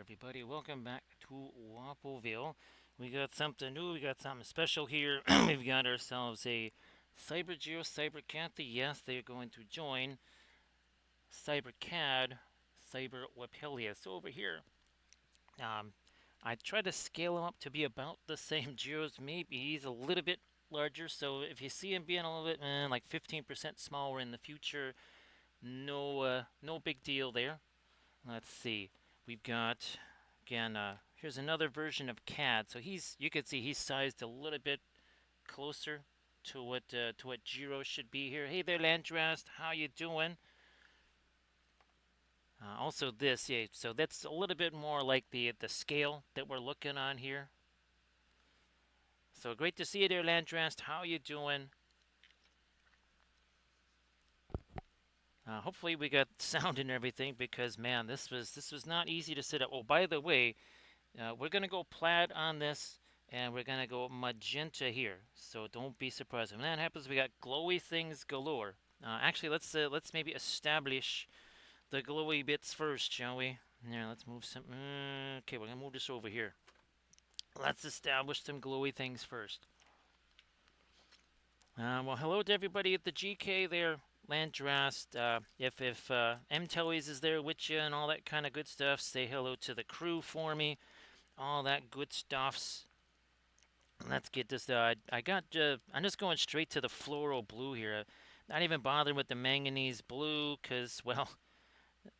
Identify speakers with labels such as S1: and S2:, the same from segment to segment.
S1: everybody. Welcome back to Wappelville. We got something new. We got something special here. We've got ourselves a Cyber Jeero, Cyber Cathy. Yes, they're going to join Cyber Cad, Cyber Wappellious over here. Um, I try to scale him up to be about the same Jeeros. Maybe he's a little bit larger. So if you see him being a little bit, like 15% smaller in the future, no big deal there. Let's see. We've got again. Here's another version of Cad. So you can see he's sized a little bit closer to what Jeero should be here. Hey there, Landrast. How you doing? Also this, yeah. So that's a little bit more like the scale that we're looking on here. So great to see you there, Landrast. How you doing? Hopefully we got sound and everything because man, this was not easy to set up. Oh, by the way, we're going to go plaid on this, and we're going to go magenta here. So don't be surprised. When that happens, we got glowy things galore. Actually, let's maybe establish the glowy bits first, shall we? Yeah, let's move some. Okay, we're going to move this over here. Let's establish some glowy things first. Well, hello to everybody at the GK there. Landrast, if M Tellies is there with you and all that kind of good stuff, say hello to the crew for me. All that good stuffs. Let's get this. I got. I'm just going straight to the floral blue here. Not even bothering with the manganese blue, cause well,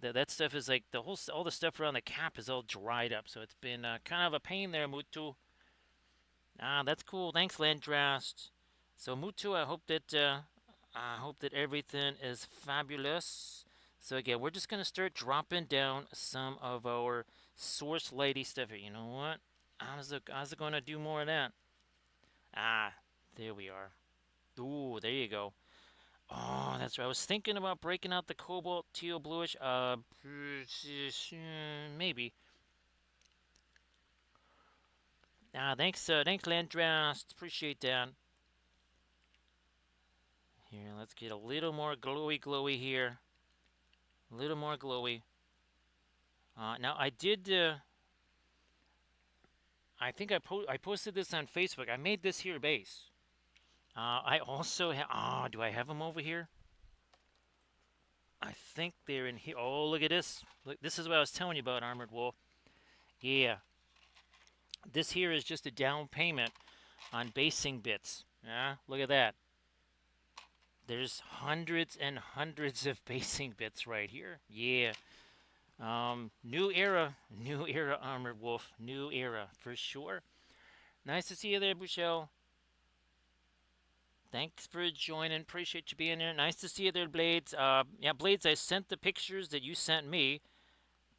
S1: that stuff is like all the stuff around the cap is all dried up. So it's been kind of a pain there, Mutu. That's cool. Thanks, Landrast. So Mutu, I hope that everything is fabulous. So again, we're just gonna start dropping down some of our source lighty stuff here. You know what? How's it gonna do more of that? There we are. Ooh, there you go. Oh, that's right. I was thinking about breaking out the cobalt teal bluish. Maybe. Thanks, Landrast. Appreciate that. Here, let's get a little more glowy here. A little more glowy. Now I did. I think I posted this on Facebook. I made this here base. I also have. Oh, do I have them over here? I think they're in here. Oh, look at this. Look, this is what I was telling you about, Armored Wolf. Yeah. This here is just a down payment on basing bits. Yeah, look at that. There's hundreds and hundreds of basing bits right here. Yeah. New era, Armored Wolf, new era for sure. Nice to see you there, Bouchelle. Thanks for joining. Appreciate you being there. Nice to see you there, Blades. Yeah, Blades. I sent the pictures that you sent me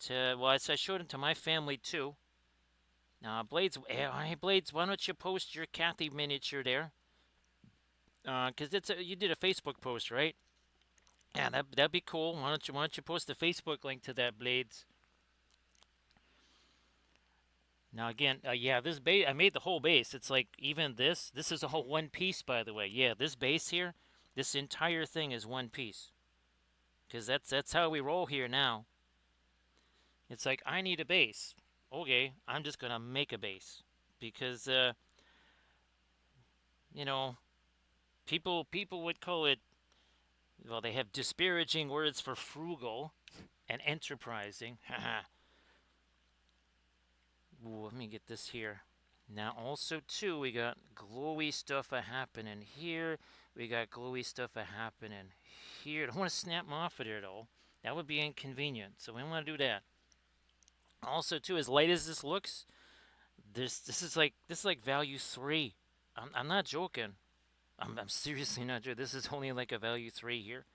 S1: to. Well, I showed them to my family too. Blades. Hey, Blades. Why don't you post your Cathy miniature there? Cause you did a Facebook post, right? Yeah, that'd be cool. Why don't you post the Facebook link to that, Blades? Now again, yeah, this base I made the whole base. It's like even this. This is all one piece, by the way. Yeah, this base here, this entire thing is one piece. Cause that's how we roll here now. It's like I need a base. Okay, I'm just gonna make a base because you know people would call it. Well, they have disparaging words for frugal and enterprising. Haha. Ooh, let me get this here. Now, also, too, we got glowy stuff happening here. We got glowy stuff happening here. I don't want to snap them off of there, though. That would be inconvenient, so we don't want to do that. Also, too, as light as this looks, this is like value 3. I'm not joking. I'm seriously not joking. This is only like a value 3 here.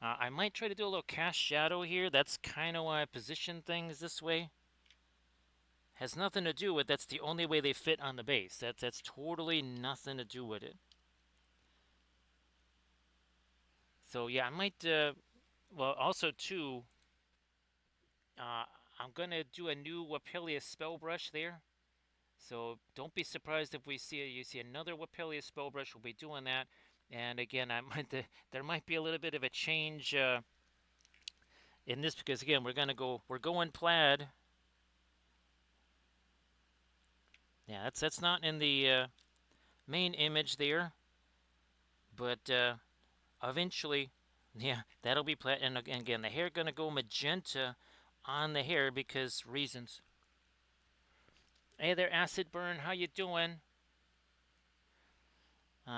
S1: I might try to do a little cast shadow here. That's kind of why I position things this way. Has nothing to do with that's the only way they fit on the base. That's totally nothing to do with it. So yeah, I might. Well, also too, I'm gonna do a new Wappellious Spellbrush there. So don't be surprised if you see another Wappellious Spellbrush. We'll be doing that. And again, there might be a little bit of a change in this because again we're going plaid. Yeah, that's not in the main image there, but eventually, yeah, that'll be and again, the hair gonna go magenta on the hair because reasons. Hey there, Acid Burn, how you doing?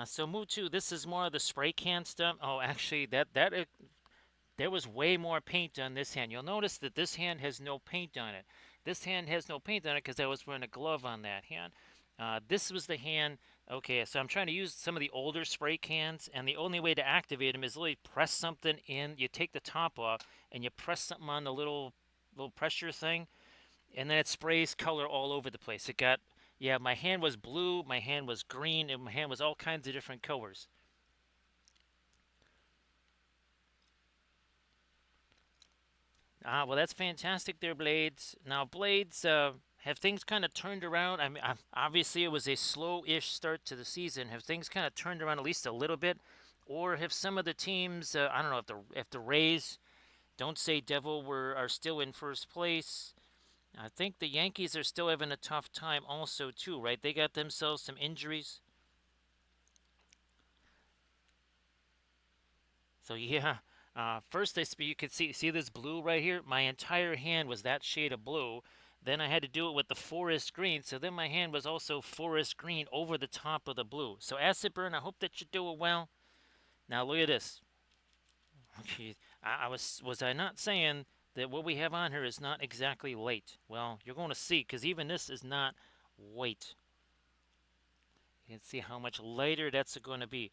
S1: So Mutu, this is more of the spray can stuff. Oh, actually, there was way more paint on this hand. You'll notice that this hand has no paint on it. This hand has no paint on it because I was wearing a glove on that hand. This was the hand. Okay, so I'm trying to use some of the older spray cans, and the only way to activate them is literally press something in. You take the top off, and you press something on the little pressure thing, and then it sprays color all over the place. It got, yeah, my hand was blue, my hand was green, and my hand was all kinds of different colors. Well, that's fantastic there, Blades. Now, Blades, have things kind of turned around? I mean, obviously it was a slow-ish start to the season. Have things kind of turned around at least a little bit? Or have some of the teams, I don't know, if the Rays, don't say Devil, are still in first place. I think the Yankees are still having a tough time also, too, right? They got themselves some injuries. So yeah, first you could see this blue right here. My entire hand was that shade of blue. Then I had to do it with the forest green. So then my hand was also forest green over the top of the blue. So Acid Burn, I hope that you're doing well. Now look at this. Okay, was I not saying that what we have on here is not exactly light? Well, you're going to see because even this is not white. You can see how much lighter that's going to be.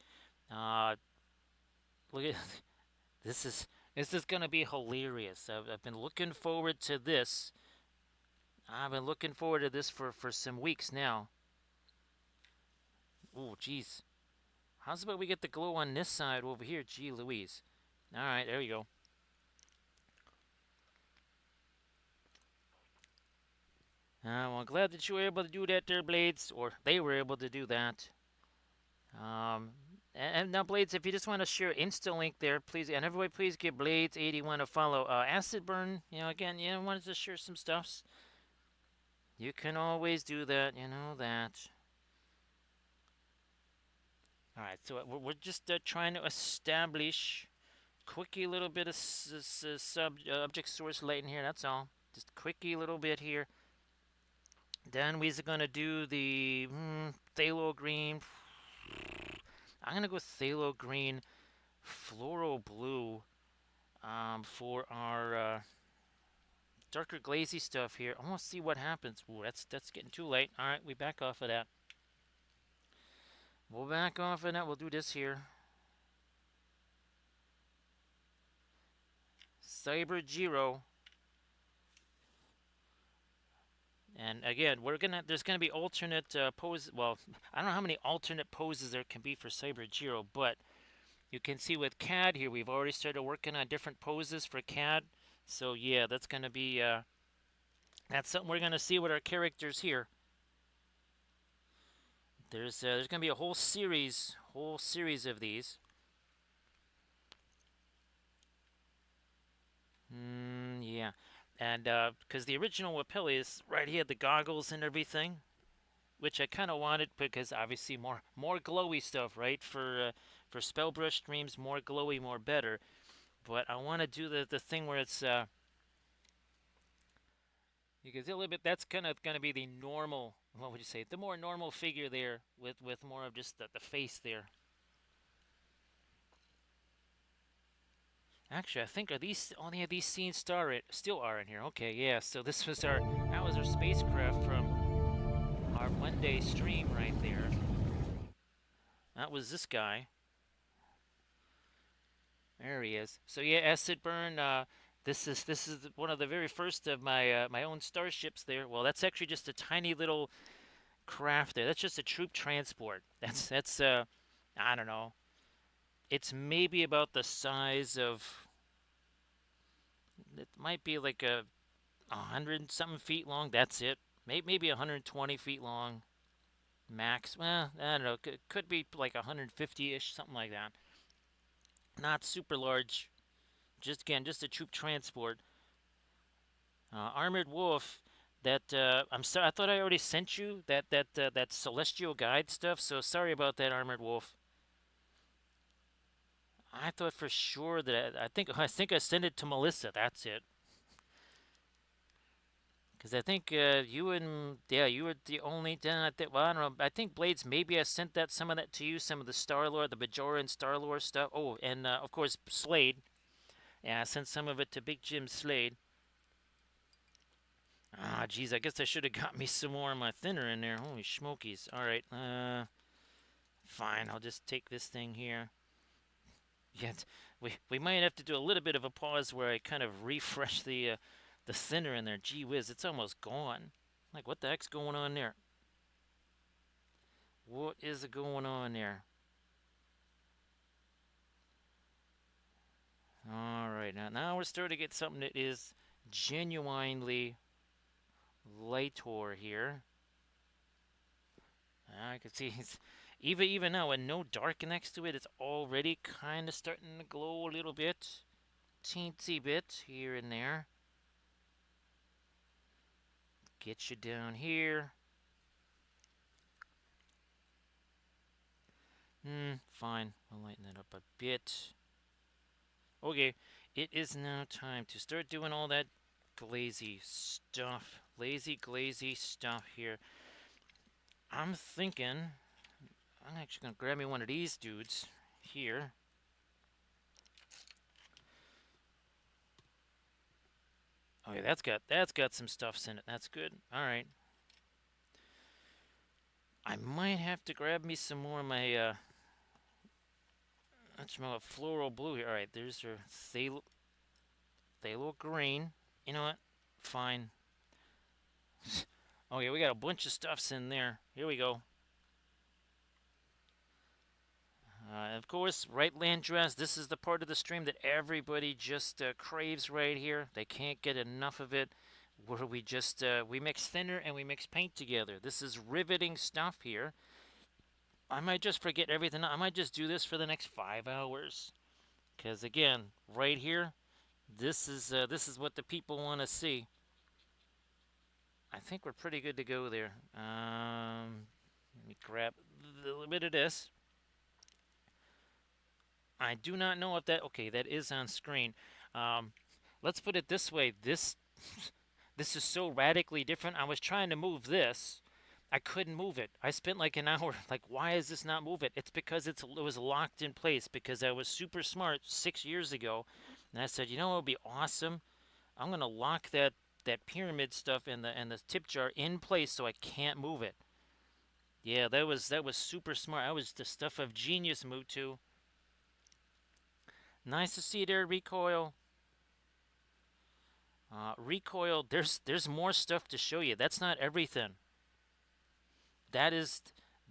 S1: Uh, Look at this is gonna be hilarious. I've been looking forward to this. I've been looking forward to this for some weeks now. Oh, geez. How's about we get the glow on this side over here? Gee Louise. All right, there you go. Well, I'm glad that you were able to do that there, Blades, or they were able to do that. Um, and now, Blades, if you just want to share Insta link there, please, and everybody, please give Blades81 a follow. Acid Burn, again, wanted to share some stuffs. You can always do that, you know that. All right, so we're just trying to establish quickie little bit of object source light in here. That's all. Just quickie little bit here. Then we're gonna do the phthalo green. I'm gonna go phthalo green, floral blue, for our darker glazy stuff here. I want to see what happens. Ooh, that's getting too late. All right, we back off of that. We'll back off of that. We'll do this here. Cyber Jeero. And again, there's gonna be alternate poses. Well, I don't know how many alternate poses there can be for Cyber Jeero, but you can see with Cad here, we've already started working on different poses for Cad. So yeah, that's gonna be that's something we're gonna see with our characters here. There's gonna be a whole series of these. Yeah, and because the original Wappellious, right, he had the goggles and everything, which I kind of wanted because obviously more glowy stuff, right? For Spellbrush streams, more glowy, more better. But I want to do the thing where it's you can see a little bit. That's kind of going to be the normal. What would you say? The more normal figure there, with more of just the face there. Actually, I think are these only of these scenes still are in here. Okay, yeah. So this was that was our spacecraft from our Monday stream right there. That was this guy. There he is. So yeah, Acid Burn. This is one of the very first of my own starships there. Well, that's actually just a tiny little craft there. That's just a troop transport. That's I don't know. It's maybe about the size of. It might be like a hundred something feet long. That's it. Maybe 120 feet long max. Well, I don't know. Could be like 150-ish, something like that. Not super large. Just again, just a troop transport. Armored Wolf. That I'm sorry. I thought I already sent you that celestial guide stuff. So sorry about that, Armored Wolf. I thought for sure that I think I sent it to Melissa. That's it. Because I think you and yeah, you were the only. Then I think well, I don't know. I think Blades. Maybe I sent that some of that to you. Some of the Star Lord, the Bajora and Star Lord stuff. Oh, and of course Slade. Yeah, I sent some of it to Big Jim Slade. Ah, geez, I guess I should have got me some more of my thinner in there. Holy smokies! All right, fine. I'll just take this thing here. Yeah, we might have to do a little bit of a pause where I kind of refresh the thinner in there. Gee whiz, it's almost gone. Like, what the heck's going on there? What is going on there? All right, now we're starting to get something that is genuinely lighter here. I can see it's even now with no dark next to it, it's already kind of starting to glow a little bit, teensy bit here and there. Get you down here. Fine. I'll lighten that up a bit. Okay, it is now time to start doing all that glazy stuff. Lazy, glazy stuff here. I'm thinking I'm actually gonna grab me one of these dudes here. Oh yeah, that's got some stuffs in it. That's good. All right. I might have to grab me some more of my floral blue here. All right, there's your phthalo green. You know what? Fine. Okay, we got a bunch of stuffs in there. Here we go. Of course, right land dress. This is the part of the stream that everybody just craves right here. They can't get enough of it. Where we just we mix thinner and we mix paint together. This is riveting stuff here. I might just forget everything. I might just do this for the next 5 hours. Because again, right here, this is what the people want to see. I think we're pretty good to go there. Let me grab a little bit of this. I do not know if that. Okay, that is on screen. Let's put it this way. This is so radically different. I was trying to move this. I couldn't move it. I spent like an hour. Like, why is this not moving? It's because it was locked in place. Because I was super smart 6 years ago, and I said, you know, what would be awesome. I'm gonna lock that pyramid stuff and the tip jar in place so I can't move it. Yeah, that was super smart. That was the stuff of genius, Mutu. Nice to see you there, Recoil. Recoil, there's more stuff to show you. That's not everything. That is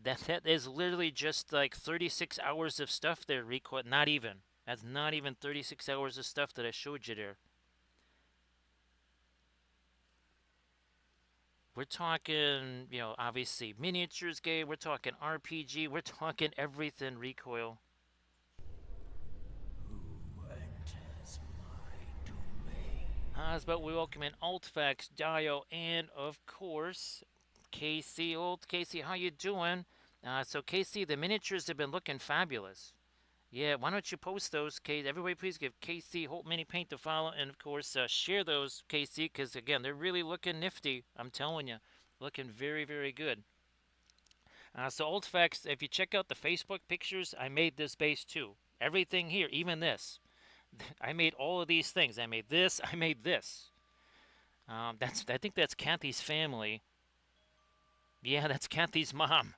S1: that is literally just like 36 hours of stuff there, Recoil. Not even. That's not even 36 hours of stuff that I showed you there. We're talking, obviously miniatures game. We're talking RPG. We're talking everything, Recoil. How's about we welcome in Altfax, Dio, and of course, Casey. Old Casey, how you doing? So Casey, the miniatures have been looking fabulous. Yeah, why don't you post those, Casey? Everybody, please give Casey Holt Mini Paint a follow, and of course, share those, Casey, because again, they're really looking nifty. I'm telling you, looking very, very good. So Old Facts, if you check out the Facebook pictures, I made this base too. Everything here, even this. I made all of these things. I made this. I made this. I think that's Cathy's family. Yeah, that's Cathy's mom.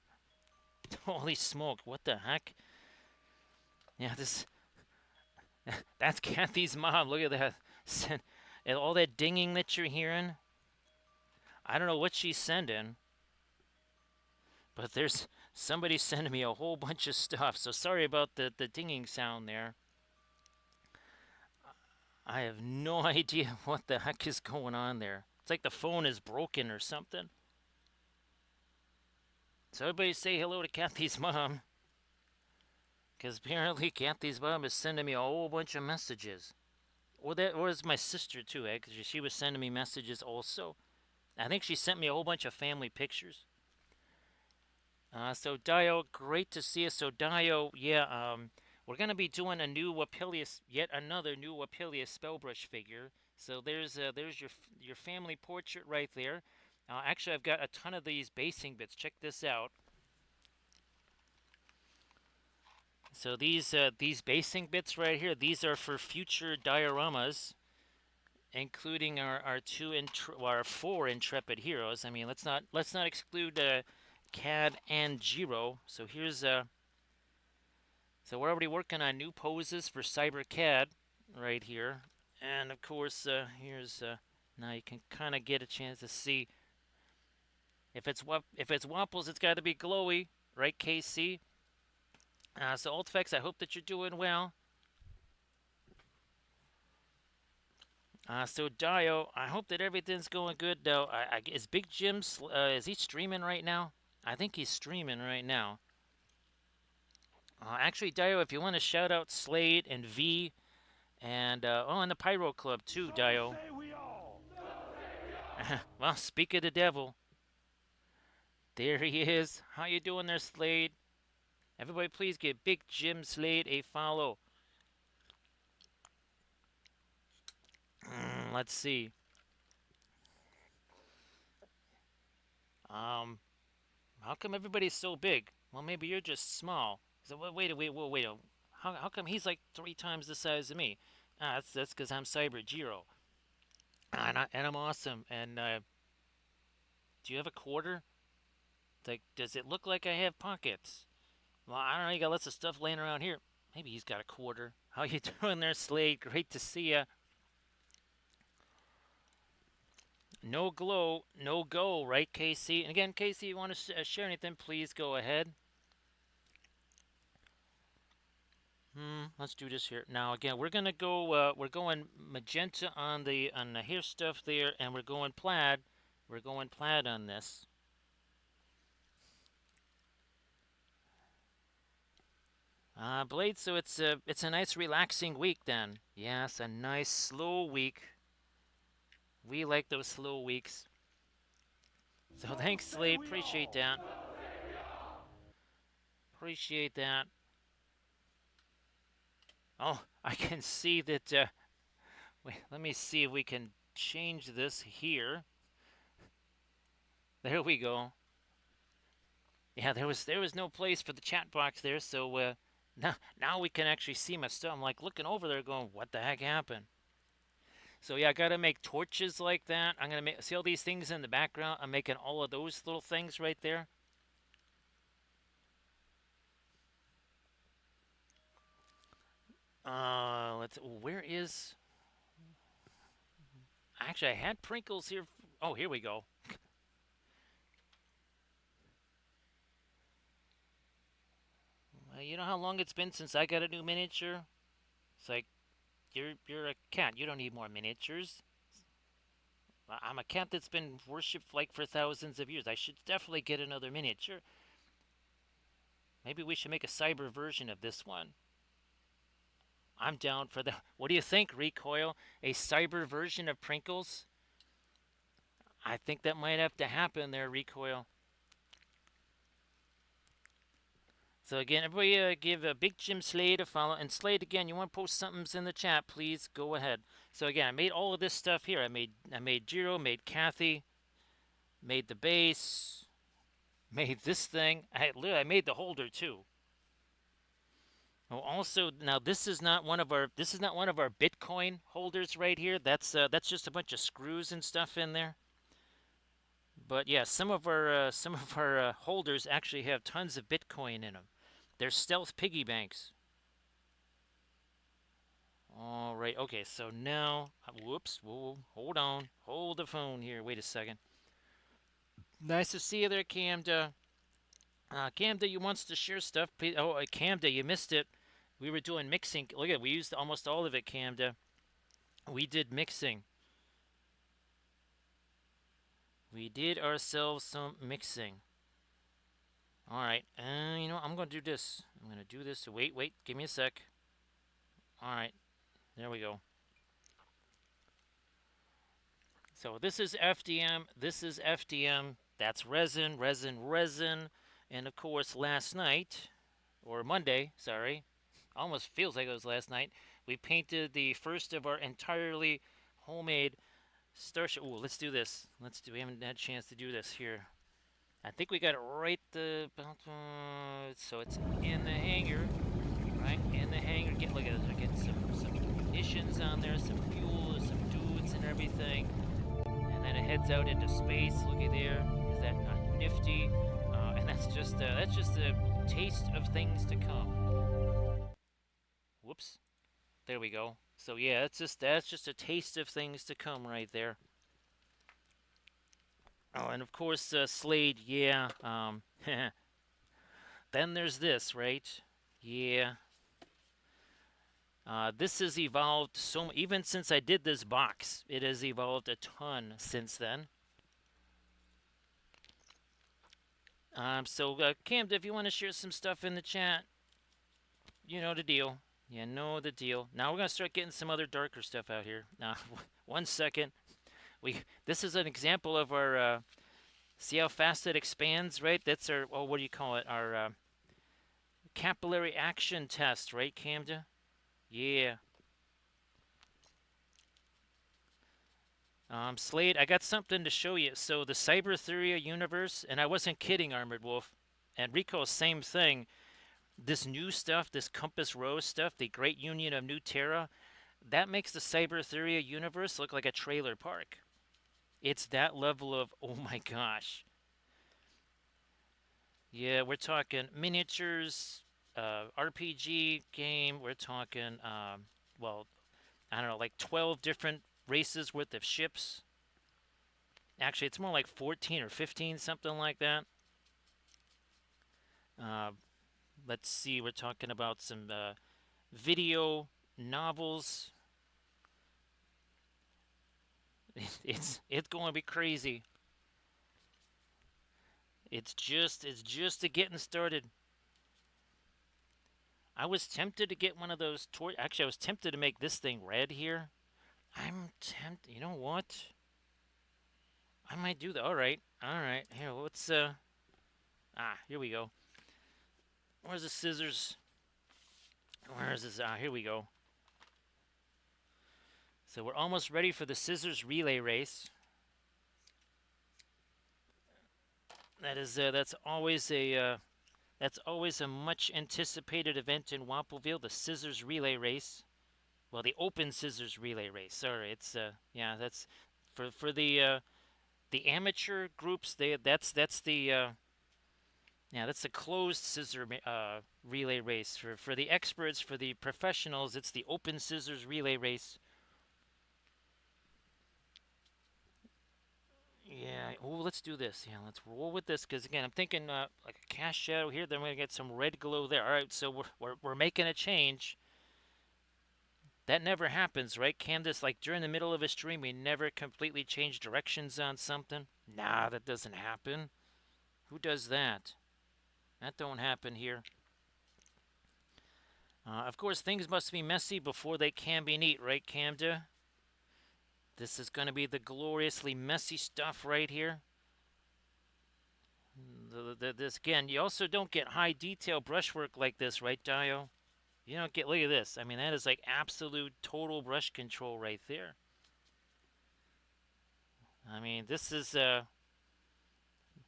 S1: Holy smoke! What the heck? Yeah, that's Cathy's mom. Look at that. And all that dinging that you're hearing. I don't know what she's sending, but there's somebody sending me a whole bunch of stuff. So sorry about the dinging sound there. I have no idea what the heck is going on there. It's like the phone is broken or something. So everybody say hello to Cathy's mom. Because apparently Cathy's mom is sending me a whole bunch of messages. Or it's my sister too, because she was sending me messages also. I think she sent me a whole bunch of family pictures. So Dio, great to see you. So Dio, yeah, we're gonna be doing a new Wappellious, yet another new Wappellious Spellbrush figure. So there's your family portrait right there. Actually, I've got a ton of these basing bits. Check this out. So these basing bits right here, these are for future dioramas, including our four intrepid heroes. I mean, let's not exclude Cad and Jeero. So we're already working on new poses for Cyber Cad right here, and of course here's now you can kind of get a chance to see if it's Wapples, it's got to be glowy, right, KC? So Ultifex, I hope that you're doing well. So Dio, I hope that everything's going good. Though, is Big Jim is he streaming right now? I think he's streaming right now. Actually, Dio, if you want to shout out Slade and V, and and the Pyro Club too, Dio. Well, speak of the devil, there he is. How you doing there, Slade? Everybody, please give Big Jim Slade a follow. Let's see. Um, how come everybody's so big? Well, maybe you're just small. So wait. How come he's like 3 times the size of me? That's because I'm Cyber Jeero. And I'm awesome. And do you have a quarter? Like, does it look like I have pockets? Well, I don't know. You got lots of stuff laying around here. Maybe he's got a quarter. How you doing there, Slade? Great to see ya. No glow, no go, right, Casey? And again, Casey, you want to share anything? Please go ahead. Let's do this here. Now again, we're gonna go. We're going magenta on the hair stuff there, and we're going plaid. We're going plaid on this. Blade. So it's a nice relaxing week then. Yes, a nice slow week. We like those slow weeks. So thanks, Slade. Appreciate that. Appreciate that. Oh, I can see that. Wait, let me see if we can change this here. There we go. Yeah, there was no place for the chat box there, so now we can actually see my stuff. I'm like looking over there, going, "What the heck happened?" So yeah, I gotta make torches like that. I'm gonna see all these things in the background. I'm making all of those little things right there. Where is? Actually, I had Prinkles here. Oh, here we go. You know how long it's been since I got a new miniature? It's like you're a cat. You don't need more miniatures. I'm a cat that's been worshipped like for thousands of years. I should definitely get another miniature. Maybe we should make a cyber version of this one. I'm down for that. What do you think, Recoil? A cyber version of Prinkles? I think that might have to happen there, Recoil. So again, everybody give Big Jim Slade a follow. And Slade, again, you want to post something in the chat, please go ahead. So again, I made all of this stuff here. I made Jeero, made Cathy, made the base, made this thing. I made the holder too. Oh, also, now this is not one of our Bitcoin holders right here. That's just a bunch of screws and stuff in there. But yeah, some of our holders actually have tons of Bitcoin in them. They're stealth piggy banks. All right. Okay. So now, whoops. Whoa. Hold on. Hold the phone here. Wait a second. Nice to see you there, Camda. Camda, you wants to share stuff? Please. Oh, Camda, you missed it. We were doing mixing. Look at, we used almost all of it, Camda. We did mixing. We did ourselves some mixing. All right. I'm going to do this. I'm going to do this. Wait. Give me a sec. All right. There we go. So this is FDM, this is FDM, that's resin, resin, resin. And of course, last night, or Monday, sorry, almost feels like it was last night, we painted the first of our entirely homemade starship. Ooh, let's do this. We haven't had a chance to do this here. I think we got it right so it's in the hangar, right? In the hangar. Look at this. I get some ignitions on there, some fuel, some dudes and everything. And then it heads out into space. Looky there. Is that not nifty? And that's just a taste of things to come. Whoops. There we go. So yeah, that's just a taste of things to come right there. Oh, and of course, Slade. Yeah. Then there's this, right? Yeah. This has evolved even since I did this box. It has evolved a ton since then. So Camden, if you want to share some stuff in the chat, you know the deal. You know the deal. Now we're gonna start getting some other darker stuff out here. One second. This is an example of our. See how fast it expands, right? That's our. Oh, what do you call it? Our capillary action test, right, Camden? Yeah. Slade, I got something to show you. So the Cybertheria universe, and I wasn't kidding, Armored Wolf, and Rico, same thing. This new stuff, this Compass Rose stuff, the Great Union of New Terra, that makes the Cybertheria universe look like a trailer park. It's that level of, oh my gosh. Yeah, we're talking miniatures, RPG game. We're talking, well, I don't know, like 12 different races worth of ships. Actually, it's more like 14 or 15, something like that. Let's see, we're talking about some video novels. It's going to be crazy. It's just a getting started. I was tempted to get one of those actually, I was tempted to make this thing red here. I'm tempted. You know what? I might do that. All right. Here, let's here we go. Where's the scissors? Where is this? Here we go. So we're almost ready for the scissors relay race. That's always a much anticipated event in Wappelville, the scissors relay race. Well, the open scissors relay race. Sorry, it's yeah, that's for the amateur groups. That's the closed scissor relay race. For the experts, for the professionals, it's the open scissors relay race. Yeah, oh, let's do this. Yeah, let's roll with this because again, I'm thinking like a cast shadow here. Then we're gonna get some red glow there. All right, so we're making a change. That never happens, right, Candace? Like during the middle of a stream, we never completely change directions on something. Nah, that doesn't happen. Who does that? That don't happen here. Of course, things must be messy before they can be neat, right, Camda? This is going to be the gloriously messy stuff right here. This again, you also don't get high detail brushwork like this, right, Dio? You don't get, look at this. I mean, that is like absolute total brush control right there. I mean, this is,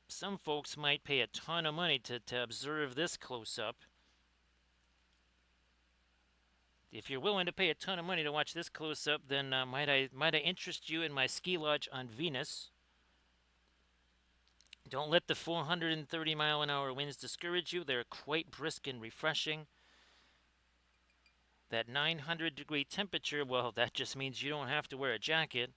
S1: some folks might pay a ton of money to observe this close up. If you're willing to pay a ton of money to watch this close up, then might I interest you in my ski lodge on Venus? Don't let the 430-mile-an-hour winds discourage you. They're quite brisk and refreshing. That 900-degree temperature, well, that just means you don't have to wear a jacket.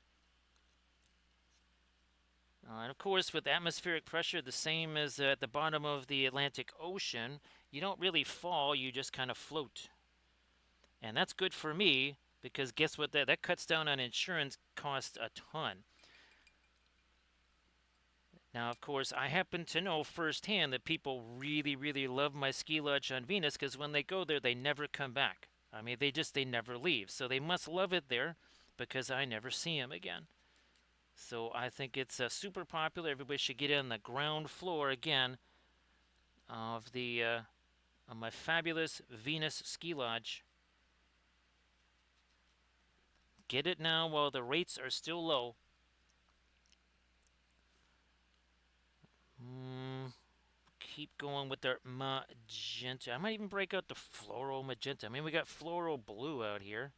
S1: And of course, with atmospheric pressure, the same as at the bottom of the Atlantic Ocean, you don't really fall, you just kind of float. And that's good for me, because guess what? That cuts down on insurance costs a ton. Now, of course, I happen to know firsthand that people really, really love my ski lodge on Venus, because when they go there, they never come back. I mean, they never leave. So they must love it there, because I never see them again. So I think it's super popular. Everybody should get in the ground floor again of the of my fabulous Venus ski lodge. Get it now while the rates are still low. Keep going with their magenta. I might even break out the floral magenta. I mean, we got floral blue out here.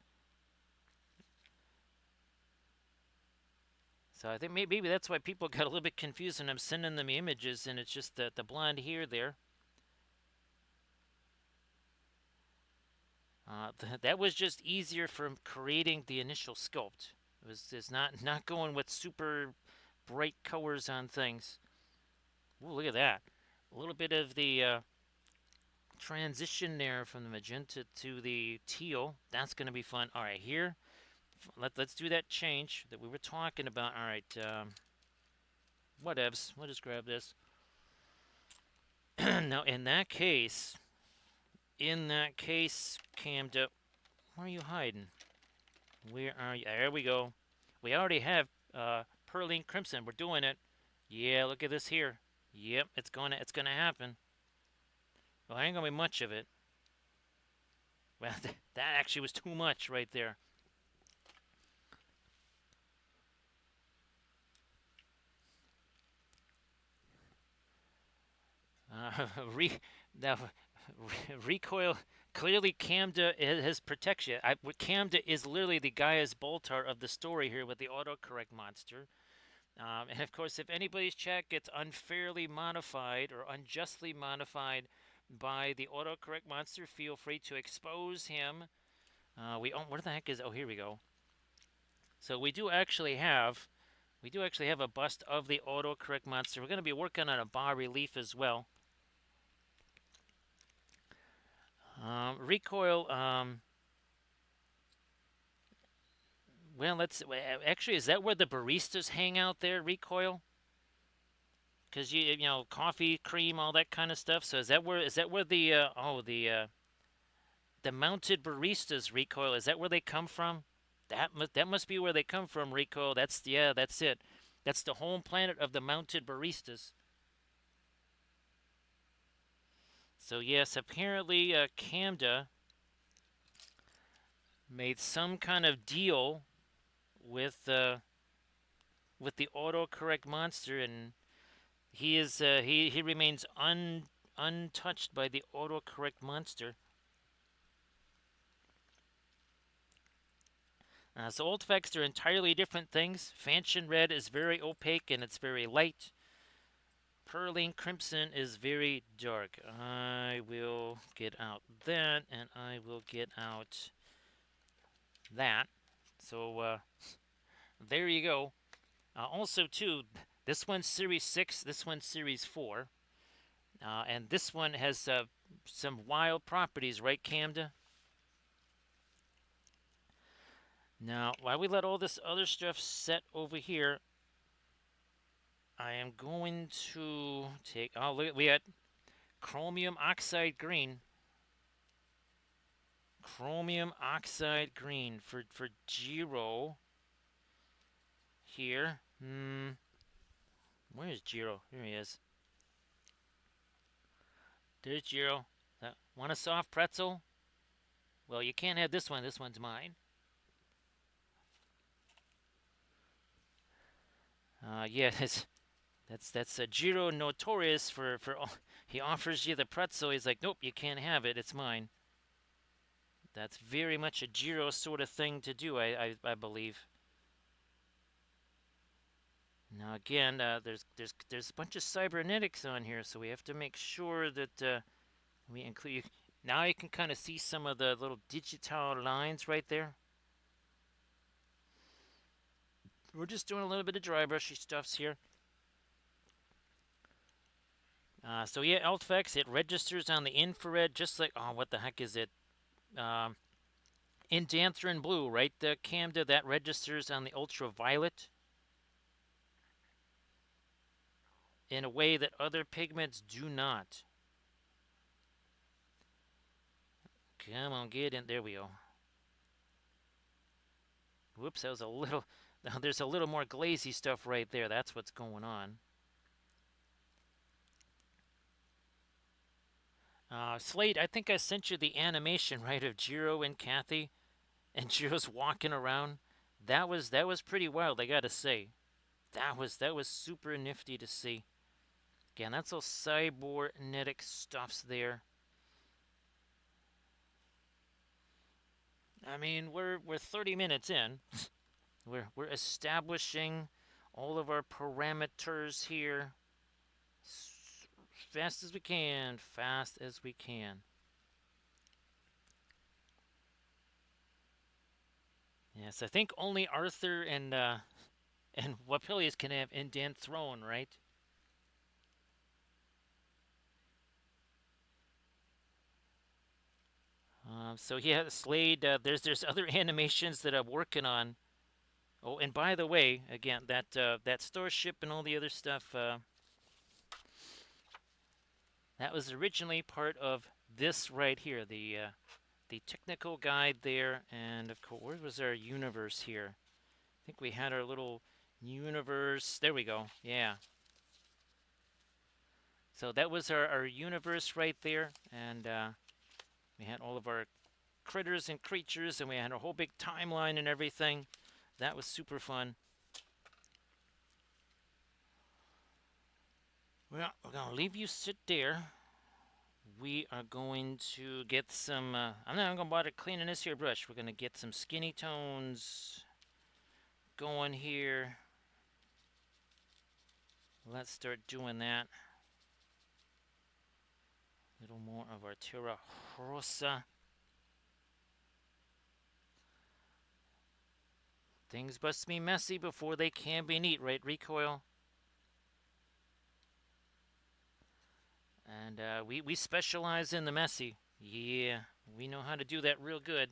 S1: So I think maybe that's why people got a little bit confused when I'm sending them images, and it's just the blonde here there. That was just easier for creating the initial sculpt. It's not going with super bright colors on things. Ooh, look at that. A little bit of the transition there from the magenta to the teal. That's going to be fun. All right, here, let's do that change that we were talking about. All right, whatevs. We'll just grab this. Now, in that case, Camda, where are you hiding? Where are you? There we go. We already have Pearline Crimson. We're doing it. Yeah, look at this here. Yep, it's gonna happen. Well, there ain't gonna be much of it. Well, that actually was too much right there. Now, recoil. Clearly, Camda has protection. Camda is literally the Gaia's Boltar of the story here with the autocorrect monster. And of course, if anybody's chat gets unfairly modified or unjustly modified by the autocorrect monster, feel free to expose him. What the heck is? Oh, here we go. So we do actually have a bust of the autocorrect monster. We're going to be working on a bas relief as well. Recoil. Well, actually, is that where the baristas hang out there? Recoil. Because you know, coffee, cream, all that kind of stuff. So is that where the mounted baristas, Recoil? Is that where they come from? That must be where they come from, Recoil. That's it. That's the home planet of the mounted baristas. So yes, apparently Camda made some kind of deal with the autocorrect monster, and he remains untouched by the autocorrect monster. So old effects are entirely different things. Fanchon Red is very opaque and it's very light. Pearline Crimson is very dark. I will get out that, and I will get out that. So there you go. Also, too, this one's Series 6, this one's Series 4. And this one has some wild properties, right, Camda? Now, while we let all this other stuff set over here, I am going to take... Oh, look, we got chromium oxide green. Chromium oxide green for Jeero. Here. Where is Jeero? Here he is. There's Jeero. Want a soft pretzel? Well, you can't have this one. This one's mine. Yeah, that's Jeero notorious for he offers you the pretzel. He's like, nope, you can't have it. It's mine. That's very much a Jeero sort of thing to do, I believe. Now again, there's a bunch of cybernetics on here, so we have to make sure that we include. Now you can kind of see some of the little digital lines right there. We're just doing a little bit of dry brushy stuffs here. So yeah, Altfex, it registers on the infrared just like, oh, what the heck is it? Indanthrone blue, right? The Camda, that registers on the ultraviolet in a way that other pigments do not. Come on, get in. There we go. Whoops, that was a little. There's a little more glazy stuff right there. That's what's going on. Slade, I think I sent you the animation, right, of Jeero and Cathy, and Jeero's walking around. That was pretty wild, I gotta say. That was super nifty to see. Again, that's all cybernetic stuffs there. I mean, we're 30 minutes in. We're establishing all of our parameters here. Fast as we can, fast as we can. Yes, I think only Arthur and Wappellious can have indent throne, right? So yeah, Slade. There's other animations that I'm working on. Oh, and by the way, again, that starship and all the other stuff. That was originally part of this right here, the technical guide there, and of course, where was our universe here? I think we had our little universe. There we go. Yeah. So that was our universe right there, and we had all of our critters and creatures, and we had a whole big timeline and everything. That was super fun. Well, we're gonna leave you sit there. We are going to get some. I'm not gonna bother cleaning this here brush. We're gonna get some skinny tones going here. Let's start doing that. A little more of our Terra Rosa. Things must be messy before they can be neat, right, Recoil? And we specialize in the messy. Yeah, we know how to do that real good.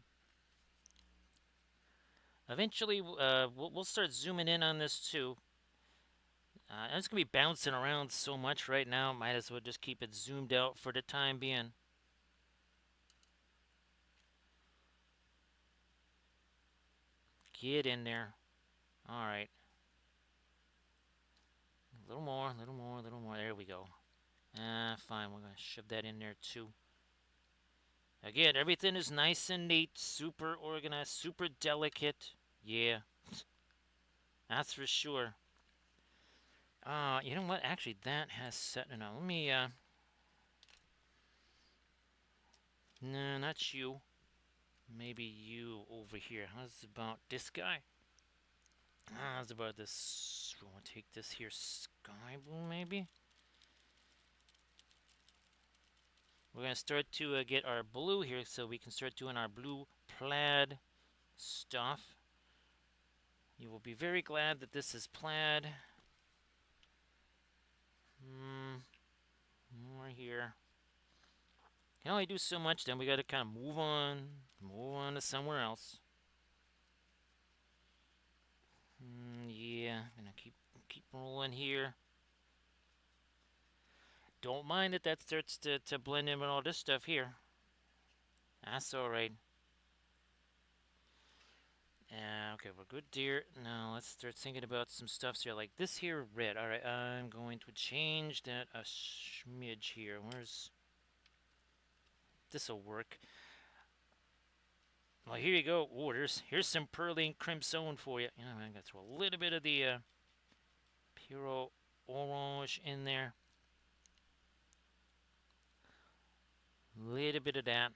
S1: Eventually, we'll start zooming in on this too. I'm just going to be bouncing around so much right now. Might as well just keep it zoomed out for the time being. Get in there. All right. A little more, a little more, a little more. There we go. Fine. We're going to shove that in there too. Again, everything is nice and neat, super organized, super delicate. Yeah, that's for sure. You know what? Actually, that has set. No, let me. No, not you. Maybe you over here. How's about this guy? How's about this? We want to take this here sky blue, maybe. We're gonna start to get our blue here, so we can start doing our blue plaid stuff. You will be very glad that this is plaid. More here. Can only do so much, then we gotta kind of move on to somewhere else. Yeah, gonna keep rolling here. Don't mind that starts to blend in with all this stuff here. That's alright. Okay, we're good, dear. Now let's start thinking about some stuffs here, like this here red. Alright, I'm going to change that a smidge here. Where's... This'll work. Well, here you go. Oh, here's some pearline crimson for you. I'm gonna throw a little bit of the pure orange in there. Little bit of that.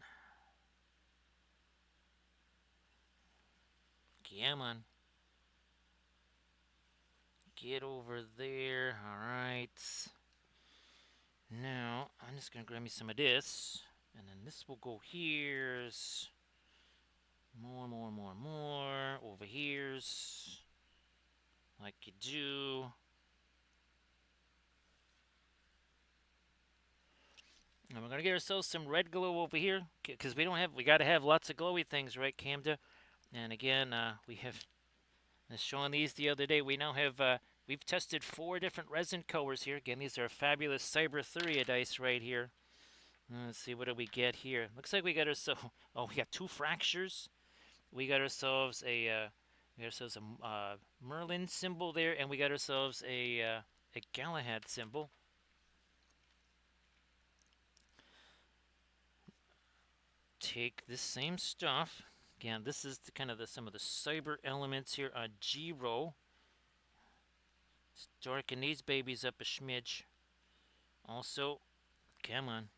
S1: Come on. Get over there. Alright. Now, I'm just going to grab me some of this. And then this will go here's. More. Over here's. Like you do. And we're going to get ourselves some red glow over here. Because we got to have lots of glowy things, right, Camda? And again, we have... I was showing these the other day. We now have... we've tested 4 different resin colors here. Again, these are fabulous Cybertheria dice right here. Let's see, what do we get here? Looks like we got ourselves... Oh, we got 2 fractures. We got ourselves a We got ourselves a Merlin symbol there, and we got ourselves a Galahad symbol. Take this same stuff. Again, this is kind of some of the cyber elements here on Jeero. Let's darken these babies up a smidge. Also, come on,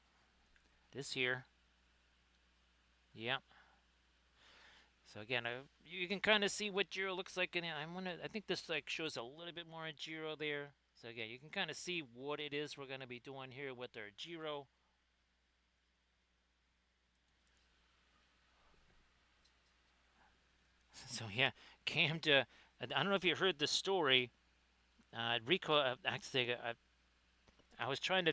S1: this here. Yep. So again, you can kind of see what Jeero looks like in it. I think this like shows a little bit more of Jeero there. So again, you can kind of see what it is we're gonna be doing here with our Jeero. So yeah, Camda. I don't know if you heard the story. Rico, actually, I was trying to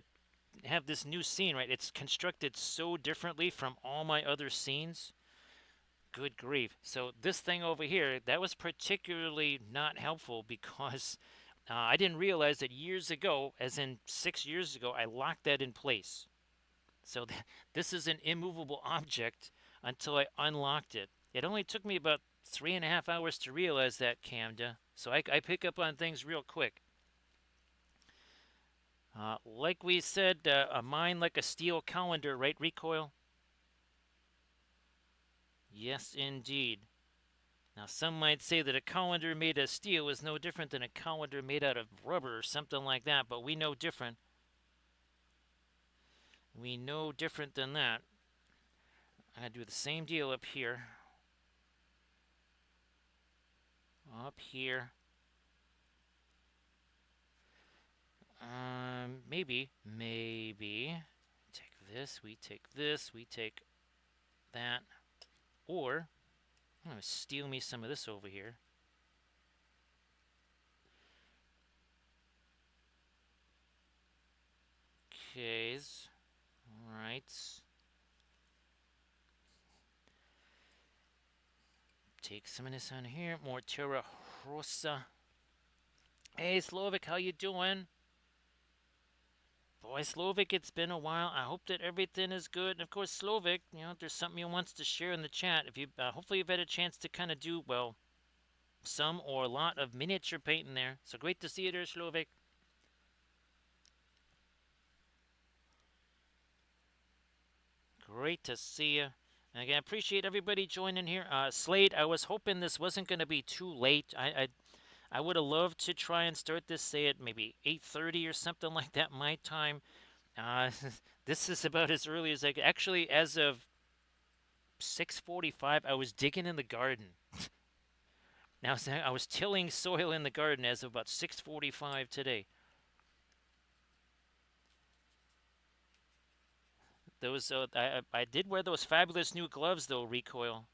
S1: have this new scene, right? It's constructed so differently from all my other scenes. Good grief. So this thing over here, that was particularly not helpful because I didn't realize that years ago, as in 6 years ago, I locked that in place. So this is an immovable object until I unlocked it. It only took me about 3.5 hours to realize that, Camda. So I pick up on things real quick. Like we said, a mind like a steel colander, right, Recoil? Yes, indeed. Now, some might say that a colander made of steel is no different than a colander made out of rubber or something like that, but we know different. We know different than that. I'm going to do the same deal up here. Up here. Maybe. Take this, we take this, we take that. Or, I'm going to steal me some of this over here. Okays. Alright. Take some of this on here. More Terra Rosa. Hey, Slovak, how you doing? Boy, Slovak, it's been a while. I hope that everything is good. And of course, Slovak, if there's something you wants to share in the chat, if you hopefully you've had a chance to kind of do well, some or a lot of miniature painting there. So great to see you there, Slovak. Great to see you. And again, I appreciate everybody joining here. Slade, I was hoping this wasn't going to be too late. I would have loved to try and start this, say at maybe 8:30 or something like that, my time. Uh, this is about as early as I could. Actually, as of 6:45, I was digging in the garden. Now I was tilling soil in the garden as of about 6:45 today. Those I did wear those fabulous new gloves though, Recoil.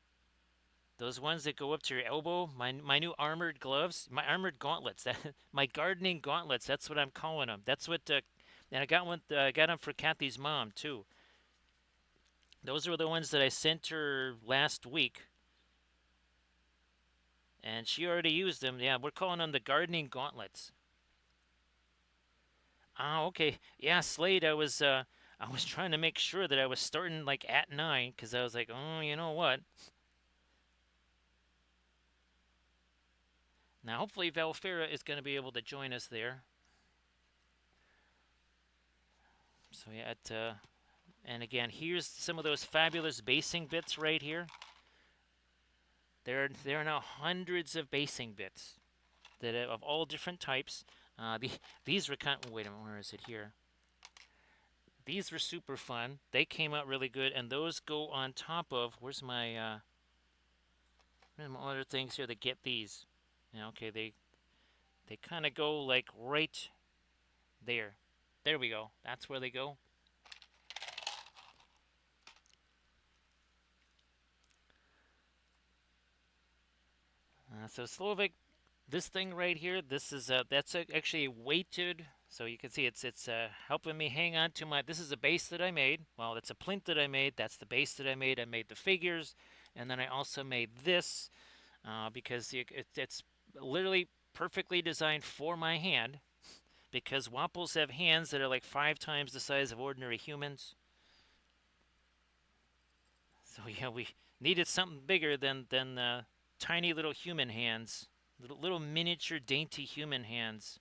S1: Those ones that go up to your elbow, my new armored gloves, my armored gauntlets, that my gardening gauntlets. That's what I'm calling them. That's what, and I got one. I got them for Cathy's mom too. Those were the ones that I sent her last week, and she already used them. Yeah, we're calling them the gardening gauntlets. Ah, okay. Yeah, Slade. I was trying to make sure that I was starting like at 9 because I was like, oh, you know what? Now, hopefully, Valfera is going to be able to join us there. So yeah, and again, here's some of those fabulous basing bits right here. There are now hundreds of basing bits that of all different types. These were kind of, wait a minute, where is it here? These were super fun. They came out really good, and those go on top of. Where's my other things here that get these? Yeah, okay, they kind of go like right there. There we go. That's where they go. So Slovak, this thing right here, this is that's actually weighted, so you can see it's helping me hang on to my. This is a base that I made. Well, it's a plinth that I made. That's the base that I made. I made the figures, and then I also made this because it's literally perfectly designed for my hand. Because Wapples have hands that are like 5 times the size of ordinary humans. So yeah, we needed something bigger than tiny little human hands, little miniature dainty human hands.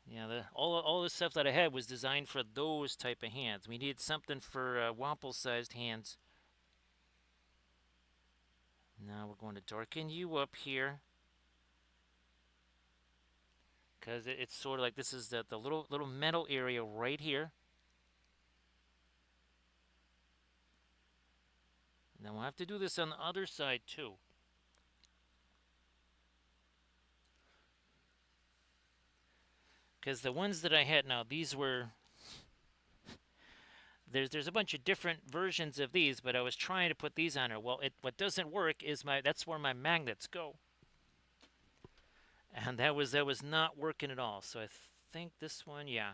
S1: Yeah, all the stuff that I had was designed for those type of hands. We needed something for Wapple-sized hands. Now we're going to darken you up here, because it's sort of like this is the little metal area right here. And then we'll have to do this on the other side too. Because the ones that I had now, these were there's a bunch of different versions of these, but I was trying to put these on her. Well, what doesn't work is that's where my magnets go, and that was not working at all. So I think this one, yeah,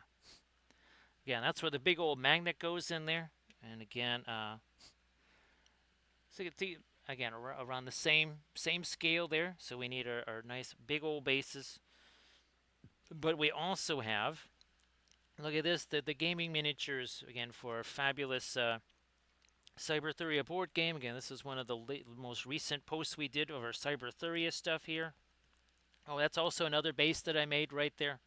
S1: that's where the big old magnet goes in there. And again, so you can see again around the same scale there. So we need our nice big old bases, but we also have, look at this, the gaming miniatures again for a fabulous Cybertheria board game. Again, this is one of the most recent posts we did of our Cybertheria stuff here. Oh, that's also another base that I made right there.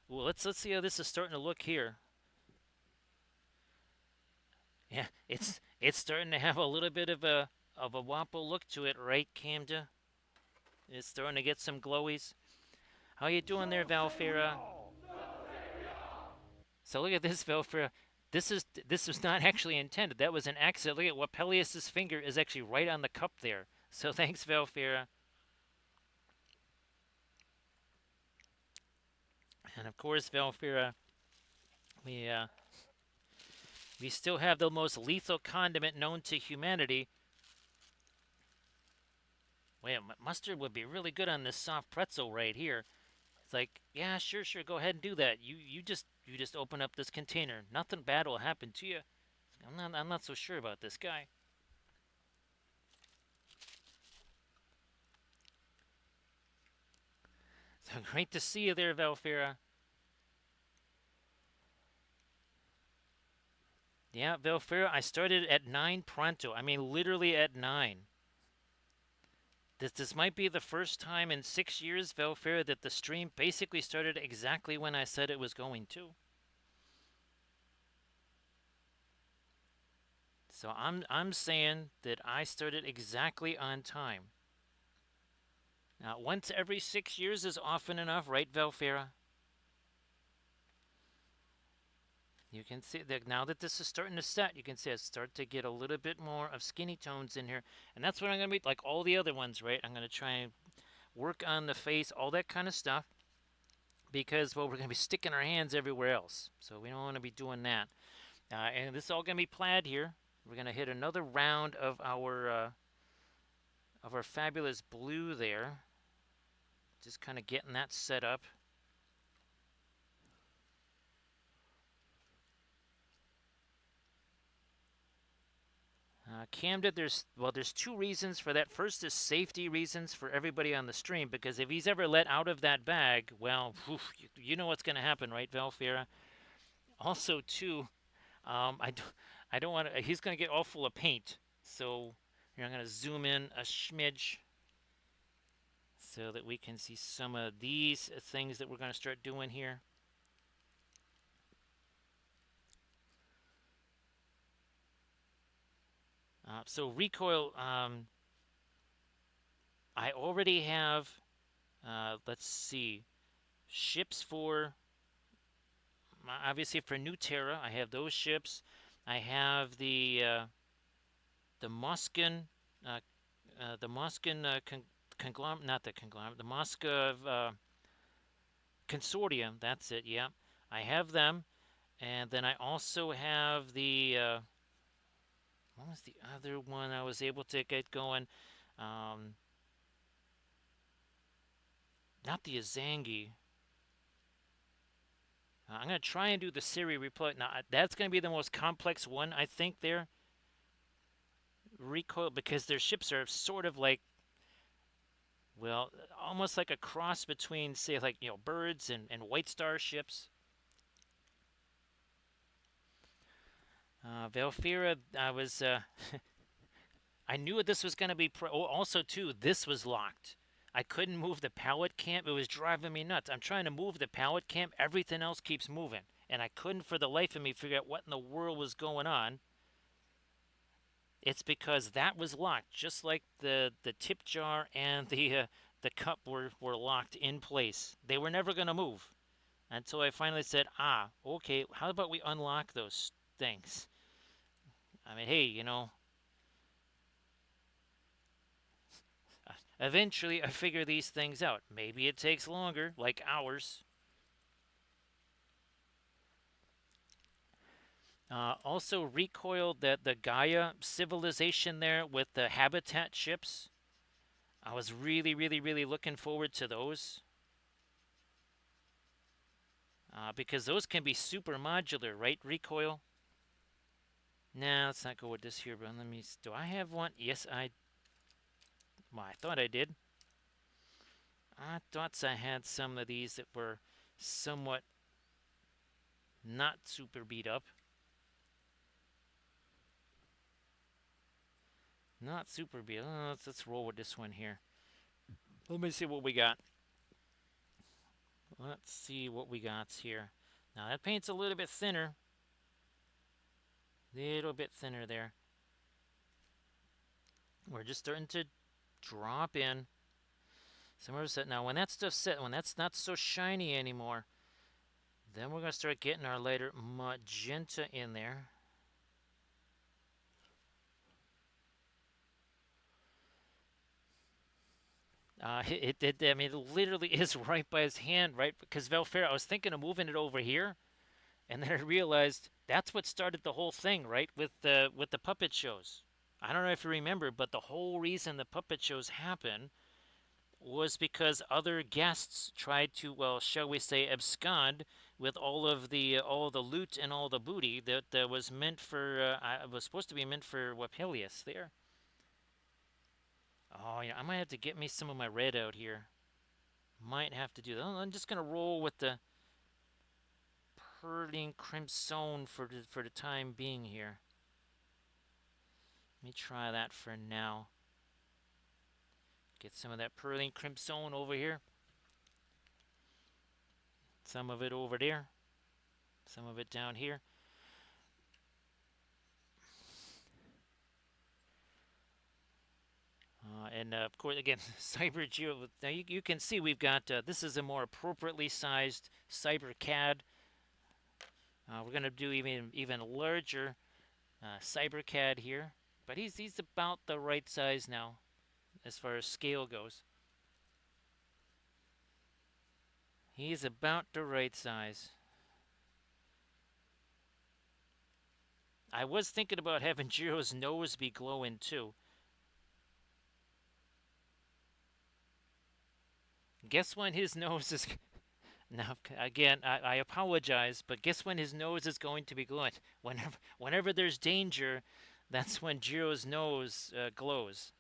S1: Well, let's see how this is starting to look here. Yeah, it's starting to have a little bit of a Wapple look to it, right, Camda? It's starting to get some glowies. How you doing there, Valfera? So look at this, Valfera. This was not actually intended. That was an accident. Look at Wappellious' finger is actually right on the cup there. So thanks, Valfera. And of course, Valfera, we still have the most lethal condiment known to humanity. Wait, mustard would be really good on this soft pretzel right here. It's like, yeah, sure, go ahead and do that. You just open up this container. Nothing bad will happen to you. I'm not so sure about this guy. So great to see you there, Valfera. Yeah, Valfera, I started at 9 pronto. I mean, literally at 9. This might be the first time in 6 years, Valfera, that the stream basically started exactly when I said it was going to. So I'm saying that I started exactly on time. Now, once every 6 years is often enough, right, Valfera? You can see that now that this is starting to set, you can see I start to get a little bit more of skinny tones in here. And that's what I'm going to be, like all the other ones, right? I'm going to try and work on the face, all that kind of stuff. Because, well, we're going to be sticking our hands everywhere else. So we don't want to be doing that. And this is all going to be plaid here. We're going to hit another round of our fabulous blue there. Just kind of getting that set up. Camden, there's 2 reasons for that. First is safety reasons for everybody on the stream, because if he's ever let out of that bag, well, you know what's going to happen, right, Valfera? Also, too, I don't want to. He's going to get all full of paint, so I'm going to zoom in a smidge so that we can see some of these things that we're going to start doing here. So recoil, I already have, let's see, ships for, obviously for New Terra, I have those ships. I have the Moscan, conglomerate, not the conglomerate, the Mosca consortium, that's it, yeah. I have them. And then I also have the, what was the other one I was able to get going? Not the Azangi. I'm going to try and do the Siri replay. Now, that's going to be the most complex one, I think, there. Recoil, because their ships are sort of like, well, almost like a cross between, say, like, birds and White Star ships. Valfira, I knew this was going to be. Also, too, this was locked. I couldn't move the pallet camp. It was driving me nuts. I'm trying to move the pallet camp. Everything else keeps moving. And I couldn't for the life of me figure out what in the world was going on. It's because that was locked, just like the tip jar and the cup were locked in place. They were never going to move until I finally said, okay, how about we unlock those things? I mean, hey, eventually I figure these things out. Maybe it takes longer, like hours. Also recoiled that the Gaia civilization there with the habitat ships. I was really, really, really looking forward to those. Because those can be super modular, right? Recoil. Nah, let's not go with this here, but let me. Do I have one? Yes, well, I thought I did. I thought I had some of these that were somewhat not super beat up. Not super beat. Let's roll with this one here. Let me see what we got. Let's see what we got here. Now that paint's a little bit thinner. Little bit thinner there. We're just starting to drop in. Somewhere set. Now when that stuff's set, when that's not so shiny anymore, then we're going to start getting our lighter magenta in there. I mean, it literally is right by his hand, right? Because Valfera, I was thinking of moving it over here, and then I realized that's what started the whole thing, right? With the puppet shows. I don't know if you remember, but the whole reason the puppet shows happen was because other guests tried to, well, shall we say, abscond with all the loot and all the booty that was meant for was supposed to be meant for Wappellious there. Oh, yeah, I might have to get me some of my red out here. Might have to do that. I'm just gonna roll with the Perling Crimson for the time being here. Let me try that for now. Get some of that Perling Crimson over here. Some of it over there. Some of it down here. And of course, again, Cyber Jeero. Now you can see we've got this is a more appropriately sized Cyber Cad. We're going to do even larger Cyber Cad here, but he's about the right size now as far as scale goes. He's about the right size. I was thinking about having Jeero's nose be glowing too. Guess when his nose is. Now, again, I apologize, but guess when his nose is going to be glowing? Whenever there's danger, that's when Jeero's nose glows.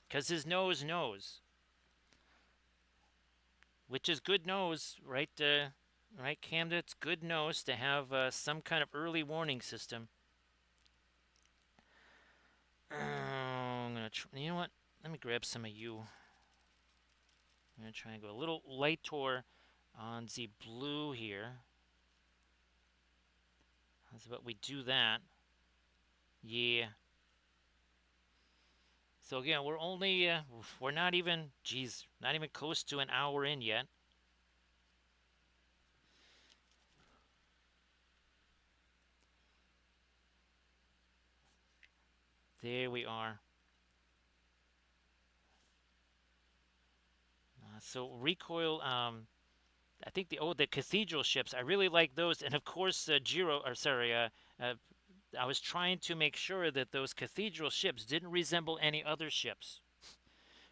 S1: Because his nose knows. Which is good nose, right? Right, Camden? It's good nose to have some kind of early warning system. I'm gonna you know what? Let me grab some of you. I'm gonna try and go a little lighter on the blue here. That's about we do that. Yeah. So again, we're not even, geez, not even close to an hour in yet. There we are. So recoil, I think the cathedral ships, I really like those, and of course I was trying to make sure that those cathedral ships didn't resemble any other ships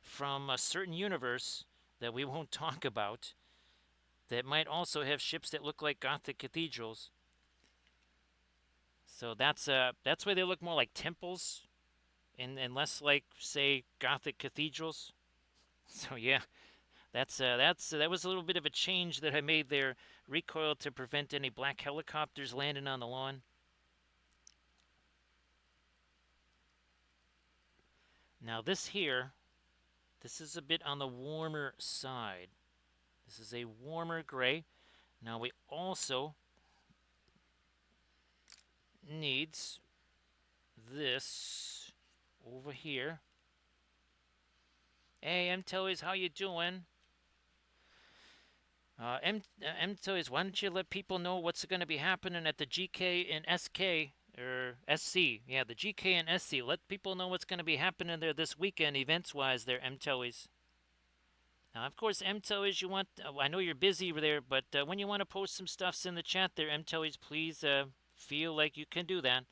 S1: from a certain universe that we won't talk about that might also have ships that look like Gothic cathedrals. So that's why they look more like temples and less like, say, Gothic cathedrals. So yeah, that was a little bit of a change that I made there. Recoil to prevent any black helicopters landing on the lawn. Now this here, this is a bit on the warmer side. This is a warmer gray. Now we also needs this over here. Hey, M-Toys, how you doing? M-Toys, why don't you let people know what's going to be happening at the GK and SK, or SC. Yeah, the GK and SC. Let people know what's going to be happening there this weekend, events-wise there, M-Toys. Now, of course, M-Toys, you want, I know you're busy there, but when you want to post some stuffs in the chat there, M-Toys, please feel like you can do that.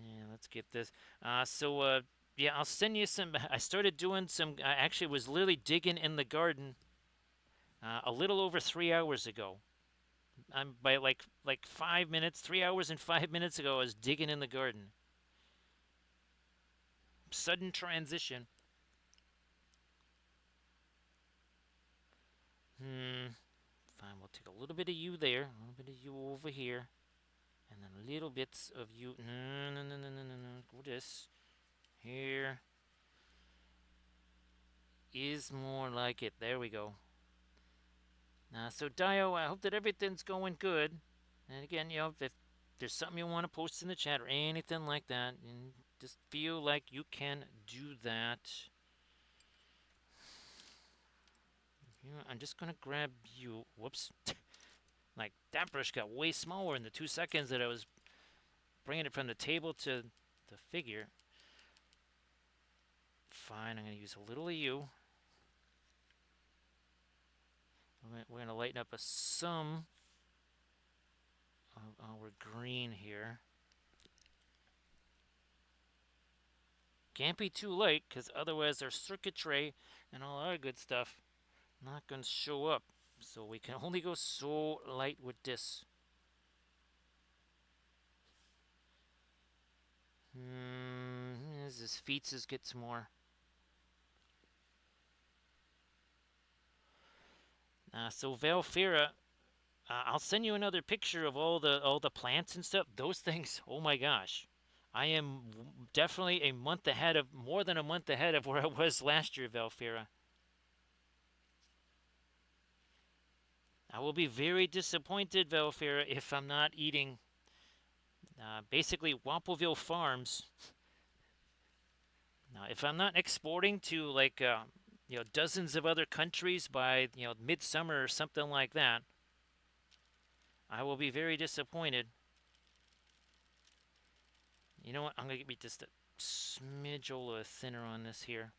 S1: Yeah, let's get this. Yeah, I'll send you some. I started doing some. I actually was literally digging in the garden a little over 3 hours ago. I'm by like 5 minutes, 3 hours and 5 minutes ago. I was digging in the garden. Sudden transition. Fine. We'll take a little bit of you there, a little bit of you over here, and then little bits of you. No, no, no, no, no, no, no. Go this here. Is more like it. There we go. So Dio, I hope that everything's going good. And again, if there's something you want to post in the chat or anything like that, and just feel like you can do that. I'm just gonna grab you. Whoops. Like that brush got way smaller in the 2 seconds that I was bringing it from the table to the figure. Fine, I'm gonna use a little of you. We're gonna lighten up some of our green here. Can't be too light, because otherwise our circuit tray and all our good stuff not going to show up. So we can only go so light with this. As his feet gets more. So Valfira, I'll send you another picture of all the plants and stuff. Those things, oh my gosh. I am definitely more than a month ahead of where I was last year, Valfira. I will be very disappointed, Valfira, if I'm not eating basically Wappellious Farms. Now, if I'm not exporting to like dozens of other countries by midsummer or something like that, I will be very disappointed. You know what? I'm gonna get just a smidge of thinner on this here.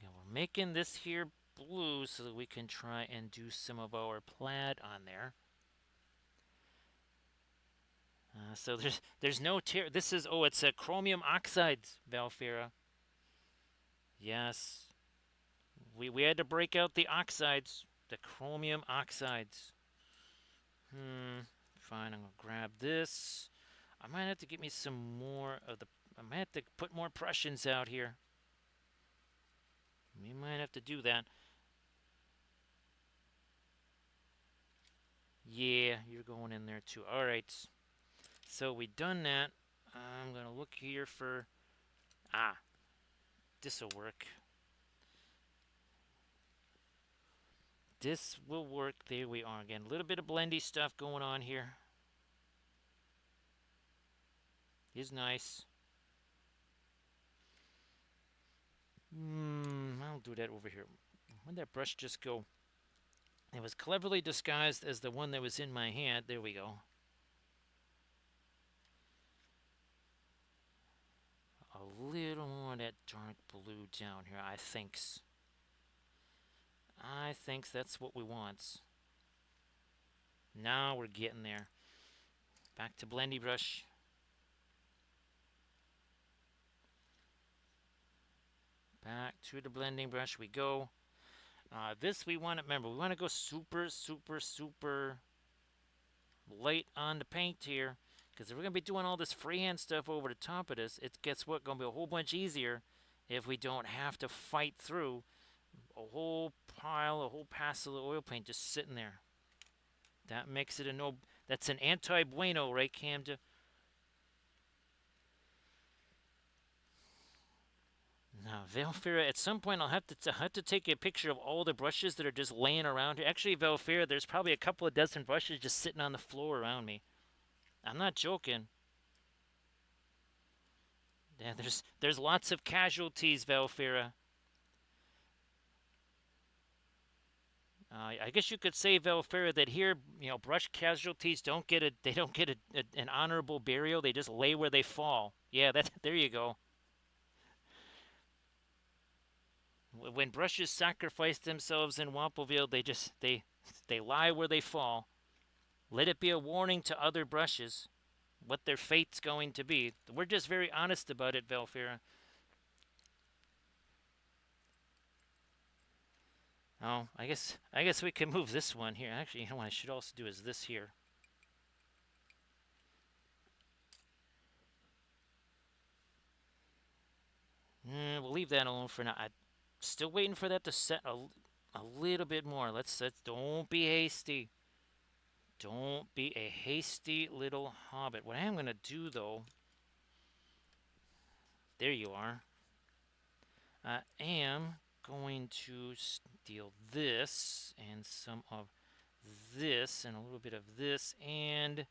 S1: Now we're making this here blue so that we can try and do some of our plaid on there. So there's no tear. This is it's a chromium oxides, Valfira. Yes, we had to break out the oxides, the chromium oxides. Fine. I'm gonna grab this. I might have to get me some more of the. I might have to put more Prussians out here. We might have to do that. Yeah, you're going in there too. All right. So we done that. I'm gonna look here for. This'll work. This will work. There we are again. A little bit of blendy stuff going on here. Is nice. I'll do that over here. Where'd that brush just go? It was cleverly disguised as the one that was in my hand. There we go. A little more of that dark blue down here, I thinks. I think that's what we want. Now we're getting there. Back to blendy brush. Back to the blending brush we go. This we want to remember. We want to go super, super, super light on the paint here. Because if we're going to be doing all this freehand stuff over the top of this, it's guess what? Going to be a whole bunch easier if we don't have to fight through a whole pile, a whole passel of oil paint just sitting there. That makes it a no. That's an anti-bueno, right, Camden? Now, Velfira, at some point I'll have to take a picture of all the brushes that are just laying around here. Actually, Velfira, there's probably a couple of dozen brushes just sitting on the floor around me. I'm not joking. Yeah, there's lots of casualties, Velfira. I guess you could say, Velfira, that here, brush casualties don't get an honorable burial. They just lay where they fall. Yeah, there you go. When brushes sacrifice themselves in Wappelville, they lie where they fall. Let it be a warning to other brushes what their fate's going to be. We're just very honest about it, Velfira. Oh, I guess we can move this one here. Actually, you know what I should also do is this here. We'll leave that alone for now. I'm still waiting for that to set a little bit more. Let's don't be hasty. Don't be a hasty little hobbit. What I am going to do, though, there you are. I am going to steal this and some of this and a little bit of this and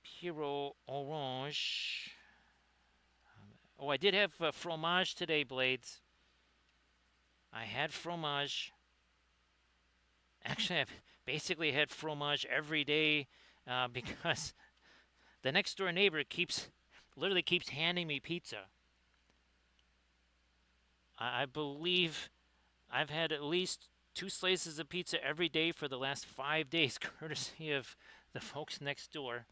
S1: Pierrot Orange. Oh, I did have fromage today, Blades. I had fromage. Actually, I've basically had fromage every day because the next door neighbor literally keeps handing me pizza. I believe I've had at least 2 slices of pizza every day for the last 5 days, courtesy of the folks next door.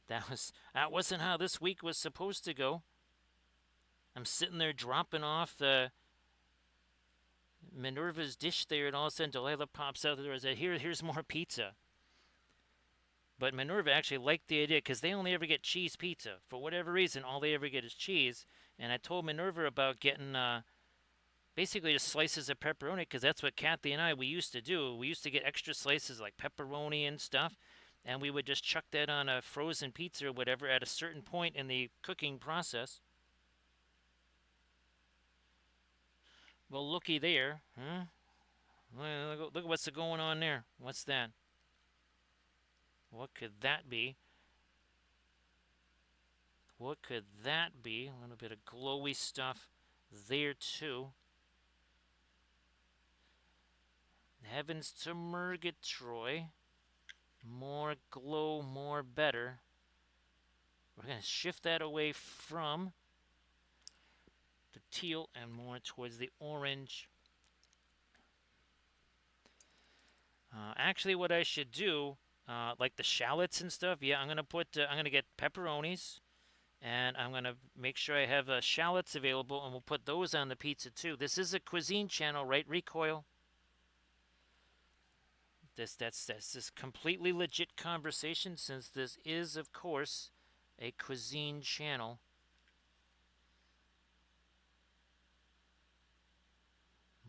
S1: That wasn't how this week was supposed to go. I'm sitting there dropping off the Minerva's dish there, and all of a sudden Delilah pops out the door and says, here's more pizza. But Minerva actually liked the idea because they only ever get cheese pizza. For whatever reason, all they ever get is cheese. And I told Minerva about getting basically just slices of pepperoni because that's what Cathy and we used to do. We used to get extra slices like pepperoni and stuff, and we would just chuck that on a frozen pizza or whatever at a certain point in the cooking process. Well, looky there, huh? Look at what's going on there. What's that? What could that be? What could that be? A little bit of glowy stuff there too. Heavens to Murgatroyd. More glow, more better. We're going to shift that away from the teal and more towards the orange. Actually, what I should do, like the shallots and stuff, yeah, I'm gonna get pepperonis, and I'm gonna make sure I have shallots available, and we'll put those on the pizza too. This is a cuisine channel, right, Recoil? That's completely legit conversation, since this is, of course, a cuisine channel.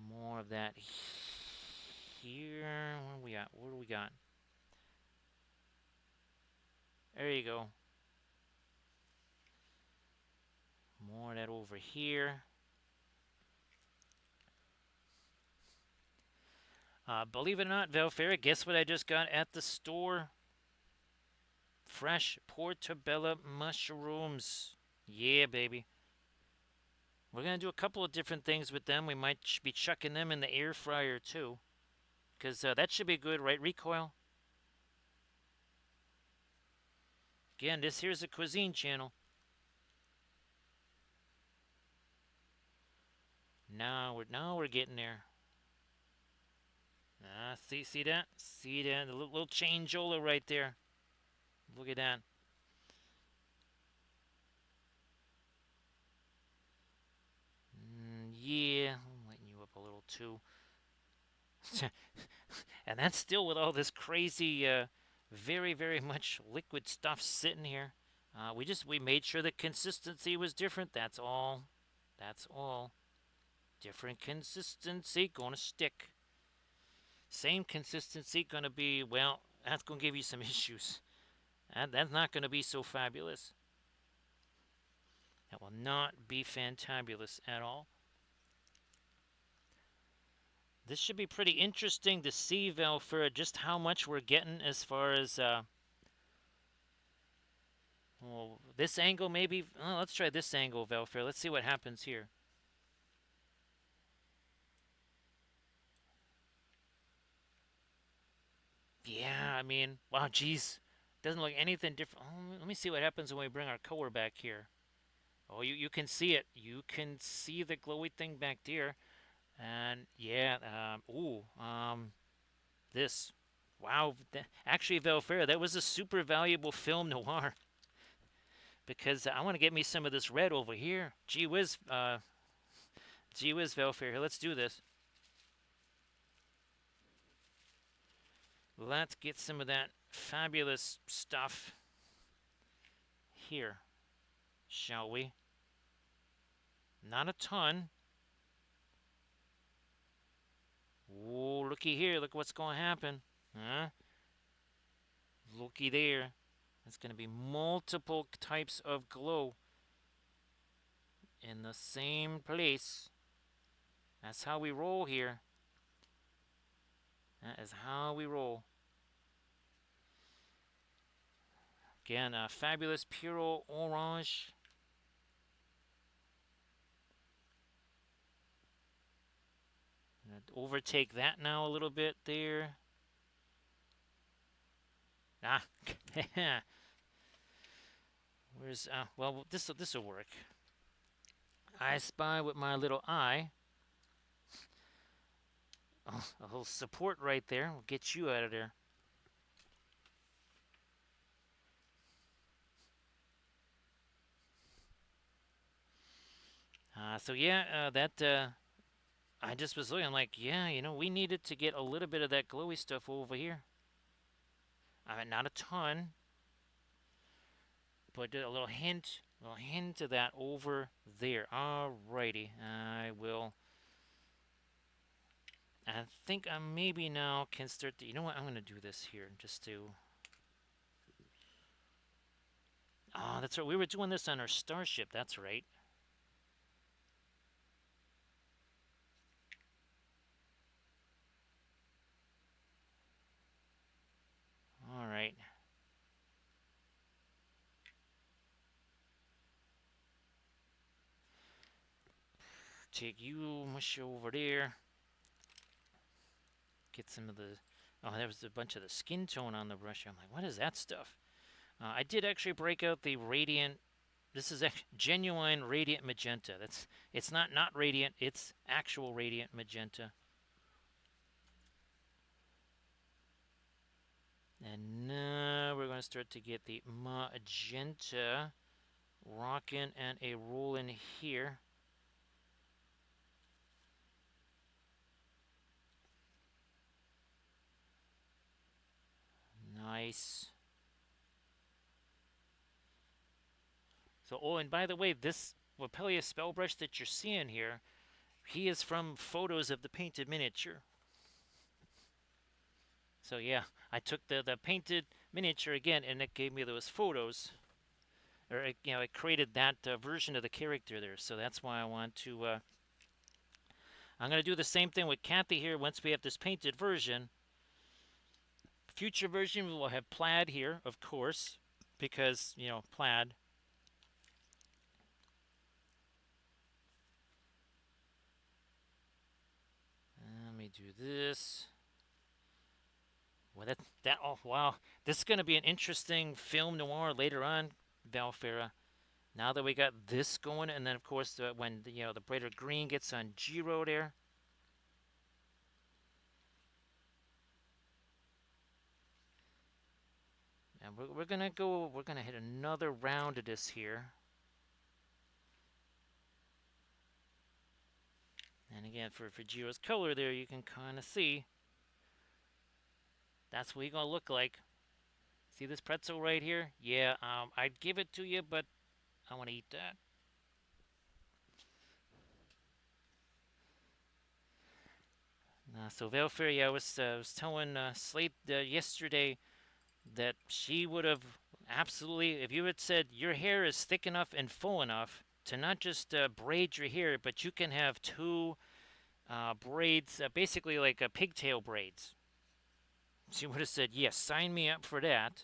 S1: More of that here. What do we got? What do we got? There you go. More of that over here. Believe it or not, Velfira, guess what I just got at the store? Fresh portobello mushrooms. Yeah, baby. We're going to do a couple of different things with them. We might be chucking them in the air fryer too. Because that should be good, right, Recoil? Again, this here's a cuisine channel. Now we're getting there. See that? See that? The little changeola right there. Look at that. Yeah, I'm lighting you up a little too. And that's still with all this crazy, very, very much liquid stuff sitting here. We made sure the consistency was different. That's all. That's all. Different consistency gonna stick. Same consistency gonna be, well, that's gonna give you some issues. That's not gonna be so fabulous. That will not be fantabulous at all. This should be pretty interesting to see, Valfura, just how much we're getting as far as, well, this angle maybe. Oh, let's try this angle, Valfura. Let's see what happens here. Yeah, I mean, wow, geez. Doesn't look anything different. Oh, let me see what happens when we bring our color back here. Oh, you can see it. You can see the glowy thing back there. And yeah, this. Wow. Actually, Valfera, that was a super valuable film noir. Because I want to get me some of this red over here. Gee whiz, Valfera. Let's do this. Let's get some of that fabulous stuff here, shall we? Not a ton. Oh, looky here. Look what's going to happen. Huh? Looky there. It's going to be multiple types of glow in the same place. That's how we roll here. That is how we roll. Again, a fabulous Puro Orange. Overtake that now a little bit there. Ah, where's well, this'll work. I spy with my little eye. Oh, a little support right there. We'll get you out of there. So yeah, I just was looking. I'm like, yeah, you know, we needed to get a little bit of that glowy stuff over here. I mean, not a ton, but a little hint of that over there. Alrighty, I will. I think I maybe now can start to, you know what, I'm going to do this here just to, oh, that's right, we were doing this on our starship, that's right. Alright. Take you, mush you over there. Get some of the, oh, there was a bunch of the skin tone on the brush. I'm like, what is that stuff? I did actually break out the radiant, this is genuine radiant magenta. It's not radiant, it's actual radiant magenta. And now we're going to start to get the magenta rocking and a rolling here. Nice. So, oh, and by the way, this Wappellious Spellbrush that you're seeing here, he is from photos of the painted miniature. So yeah, I took the painted miniature again, and it gave me those photos. Or, you know, it created that version of the character there. So that's why I want to, I'm going to do the same thing with Cathy here once we have this painted version. Future version, we will have plaid here, of course, because, you know, plaid. Let me do this. Well, oh, wow. This is going to be an interesting film noir later on, Valfera. Now that we got this going, and then, of course, when, you know, the brighter green gets on Jeero there. And we're going to hit another round of this here. And again, for Jeero's color there, you can kind of see that's what he's going to look like. See this pretzel right here? Yeah, I'd give it to you, but I want to eat that. So Valkyrie, yeah, I was telling Slate yesterday that she would have absolutely, if you had said your hair is thick enough and full enough to not just braid your hair, but you can have two braids, basically like pigtail braids. She would have said, yes, sign me up for that.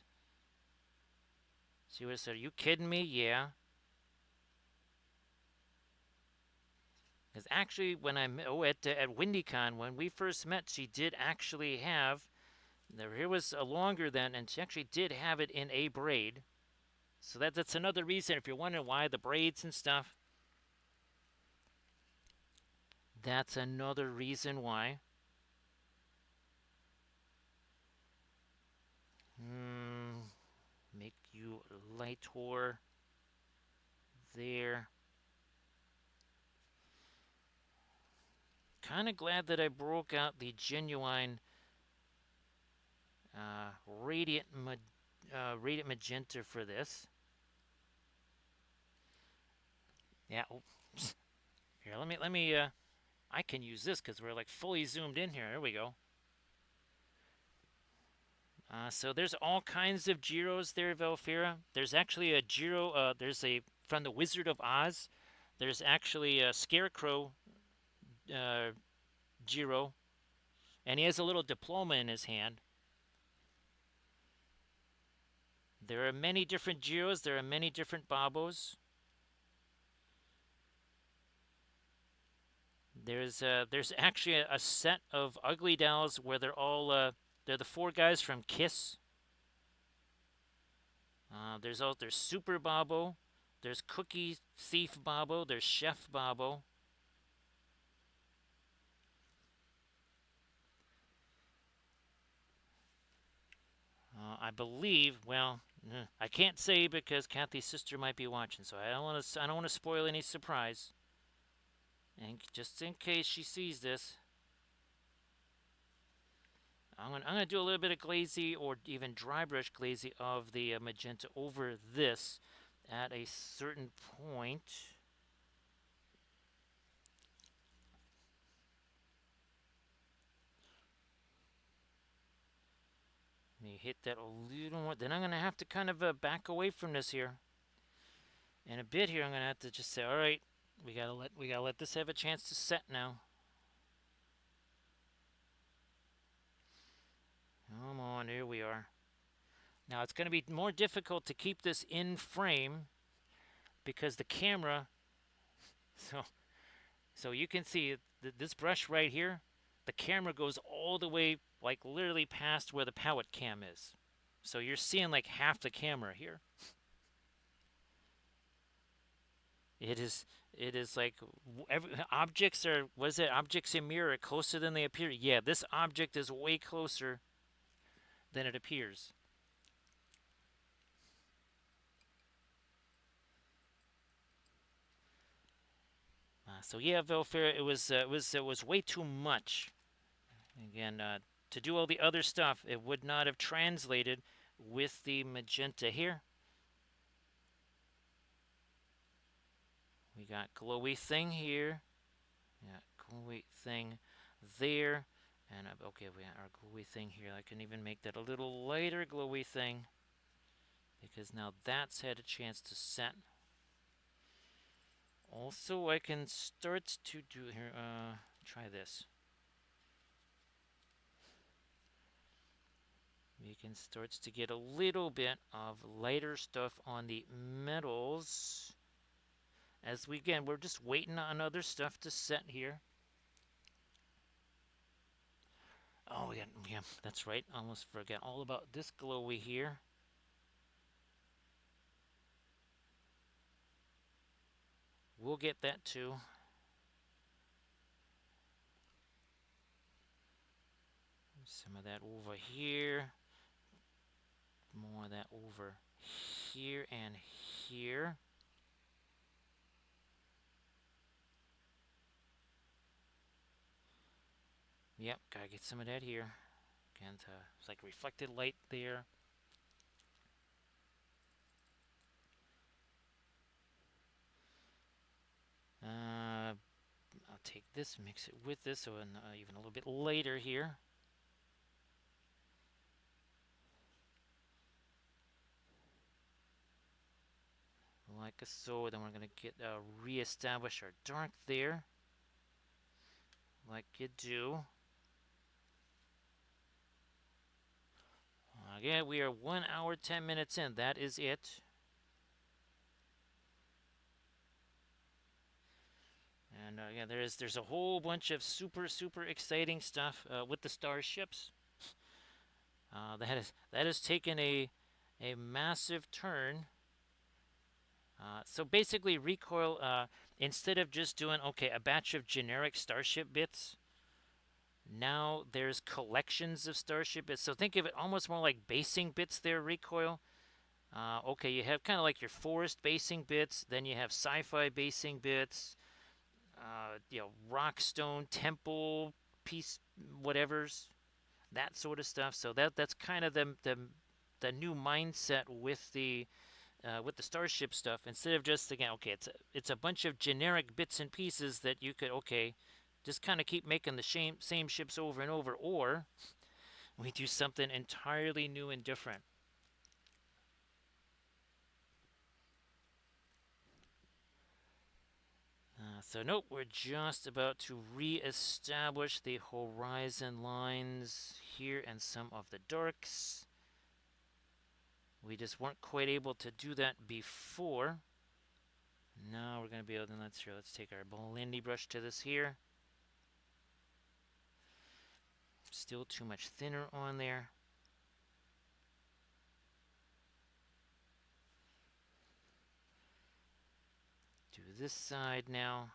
S1: She would have said, are you kidding me? Yeah. Because actually, when I at WindyCon, when we first met, she did actually have, her hair was longer then, and she actually did have it in a braid. So that's another reason, if you're wondering why the braids and stuff, that's another reason why. Make you lighter there. Kind of glad that I broke out the genuine radiant magenta for this. Yeah. Oh, here, let me. I can use this because we're like fully zoomed in here. There we go. So there's all kinds of Jeeros there, Velfira. There's actually a Jeero. There's a from the Wizard of Oz. There's actually a Scarecrow Jeero, and he has a little diploma in his hand. There are many different Jeeros. There are many different Babos. There's actually a set of ugly dolls where they're the four guys from Kiss. There's Super Babo, there's Cookie Thief Babo, there's Chef Babo. I believe. Well, I can't say because Cathy's sister might be watching, so I don't want to spoil any surprise. And just in case she sees this, I'm gonna do a little bit of glazy or even dry brush glazy of the magenta over this at a certain point. Let me hit that a little more. Then I'm gonna have to kind of back away from this here. In a bit here, I'm gonna have to just say, all right, we gotta let this have a chance to set now. Come on, here we are. Now it's going to be more difficult to keep this in frame because the camera, so you can see this brush right here, the camera goes all the way, like literally past where the palette cam is. So you're seeing like half the camera here. It is like objects are, was it objects in mirror closer than they appear? Yeah, this object is way closer than it appears. So yeah, Velfair, it was way too much. Again, to do all the other stuff, it would not have translated with the magenta here. We got glowy thing here. We got glowy thing there. And okay, we got our glowy thing here. I can even make that a little lighter glowy thing because now that's had a chance to set. Also, I can start to do here. Try this. We can start to get a little bit of lighter stuff on the metals. As we're just waiting on other stuff to set here. Oh, yeah, that's right. Almost forgot all about this glowy here. We'll get that too. Some of that over here. More of that over here and here. Yep, gotta get some of that here. Again, it's like reflected light there. this, mix it with this, so even a little bit later here. Like so. Then we're going to get re-establish our dark there, like you do. Again, we are 1 hour 10 minutes in. That is it. And yeah, there's a whole bunch of super exciting stuff with the starships. That has taken a massive turn. So basically, Recoil, instead of just doing a batch of generic starship bits, now there's collections of starship bits. So think of it almost more like basing bits there, Recoil. You have kind of like your forest basing bits, then you have sci-fi basing bits, rockstone, temple, piece, whatever's, that sort of stuff. So that's kind of the new mindset with the starship stuff. Instead of just again, it's a bunch of generic bits and pieces that you could just kind of keep making the same ships over and over, or we do something entirely new and different. So nope, we're just about to re-establish the horizon lines here and some of the darks. We just weren't quite able to do that before. Now we're going to be able to, let's take our blending brush to this here. Still too much thinner on there. Do this side now.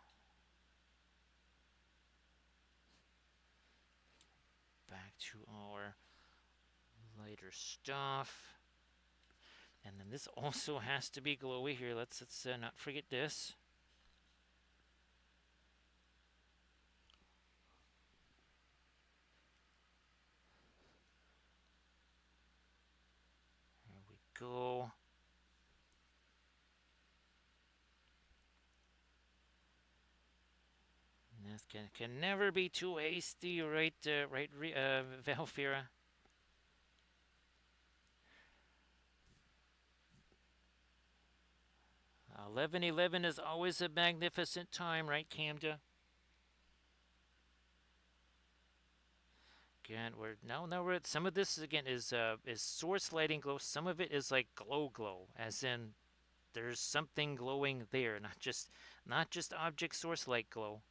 S1: Back to our lighter stuff. And then this also has to be glowy here. Let's not forget this. There we go. This can never be too hasty, right, Valfira? 11:11 is always a magnificent time, right, Camda? Again, we're at some of this again is source lighting glow. Some of it is like glow, as in there's something glowing there, not just object source light glow.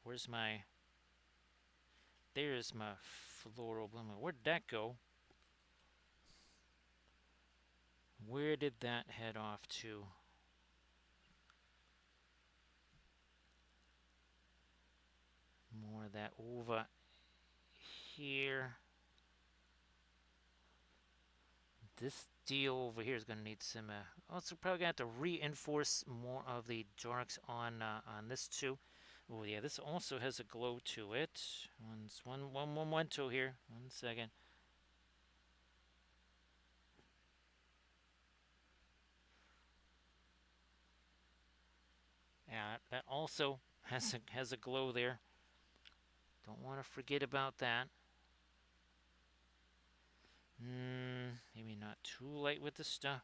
S1: Where's my? There's my floral bloom. Where'd that go? Where did that head off to? More of that over here. This deal over here is going to need some. Also, probably going to have to reinforce more of the darks on this too. Oh yeah, this also has a glow to it. One two here. 1 second. Yeah, that also has a glow there. Don't want to forget about that. Maybe not too light with the stuff.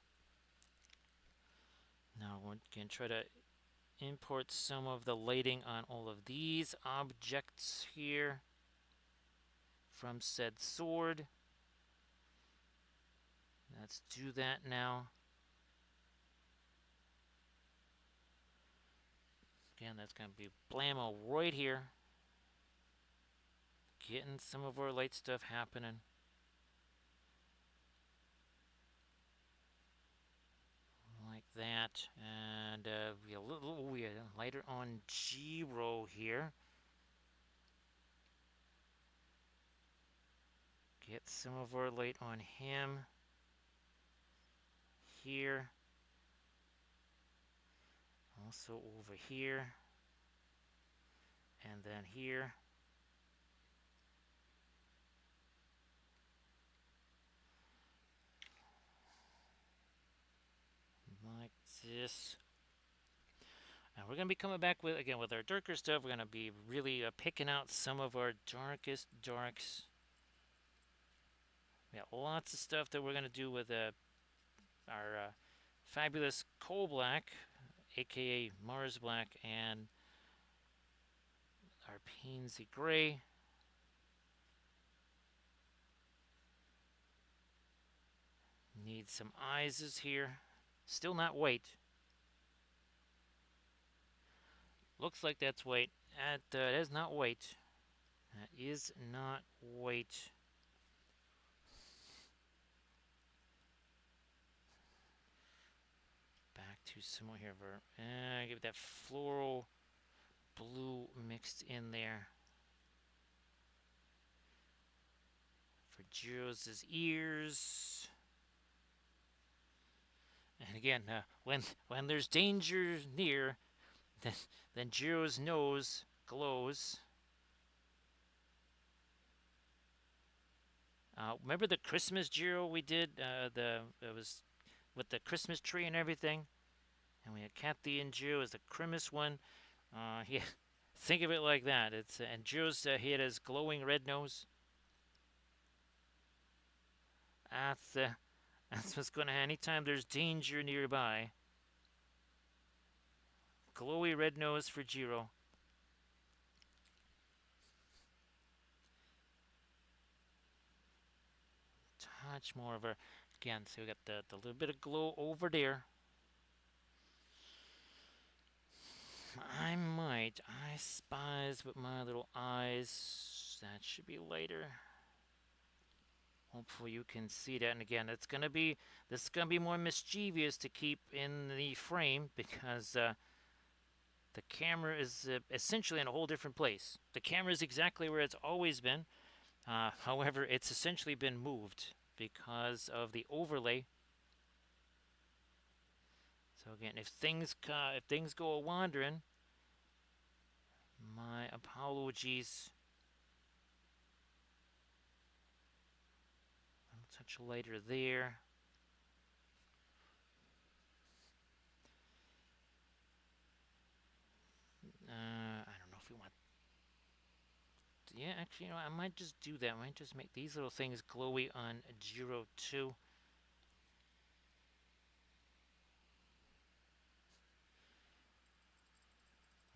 S1: Now we're going to try to import some of the lighting on all of these objects here from said sword. Let's do that now. Again, that's going to be blammo right here. Getting some of our light stuff happening. Like that. And we a little lighter on Jeero here. Get some of our light on him. Here. Also over here. And then here. gorgeous. Now we're going to be coming back with, again, with our darker stuff. We're going to be really picking out some of our darkest darks. We got lots of stuff that we're going to do with our fabulous coal black, aka Mars black, and our Painsy gray. Need some eyes here. Still not white. Looks like that's white. That is not white. That is not white. Back to some more here. Give that floral blue mixed in there. For Jeero's ears. And again, when there's danger near, then Jeero's nose glows. Remember the Christmas Jeero we did? It was with the Christmas tree and everything. And we had Cathy and Jeero as the Christmas one. Yeah, think of it like that. It's and Jeero's he had his glowing red nose. That's what's going to happen anytime there's danger nearby. Glowy red nose for Jeero. Touch more of her. Again, so we got the little bit of glow over there. I spies with my little eyes. That should be lighter. Hopefully you can see that. And again, this is gonna be more mischievous to keep in the frame because the camera is essentially in a whole different place. The camera is exactly where it's always been. However, it's essentially been moved because of the overlay. So again, if things go wandering, my apologies. A touch lighter there. I don't know if we want. Yeah, actually, I might just do that. I might just make these little things glowy on Jeero too.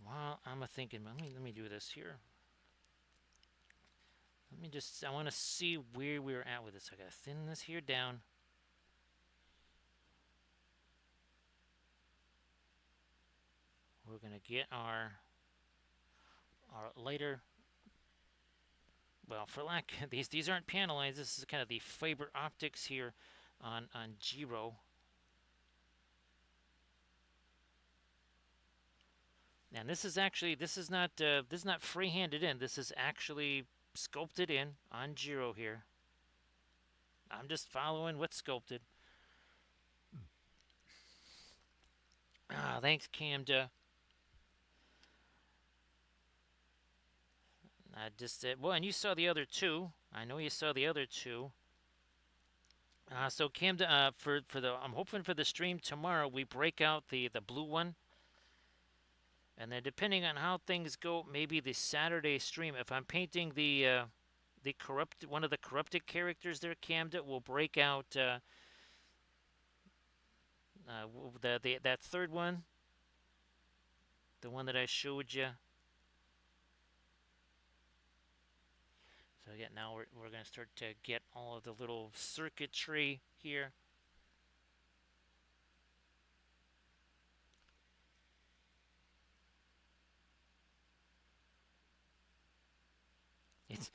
S1: Well, I'm thinking. Let me do this here. I want to see where we're at with this. I gotta thin this here down. We're gonna get our lighter. Well, for lack, these aren't panel lines. This is kind of the fiber optics here on Jeero. And this is not free-handed in. This is actually sculpted in on Jeero here. I'm just following what's sculpted. Thanks, Camda. Well, and you saw the other two. I know you saw the other two. So Camda, I'm hoping for the stream tomorrow we break out the blue one. And then depending on how things go, maybe the Saturday stream, if I'm painting one of the corrupted characters there, Camden, will break out that third one, the one that I showed you. So yeah, now we're going to start to get all of the little circuitry here.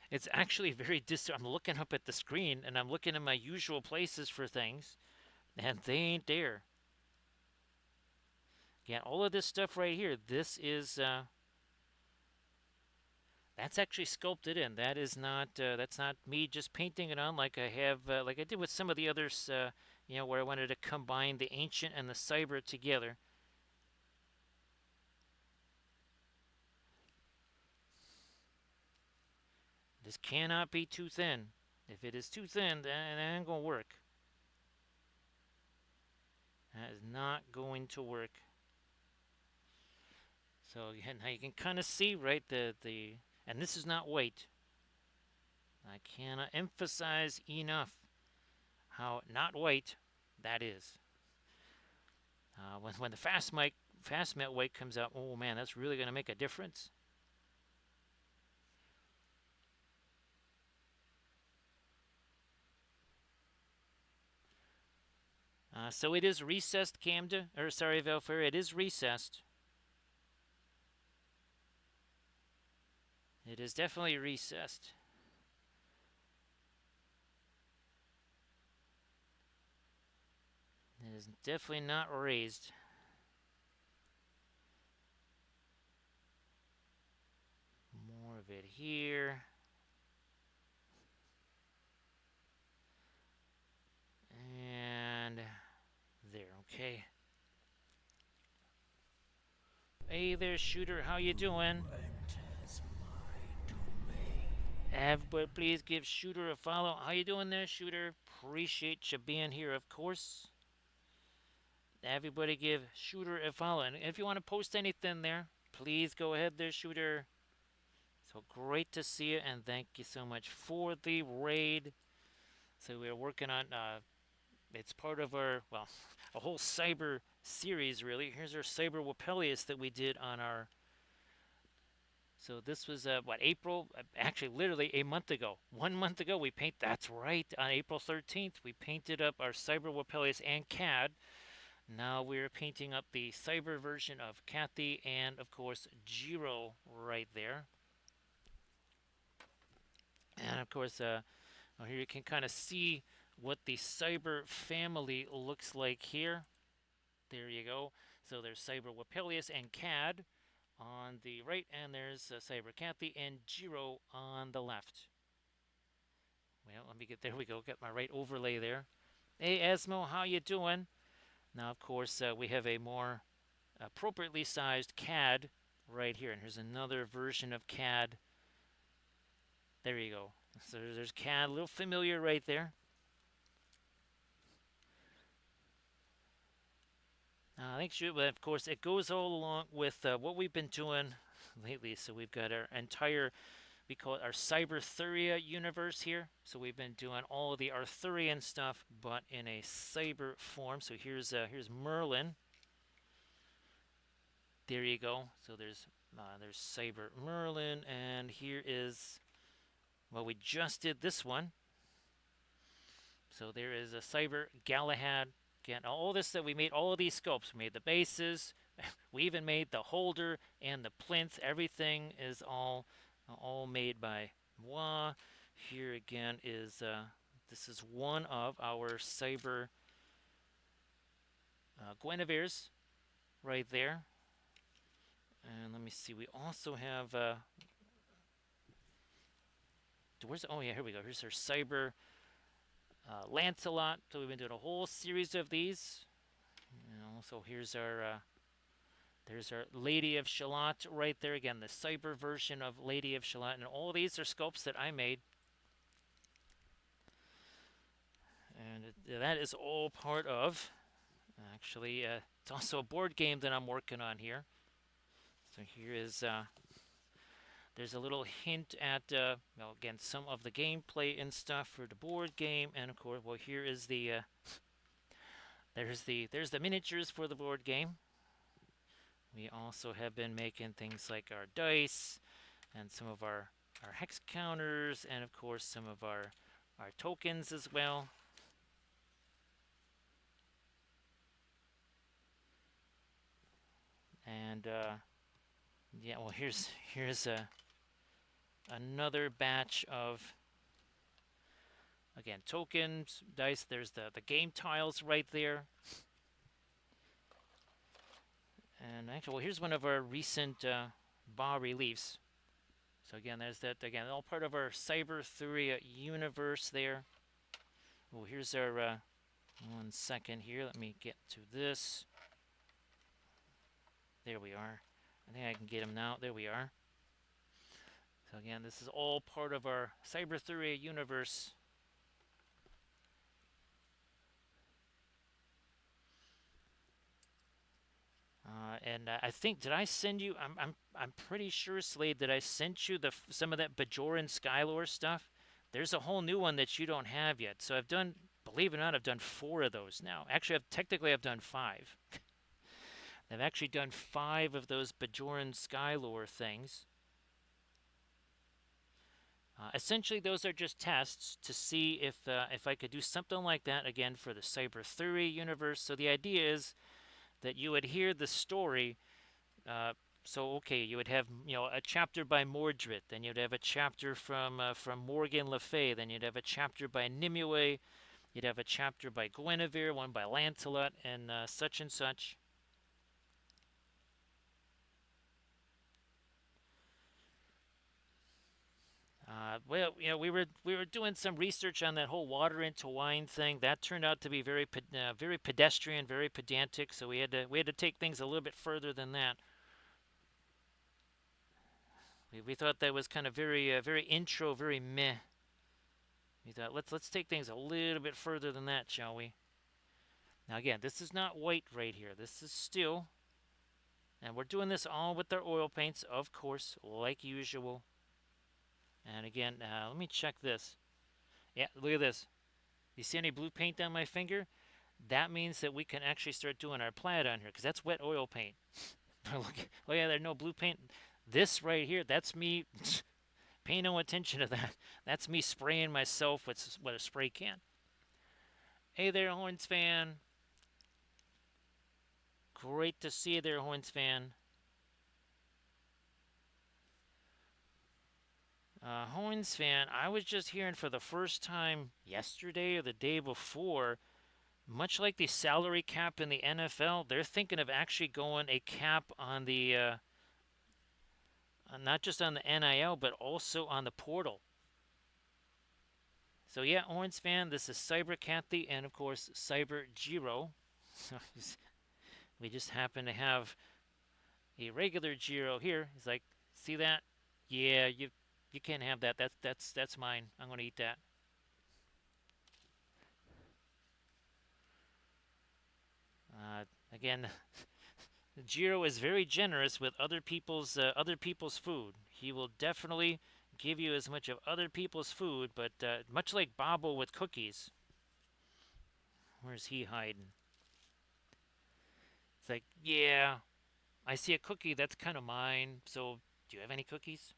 S1: It's actually very I'm looking up at the screen and I'm looking in my usual places for things, and they ain't there. Yeah, all of this stuff right here, this is that's actually sculpted in. That is not that's not me just painting it on like I have like I did with some of the others, where I wanted to combine the ancient and the cyber together. This cannot be too thin. If it is too thin, then it ain't gonna work. That is not going to work. So now you can kind of see, right, and this is not white. I cannot emphasize enough how not white that is. When the fast matte white comes out, oh man, that's really going to make a difference. So it is recessed, Camden, or sorry, Valfair, it is recessed. It is definitely recessed. It is definitely not raised. More of it here. And there, okay. Hey there, Shooter, how you doing? Everybody, please give Shooter a follow. How you doing there, Shooter? Appreciate you being here, of course. Everybody give Shooter a follow. And if you want to post anything there, please go ahead there, Shooter. So great to see you, and thank you so much for the raid. So we're working on, it's part of our, well, a whole cyber series, really. Here's our cyber Wappellious that we did on our, so this was, April? Actually, literally a month ago. 1 month ago, we that's right, on April 13th, we painted up our cyber Wappellious and Cad. Now we're painting up the cyber version of Cathy and, of course, Jeero right there. And, of course, here you can kind of see what the cyber family looks like here. There you go. So there's cyber Wappellious and Cad on the right, and there's cyber Cathy and Jeero on the left. Well, let me get, there we go, got my right overlay there. Hey, Esmo, how you doing? Now, of course, we have a more appropriately sized Cad right here. And here's another version of Cad. There you go. So there's Cad, a little familiar right there. I think, of course, it goes all along with what we've been doing lately. So we've got our entire, we call it our Cyberthuria universe here. So we've been doing all of the Arthurian stuff, but in a cyber form. So here's Merlin. There you go. So there's Cyber Merlin, and here is, well, we just did this one. So there is a Cyber Galahad. Again, all this that we made, all of these sculpts. We made the bases. We even made the holder and the plinth. Everything is all made by moi. Here again is this is one of our Cyber Guinevere's right there. And let me see, we also have, oh yeah, here we go. Here's our Cyber Lancelot. So we've been doing a whole series of these. So here's our, there's our Lady of Shalott right there. Again, the cyber version of Lady of Shalott. And all these are sculpts that I made. And that is all part of, actually, it's also a board game that I'm working on here. So here is, there's a little hint at, well, again, some of the gameplay and stuff for the board game. And of course, well, here is the, there's the miniatures for the board game. We also have been making things like our dice and some of our hex counters, and of course some of our tokens as well. And yeah, well, here's another batch of, again, tokens, dice. There's the game tiles right there. And actually, well, here's one of our recent bas reliefs. So again, there's that, again, all part of our Cyberthuria universe there. Oh, here's our, 1 second here, let me get to this. There we are. I think I can get them now. There we are. So again, this is all part of our Cyberthuria universe. And I think, did I send you? I'm pretty sure, Slade, that I sent you some of that Bajoran Skylore stuff. There's a whole new one that you don't have yet. So I've done, believe it or not, I've done 4 of those now. Actually, technically I've done 5. I've actually done 5 of those Bajoran Skylore things. Essentially, those are just tests to see if I could do something like that again for the Cyber Theory universe. So the idea is that you would hear the story. So okay, you would have a chapter by Mordred, then you'd have a chapter from Morgan Le Fay, then you'd have a chapter by Nimue, you'd have a chapter by Guinevere, one by Lancelot, and such and such. Well, we were doing some research on that whole water into wine thing. That turned out to be very pedestrian, very pedantic. So we had to take things a little bit further than that. We thought that was kind of very intro, very meh. We thought let's take things a little bit further than that, shall we? Now again, this is not white right here. This is still, and we're doing this all with our oil paints, of course, like usual. And again, let me check this. Yeah, look at this. You see any blue paint on my finger? That means that we can actually start doing our plaid on here, because that's wet oil paint. Look, yeah, there's no blue paint. This right here, that's me. Pay no attention to that. That's me spraying myself with a spray can. Hey there, Horns fan. Great to see you there, Horns fan. Horns fan, I was just hearing for the first time yesterday or the day before, much like the salary cap in the NFL, they're thinking of actually going a cap on the, not just on the NIL, but also on the portal. So yeah, Horns fan, this is Cyber Cathy and of course Cyber Jeero. We just happen to have a regular Jeero here. He's like, see that? Yeah, you can't have that. That's mine. I'm gonna eat that. Again, Jiro is very generous with other people's food. He will definitely give you as much of other people's food, but much like Bobble with cookies. Where's he hiding? It's like, yeah, I see a cookie that's kind of mine. So, do you have any cookies?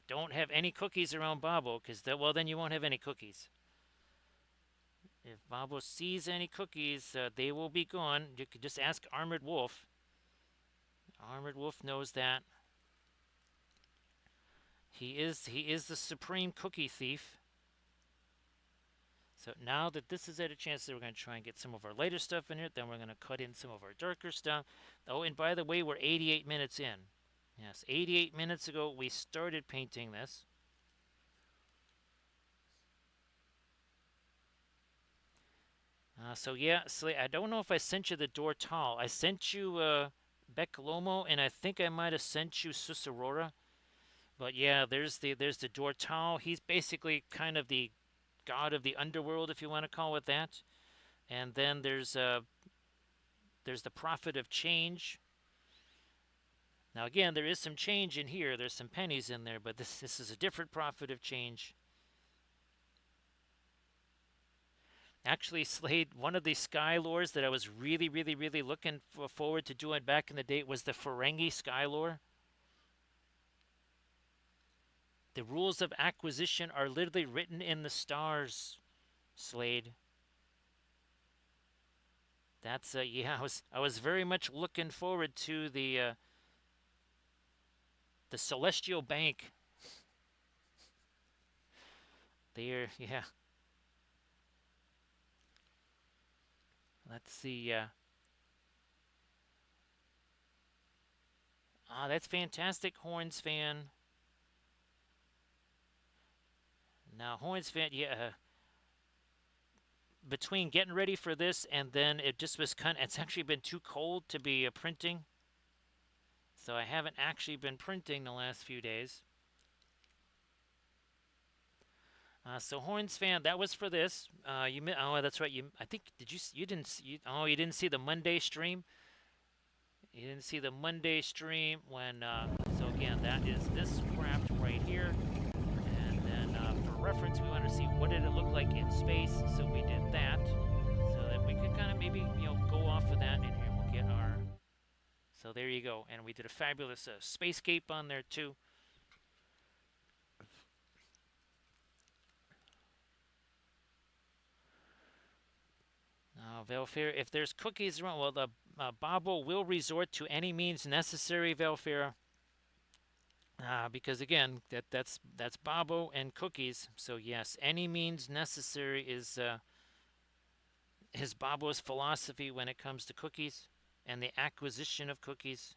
S1: Don't have any cookies around Bobble, because well, then you won't have any cookies. If Bobble sees any cookies, they will be gone. You could just ask Armored Wolf. Armored Wolf knows that. He is the supreme cookie thief. So now that this is at a chance, that we're going to try and get some of our lighter stuff in here. Then we're going to cut in some of our darker stuff. Oh, and by the way, we're 88 minutes in. Yes, 88 minutes ago we started painting this. So yeah, I don't know if I sent you the Dortal. I sent you Beclomo, and I think I might have sent you Susurora. But yeah, there's the Dortal. He's basically kind of the god of the underworld, if you want to call it that. And then there's the Prophet of Change. Now again, there is some change in here. There's some pennies in there, but this is a different Prophet of Change. Actually, Slade, one of the Skylores that I was really looking forward to doing back in the day was the Ferengi Skylore. The rules of acquisition are literally written in the stars, Slade. That's yeah. I was very much looking forward to the Celestial Bank. There, yeah. Let's see. That's fantastic, Horns fan. Now, Horns fan, yeah. Between getting ready for this and then it just was it's actually been too cold to be printing. So I haven't actually been printing the last few days. So Horns fan, that was for this. Oh, that's right. I think you didn't you didn't see the Monday stream. You didn't see the Monday stream when. So again, that is this craft right here. And then for reference, we want to see what did it look like in space. So we did that, so that we could kind of maybe go off of that, and here we'll get our. So there you go, and we did a fabulous spacescape on there too. Velfair, if there's cookies around, well, the Babbo will resort to any means necessary, Velfair. Because again, that's Babbo and cookies. So yes, any means necessary is Babbo's philosophy when it comes to cookies and the acquisition of cookies.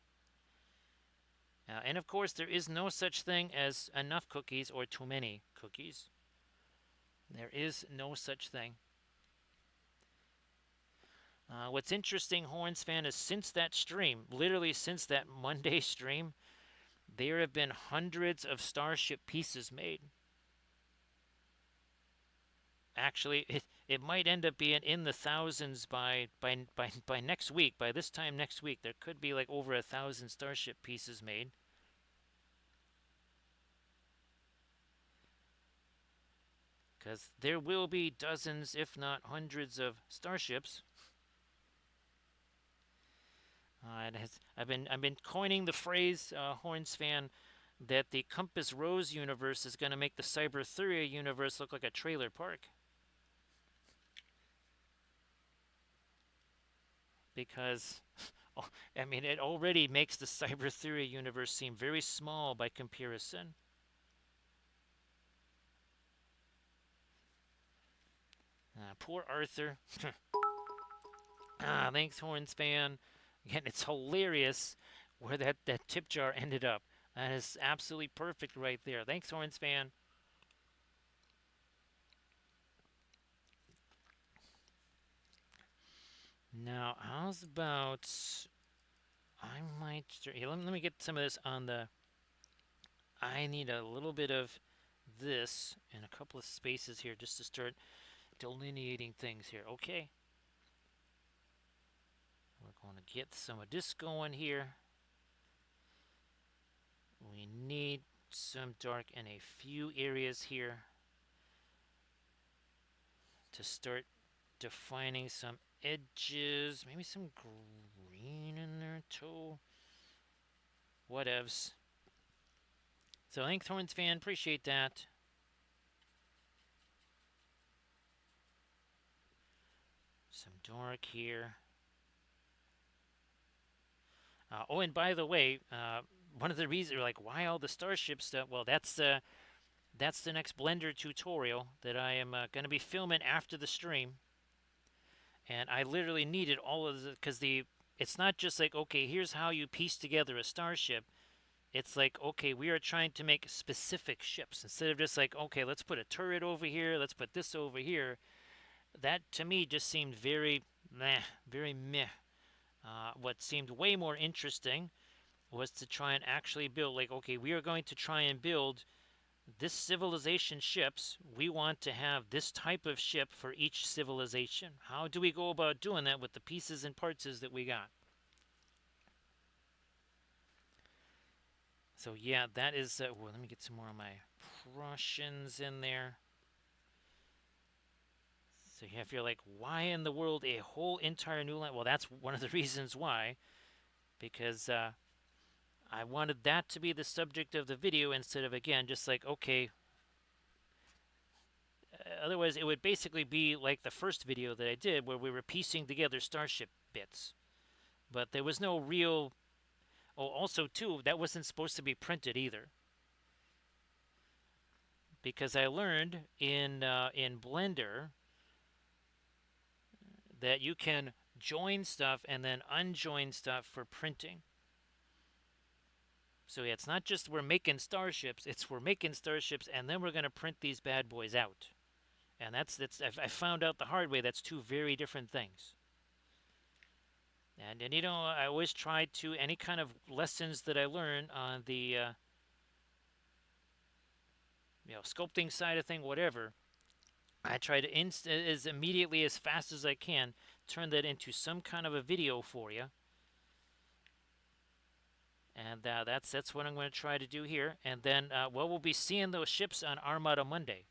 S1: And of course, there is no such thing as enough cookies or too many cookies. There is no such thing. What's interesting, Horns fan, is since that stream, literally since that Monday stream, there have been hundreds of Starship pieces made. Actually, it might end up being in the thousands by next week. By this time next week, there could be like over 1,000 Starship pieces made. Because there will be dozens, if not hundreds, of Starships. I've been coining the phrase, Horns fan, that the Compass Rose universe is going to make the Cybertheria universe look like a trailer park. Because, I mean, it already makes the Cybertheria universe seem very small by comparison. Poor Arthur. Thanks, Horns fan. Again, it's hilarious where that tip jar ended up. That is absolutely perfect right there. Thanks, Horns fan. Now, how's about... I might... Here, let me get some of this on the... I need a little bit of this and a couple of spaces here just to start delineating things here. Okay. We're going to get some of this going here. We need some dark in a few areas here to start defining some edges. Maybe some green in there too. Whatevs. So thanks, Horns fan. Appreciate that. Some dark here. Oh, and by the way, one of the reasons you're like, why all the Starship stuff? Well, that's the next Blender tutorial that I am going to be filming after the stream. And I literally needed all of the, because it's not just like, okay, here's how you piece together a Starship. It's like, okay, we are trying to make specific ships instead of just like, okay, let's put a turret over here, let's put this over here. That to me just seemed very meh, very meh. What seemed way more interesting was to try and actually build, like, okay, we are going to try and build this civilization ships. We want to have this type of ship for each civilization. How do we go about doing that with the pieces and parts that we got? So yeah, that is, well, let me get some more of my Prussians in there. So if you're like, why in the world a whole entire new line? Well, that's one of the reasons why. Because I wanted that to be the subject of the video instead of, again, just like, okay. Otherwise, it would basically be like the first video that I did where we were piecing together Starship bits. But there was no real... Oh, also, too, that wasn't supposed to be printed either. Because I learned in Blender that you can join stuff and then unjoin stuff for printing. So yeah, it's not just we're making starships, it's we're making starships and then we're going to print these bad boys out. And that's I found out the hard way, that's two very different things. And you know, I always try to, any kind of lessons that I learn on the sculpting side of thing, whatever. I try to as immediately as fast as I can turn that into some kind of a video for you. And that's what I'm going to try to do here. And then, we'll be seeing those ships on Armada Monday.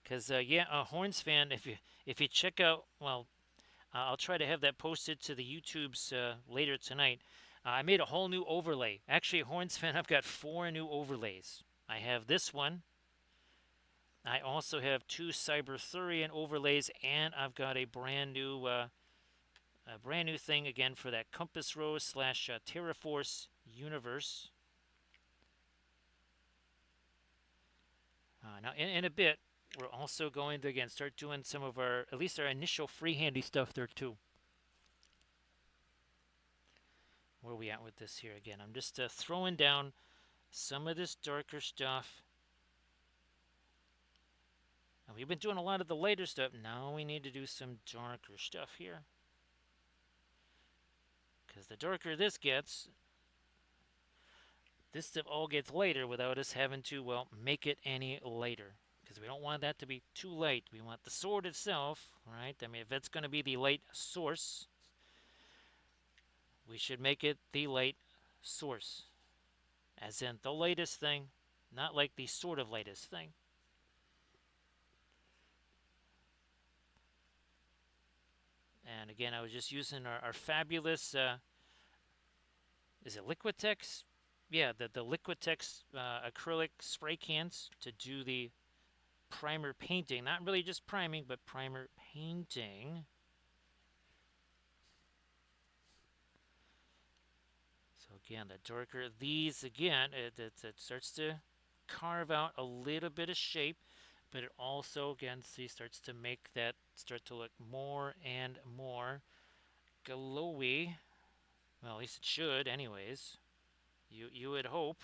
S1: Because Horns fan, if you check out, I'll try to have that posted to the YouTubes later tonight. I made a whole new overlay. Actually, Horns fan, I've got 4 new overlays. I have this one. I also have 2 Cyberthurian overlays, and I've got a brand new thing again for that Compass Rose / Terraforce universe. Now, in a bit, we're also going to again start doing some of at least our initial freehandy stuff there too. Where are we at with this here again? I'm just throwing down some of this darker stuff. And we've been doing a lot of the lighter stuff. Now we need to do some darker stuff here. Because the darker this gets, this stuff all gets lighter without us having to, make it any lighter. Because we don't want that to be too light. We want the sword itself, right? I mean, if it's going to be the light source, we should make it the light source. As in the lightest thing, not like the sort of lightest thing. And again, I was just using our fabulous, is it Liquitex? Yeah, the Liquitex acrylic spray cans to do the primer painting. Not really just priming, but primer painting. So again, the darker these, again, it starts to carve out a little bit of shape, but it also, again, starts to make that start to look more and more glowy. Well, at least it should, anyways. You would hope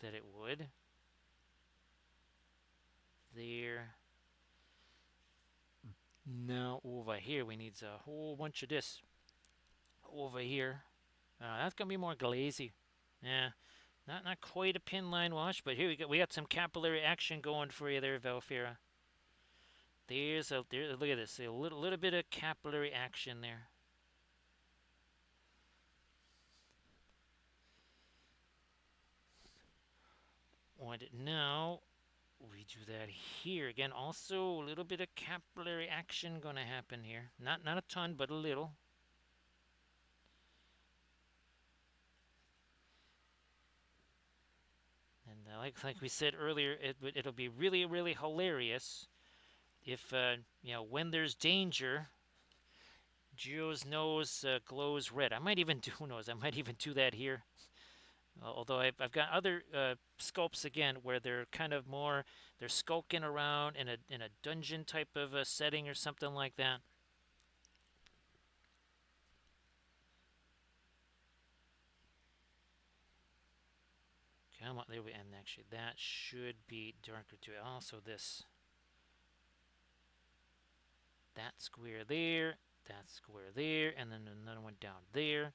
S1: that it would. There. Now over here we need a whole bunch of this. Over here, that's gonna be more glazy. Yeah, not quite a pin line wash, but here we got some capillary action going for you there, Valfira. Look at this, a little bit of capillary action there. And now we do that here again. Also, a little bit of capillary action going to happen here. Not a ton, but a little. And like we said earlier, it'll be really, really hilarious if when there's danger, Jeero's nose glows red. I might even do that here. Although I've got other sculpts again where they're kind of more, they're skulking around in a dungeon type of a setting or something like that. Come on, there we and actually that should be darker too. Also that square there, that square there, and then another one down there.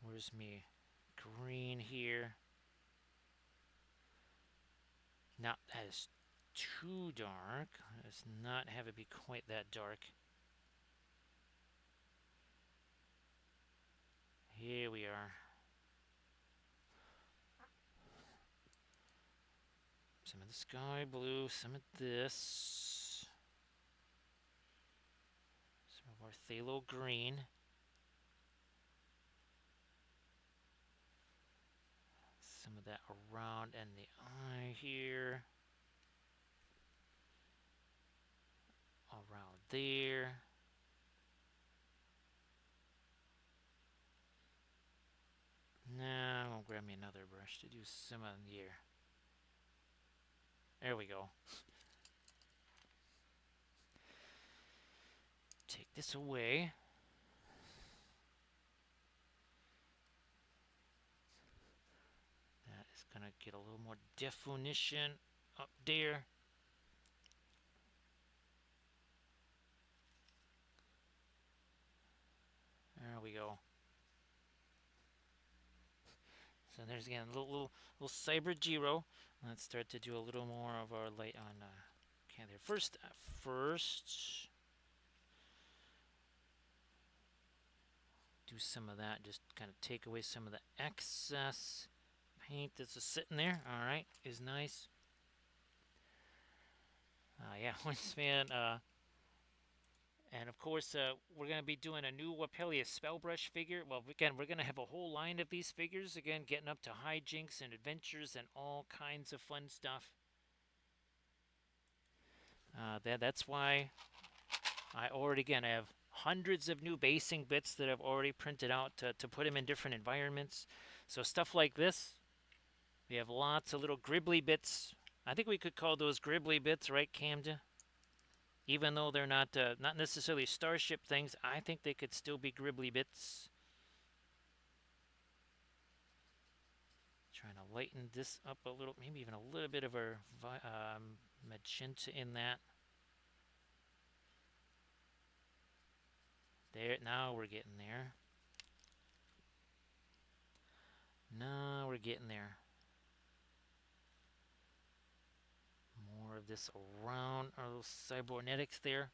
S1: Where's me green here? Now that is too dark. Let's not have it be quite that dark. Here we are. Some of the sky blue, some of this. Some of our phthalo green. Some of that around and the eye here. Around there. Now I'll grab me another brush to do some on here. There we go. Take this away. That is gonna get a little more definition up there. There we go. So there's again a little Cyber Jeero. Let's start to do a little more of our light on okay there. First do some of that. Just kind of take away some of the excess paint that's just sitting there. All right, is nice. Yeah, Wingspan. And of course, we're going to be doing a new Wappellious Spellbrush figure. Well, again, we're going to have a whole line of these figures. Again, getting up to hijinks and adventures and all kinds of fun stuff. That's why I have hundreds of new basing bits that I've already printed out to put them in different environments. So stuff like this. We have lots of little gribbly bits. I think we could call those gribbly bits, right, Camden? Even though they're not necessarily starship things, I think they could still be gribbly bits. Trying to lighten this up a little, maybe even a little bit of a magenta in that. There, now we're getting there. Now we're getting there. More of this around our little cybernetics there.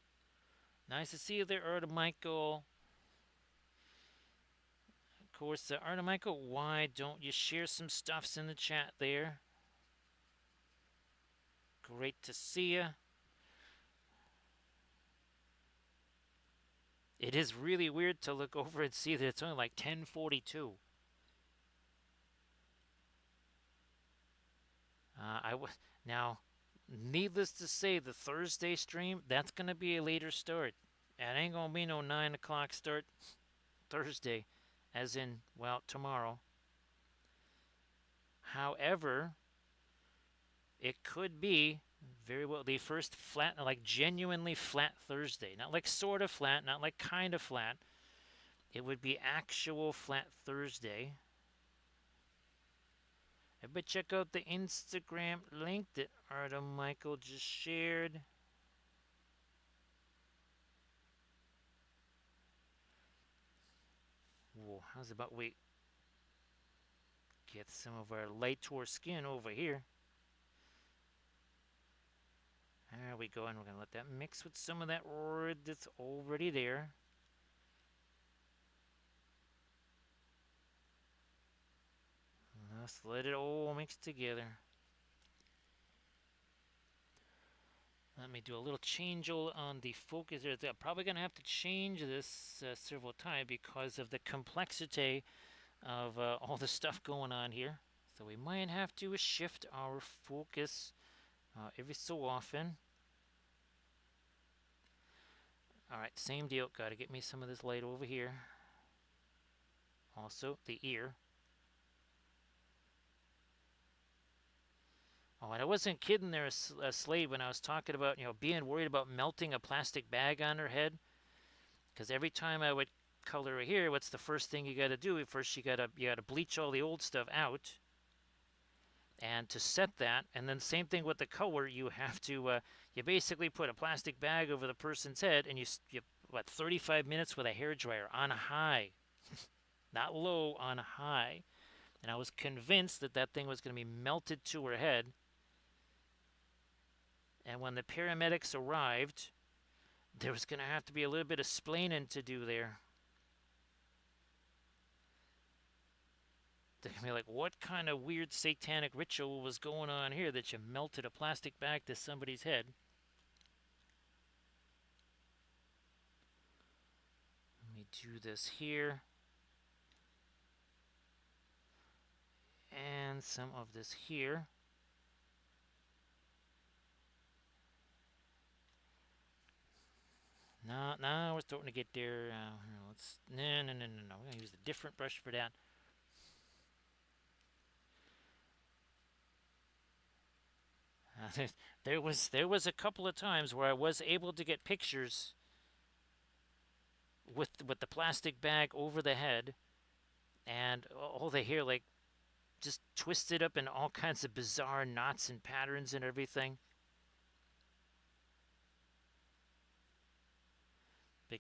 S1: Nice to see you there, Michael. Of course, Michael, why don't you share some stuffs in the chat there? Great to see you. It is really weird to look over and see that it's only like 10:42. Now, needless to say, the Thursday stream, that's going to be a later start. It ain't going to be no 9 o'clock start Thursday, as in, well, tomorrow. However, it could be very well the first flat, like genuinely flat Thursday. Not like sort of flat, not like kind of flat. It would be actual flat Thursday. Everybody check out the Instagram link that Artem Michael just shared. Whoa, how's about we get some of our light tour skin over here. There we go, and we're going to let that mix with some of that red that's already there. Let's let it all mix together. Let me do a little change on the focus. I'm probably going to have to change this several times because of the complexity of all the stuff going on here. So we might have to shift our focus every so often. Alright, same deal. Got to get me some of this light over here. Also, the ear. Oh, and I wasn't kidding there, Slade, when I was talking about, being worried about melting a plastic bag on her head. Because every time I would color her here, what's the first thing you got to do? First, you got to bleach all the old stuff out. And to set that, and then same thing with the color, you have to, you basically put a plastic bag over the person's head, and you 35 minutes with a hairdryer on high. Not low, on high. And I was convinced that that thing was going to be melted to her head. And when the paramedics arrived, there was going to have to be a little bit of splaining to do there. They're going to be like, what kind of weird satanic ritual was going on here that you melted a plastic bag to somebody's head? Let me do this here. And some of this here. No, we're starting to get there. No. We're going to use a different brush for that. There was a couple of times where I was able to get pictures with the plastic bag over the head, and all the hair like just twisted up in all kinds of bizarre knots and patterns and everything.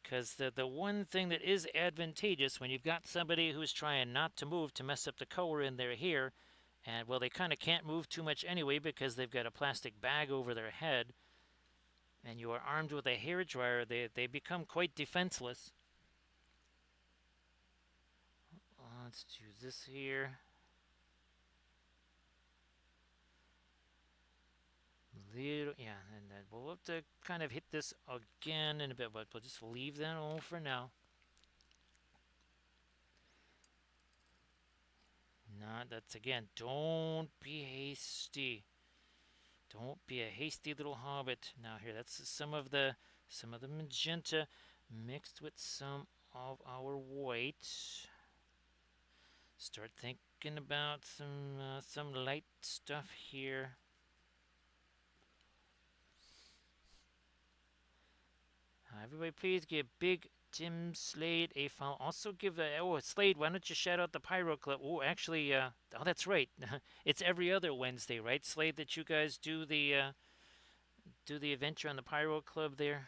S1: Because the one thing that is advantageous when you've got somebody who's trying not to move to mess up the color in their hair, and well, they kind of can't move too much anyway because they've got a plastic bag over their head, and you are armed with a hair dryer, they become quite defenseless. Let's do this here. Little, yeah, and then we'll have to kind of hit this again in a bit, but we'll just leave that all for now. Not that's again. Don't be hasty. Don't be a hasty little hobbit. Now here, that's some of the magenta mixed with some of our white. Start thinking about some light stuff here. Everybody, please give Big Tim Slade a follow. Also give Slade. Why don't you shout out the Pyro Club? Oh, actually, oh, that's right. It's every other Wednesday, right, Slade? That you guys do the adventure on the Pyro Club there.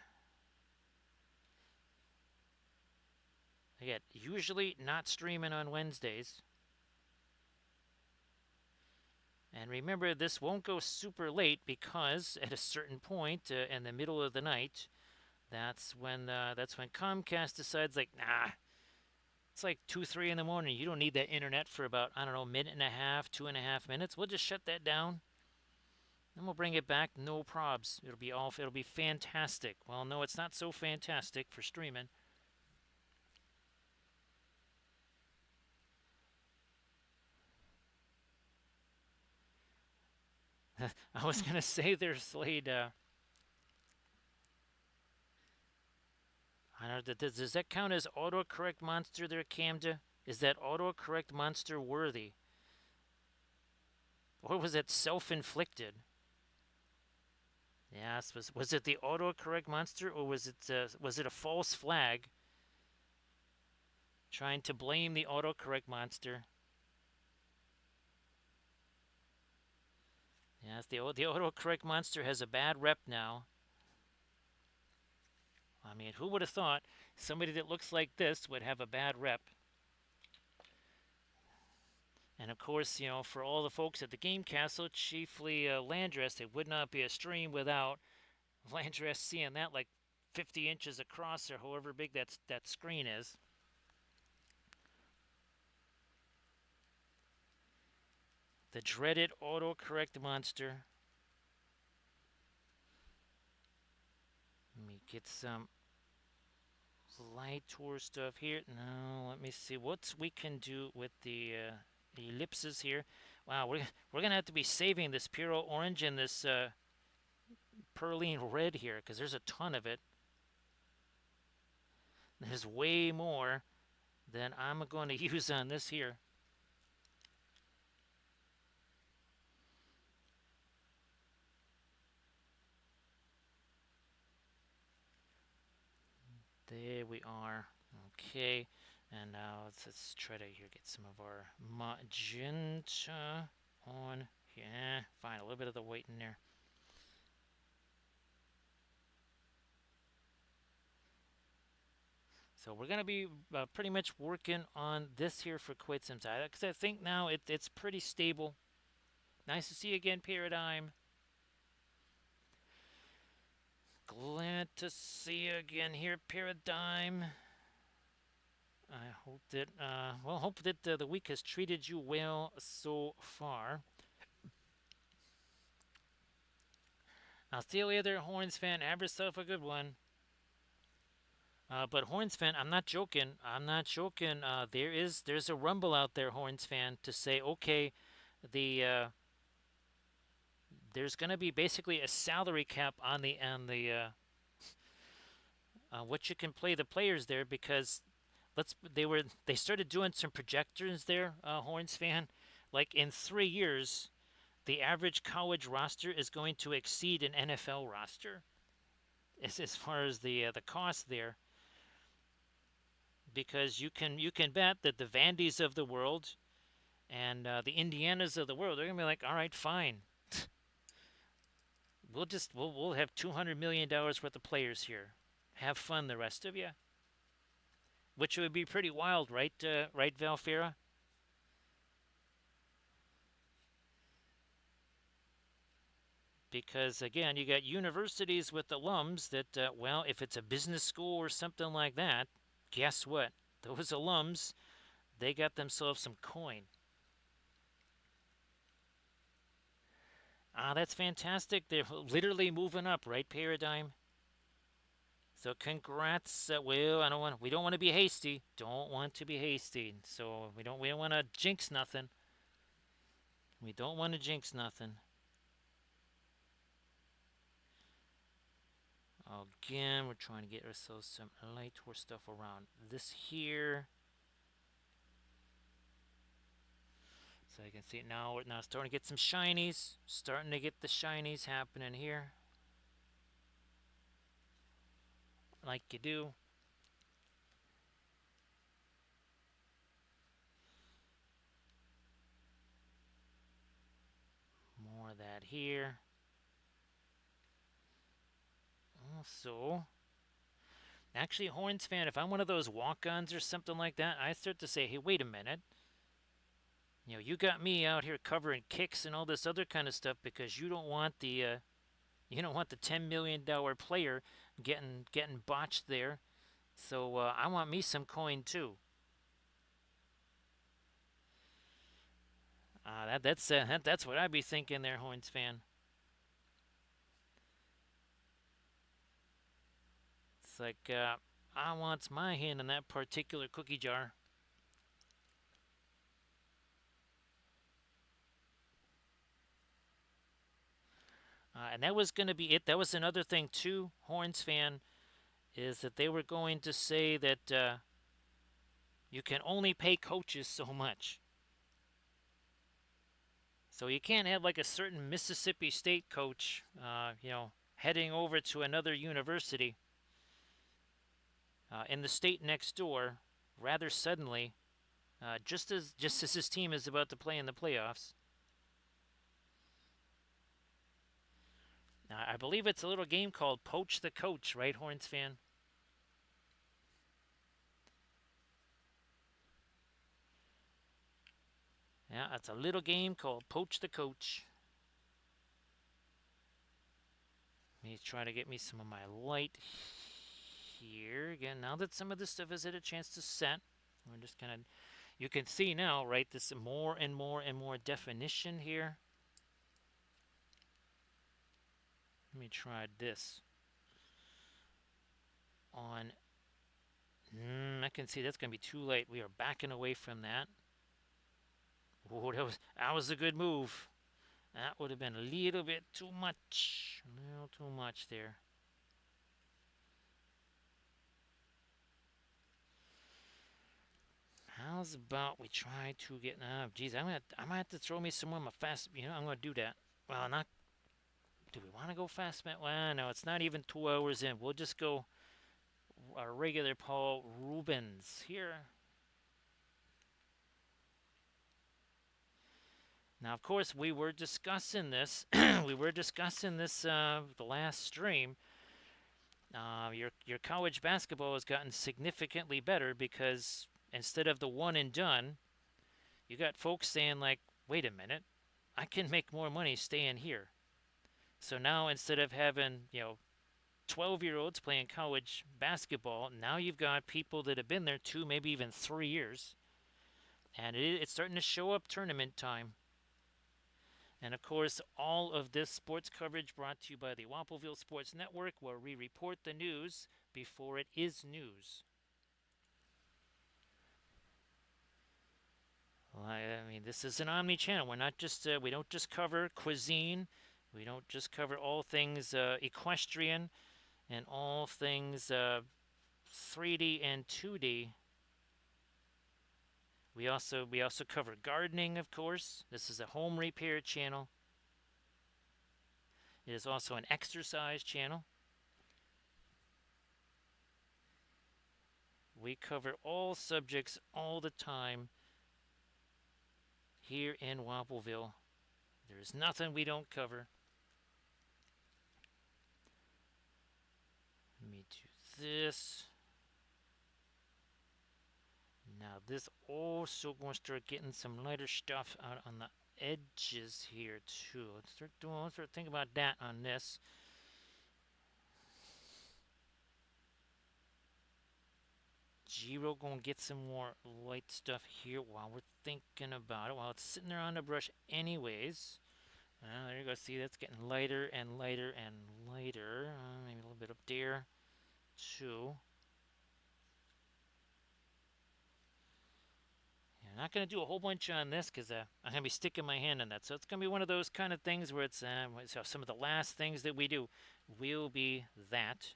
S1: Again, usually not streaming on Wednesdays. And remember, this won't go super late because at a certain point in the middle of the night, that's when Comcast decides, like, nah, it's like 2, 3 in the morning. You don't need that internet for about, I don't know, minute and a half, 2.5 minutes. We'll just shut that down. Then we'll bring it back, no probs. It'll be fantastic. Well, no, it's not so fantastic for streaming. I was gonna say there's Slade. I don't know. Does that count as autocorrect monster there, Camda? Is that autocorrect monster worthy, or was it self-inflicted? Yes. Was it the autocorrect monster, or was it a false flag trying to blame the autocorrect monster? Yes, the autocorrect monster has a bad rep now. I mean, who would have thought somebody that looks like this would have a bad rep? And of course, for all the folks at the Game Castle, chiefly Landress, it would not be a stream without Landress seeing that like 50 inches across or however big that screen is. The dreaded autocorrect monster. Let me get some light tour stuff here. No, let me see what we can do with the ellipses here. Wow, we're gonna have to be saving this Puro Orange and this Perline Red here because there's a ton of it. There's way more than I'm going to use on this here. There we are. Okay, and now let's try to here get some of our magenta on. Yeah, fine. A little bit of the white in there. So we're gonna be pretty much working on this here for quite some time because I think now it's pretty stable. Nice to see you again, Paradigm. Glad to see you again here, Paradigm. I hope that the week has treated you well so far. I'll see you later, Horns fan. Have yourself a good one. But Horns fan, I'm not joking. I'm not joking. There's a rumble out there, Horns fan, to say okay, there's going to be basically a salary cap on the what you can play the players there because they started doing some projections there, Horns fan. Like in 3 years, the average college roster is going to exceed an NFL roster as far as the cost there. Because you can bet that the Vandys of the world and the Indianas of the world are gonna be like, all right, fine. We'll have $200 million worth of players here. have fun, the rest of you. Which would be pretty wild, right? Right, Valfira? Because again, you got universities with alums that, well, if it's a business school or something like that, guess what? Those alums, they got themselves some coin. Ah, that's fantastic. They're literally moving up, right, Paradigm? So congrats. Well, we don't want to be hasty. Don't want to be hasty. So we don't want to jinx nothing. We don't want to jinx nothing. Again, we're trying to get ourselves some light horse stuff around this here. So you can see it now. We're now starting to get some shinies. Starting to get the shinies happening here. Like you do. More of that here. Also, actually, Horns fan, if I'm one of those walk-ons or something like that, I start to say, hey, wait a minute. You got me out here covering kicks and all this other kind of stuff because you don't want the $10 million player getting botched there. So I want me some coin too. That's what I'd be thinking there, Horns fan. It's like I wants my hand in that particular cookie jar. And that was going to be it. That was another thing too, Horns fan, is that they were going to say that you can only pay coaches so much. So you can't have like a certain Mississippi State coach, heading over to another university in the state next door rather suddenly, just as his team is about to play in the playoffs. I believe it's a little game called Poach the Coach, right, Horns fan? Yeah, it's a little game called Poach the Coach. Let me try to get me some of my light here. Again, now that some of this stuff has had a chance to set, we're just kind of, you can see now, right, this more and more and more definition here. Let me try this on. I can see that's going to be too late. We are backing away from that. Oh, that was a good move. That would have been a little bit too much. A little too much there. How's about we try to get? Geez, I might have to throw me some more of my fast. I'm gonna do that. Well, not. Do we want to go fast? Well, no, it's not even 2 hours in. We'll just go our regular Paul Rubens here. Now, of course, we were discussing this. We were discussing this the last stream. Your college basketball has gotten significantly better because instead of the one and done, you got folks saying like, "Wait a minute, I can make more money staying here." So now instead of having 12-year-olds playing college basketball, now you've got people that have been there 2, maybe even 3 years, and it's starting to show up tournament time. And of course, all of this sports coverage brought to you by the Wappellious Sports Network, where we report the news before it is news. Well, I mean, this is an omni-channel. We don't just cover cuisine. We don't just cover all things equestrian and all things 3D and 2D. We also cover gardening, of course. This is a home repair channel. It is also an exercise channel. We cover all subjects all the time here in Wappelville. There's nothing we don't cover. Let me do this. Now this also going to start getting some lighter stuff out on the edges here too. Let's start thinking about that on this. Jeero gonna get some more light stuff here while we're thinking about it. While it's sitting there on the brush anyways. There you go. See, that's getting lighter and lighter and lighter. Maybe a little bit up there too. I'm not going to do a whole bunch on this because I'm going to be sticking my hand in that. So it's going to be one of those kind of things where it's so some of the last things that we do will be that.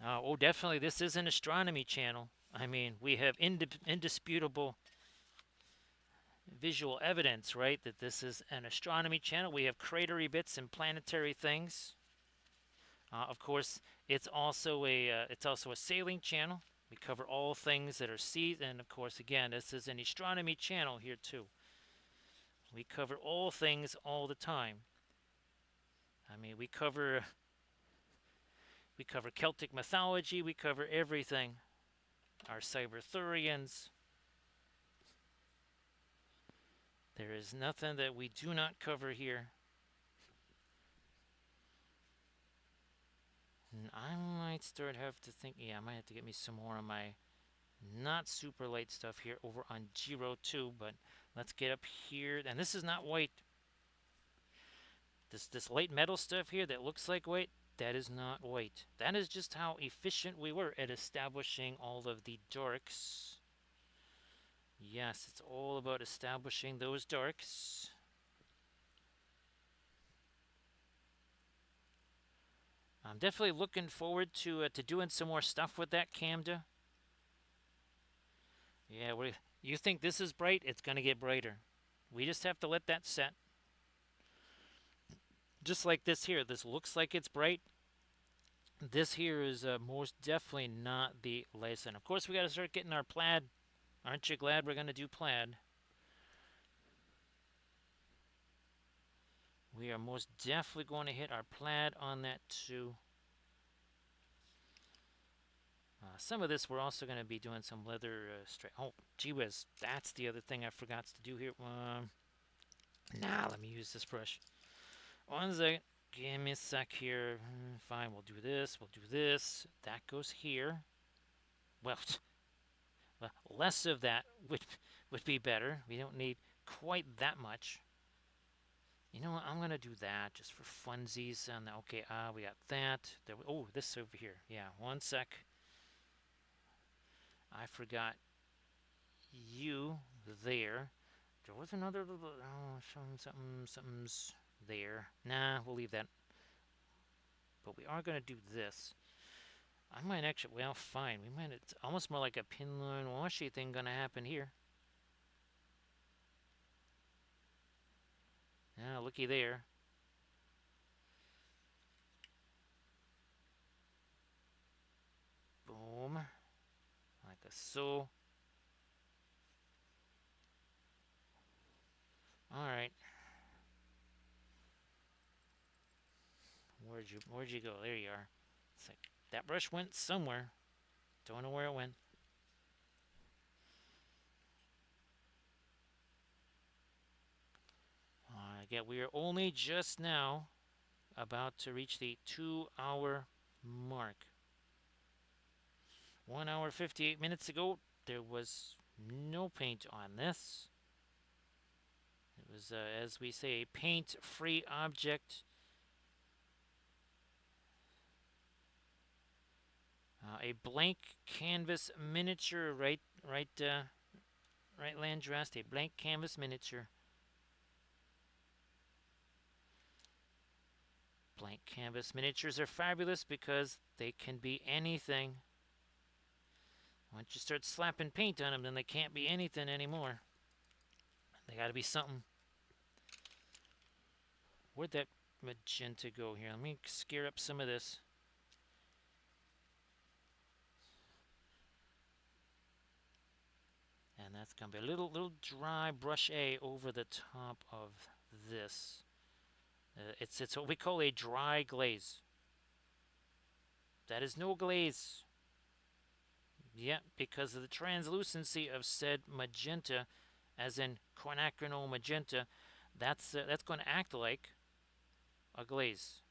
S1: Oh, definitely, this is an astronomy channel. I mean, we have indisputable visual evidence, right, that this is an astronomy channel. We have cratery bits and planetary things. Of course, it's also a sailing channel. We cover all things that are seas, and of course, again, this is an astronomy channel here too. We cover all things all the time. I mean, we cover Celtic mythology. We cover everything. Our Cyberthurians. There is nothing that we do not cover here. And I might have to think, yeah, I might have to get me some more of my not super light stuff here over on Jeero too, but let's get up here. And this is not white. This light metal stuff here that looks like white, that is not white. That is just how efficient we were at establishing all of the darks. Yes, it's all about establishing those darks. I'm definitely looking forward to doing some more stuff with that Camda. Yeah, you think this is bright? It's going to get brighter. We just have to let that set. Just like this here. This looks like it's bright. This here is most definitely not the lightest. And of course, we got to start getting our plaid. Aren't you glad we're going to do plaid? We are most definitely going to hit our plaid on that too. Some of this we're also going to be doing some leather stripe. Oh, gee whiz. That's the other thing I forgot to do here. Let me use this brush. One second. Give me a sec here. Fine, we'll do this. We'll do this. That goes here. Well, less of that would be better. We don't need quite that much. You know what? I'm going to do that just for funsies. Okay, we got that. Oh, this over here. Yeah, one sec. I forgot you there. There was another little... something's there. Nah, we'll leave that. But we are going to do this. I might actually... Well, fine. It's almost more like a pinline washi thing going to happen here. Now, looky there. Boom. Like a so. Alright. Where'd you go? There you are. It's like that brush went somewhere. Don't know where it went. Again, we are only just now about to reach the 2-hour mark. 1 hour 58 minutes ago, there was no paint on this. It was, as we say, a paint-free object. A blank canvas miniature, right, Landrast, a blank canvas miniature. Blank canvas miniatures are fabulous because they can be anything. Once you start slapping paint on them, then they can't be anything anymore. They got to be something. Where'd that magenta go here? Let me scare up some of this. And that's going to be a little dry brush A over the top of this. It's what we call a dry glaze. That is no glaze. Yeah, because of the translucency of said magenta, as in quinacridone magenta, that's going to act like a glaze.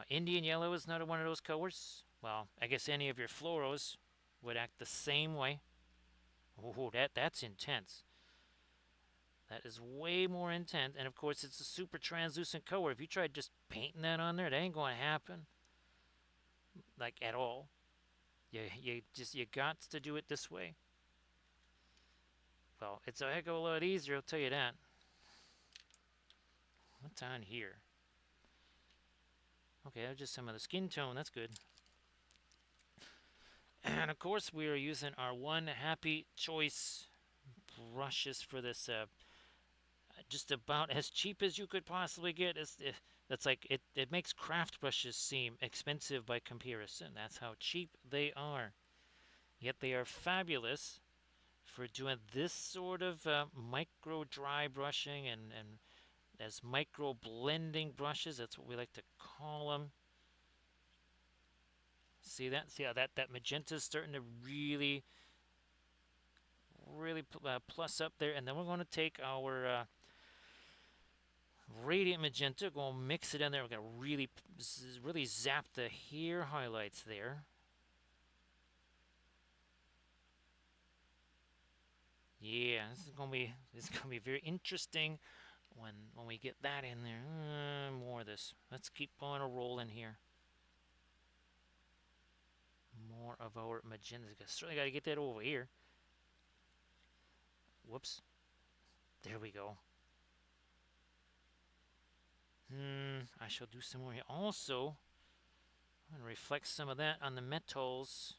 S1: Indian yellow is not one of those colors. Well, I guess any of your fluoros would act the same way. Oh, that's intense. That is way more intense, and of course it's a super translucent color. If you tried just painting that on there, that ain't going to happen, like at all. You got to do it this way. Well, it's a heck of a lot easier, I'll tell you that. What's on here? Okay, that's just some of the skin tone. That's good. And of course, we are using our one happy choice brushes for this. Just about as cheap as you could possibly get. That's like it makes craft brushes seem expensive by comparison. That's how cheap they are. Yet they are fabulous for doing this sort of micro dry brushing and as micro blending brushes. That's what we like to call them. See that? See how that magenta is starting to really plus up there. And then we're going to take our radiant magenta, go and mix it in there. We're going to really zap the hair highlights there. Yeah, this is gonna be very interesting when we get that in there. More of this. Let's keep on a rolling here. More of our magenta. Certainly got to get that over here. Whoops. There we go. I shall do some more here. Also, I'm gonna reflect some of that on the metals.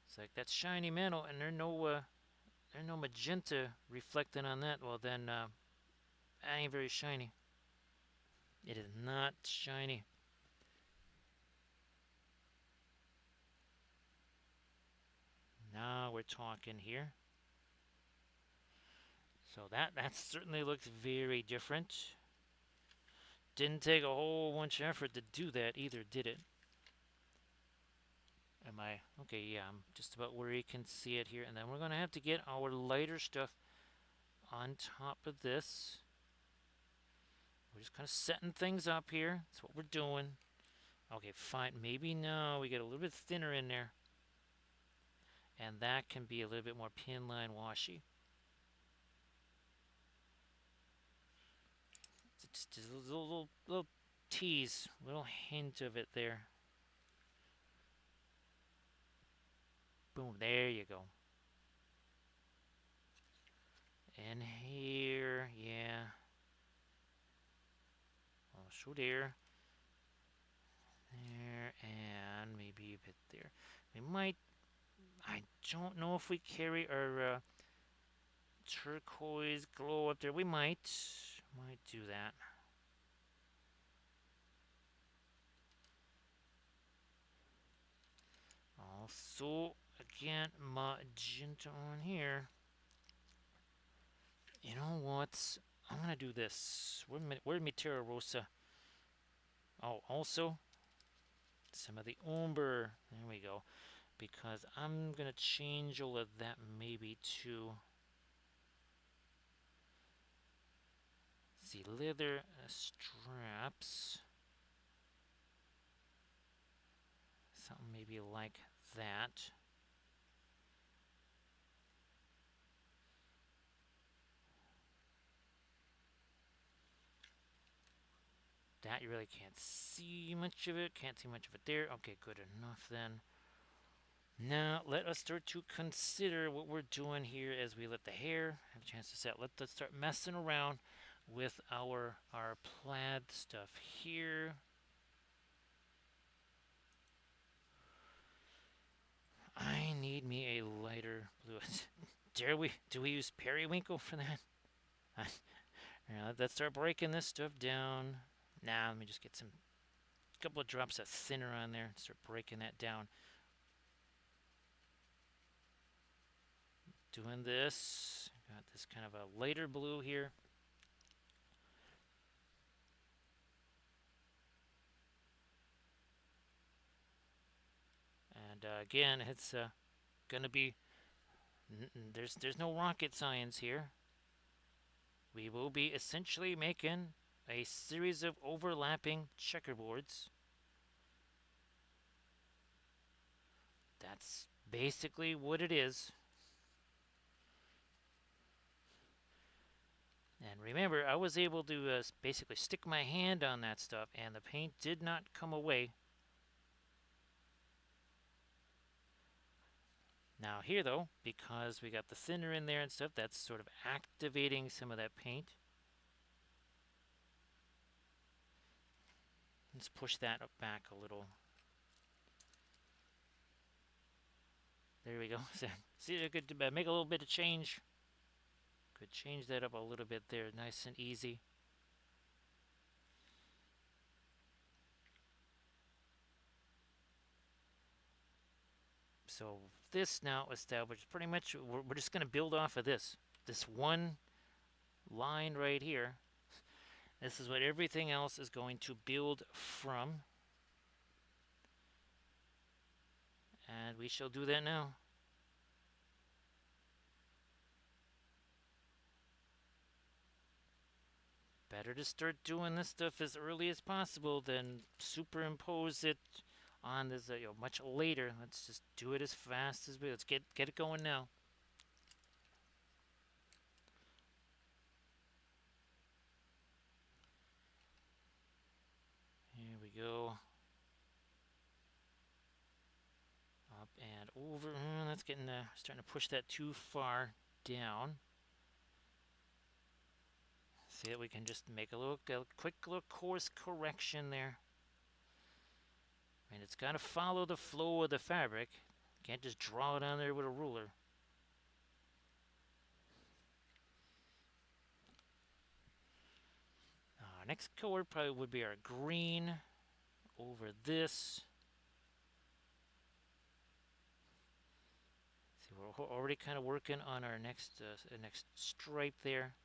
S1: It's like that shiny metal, and there's no magenta reflecting on that. Well, then that ain't very shiny. It is not shiny. Now we're talking here. So that certainly looks very different. Didn't take a whole bunch of effort to do that either, did it? Am I? Okay, yeah, I'm just about where you can see it here. And then we're going to have to get our lighter stuff on top of this. We're just kind of setting things up here. That's what we're doing. Okay, fine. Maybe now we get a little bit thinner in there. And that can be a little bit more pin line washy. Just a little tease, little hint of it there. Boom, there you go. And here, yeah. Also there. There, and maybe a bit there. We might, I don't know if we carry our turquoise glow up there. We might do that. Also, again, magenta on here. You know what? I'm gonna do this. Where's my Terra Rosa? Oh, also some of the umber. There we go. Because I'm gonna change all of that maybe to see leather straps. Something maybe like that. That you really can't see much of it. Can't see much of it there. Okay, good enough then. Now, let us start to consider what we're doing here as we let the hair have a chance to set. Let's start messing around with our plaid stuff here. I need me a lighter blue. Do we use periwinkle for that? Let's start breaking this stuff down. Now, let me just get a couple of drops of thinner on there. Start breaking that down. Doing this. Got this kind of a lighter blue here. And again, it's gonna be there's no rocket science here. We will be essentially making a series of overlapping checkerboards. That's basically what it is. And remember, I was able to basically stick my hand on that stuff, and the paint did not come away. Now here, though, because we got the thinner in there and stuff, that's sort of activating some of that paint. Let's push that back a little. There we go. See, I could make a little bit of change. Could change that up a little bit there, nice and easy. So this now established, pretty much we're just going to build off of this one line right here. This is what everything else is going to build from, and we shall do that now. Better to start doing this stuff as early as possible than superimpose it on this much later. Let's just do it as fast as we. Let's get it going now. Here we go. Up and over. That's getting starting to push that too far down. See that we can just make a quick little course correction there. And it's got to follow the flow of the fabric. Can't just draw it on there with a ruler. Our next color probably would be our green over this. See, we're already kind of working on our next stripe there.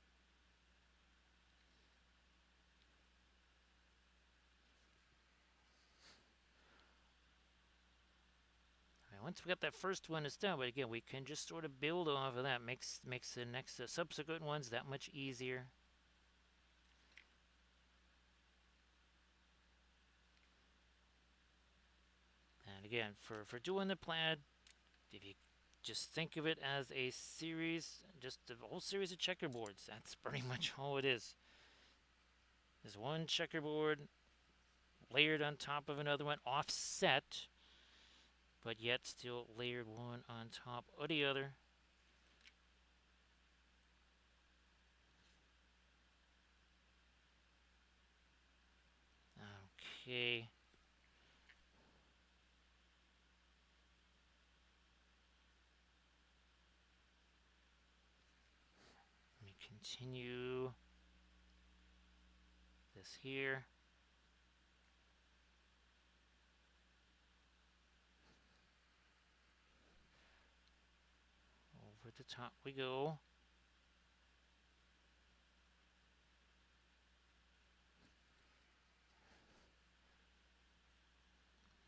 S1: Once we got that first one established, again, we can just sort of build off of that. Makes the next subsequent ones that much easier. And again, for doing the plaid, if you just think of it as a series, just a whole series of checkerboards, that's pretty much all it is. There's one checkerboard layered on top of another one, offset, but yet still layered one on top of the other. Okay. Let me continue this here. Over the top we go.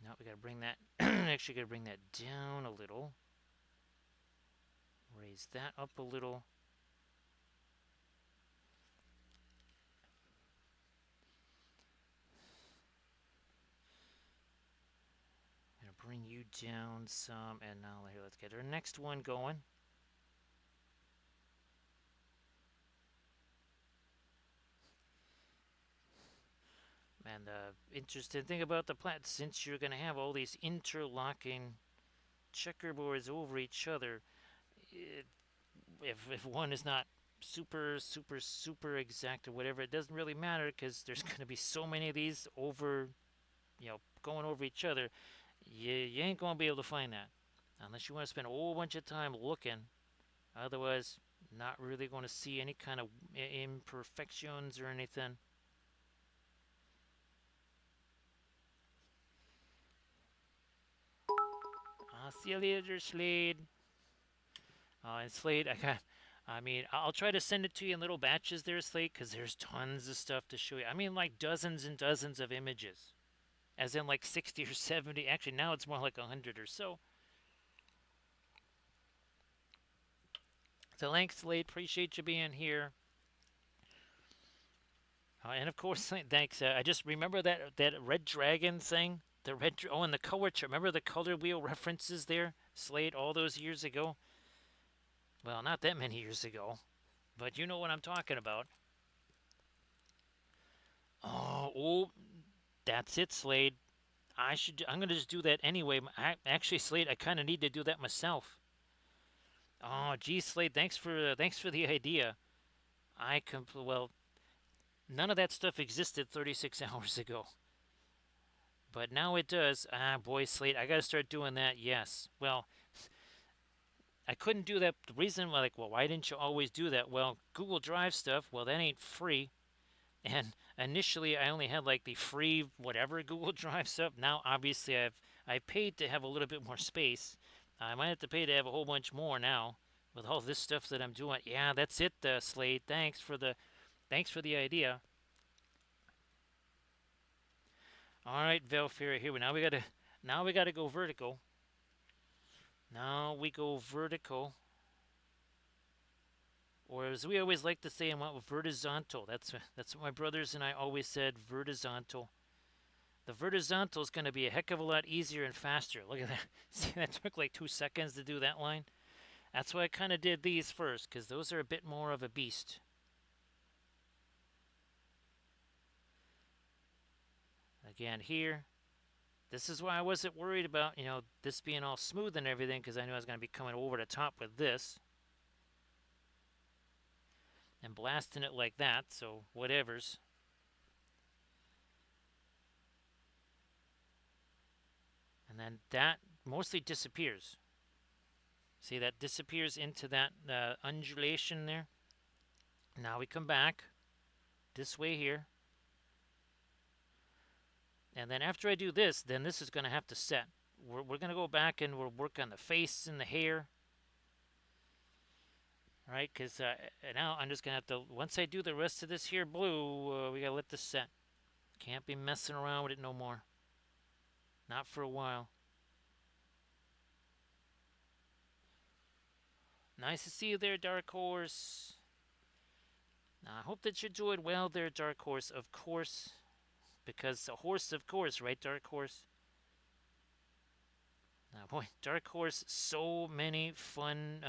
S1: Now we gotta bring that, actually gotta bring that down a little. Raise that up a little. Gonna bring you down some, and now here, let's get our next one going. And the interesting thing about the plaid, since you're going to have all these interlocking checkerboards over each other, if one is not super exact or whatever, it doesn't really matter because there's going to be so many of these over, going over each other. You ain't going to be able to find that unless you want to spend a whole bunch of time looking. Otherwise, not really going to see any kind of imperfections or anything. See you later, Slade. And Slade, I'll try to send it to you in little batches there, Slade, because there's tons of stuff to show you. I mean, like dozens and dozens of images. as in like 60 or 70. Actually, now it's more like 100 or so. So thanks, Slade. Appreciate you being here. And of course, thanks. I just remember that red dragon thing. The red. Oh, and the color chart. Remember the color wheel references there, Slade, all those years ago. Well, not that many years ago, but you know what I'm talking about. Oh, that's it, Slade. I'm gonna just do that anyway. Actually, Slade, I kind of need to do that myself. Oh, geez, Slade, thanks for the idea. Well, none of that stuff existed 36 hours ago, but now it does. Ah, boy, Slade, I gotta start doing that. Yes. Well, I couldn't do that. The reason, like, well, why didn't you always do that? Well, Google Drive stuff. Well, that ain't free. And initially, I only had like the free whatever Google Drive stuff. Now, obviously, I paid to have a little bit more space. I might have to pay to have a whole bunch more now with all this stuff that I'm doing. Yeah, that's it, Slade. Thanks for the idea. All right, Velfira, here now we gotta go vertical. Now we go vertical, or as we always like to say, I want vertical. That's what my brothers and I always said, vertical. The vertical is going to be a heck of a lot easier and faster. Look at that. See, that took like 2 seconds to do that line. That's why I kind of did these first, because those are a bit more of a beast. Again, here. This is why I wasn't worried about, this being all smooth and everything, because I knew I was going to be coming over the top with this. And blasting it like that, so whatevers. And then that mostly disappears. See, that disappears into that undulation there. Now we come back this way here. And then after I do this, then this is going to have to set. We're going to go back and we'll work on the face and the hair. Right, because now I'm just going to have to, once I do the rest of this here blue, we got to let this set. Can't be messing around with it no more. Not for a while. Nice to see you there, Dark Horse. Now, I hope that you're doing well there, Dark Horse, of course. Because a horse, of course, right, Dark Horse? Now, boy, Dark Horse, so many fun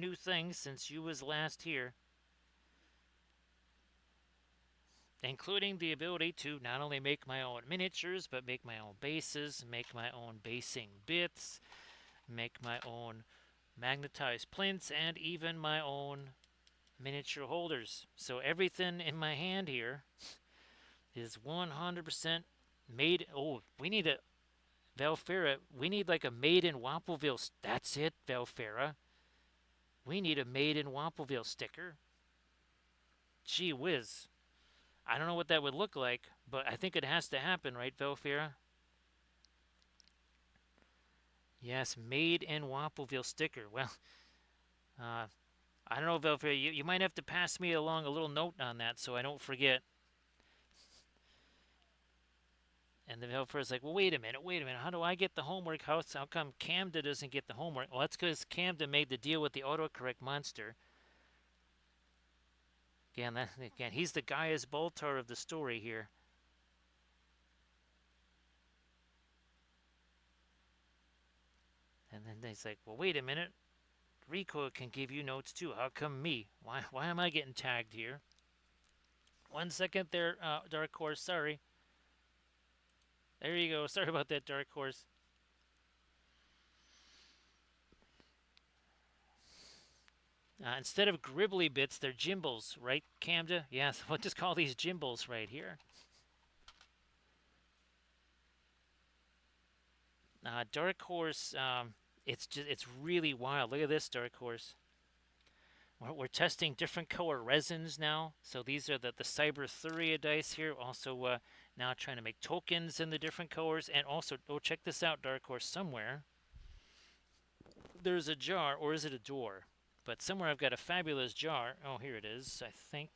S1: new things since you was last here. Including the ability to not only make my own miniatures, but make my own bases, make my own basing bits, make my own magnetized plinths, and even my own miniature holders. So everything in my hand here is 100% made. Oh, we need a Velfira. We need like a made in Wappelville. That's it, Velfira. We need a made in Wappelville sticker. Gee whiz. I don't know what that would look like, but I think it has to happen, right, Velfira? Yes, made in Wappelville sticker. Well, I don't know, Velfira. You might have to pass me along a little note on that so I don't forget. And the Velfira's like, well, wait a minute. How do I get the homework? How come Camda doesn't get the homework? Well, that's because Camda made the deal with the autocorrect monster. Again, he's the Gaius Baltar of the story here. And then he's like, well, wait a minute. Rico can give you notes too. How come me? Why am I getting tagged here? 1 second there, Dark Horse. Sorry. There you go. Sorry about that, Dark Horse. Instead of gribbly bits, they're gimbals, right, Camda? Yes, we'll just call these gimbals right here. Dark Horse, it's really wild. Look at this, Dark Horse. We're testing different color resins now. So these are the Cyberthuria dice here. Also now trying to make tokens in the different colors. And also, oh, check this out, Dark Horse. Somewhere there's a jar, or is it a door? But somewhere I've got a fabulous jar. Oh, here it is, I think.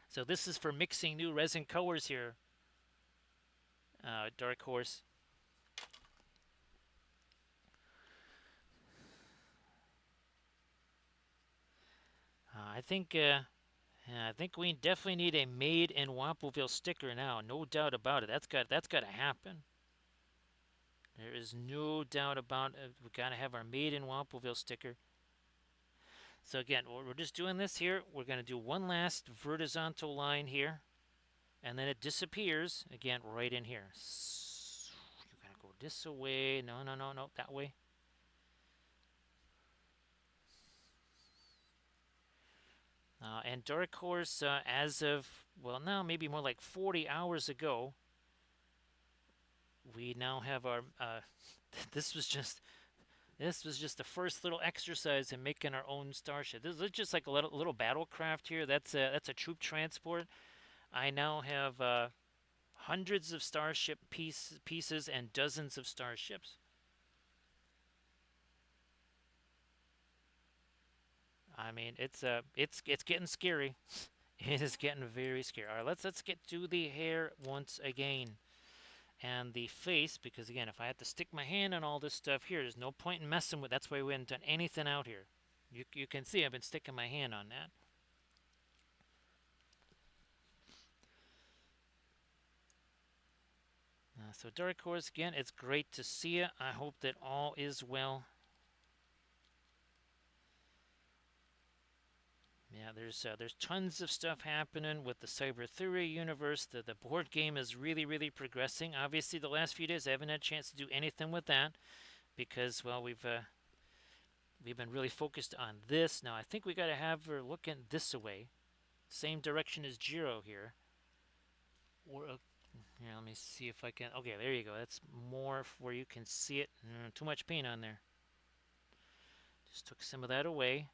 S1: So this is for mixing new resin colors here. Dark Horse. I think we definitely need a Made in Wappelville sticker now. No doubt about it. That's got to happen. There is no doubt about it. We got to have our Made in Wappelville sticker. So again, we're just doing this here. We're going to do one last vertical line here, and then it disappears again right in here. So you gotta go this way. No, no, no, no, that way. And Dark Horse, as of, well, now maybe more like 40 hours ago, we now have our. This was just the first little exercise in making our own starship. This is just like a little battlecraft here. That's a troop transport. I now have hundreds of starship pieces and dozens of starships. I mean, it's getting scary. It is getting very scary. All right, let's get to the hair once again, and the face, because again, if I have to stick my hand on all this stuff here, there's no point in messing with. That's why we haven't done anything out here. You can see I've been sticking my hand on that. So Dark Horse, again, it's great to see you. I hope that all is well. Yeah, there's tons of stuff happening with the Cyber Theory universe. The board game is really progressing. Obviously, the last few days I haven't had a chance to do anything with that because, well, we've been really focused on this. Now I think we got to have her looking this way, same direction as Jeero here. Or here, let me see if I can. Okay, there you go. That's more where you can see it. Too much paint on there. Just took some of that away.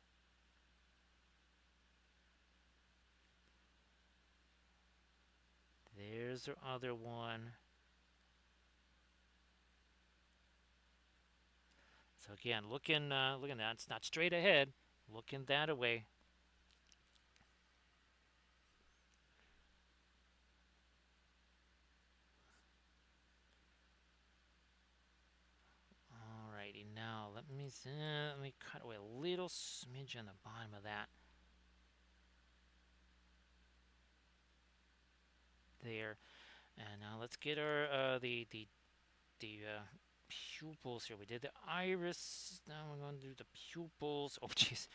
S1: There's our other one. So again, looking that. It's not straight ahead. Looking that away. Alrighty, now let me cut away a little smidge on the bottom of that. There, and now let's get our the pupils here. We did the iris. Now we're going to do the pupils. Oh, jeez.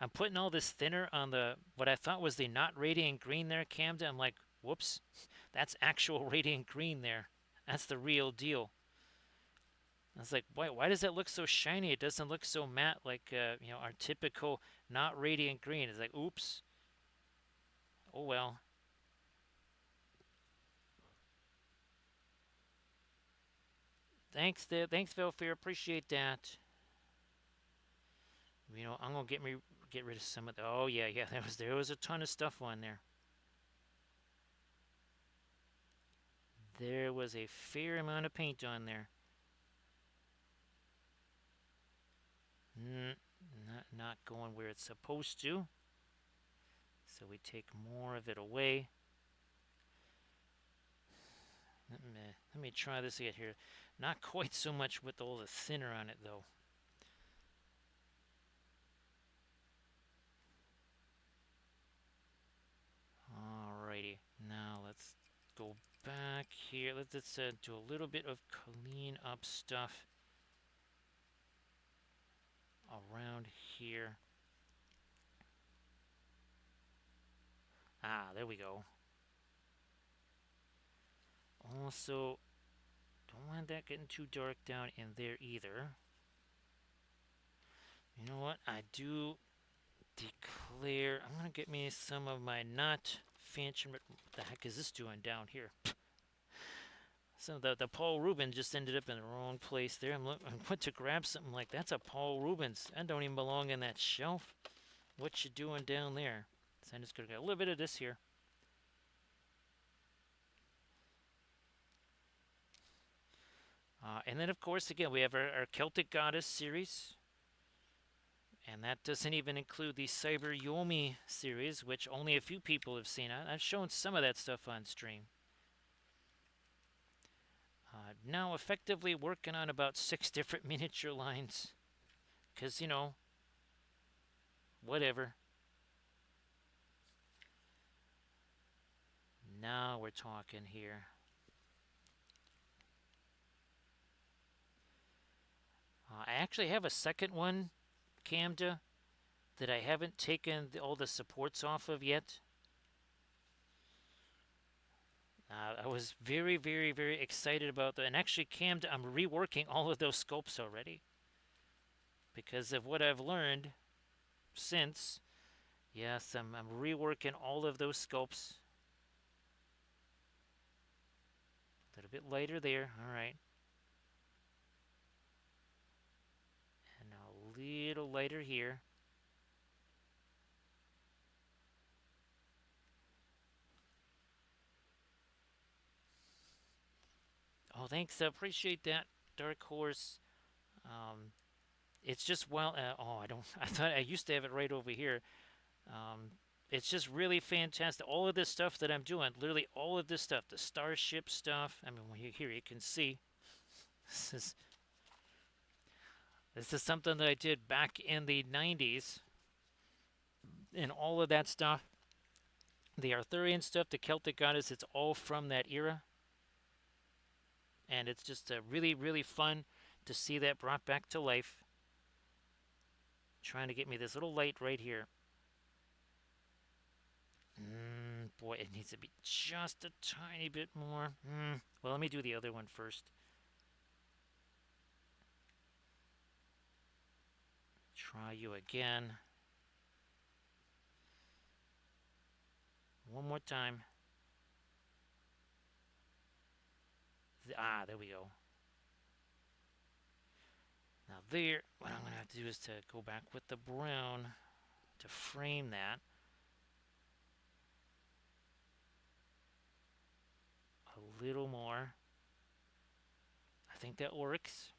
S1: I'm putting all this thinner on the what I thought was the not radiant green there, Camden. I'm like, whoops, that's actual radiant green there. That's the real deal. I was like, why does that look so shiny? It doesn't look so matte like our typical not radiant green. It's like, oops. Oh well. Thanks, Velfair. Appreciate that. I'm gonna get rid of some of the. Oh yeah. There was a ton of stuff on there. There was a fair amount of paint on there. Not going where it's supposed to. So we take more of it away. Let me try this again here. Not quite so much with all the thinner on it though. Alrighty, now let's go back here. Let's do a little bit of clean up stuff around here. There we go. Also, don't want that getting too dark down in there either. You know what? I do declare. I'm gonna get me some of my not fancy. What the heck is this doing down here? So the Paul Rubens just ended up in the wrong place there. I went to grab something like that's a Paul Rubens. That don't even belong in that shelf. What you doing down there? So I'm just gonna get a little bit of this here. And then of course again we have our Celtic Goddess series. And that doesn't even include the Cyber Yomi series, which only a few people have seen. I've shown some of that stuff on stream. now effectively working on about 6 different miniature lines. Because, whatever. Now we're talking here. I actually have a second one, Camda, that I haven't taken all the supports off of yet. I was very, very, very excited about that. And actually, Camda, I'm reworking all of those sculpts already. Because of what I've learned since. Yes, I'm reworking all of those sculpts. A little bit lighter there. All right. And a little lighter here. Oh, thanks. I appreciate that, Dark Horse. It's just I don't. I thought I used to have it right over here. It's just really fantastic. All of this stuff that I'm doing, literally all of this stuff, the Starship stuff. I mean, when you're here, you can see this is something that I did back in the '90s, and all of that stuff. The Arthurian stuff, the Celtic goddess, it's all from that era. And it's just really, really fun to see that brought back to life. Trying to get me this little light right here. Boy, it needs to be just a tiny bit more. Well, let me do the other one first. Try you again. One more time. There we go. Now there, what I'm going to have to do is to go back with the brown to frame that. A little more. I think that works.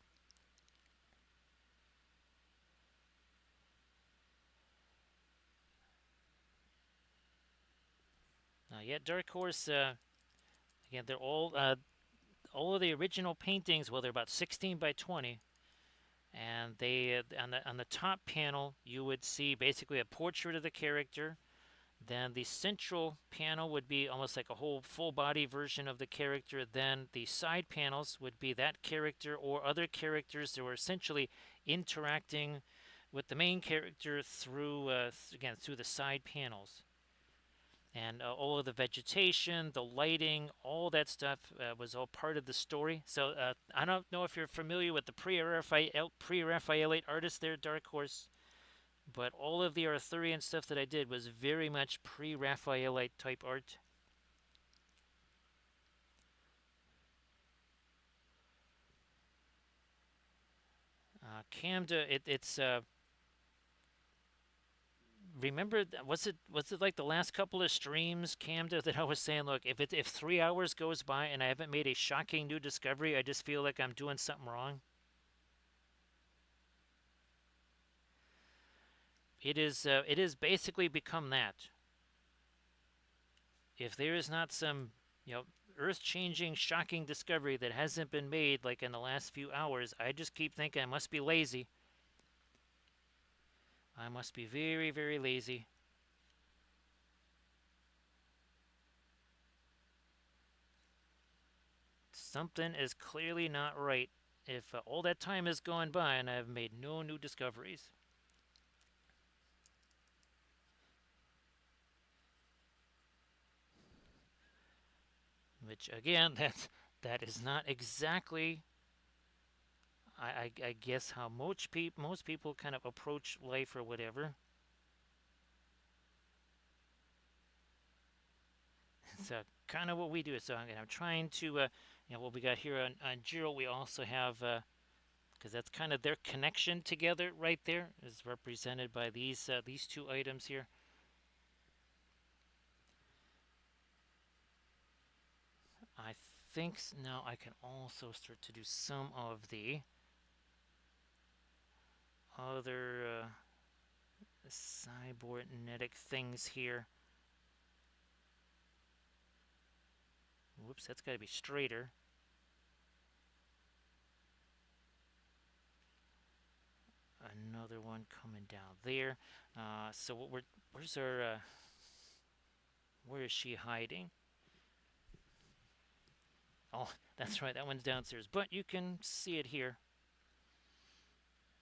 S1: Now, yet Dark Horse, again, they're all of the original paintings. Well, they're about 16 by 20. And they on the top panel, you would see basically a portrait of the character. Then the central panel would be almost like a whole full body version of the character. Then the side panels would be that character or other characters that were essentially interacting with the main character through again through the side panels. And all of the vegetation, the lighting, all that stuff was all part of the story. So I don't know if you're familiar with the pre-Raphaelite artists there, Dark Horse, but all of the Arthurian stuff that I did was very much pre-Raphaelite type art. Camda, it's remember, was it like the last couple of streams, Camda, that I was saying, look, if 3 hours goes by and I haven't made a shocking new discovery, I just feel like I'm doing something wrong. It is basically become that. If there is not some, earth-changing, shocking discovery that hasn't been made like in the last few hours, I just keep thinking I must be lazy. I must be very, very lazy. Something is clearly not right if all that time has gone by and I have made no new discoveries. Which again, that is not exactly, I guess, how most people kind of approach life or whatever. It's kind of what we do. So I'm trying to, what we got here on Jeero, we also have, because that's kind of their connection together right there, is represented by these two items here. I think now I can also start to do some of the other cybernetic things here. Whoops, that's got to be straighter. another one coming down there. So where's our, where is she hiding? Oh, that's right, that one's downstairs, but you can see it here.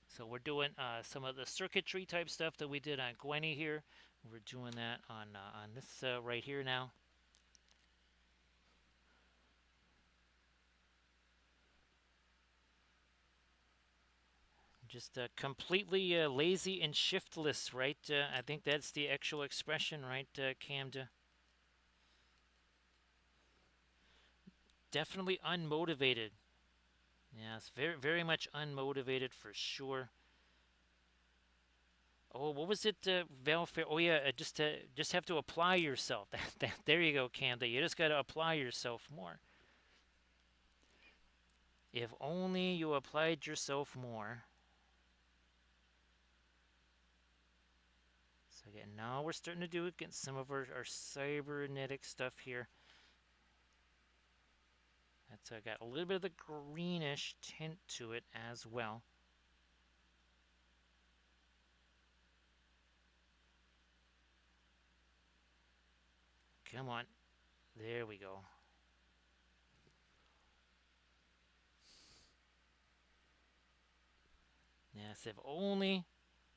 S1: So we're doing some of the circuitry type stuff that we did on Gwenny here. We're doing that on this right here now. Just completely lazy and shiftless, right? I think that's the actual expression, right, Camda? Definitely unmotivated. Yes, very, very much unmotivated for sure. Oh, what was it, Valfair? Oh yeah, just have to apply yourself. There you go, Camda. You just got to apply yourself more. If only you applied yourself more. So again, now we're starting to do against some of our cybernetic stuff here. That's got a little bit of the greenish tint to it as well. Come on. There we go. Yes, if only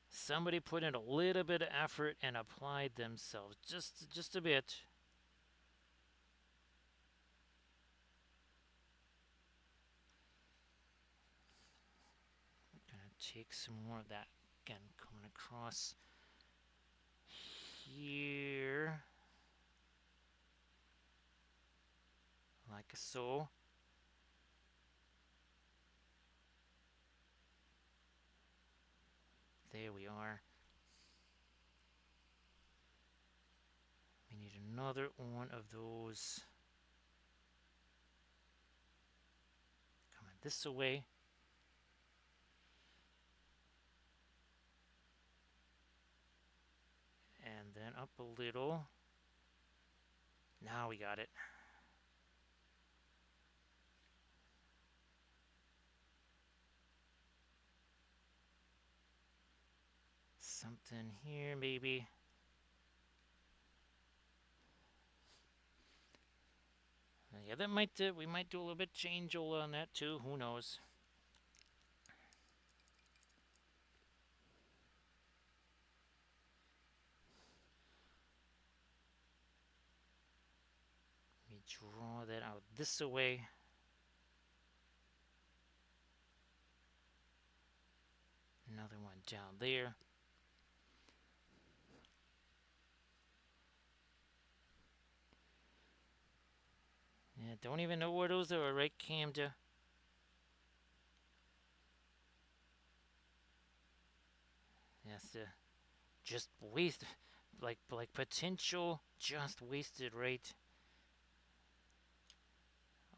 S1: somebody put in a little bit of effort and applied themselves. Just a bit. Gonna take some more of that. Again, coming across here. Like so. There we are. We need another one of those. Coming this way. And then up a little. Now we got it. Something here, maybe. Yeah, that might we might do a little bit change on that too. Who knows? Let me draw that out this way. Another one down there. Yeah, don't even know where those are, right, Camda? Yes, just waste, like potential, just wasted, right?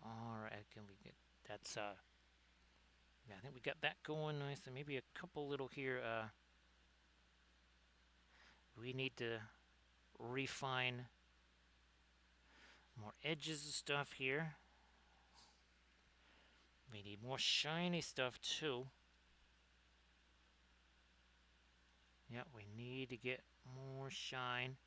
S1: All right, can we get that's yeah, I think we got that going nice, and maybe a couple little here. We need to refine more edges and stuff here. We need more shiny stuff too. Yeah, we need to get more shine.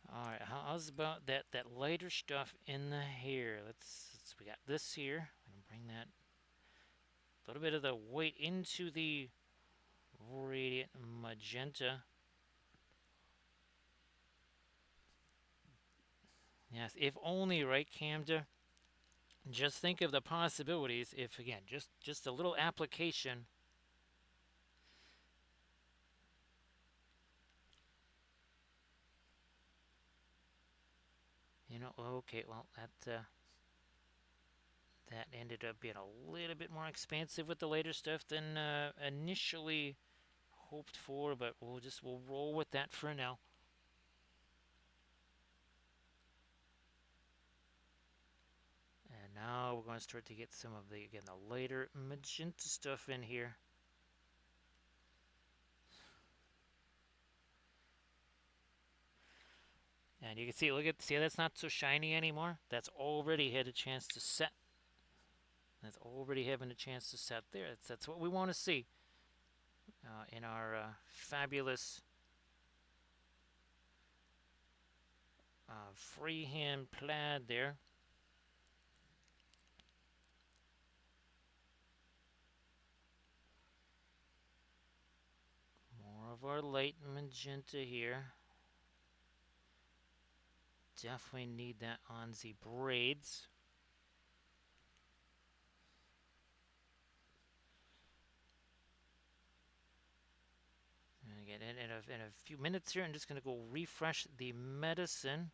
S1: All right, how's about that lighter stuff in the hair? We got this here. I'm gonna bring that a little bit of the white into the radiant magenta. Yes, if only, right, Camda? Just think of the possibilities if, again, just a little application. You know, okay, well, that ended up being a little bit more expansive with the later stuff than initially hoped for, but we'll roll with that for now. And now we're going to start to get some of the, again, the later magenta stuff in here. And you can see, see that's not so shiny anymore? That's already had a chance to set. That's already having a chance to set there. That's what we want to see in our fabulous freehand plaid there. More of our light magenta here. Definitely need that on the braids. And again, in a few minutes here, I'm just going to go refresh the medicine.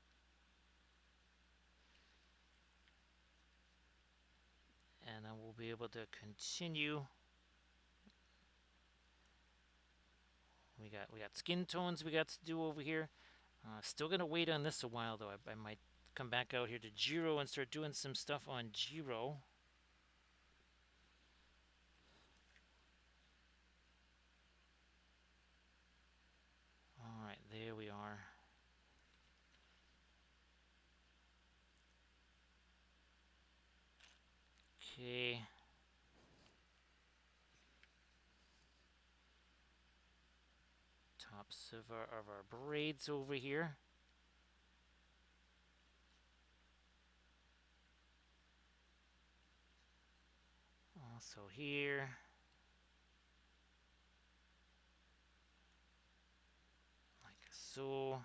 S1: And then we'll be able to continue. We got skin tones we got to do over here. Still gonna wait on this a while though. I might come back out here to Jeero and start doing some stuff on Jeero. All right, there we are. Okay. Tops of our braids over here. Also here. Like so.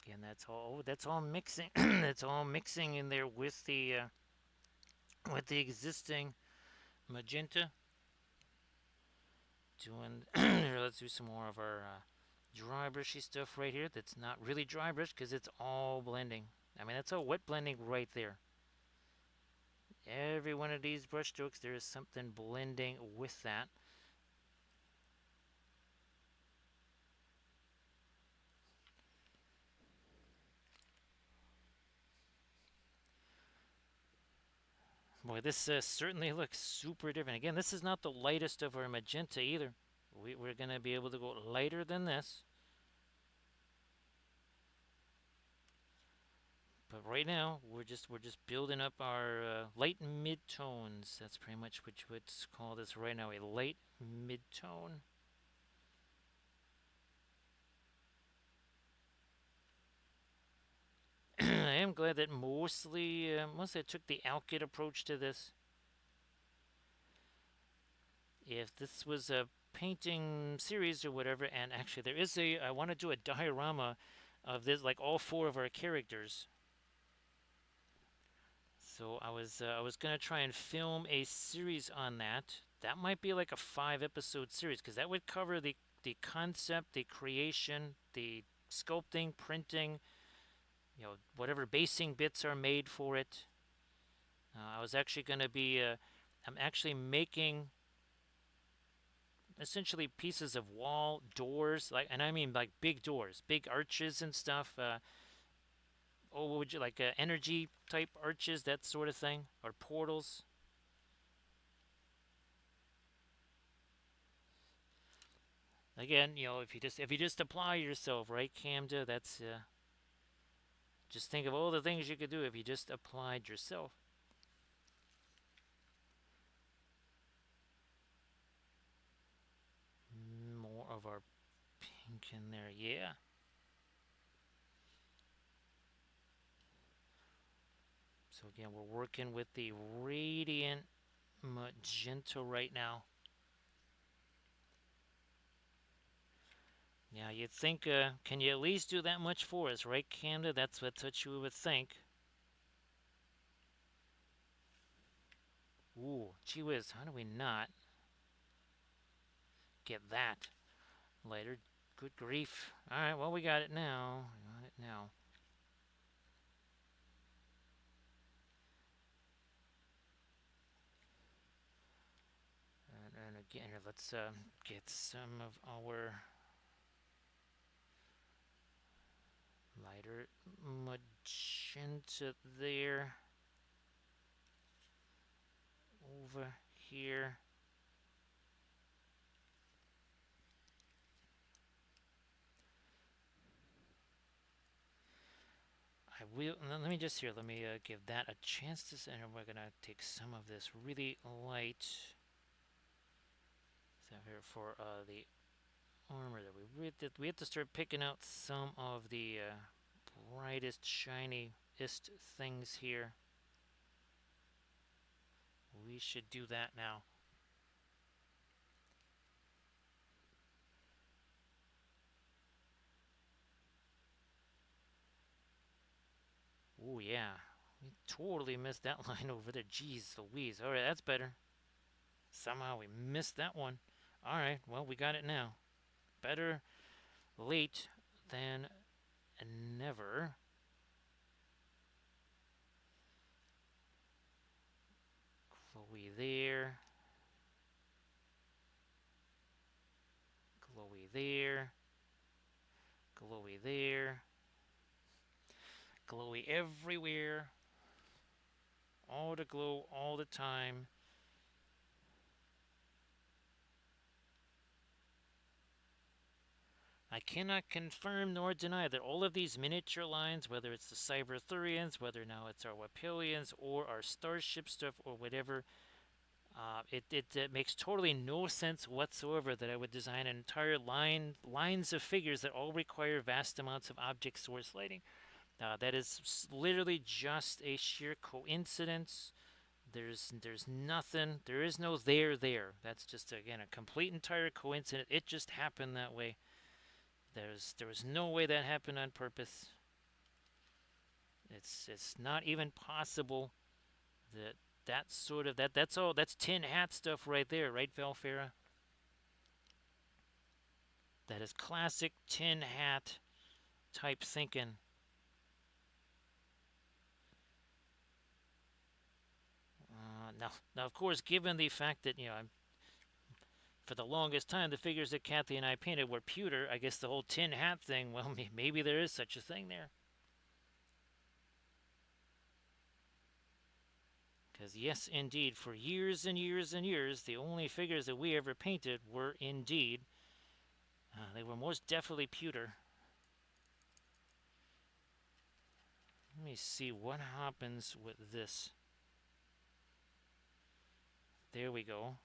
S1: Again, that's all mixing. That's all mixing in there with the existing magenta. Doing here, let's do some more of our dry brushy stuff right here. That's not really dry brush because it's all blending. I mean, that's all wet blending right there. Every one of these brush strokes, there is something blending with that. Boy, this certainly looks super different. Again, this is not the lightest of our magenta either. We're going to be able to go lighter than this. But right now, we're just building up our light mid-tones. That's pretty much what you would call this right now, a light mid-tone. I am glad that mostly I took the Alkyd approach to this. If this was a painting series or whatever, and actually there is I want to do a diorama of this, like all four of our characters. So I was gonna try and film a series on that. That might be like a 5-episode series because that would cover the concept, the creation, the sculpting, printing, whatever basing bits are made for it. I was actually going to be, I'm actually making essentially pieces of wall doors, and I mean like big doors, big arches and stuff. What would you like, energy type arches, that sort of thing, or portals? Again, if you just apply yourself, right, Camda? That's just think of all the things you could do if you just applied yourself. More of our pink in there, yeah. So again, we're working with the Radiant Magenta right now. Yeah, you'd think, can you at least do that much for us, right, Camda? That's what you would think. Ooh, gee whiz, how do we not get that later? Good grief. Alright, well, we got it now. And again, here, let's get some of our lighter magenta there. Over here. I will. Let me just here. Let me give that a chance to. And we're gonna take some of this really light stuff here for the armor. That we have to start picking out some of the brightest, shiniest things here. We should do that now. Oh yeah, we totally missed that line over there. Jeez Louise. All right, that's better. Somehow we missed that one. All right, well we got it now. Better late than never. Glowy there. Glowy there. Glowy there. Glowy everywhere. All the glow all the time. I cannot confirm nor deny that all of these miniature lines, whether it's the Cyberthurians, whether now it's our Wappellians or our Starship stuff or whatever, it makes totally no sense whatsoever that I would design an entire lines of figures that all require vast amounts of object source lighting. That is literally just a sheer coincidence. There's nothing. There is no there. That's just again a complete entire coincidence. It just happened that way. There was no way that happened on purpose. It's not even possible that that's tin hat stuff right there, right, Valfera? That is classic tin hat type thinking. Now, of course, given the fact that for the longest time the figures that Cathy and I painted were pewter, I guess the whole tin hat thing. Well, maybe there is such a thing there. Because yes, indeed, for years and years and years, the only figures that we ever painted were indeed, they were most definitely pewter. Let me see what happens with this. There we go.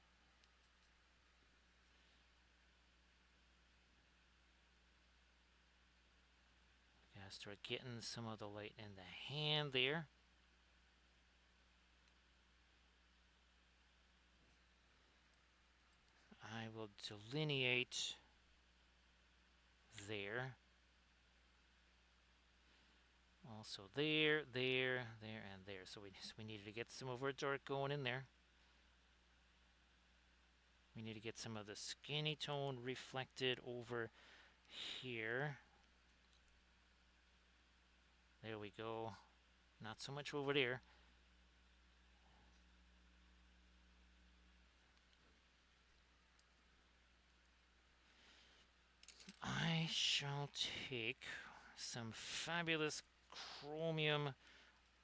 S1: Gotta start getting some of the light in the hand there. I will delineate there. Also there, and there. So we needed to get some of our dark going in there. We need to get some of the skinny tone reflected over here. There we go. Not so much over there. I shall take some fabulous chromium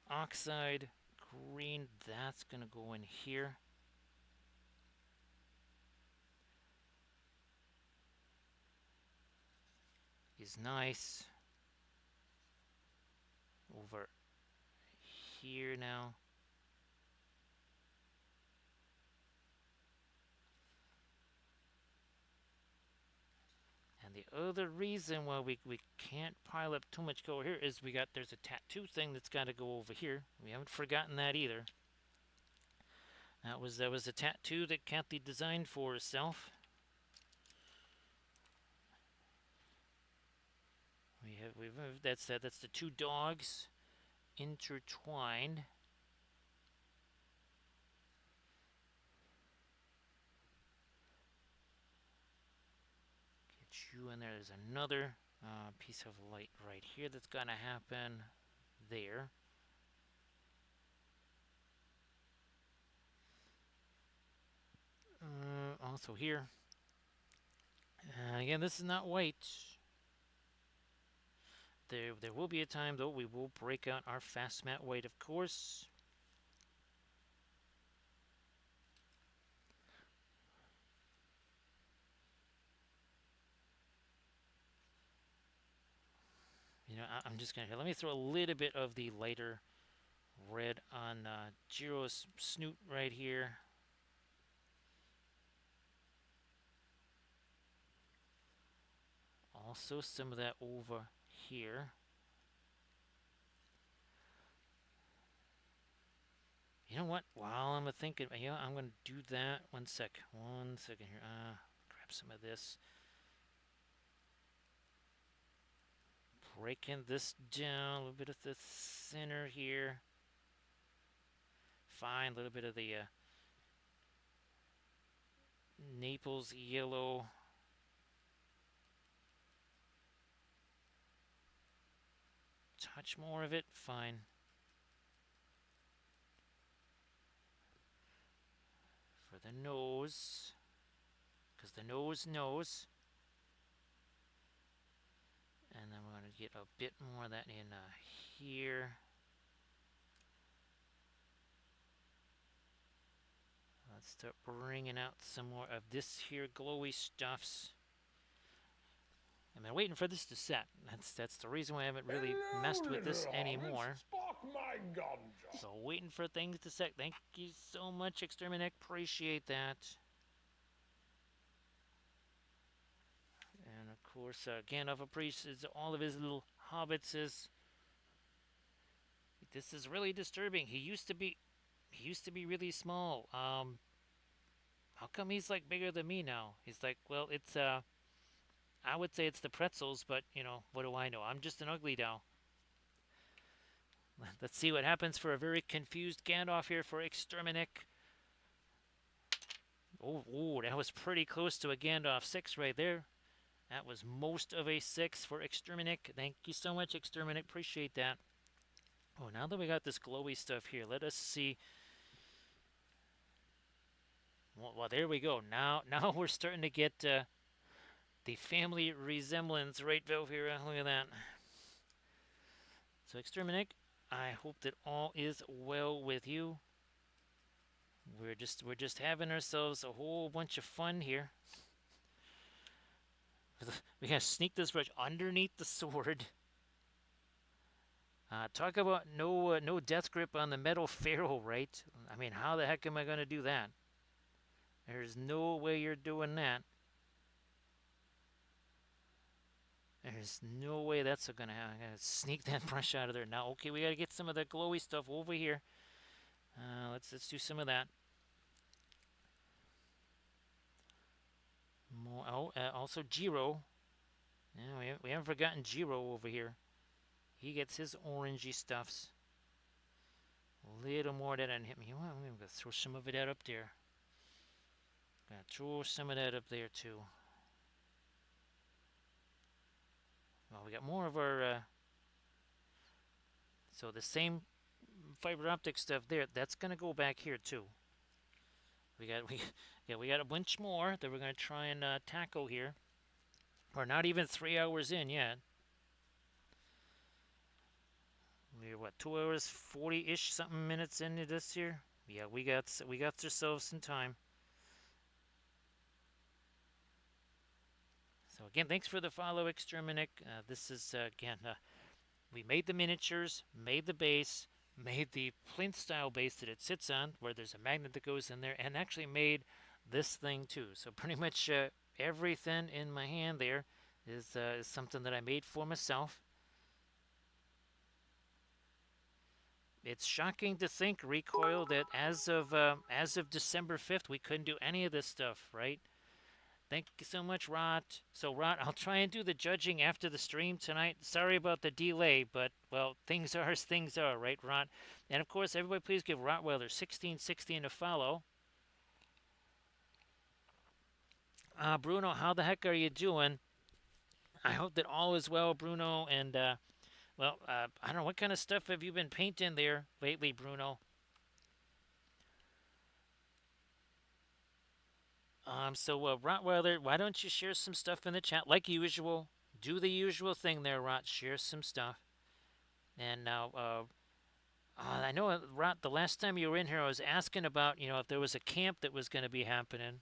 S1: oxide green. That's going to go in here. Is nice. Over here now. And the other reason why we can't pile up too much color here is there's a tattoo thing that's got to go over here. We haven't forgotten that either. That was a tattoo that Cathy designed for herself. That's the two dogs intertwined. Get you in there. There's another piece of light right here that's gonna happen there. Also here. Again, this is not white. There will be a time, though, we will break out our fast matte white, of course. I'm just gonna let me throw a little bit of the lighter red on Jeero's snoot right here. Also some of that over here. You know what? While I'm thinking, yeah, I'm gonna do that. One second here. Grab some of this. Breaking this down, a little bit of the center here. Fine, a little bit of the Naples yellow. Touch more of it, fine. For the nose, because the nose knows. And then we're going to get a bit more of that in here. Let's start bringing out some more of this here glowy stuffs. I've been waiting for this to set. That's the reason why I haven't really messed with this anymore. So waiting for things to set. Thank you so much, Exterminac. Appreciate that. And of course, Gandalf appreciates all of his little hobbitses. This is really disturbing. He used to be really small. How come he's like bigger than me now? He's like, well, it's I would say it's the pretzels, but you know, what do I know? I'm just an ugly doll. Let's see what happens for a very confused Gandalf here for Exterminac. Oh, that was pretty close to a Gandalf 6 right there. That was most of a 6 for Exterminac. Thank you so much, Exterminac. Appreciate that. Oh, now that we got this glowy stuff here, let us see. Well, there we go. Now we're starting to get the family resemblance right, Velvira. Look at that. So, Exterminac, I hope that all is well with you. We're just having ourselves a whole bunch of fun here. We gotta sneak this brush underneath the sword. Talk about no death grip on the metal ferrule, right? I mean, how the heck am I gonna do that? There's no way you're doing that. There's no way that's gonna happen. I gotta sneak that brush out of there now. Okay, we gotta get some of that glowy stuff over here. Let's do some of that. More. Also Jeero. Yeah, we haven't forgotten Jeero over here. He gets his orangey stuffs. A little more of that on him. You know what? I'm gonna throw some of it out up there. Gonna throw some of that up there too. Well, we got more of our. So the same fiber optic stuff there. That's gonna go back here too. We got a bunch more that we're gonna try and tackle here. We're not even 3 hours in yet. We're what, 2 hours 40-ish something minutes into this here? Yeah, we got ourselves some time. So again, thanks for the follow, Exterminac. This is again, we made the miniatures, made the base, made the plinth style base that it sits on, where there's a magnet that goes in there, and actually made this thing too. So pretty much everything in my hand there is something that I made for myself. It's shocking to think, Recoil, that as of December 5th, we couldn't do any of this stuff, right? Thank you so much, Rot. So, Rot, I'll try and do the judging after the stream tonight. Sorry about the delay, but, well, things are as things are, right, Rot? And, of course, everybody please give Rottweiler1616 a follow. Bruno, how the heck are you doing? I hope that all is well, Bruno, and, well, I don't know, what kind of stuff have you been painting there lately, Bruno? So, Rottweiler, why don't you share some stuff in the chat like usual? Do the usual thing there, Rot. Share some stuff. And now, I know, Rot, the last time you were in here, I was asking about, if there was a camp that was going to be happening.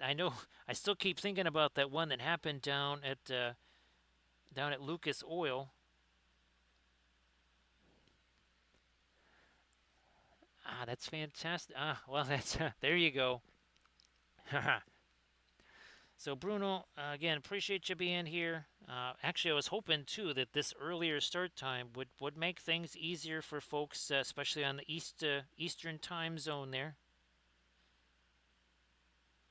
S1: I know, I still keep thinking about that one that happened down at down at Lucas Oil. Ah, that's fantastic. Ah, well, that's there you go. So Bruno, again, appreciate you being here. Actually, I was hoping too that this earlier start time would make things easier for folks, especially on the Eastern time zone there.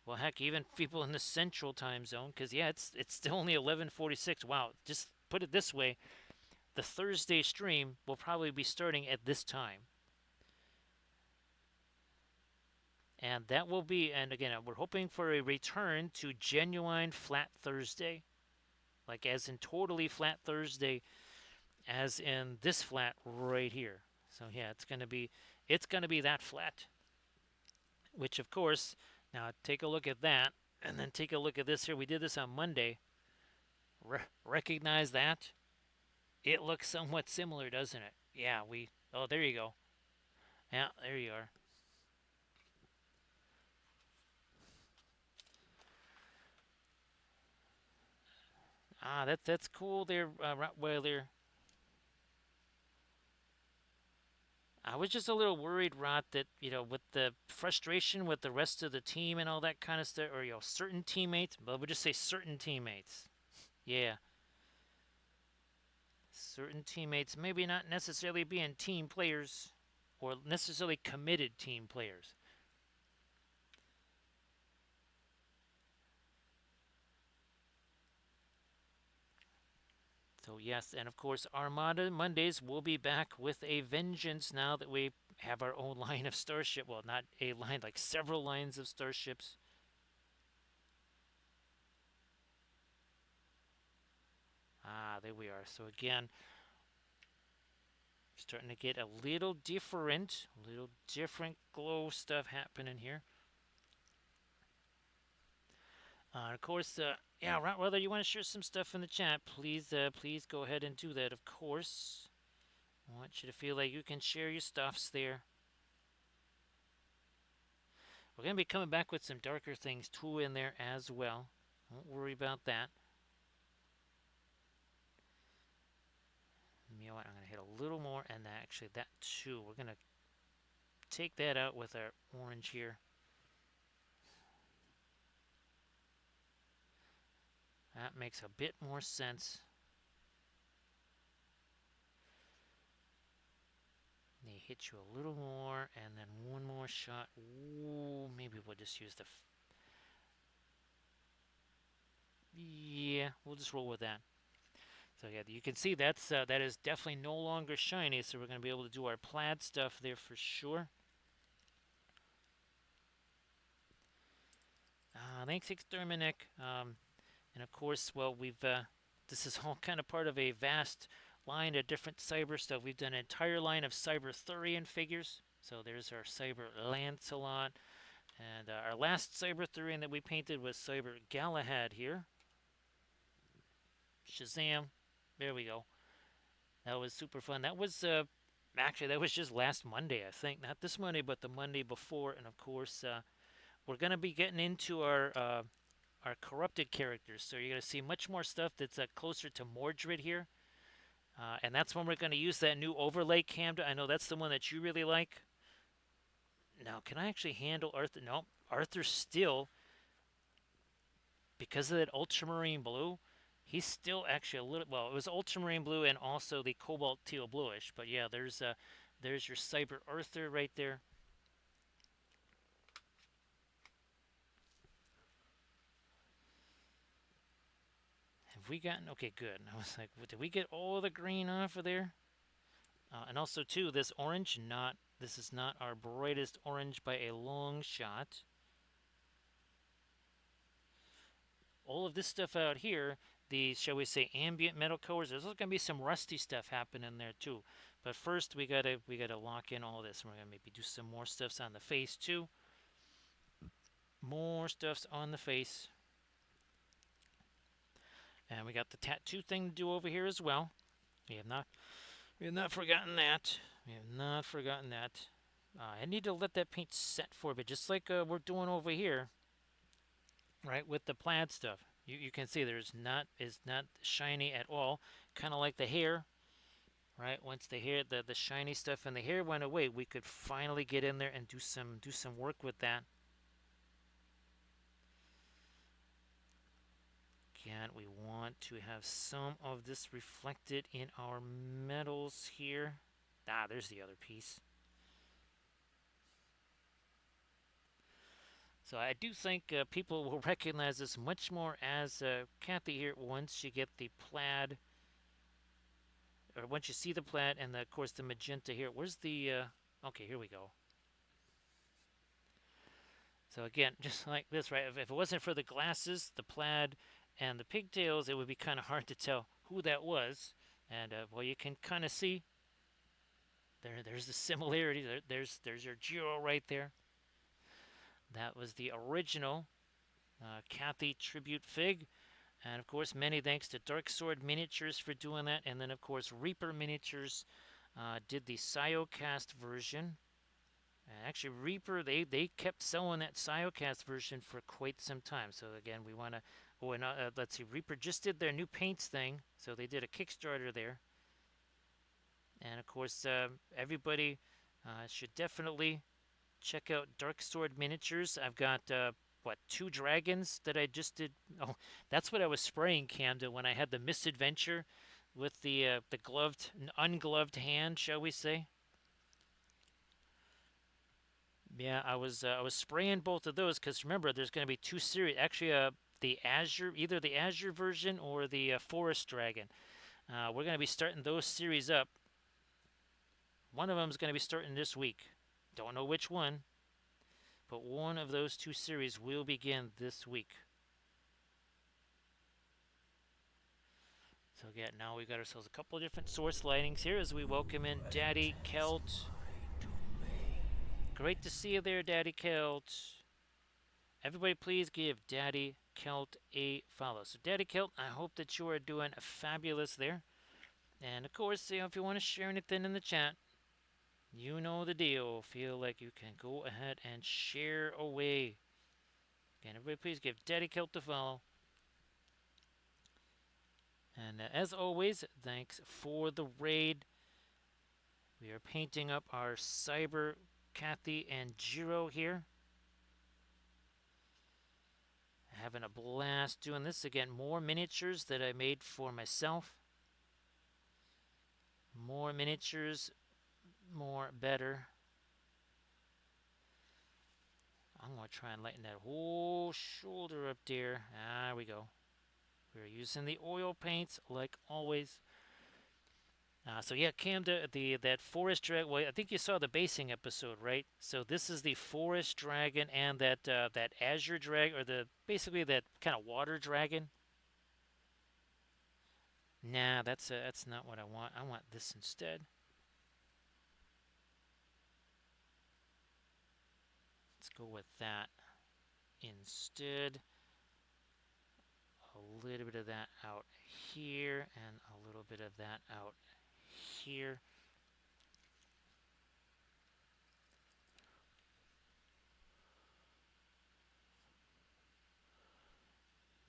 S1: Well, heck, even people in the Central time zone, because yeah, it's still only 11:46. Wow, just put it this way: the Thursday stream will probably be starting at this time, and that will be. And again, we're hoping for a return to genuine flat Thursday, like as in totally flat Thursday, as in this flat right here. So yeah, it's gonna be that flat. Which of course, now take a look at that, and then take a look at this here. We did this on Monday. Recognize that? It looks somewhat similar, doesn't it? Yeah, we. Oh, there you go. Yeah, there you are. Ah, that's cool there, Rottweiler. I was just a little worried, Rot, that with the frustration with the rest of the team and all that kind of stuff, or certain teammates. But we'll just say certain teammates. Yeah, certain teammates maybe not necessarily being team players, or necessarily committed team players. So yes, and of course Armada Mondays will be back with a vengeance now that we have our own line of starship. Well, not a line, like several lines of starships. Ah, there we are. So again, starting to get a little different glow stuff happening here. Of course, yeah, whether you want to share some stuff in the chat, please go ahead and do that. Of course, I want you to feel like you can share your stuffs there. We're gonna be coming back with some darker things too in there as well. Don't worry about that. You know what? I'm gonna hit a little more, and actually that too. We're gonna take that out with our orange here. That makes a bit more sense. They hit you a little more, and then one more shot. Ooh, maybe we'll just use the. Yeah, we'll just roll with that. So yeah, you can see that is definitely no longer shiny. So we're gonna be able to do our plaid stuff there for sure. Thanks, Exterminic. And of course, well, this is all kind of part of a vast line of different cyber stuff. We've done an entire line of cyber Thurian figures. So there's our cyber Lancelot. And our last cyber Thurian that we painted was cyber Galahad here. Shazam. There we go. That was super fun. That was actually that was just last Monday, I think. Not this Monday, but the Monday before. And of course, we're gonna be getting into our corrupted characters. So you're going to see much more stuff that's closer to Mordred here. And that's when we're going to use that new overlay cam. I know that's the one that you really like. Now, can I actually handle Arthur? No, Arthur still, because of that ultramarine blue, he's still actually a little, well, it was ultramarine blue and also the cobalt teal bluish. But yeah, there's your Cyber Arthur right there. Have we gotten, okay, good. I was like, did we get all the green off of there? And also too, this orange, this is not our brightest orange by a long shot. All of this stuff out here, the, shall we say, ambient metal colors, there's going to be some rusty stuff happening there too. But first we gotta lock in all this. We're gonna maybe do some more stuffs on the face too. More stuffs on the face. And we got the tattoo thing to do over here as well. We have not forgotten that. We have not forgotten that. I need to let that paint set for a bit, just like we're doing over here, right, with the plaid stuff. You can see is not shiny at all. Kind of like the hair, right? Once the hair, the shiny stuff in the hair went away, we could finally get in there and do some work with that. Again, we want to have some of this reflected in our metals here. Ah, there's the other piece. So I do think people will recognize this much more as Cathy here once you get the plaid, or once you see the plaid and of course the magenta here. Where's the, okay, here we go. So again, just like this, right? If it wasn't for the glasses, the plaid, and the pigtails, it would be kind of hard to tell who that was. And well, you can kind of see there's the similarity. There's your Jeero right there. That was the original Cathy tribute fig. And of course, many thanks to Dark Sword Miniatures for doing that. And then, of course, Reaper Miniatures did the Siocast version. And actually, Reaper, they kept selling that Siocast version for quite some time. So, again, we want to. Oh, and let's see, Reaper just did their new paints thing. So, they did a Kickstarter there. And, of course, everybody should definitely check out Dark Sword Miniatures. I've got what, 2 dragons that I just did. Oh, that's what I was spraying, Camden, when I had the misadventure with the ungloved hand, shall we say? Yeah, I was spraying both of those because remember, there's going to be 2 series. Actually, the Azure, either the Azure version or the Forest Dragon. We're going to be starting those series up. One of them is going to be starting this week. Don't know which one. But one of those 2 series will begin this week. So again, now we've got ourselves a couple of different source lightings here as we welcome in Daddy Celt. Great to see you there, Daddy Celt. Everybody please give Daddy Celt a follow. So Daddy Celt, I hope that you are doing fabulous there. And of course, if you want to share anything in the chat, you know the deal. Feel like you can go ahead and share away. Again, everybody please give Daddy Celt a follow. And as always, thanks for the raid. We are painting up our Cyber Cathy and Jeero here. Having a blast doing this. Again, more miniatures that I made for myself. More miniatures, more better. I'm going to try and lighten that whole shoulder up there. There we go. We're using the oil paints like always. So yeah, Cam, that forest dragon. Well, I think you saw the basing episode, right? So this is the forest dragon and that azure dragon, or basically that kind of water dragon. Nah, that's not what I want. I want this instead. Let's go with that instead. A little bit of that out here and a little bit of that out here.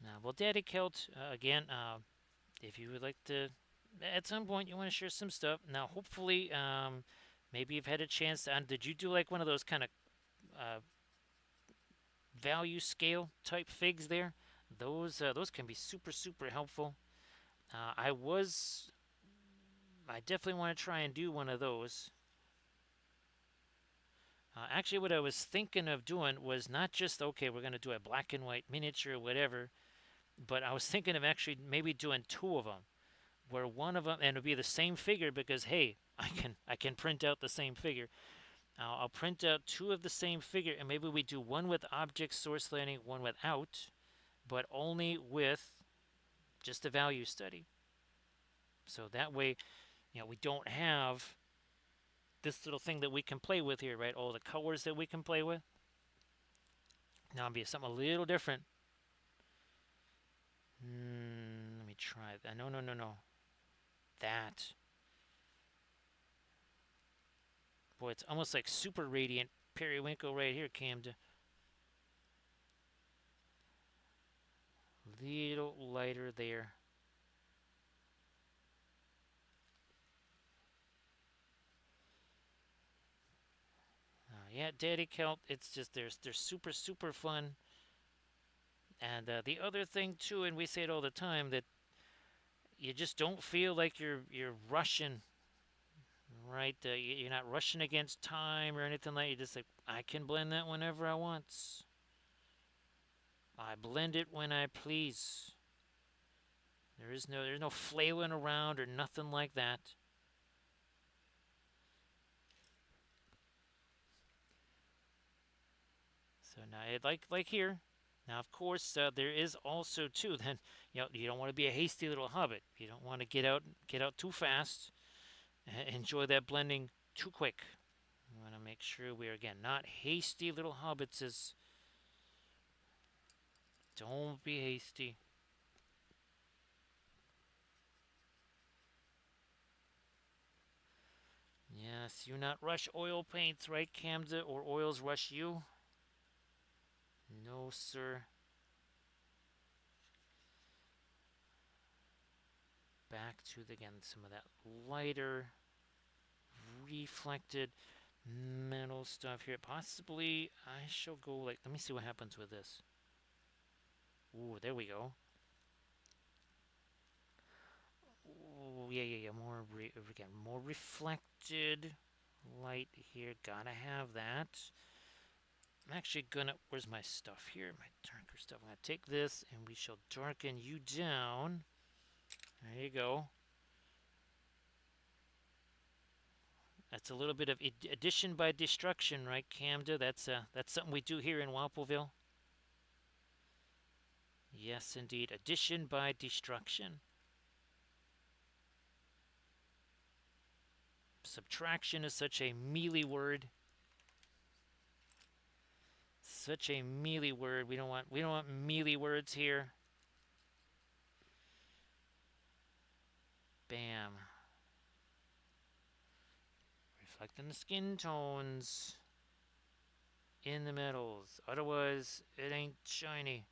S1: Now, well, Daddy Celt, again, if you would like to, at some point, you want to share some stuff. Now, hopefully, maybe you've had a chance to, did you do like one of those kind of value scale type figs there? Those can be super, super helpful. I definitely want to try and do one of those. Actually, what I was thinking of doing was not just, okay, we're going to do a black and white miniature or whatever, but I was thinking of actually maybe doing 2 of them, where one of them, and it'll be the same figure because, hey, I can print out the same figure. I'll print out 2 of the same figure, and maybe we do one with object source lighting, one without, but only with just a value study. So that way, we don't have this little thing that we can play with here, right? All the colors that we can play with. Now it'll be something a little different. Let me try that. No. That. Boy, it's almost like super radiant periwinkle right here, Camden. little lighter there. Yeah, Daddy Kelp, it's just they're super super fun. And the other thing too, and we say it all the time, that you just don't feel like you're rushing, right? You're not rushing against time or anything like. You just like, I can blend that whenever I want. I blend it when I please. There's no flailing around or nothing like that. So now, like here. Now, of course, there is also too. Then you don't want to be a hasty little hobbit. You don't want to get out too fast. Enjoy that blending too quick. We want to make sure we are again not hasty little hobbitses. Don't be hasty. Yes, you not rush oil paints, right, Camda, or oils rush you? No, sir. Back to again some of that lighter reflected metal stuff here. Possibly I shall go like, let me see what happens with this. Ooh, there we go. Ooh, yeah. Again, more reflected light here. Gotta have that. I'm actually gonna, where's my stuff here? My darker stuff. I'm gonna take this and we shall darken you down. There you go. That's a little bit of addition by destruction, right, Camda? That's something we do here in Wappelville. Yes, indeed. Addition by destruction. Subtraction is such a mealy word. Such a mealy word. We don't want mealy words here. Bam. Reflecting the skin tones in the metals. Otherwise, it ain't shiny.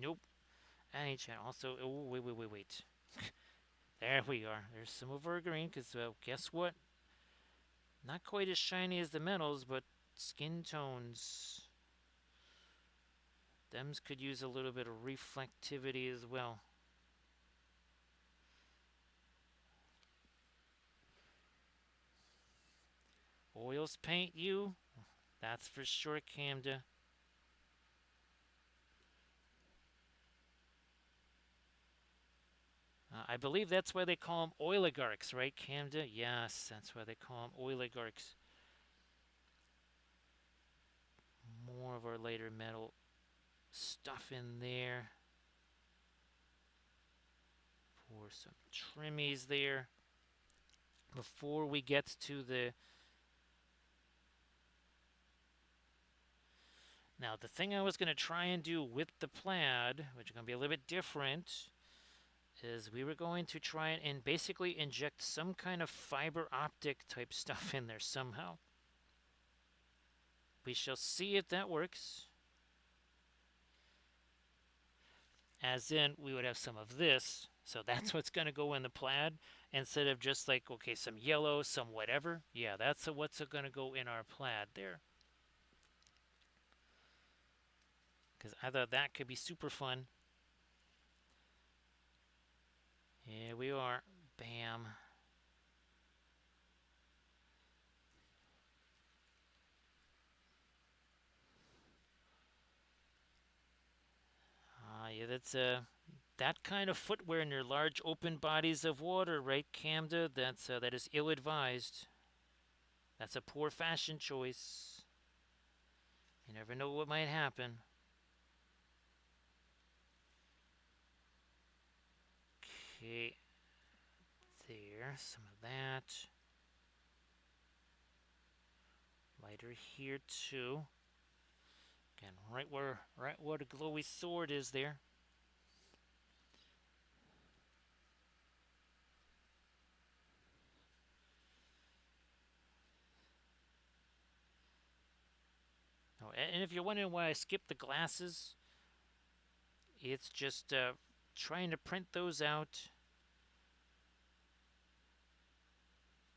S1: Nope. That ain't shiny. Also, oh, wait. There we are. There's some of our green, because guess what? Not quite as shiny as the metals, but skin tones. Thems could use a little bit of reflectivity as well. Oils paint you? That's for sure, Camda. I believe that's why they call them oligarchs, right, Camda? Yes, that's why they call them oligarchs. More of our later metal stuff in there. For some trimmies there. Before we get to the... Now, the thing I was going to try and do with the plaid, which is going to be a little bit different, is we were going to try and basically inject some kind of fiber optic type stuff in there somehow. We shall see if that works. As in, we would have some of this. So that's what's going to go in the plaid instead of just like, okay, some yellow, some whatever. Yeah, that's what's going to go in our plaid there. Because I thought that could be super fun. Here we are. Bam. Yeah, that's that kind of footwear near large open bodies of water, right, Camda? That is ill-advised. That's a poor fashion choice. You never know what might happen. Okay, there, some of that. Lighter here too. Again, right where the glowy sword is there. Oh, and if you're wondering why I skipped the glasses, It's just trying to print those out.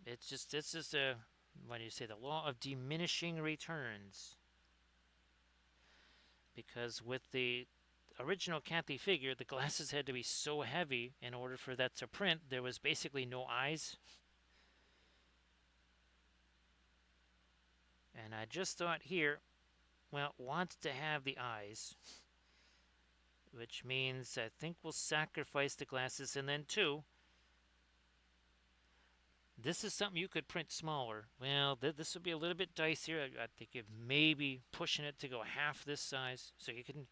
S1: It's just, this is a, what do you say, the law of diminishing returns. Because with the original Cathy figure, the glasses had to be so heavy in order for that to print. There was basically no eyes. And I just thought here, well, wants to have the eyes, which means I think we'll sacrifice the glasses. And then two, this is something you could print smaller. Well, this would be a little bit dicier. I think of maybe pushing it to go half this size. So you can,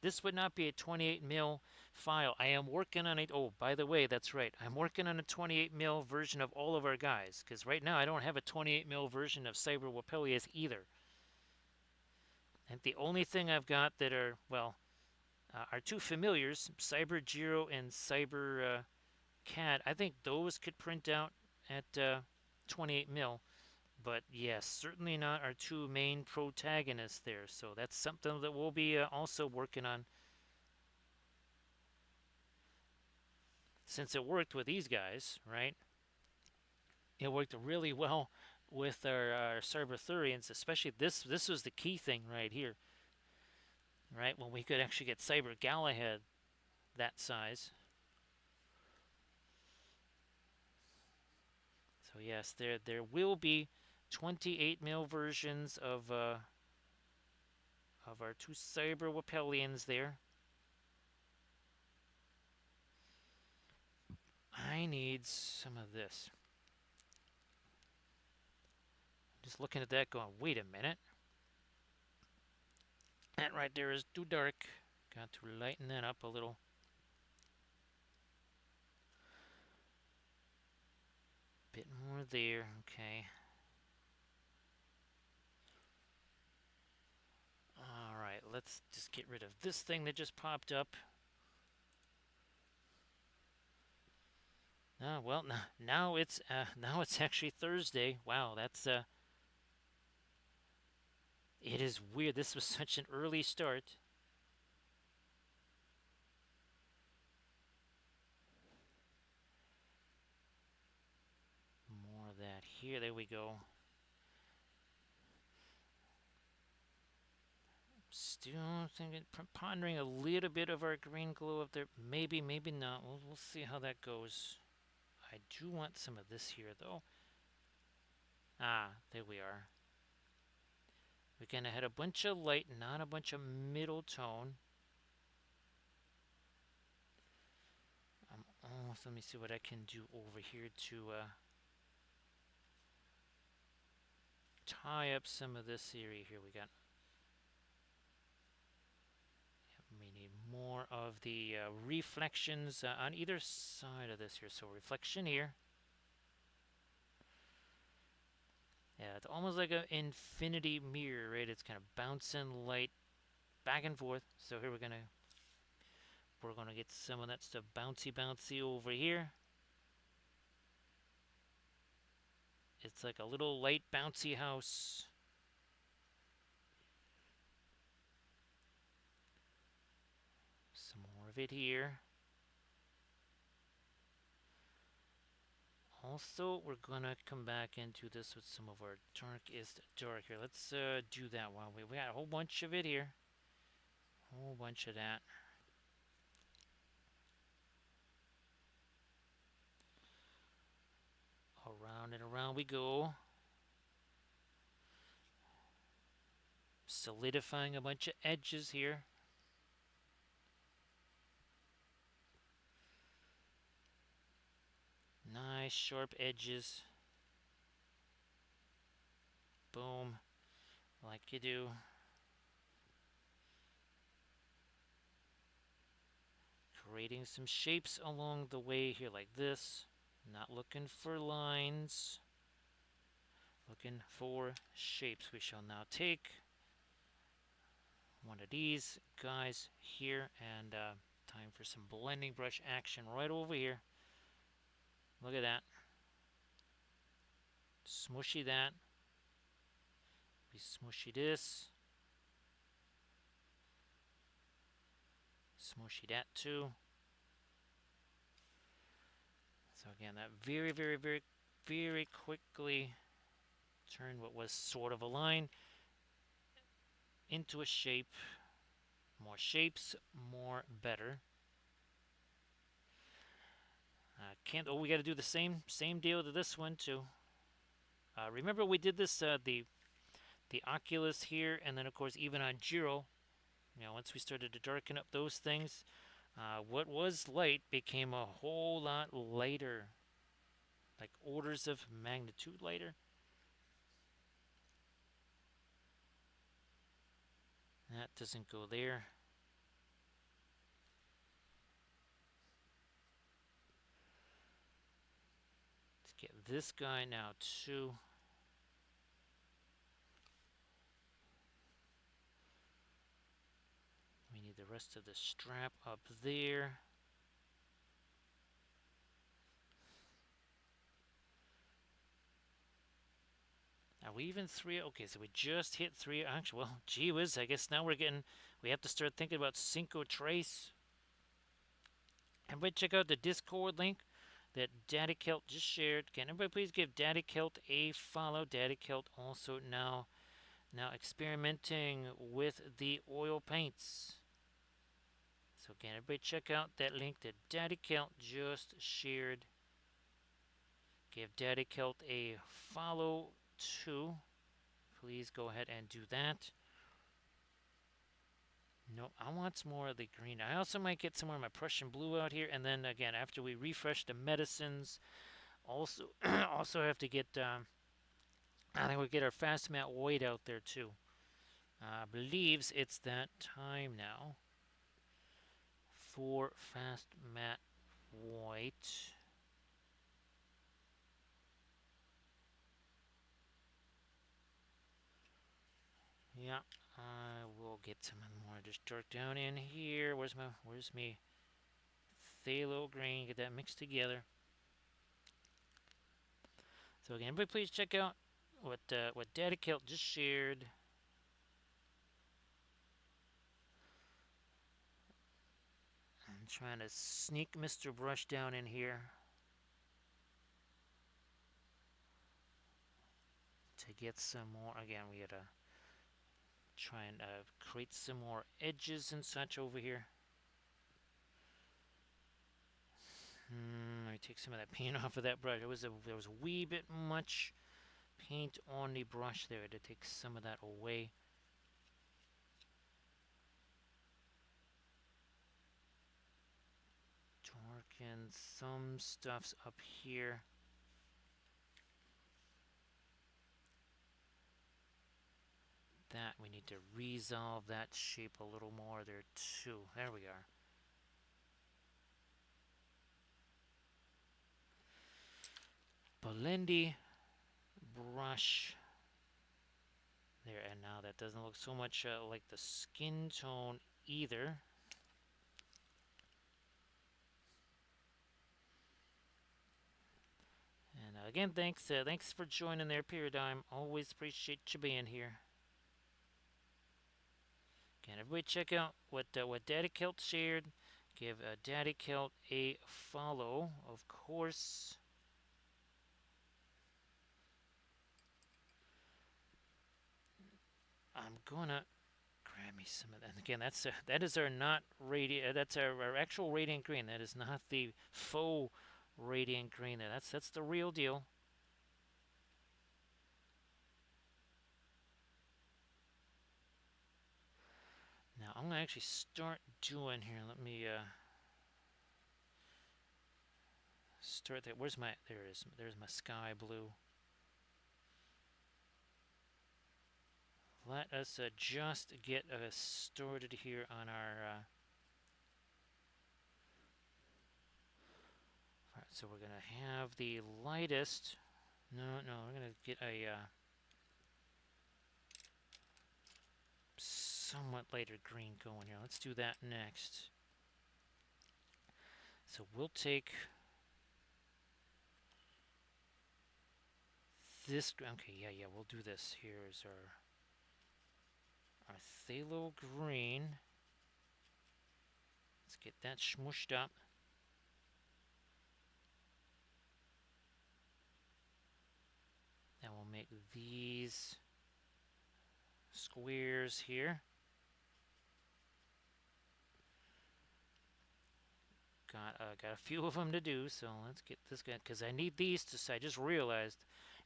S1: this would not be a 28 mil file. I am working on it. Oh, by the way, that's right. I'm working on a 28 mil version of all of our guys. Because right now I don't have a 28 mil version of Cyber Wappellious either. And the only thing I've got that are, well, our two familiars, Cyber Jeero and Cyber Cad. I think those could print out at 28 mil. But yes, certainly not our two main protagonists there. So that's something that we'll be also working on. Since it worked with these guys, right? It worked really well with our Cyberthurians, especially this was the key thing right here. Right, when we could actually get Cyber Galahad that size. So yes, there will be 28 mil versions of our two Cyber Wappellians there. I need some of this. Just looking at that going, wait a minute. That right there is too dark. Got to lighten that up a little. Bit more there, okay. Alright, let's just get rid of this thing that just popped up. Well, now it's actually Thursday. Wow, that's it is weird. This was such an early start. More of that here. There we go. Still thinking, pondering a little bit of our green glow up there. Maybe, maybe not. We'll see how that goes. I do want some of this here, though. Ah, there we are. We're going to hit a bunch of light, not a bunch of middle tone. Let me see what I can do over here to tie up some of this area here. We got. We need more of the reflections on either side of this here. So reflection here. Yeah, it's almost like an infinity mirror, right? It's kind of bouncing light back and forth. So here we're gonna get some of that stuff bouncy over here. It's like a little light bouncy house. Some more of it here. Also, we're gonna come back into this with some of our darkest dark here. Let's do that while we got a whole bunch of it here. A whole bunch of that. Around and around we go. Solidifying a bunch of edges here. Nice sharp edges. Boom. Like you do. Creating some shapes along the way here like this. Not looking for lines. Looking for shapes. We shall now take one of these guys here and time for some blending brush action right over here. Look at that. Smushy that. We smushy this. Smushy that too. So again, that very, very, very, very quickly turned what was sort of a line into a shape. More shapes, more better. We got to do the same deal to this one too. Remember we did this the Oculus here, and then of course even on Jeero. Once we started to darken up those things, what was light became a whole lot lighter, like orders of magnitude lighter. That doesn't go there. Let's get this guy now too. We need the rest of the strap up there. Are we even 3? Okay, so we just hit 3. Actually, well, gee whiz, I guess now we have to start thinking about Cinco Trace. Everybody check out the Discord link that Daddy Celt just shared. Can everybody please give Daddy Celt a follow? Daddy Celt also now experimenting with the oil paints. So can everybody check out that link that Daddy Celt just shared. Give Daddy Celt a follow too. Please go ahead and do that. No, I want some more of the green. I also might get some more of my Prussian blue out here, and then again after we refresh the medicines, also have to get. I think we'll get our fast matte white out there too. Believes it's that time now for fast matte white. Yeah, I will get some more just dark down in here. Where's me phthalo green? Get that mixed together. So again, everybody please check out what Daddy Celt just shared. I'm trying to sneak Mr. Brush down in here to get some more. Again, we gotta try and create some more edges and such over here. Let me take some of that paint off of that brush. There was a wee bit much paint on the brush there. To take some of that away. Darken some stuffs up here. That we need to resolve that shape a little more there too. There we are. Blending brush there, and now that doesn't look so much like the skin tone either. And again, thanks for joining there, Paradigm. Always appreciate you being here. Again, everybody check out what Daddy Celt shared. Give Daddy Celt a follow, of course. I'm gonna grab me some of that. And again, that is our not radiant. That's our actual radiant green. That is not the faux radiant green. There. That's the real deal. Now I'm gonna actually start doing here. Let me start there. Where's my? There it is. There's my sky blue. Let us just get started here on our. Alright, so we're gonna have the lightest. No, we're gonna get a somewhat lighter green going here. Let's do that next. So we'll take this. Okay, yeah, we'll do this. Here's our phthalo green. get that smooshed up. Then we'll make these squares here. Got a few of them to do, so let's get this guy, because I need these to, I just realized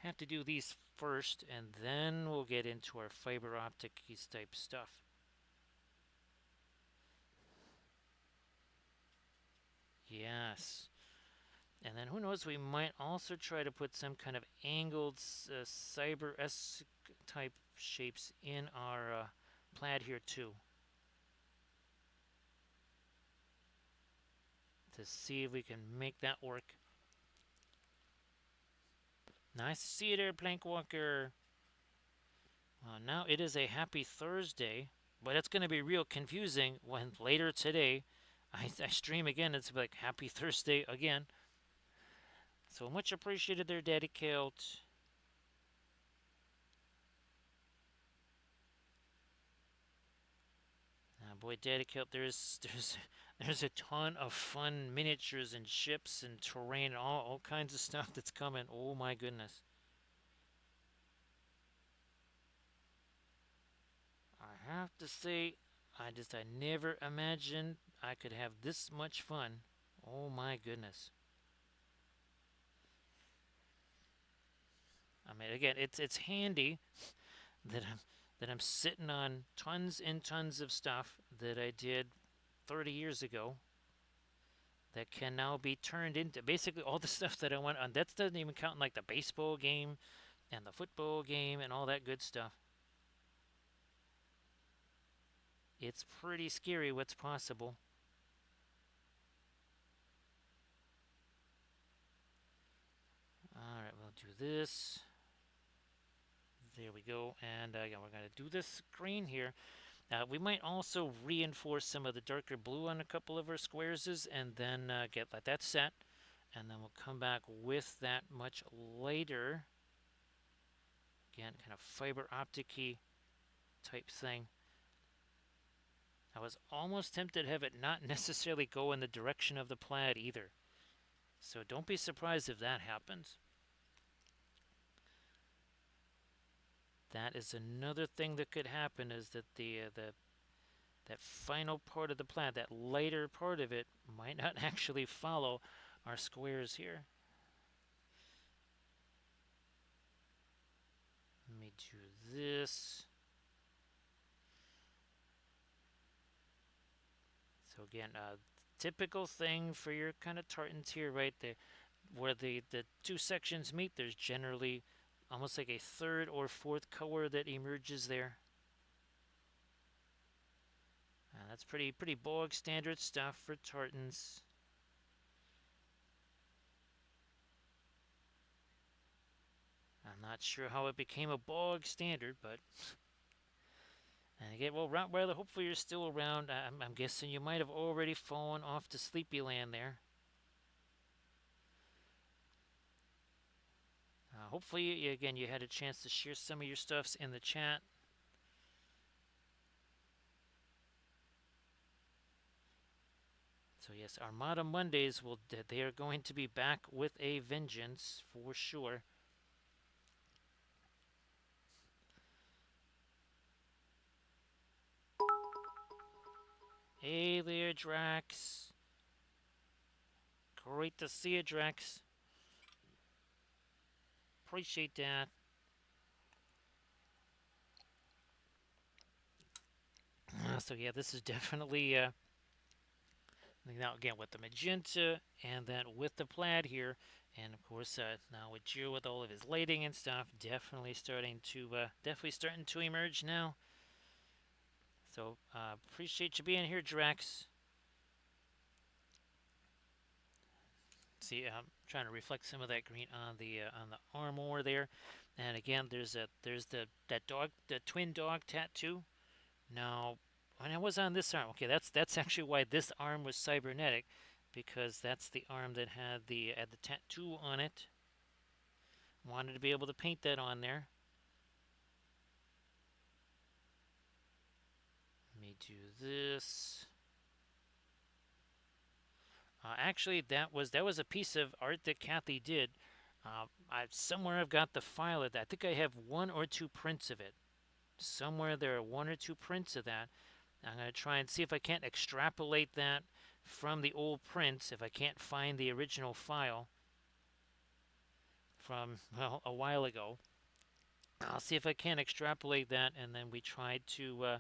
S1: I have to do these first, and then we'll get into our fiber optic type stuff. Yes. And then who knows, we might also try to put some kind of angled cyber-esque type shapes in our plaid here too. To see if we can make that work. Nice to see you there, Plankwalker. Well, now it is a happy Thursday, but it's going to be real confusing when later today I stream again. It's like happy Thursday again. So much appreciated there, Daddy Kilt. Boy, Daddy Kilt, there's a ton of fun miniatures and ships and terrain and all kinds of stuff that's coming. Oh my goodness. I have to say, I never imagined I could have this much fun. Oh my goodness. I mean, again, it's handy that I'm sitting on tons and tons of stuff that I did 30 years ago that can now be turned into basically all the stuff that I want on. That doesn't even count like the baseball game and the football game and all that good stuff. It's pretty scary what's possible. Alright, we'll do this. There we go. And yeah, we're going to do this green here. We might also reinforce some of the darker blue on a couple of our squares and then get like that set. And then we'll come back with that much later. Again, kind of fiber optic-y type thing. I was almost tempted to have it not necessarily go in the direction of the plaid either. So don't be surprised if that happens. That is another thing that could happen, is that that final part of the plaid, that lighter part of it, might not actually follow our squares here. Let me do this. So again, typical thing for your kind of tartans here, right? Where the two sections meet, there's generally almost like a third or fourth color that emerges there. That's pretty bog standard stuff for tartans. I'm not sure how it became a bog standard, but and again, well, Rottweiler, hopefully you're still around. I'm guessing you might have already fallen off to Sleepyland there. Hopefully, again, you had a chance to share some of your stuffs in the chat. So yes, Armada Mondays they are going to be back with a vengeance for sure. Hey there, Drax. Great to see you, Drax. Appreciate that. So yeah, this is definitely now again with the magenta and then with the plaid here, and of course now with Jeero with all of his lighting and stuff, definitely starting to emerge now. So appreciate you being here, Drax. See, I'm trying to reflect some of that green on the armor there, and again, there's the twin dog tattoo. Now, when I was on this arm, okay, that's actually why this arm was cybernetic, because that's the arm that had the tattoo on it. Wanted to be able to paint that on there. Let me do this. Actually, that was a piece of art that Cathy did. Somewhere I've got the file of that. I think I have one or two prints of it. Somewhere there are one or two prints of that. I'm going to try and see if I can't extrapolate that from the old prints, if I can't find the original file from, well, a while ago. I'll see if I can extrapolate that, and then we try to,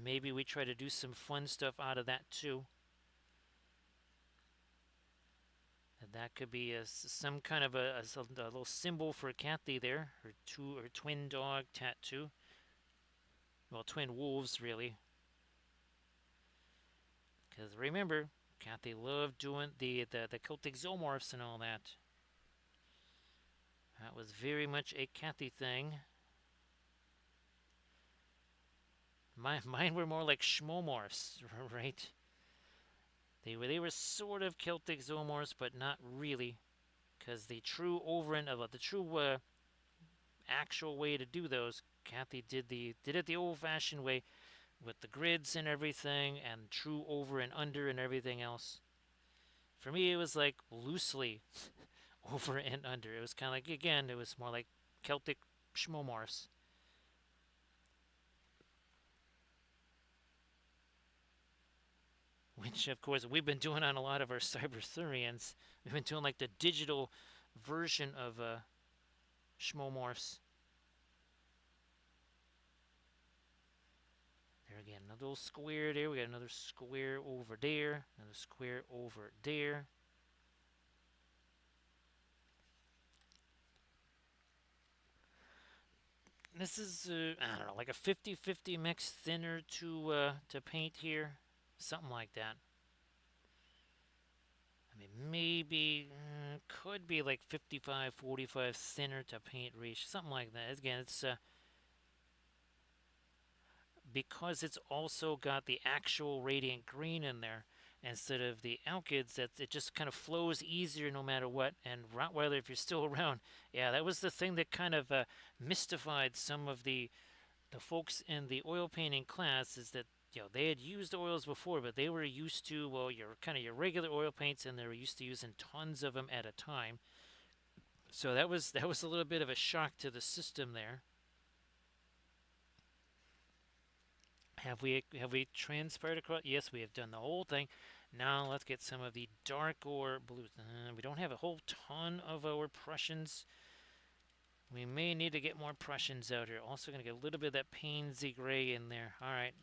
S1: maybe we try to do some fun stuff out of that too. And that could be some kind of a little symbol for Cathy there, her twin dog tattoo. Well, twin wolves, really. Because remember, Cathy loved doing the Celtic zoomorphs and all that. That was very much a Cathy thing. Mine were more like schmomorphs, right? They were sort of Celtic zoomorphs, but not really, because the true actual way to do those, Cathy did it the old-fashioned way, with the grids and everything, and true over and under and everything else. For me, it was like loosely over and under. It was kind of like, again, it was more like Celtic schmomorphs. Which, of course, we've been doing on a lot of our Cyberthurians. We've been doing like the digital version of schmomorphs. There again, another little square there. We got another square over there. Another square over there. This is, I don't know, like a 50-50 mix, thinner to paint here. Something like that. I mean, maybe, could be like 55-45 thinner to paint reach. Something like that. Again, it's, because it's also got the actual radiant green in there instead of the alkyds, that it just kind of flows easier no matter what. And Rottweiler, if you're still around, yeah, that was the thing that kind of mystified some of the folks in the oil painting class, is that they had used oils before, but they were used to, well, your regular oil paints, and they were used to using tons of them at a time. So that was a little bit of a shock to the system there. Have we transpired across? Yes, we have done the whole thing. Now let's get some of the darker blues. We don't have a whole ton of our Prussians. We may need to get more Prussians out here. Also going to get a little bit of that Painsy gray in there. All right.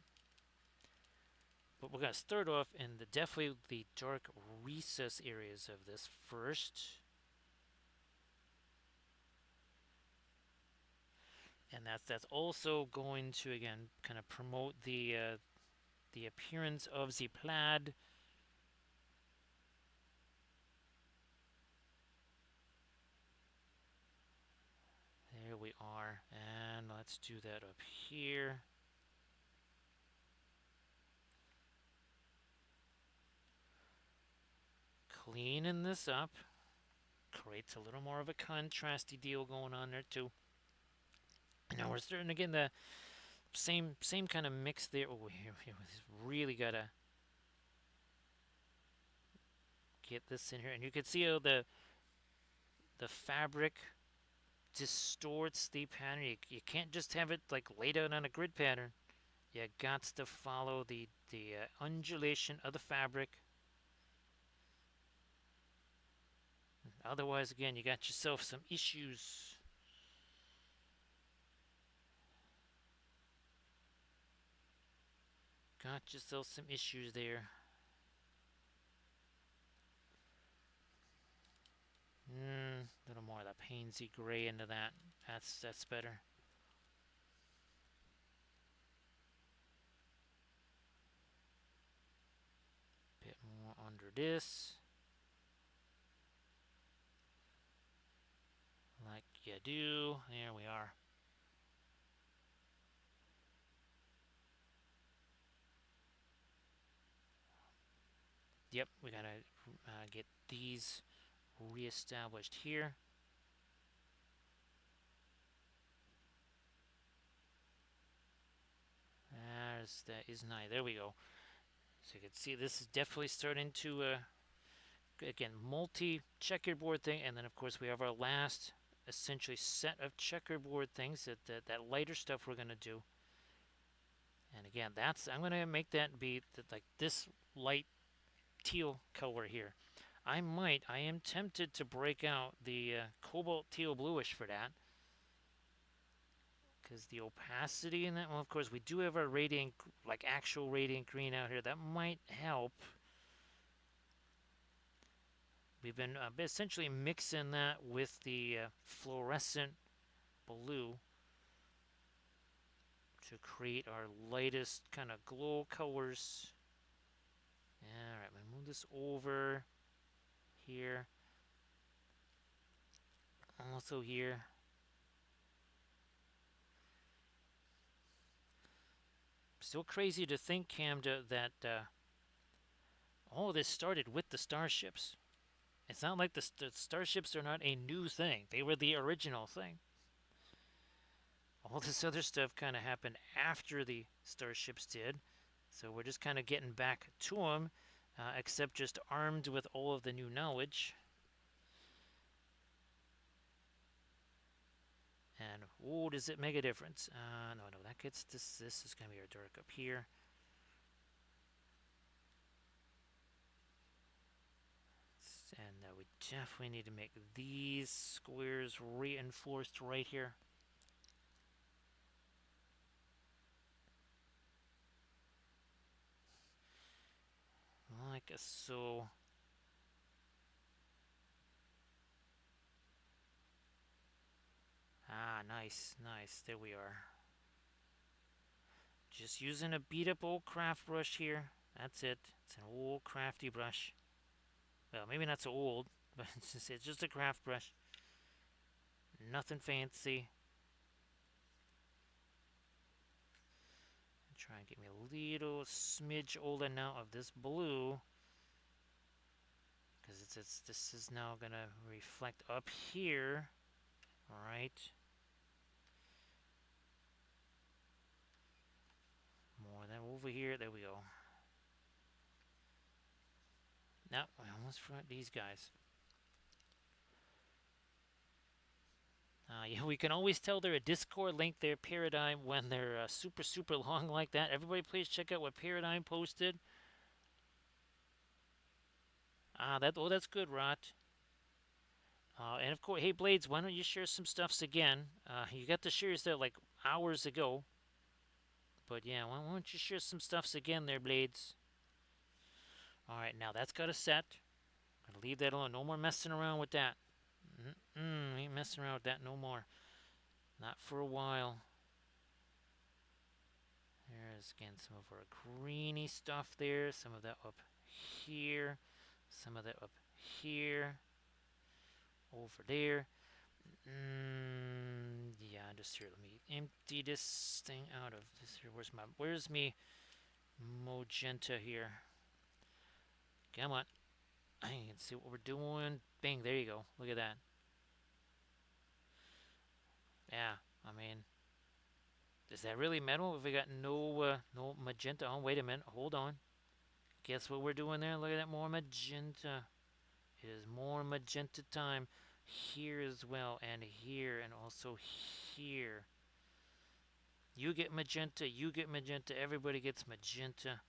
S1: But we're going to start off in definitely the dark recess areas of this first. And that's also going to, again, kind of promote the appearance of the plaid. There we are. And let's do that up here. Cleaning this up. Creates a little more of a contrasty deal going on there too. Now we're starting to get the same kind of mix there. Oh, we really gotta get this in here, and you can see how the fabric distorts the pattern. You can't just have it like laid out on a grid pattern. You got to follow the undulation of the fabric. Otherwise, again, you got yourself some issues. Got yourself some issues there. A little more of that Painsy gray into that. That's better. Bit more under this. Like you do. There we are. Yep, we gotta get these reestablished here. That is nice. There we go. So you can see this is definitely starting to again, multi-checkerboard thing, and then of course we have our last essentially set of checkerboard things, that lighter stuff we're going to do. And again, I'm going to make that be like this light teal color here. I am tempted to break out the cobalt teal bluish for that, because the opacity in that, well, of course, we do have our radiant, like actual radiant green out here. That might help. We've been essentially mixing that with the fluorescent blue to create our lightest kind of glow colors. Alright, we move this over here. Also here. Still crazy to think, Camda, that all of this started with the starships. It's not like the starships are not a new thing. They were the original thing. All this other stuff kind of happened after the starships did. So we're just kind of getting back to them, except just armed with all of the new knowledge. And, oh, does it make a difference? No, that gets this. This is going to be our dark up here. And we definitely need to make these squares reinforced right here. Like so. Ah, nice, nice. There we are. Just using a beat up old craft brush here. That's it. It's an old crafty brush. Well, maybe not so old, but it's just a craft brush. Nothing fancy. Try and get me a little smidge older now of this blue, because this is now gonna reflect up here. All right. More than over here. There we go. Now I almost forgot these guys. Yeah, we can always tell they're a Discord link, their Paradigm, when they're super long like that. Everybody, please check out what Paradigm posted. That's good, Rot. And of course, hey Blades, why don't you share some stuffs again? You got the shares there like hours ago. But yeah, why don't you share some stuffs again there, Blades? Alright, now that's got a set. Gonna leave that alone. No more messing around with that. Ain't messing around with that no more. Not for a while. There's again some of our greeny stuff there. Some of that up here. Some of that up here. Over there. Yeah, just here. Let me empty this thing out of this here. Where's me magenta here? Come on. I can see what we're doing. Bang, there you go. Look at that. Yeah, I mean, is that really metal if we got no magenta on? Wait a minute, hold on. Guess what we're doing there? Look at that, more magenta. It is more magenta time here as well, and here, and also here. You get magenta, everybody gets magenta.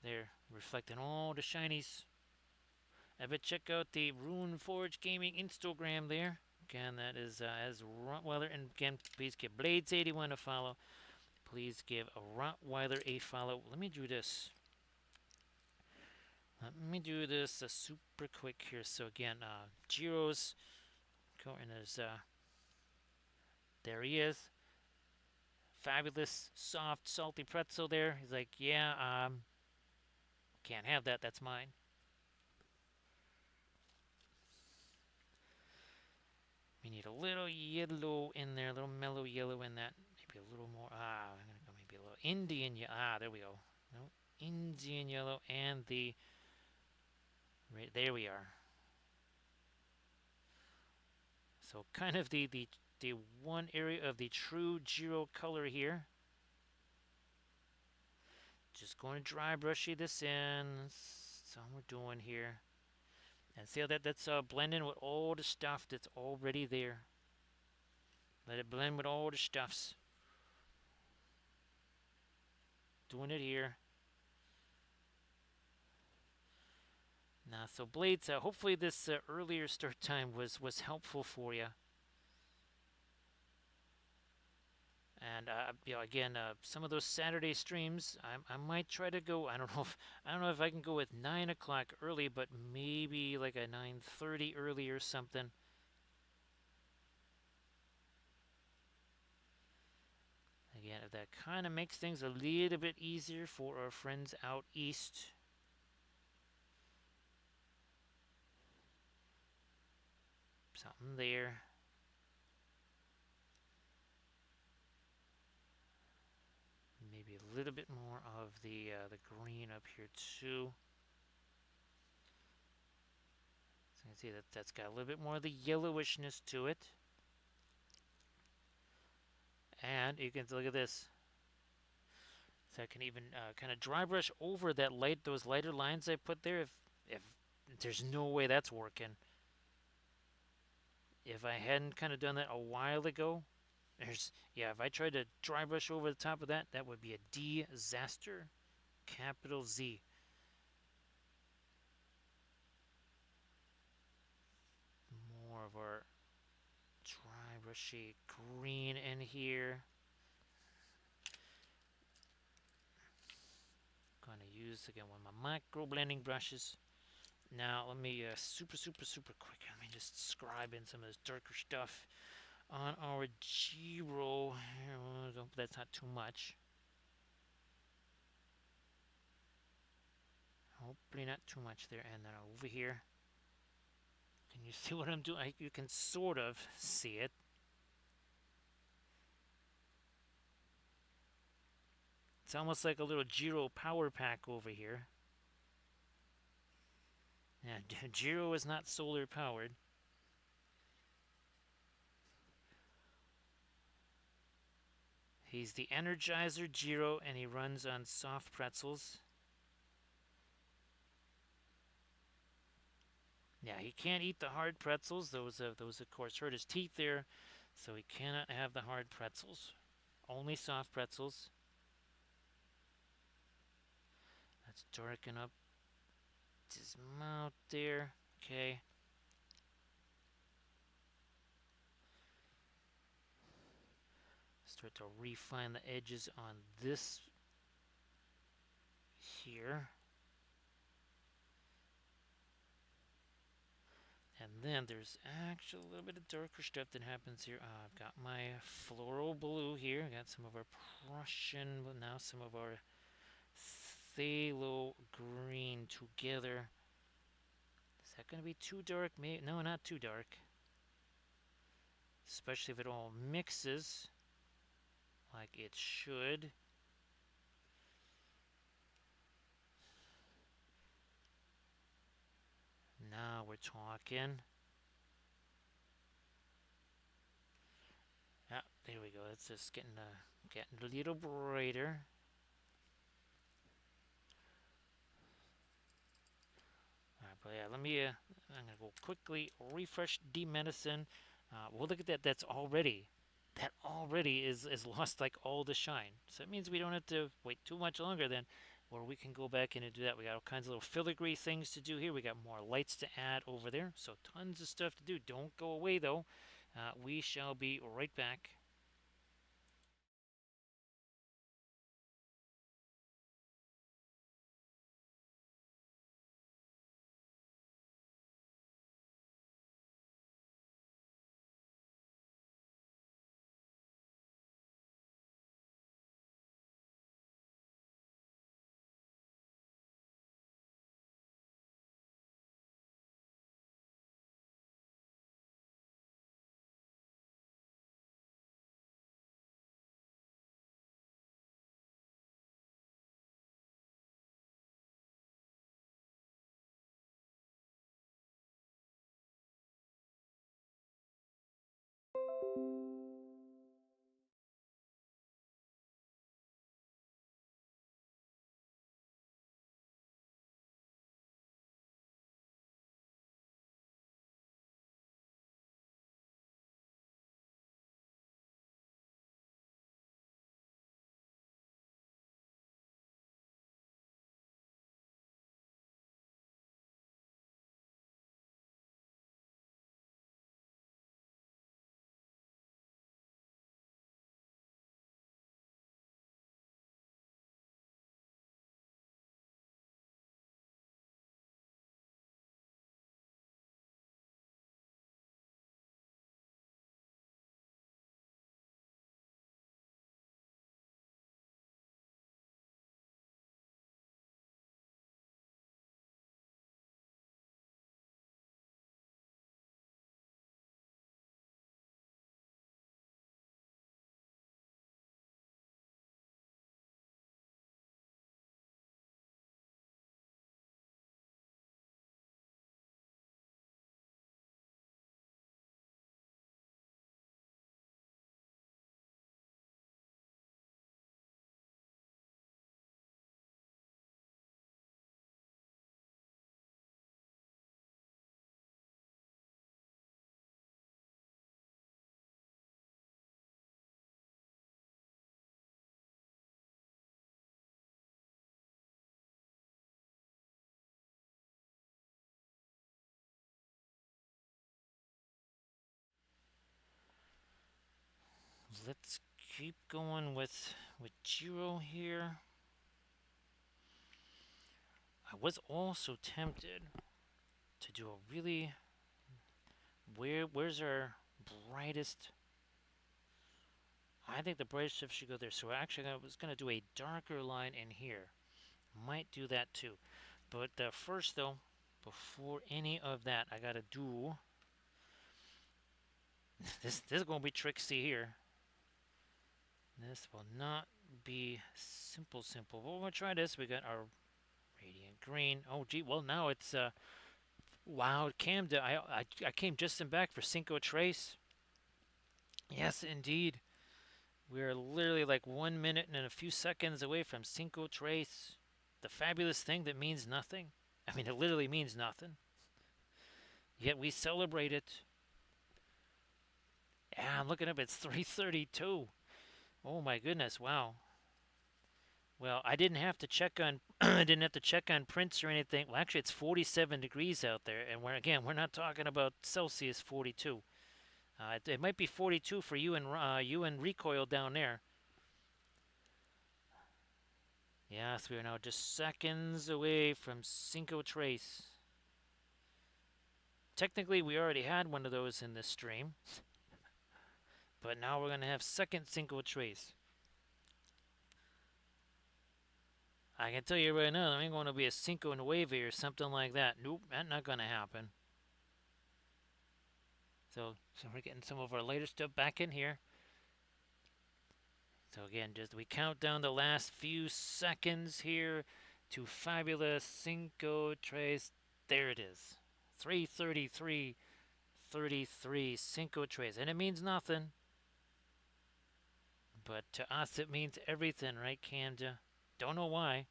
S1: There, reflecting all the shinies. Ever check out the Runeforge Gaming Instagram there? Again, that is as Rottweiler. And again, please give Blades81 a follow. Please give a Rottweiler a follow. Let me do this. Super quick here. So again, Jeero's and there's there he is. Fabulous, soft, salty pretzel there. He's like, yeah, can't have that. That's mine. We need a little yellow in there, a little mellow yellow in that. Maybe a little more. I'm going to go maybe a little Indian yellow. There we go. No, Indian yellow and the. Right, there we are. So kind of the one area of the true Jeero color here. Just going to dry brushy this in. That's all we're doing here. And see how that's blending with all the stuff that's already there. Let it blend with all the stuffs. Doing it here. Now, so Blades, hopefully this earlier start time was helpful for you. And again, some of those Saturday streams, I might try to go. I don't know if I can go with 9 o'clock early, but maybe like a 9:30 early or something. Again, if that kind of makes things a little bit easier for our friends out east. Something there. Maybe a little bit more of the green up here too. So you can see that that's got a little bit more of the yellowishness to it. And you can look at this. So I can even kind of dry brush over that those lighter lines I put there. If there's no way that's working. If I hadn't kind of done that a while ago, if I tried to dry brush over the top of that, that would be a disaster. Capital Z. More of our dry brushy green in here. Gonna use again one of my micro blending brushes. Now let me super quick. Let me just scribe in some of this darker stuff on our Jeero. Hope that's not too much. Hopefully not too much there. And then over here, can you see what I'm doing? You can sort of see it. It's almost like a little Jeero power pack over here. Yeah, Jeero is not solar powered. He's the Energizer Jeero, and he runs on soft pretzels. Yeah, he can't eat the hard pretzels. Those of course hurt his teeth there, so he cannot have the hard pretzels. Only soft pretzels. Let's darken up his mouth there. Okay. Start to refine the edges on this here. And then there's actually a little bit of darker stuff that happens here. I've got my floral blue here. Got some of our Prussian, but now some of our phthalo green together. Is that going to be too dark? No, not too dark. Especially if it all mixes like it should. Now we're talking. Ah, there we go. It's just getting a little brighter. Alright, but yeah, let me. I'm gonna go quickly refresh demedicine. We'll look at that. That already is lost like all the shine. So it means we don't have to wait too much longer then, or we can go back in and do that. We got all kinds of little filigree things to do here. We got more lights to add over there. So tons of stuff to do. Don't go away though. We shall be right back. let's keep going with Jeero here. I was also tempted to do a really where's our brightest. I think the brightest shift should go there. So actually, I was gonna do a darker line in here. Might do that too. But first, though, before any of that, I gotta do this. This is gonna be tricksy here. This will not be simple. But we're gonna try this. We got our radiant green. Oh, gee. Well, now it's wow. Camden. I came just in back for Cinco Trace. Yes, indeed. We're literally like 1 minute and a few seconds away from Cinco Trace, the fabulous thing that means nothing. I mean, it literally means nothing. Yet we celebrate it. Yeah, I'm looking up. It's 3:32. Oh my goodness! Wow. Well, I didn't have to check on I didn't have to check on prints or anything. Well, actually, it's 47 degrees out there, and we're not talking about Celsius 42. It might be 42 for you and Recoil down there. Yes, we are now just seconds away from Cinco Trace. Technically, we already had one of those in this stream, but now we're going to have second Cinco Trace. I can tell you right now, there ain't going to be a Cinco Nueve or something like that. Nope, that's not going to happen. So we're getting some of our later stuff back in here. So again, just we count down the last few seconds here to fabulous Cinco Tres. There it is. 3:33:33 Cinco Tres. And it means nothing. But to us it means everything, right, Camda? Don't know why.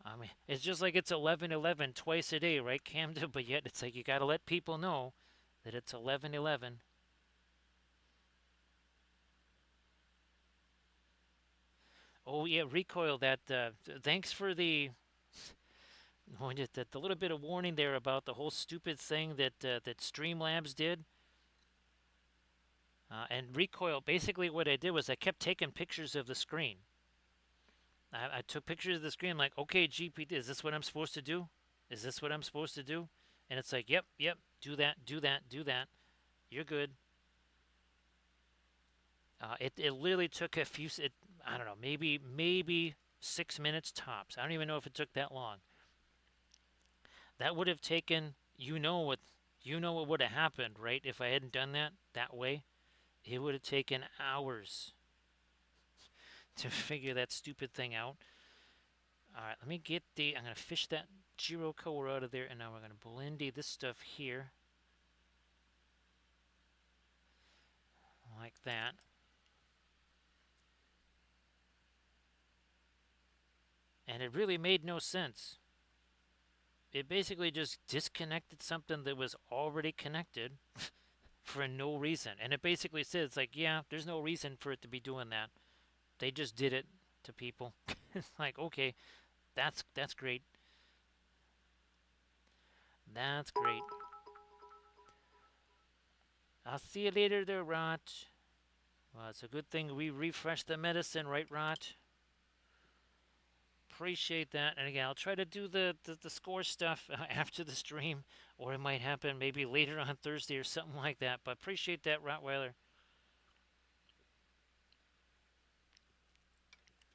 S1: I mean, it's just like it's 11:11 twice a day, right, Camda? But yet it's like you gotta let people know that it's 11:11. Oh yeah, Recoil. That thanks for the the little bit of warning there about the whole stupid thing that Streamlabs did. And Recoil. Basically, what I did was I kept taking pictures of the screen. I took pictures of the screen. Like, okay, GPT, is this what I'm supposed to do? Is this what I'm supposed to do? And it's like, yep, do that, do that, do that. You're good. It literally took a few. I don't know, maybe 6 minutes tops. I don't even know if it took that long. That would have taken. What would have happened, right? If I hadn't done that way, it would have taken hours to figure that stupid thing out. All right, let me get I'm gonna fish that Jeero color out of there, and now we're gonna blend this stuff here, like that. And it really made no sense. It basically just disconnected something that was already connected for no reason. And it basically says, like, yeah, there's no reason for it to be doing that. They just did it to people. It's like, okay, that's great. That's great. I'll see you later there, Rot. Well, it's a good thing we refreshed the medicine, right, Rot? Appreciate that. And again, I'll try to do the score stuff after the stream, or it might happen maybe later on Thursday or something like that. But appreciate that, Rottweiler.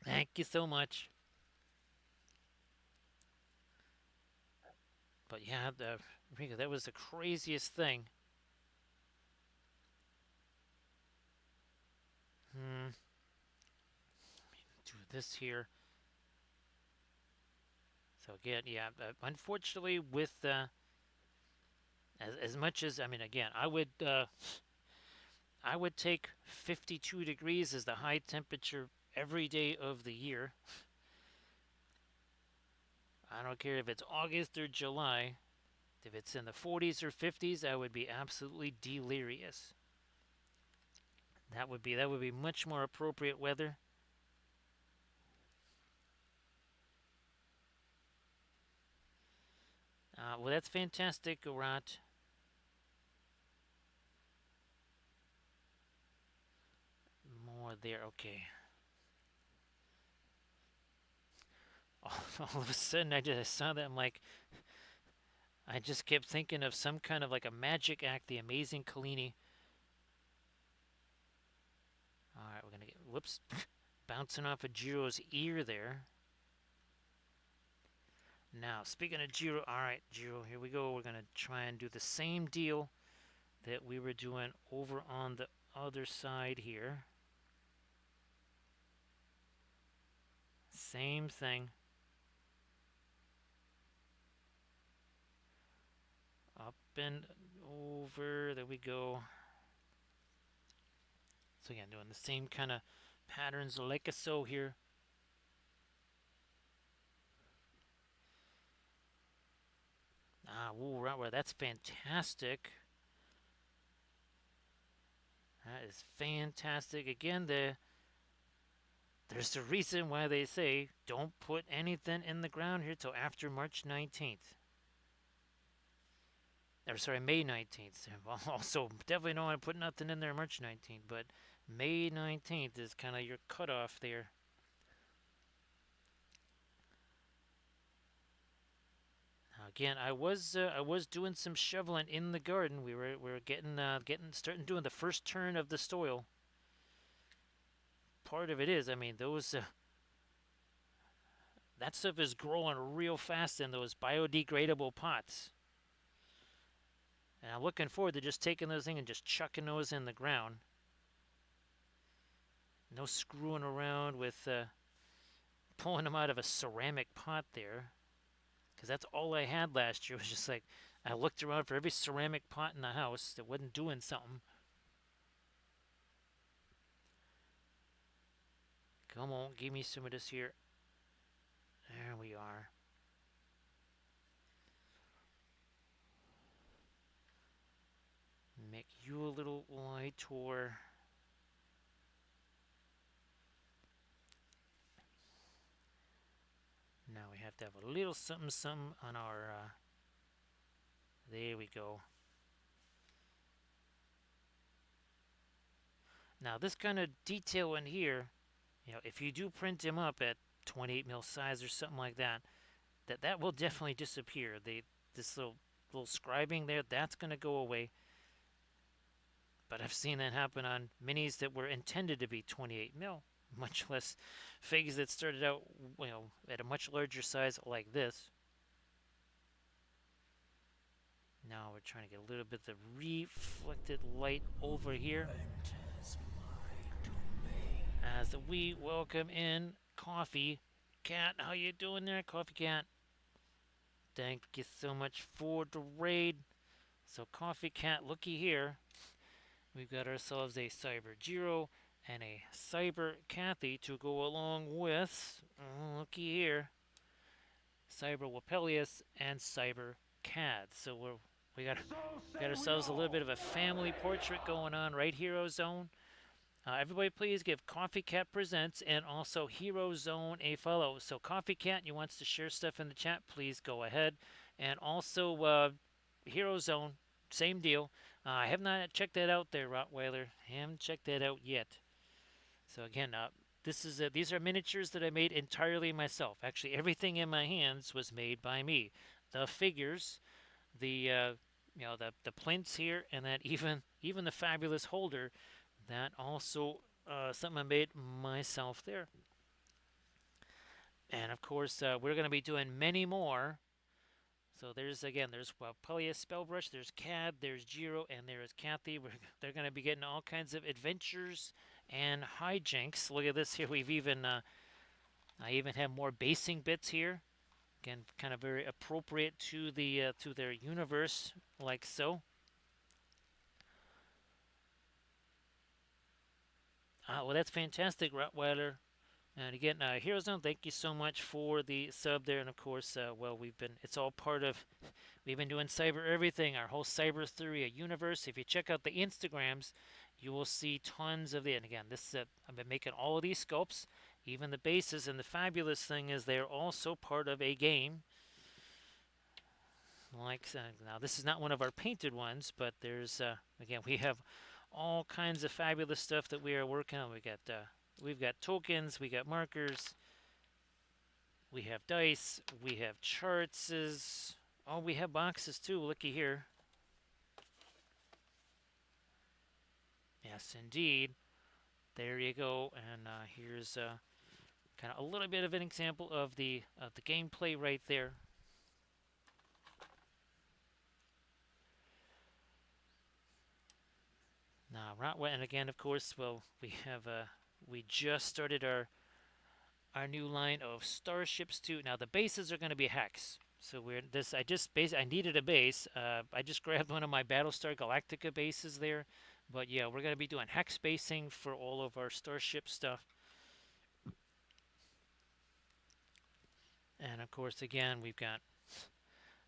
S1: Thank you so much. But yeah, Rico, that was the craziest thing. Do this here. So again, yeah, unfortunately, with as much as I mean, again, I would take 52 degrees as the high temperature every day of the year. I don't care if it's August or July. If it's in the 40s or 50s, I would be absolutely delirious. That would be much more appropriate weather. Well, that's fantastic, Rat. there. Okay. All of a sudden, I just saw that. I'm like, I just kept thinking of some kind of like a magic act, The Amazing Collini. All right, we're gonna get whoops, bouncing off of Jeero's ear there. Now, speaking of Jeero, all right, Jeero, here we go. We're gonna try and do the same deal that we were doing over on the other side here. Same thing. Up and over. There we go. So again, doing the same kind of patterns like so here. Ooh, right where that's fantastic. That is fantastic. Again, there's a reason why they say don't put anything in the ground here till after March 19th. Or sorry, May 19th. Also, definitely don't want to put nothing in there March 19th, but May 19th is kind of your cutoff there. Now again, I was doing some shoveling in the garden. We were starting doing the first turn of the soil. Part of it is, I mean, those that stuff is growing real fast in those biodegradable pots. And I'm looking forward to just taking those things and just chucking those in the ground. No screwing around with pulling them out of a ceramic pot there. Because that's all I had last year. Was just like, I looked around for every ceramic pot in the house that wasn't doing something. Come on, give me some of this here. There we are. Make you a little lighter. Now we have to have a little something on our, there we go. Now this kind of detail in here, if you do print them up at 28 mil size or something like that, that will definitely disappear. This little scribing there, that's going to go away. But I've seen that happen on minis that were intended to be 28 mil, much less figs that started out, at a much larger size like this. Now we're trying to get a little bit of reflected light over here. As we welcome in Coffee Cat. How you doing there, Coffee Cat? Thank you so much for the raid. So Coffee Cat, looky here. We've got ourselves a Cyber Jeero and a Cyber Cathy to go along with, looky here, Cyber Wappellious and Cyber Cad. So we got ourselves a little bit of a family portrait going on, right, Hero Zone? Everybody please give Coffee Cat Presents and also Hero Zone a follow. So Coffee Cat, you wants to share stuff in the chat, please go ahead. And also Hero Zone, same deal. I have not checked that out there, Rottweiler. Haven't checked that out yet. So again, these are miniatures that I made entirely myself. Actually, everything in my hands was made by me. The figures, the plinths here, and that even the fabulous holder. That also something I made myself there. And of course, we're going to be doing many more. So there's Wappellious Spellbrush, there's Cad, there's Jeero, and there is Cathy. They're going to be getting all kinds of adventures and hijinks. Look at this here. I even have more basing bits here. Again, kind of very appropriate to their universe, like so. Well, that's fantastic, Rottweiler. And again, Hero Zone, thank you so much for the sub there. And of course, it's all part of, we've been doing cyber everything, our whole cyber theory, a universe. If you check out the Instagrams, you will see tons of it. And again, I've been making all of these sculpts, even the bases. And the fabulous thing is they're also part of a game. Now this is not one of our painted ones, but there's, again, we have all kinds of fabulous stuff that we are working on. We've got tokens, we got markers, we have dice, we have charts. Oh, we have boxes too. Looky here. Yes, indeed. There you go. And here's kind of a little bit of an example of the gameplay right there. Now, and again, of course, well, we just started our new line of starships too. Now the bases are going to be hex. So I needed a base. I just grabbed one of my Battlestar Galactica bases there. But yeah, we're going to be doing hex basing for all of our starship stuff. And of course, again, we've got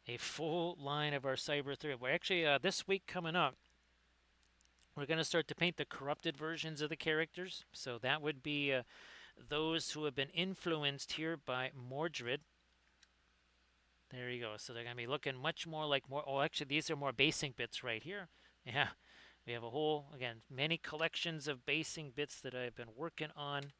S1: a full line of our Cyber 3. We're actually, this week coming up, we're going to start to paint the corrupted versions of the characters. So that would be those who have been influenced here by Mordred. There you go. So they're going to be looking much more like oh, actually, these are more basing bits right here. Yeah, we have a whole, again, many collections of basing bits that I've been working on.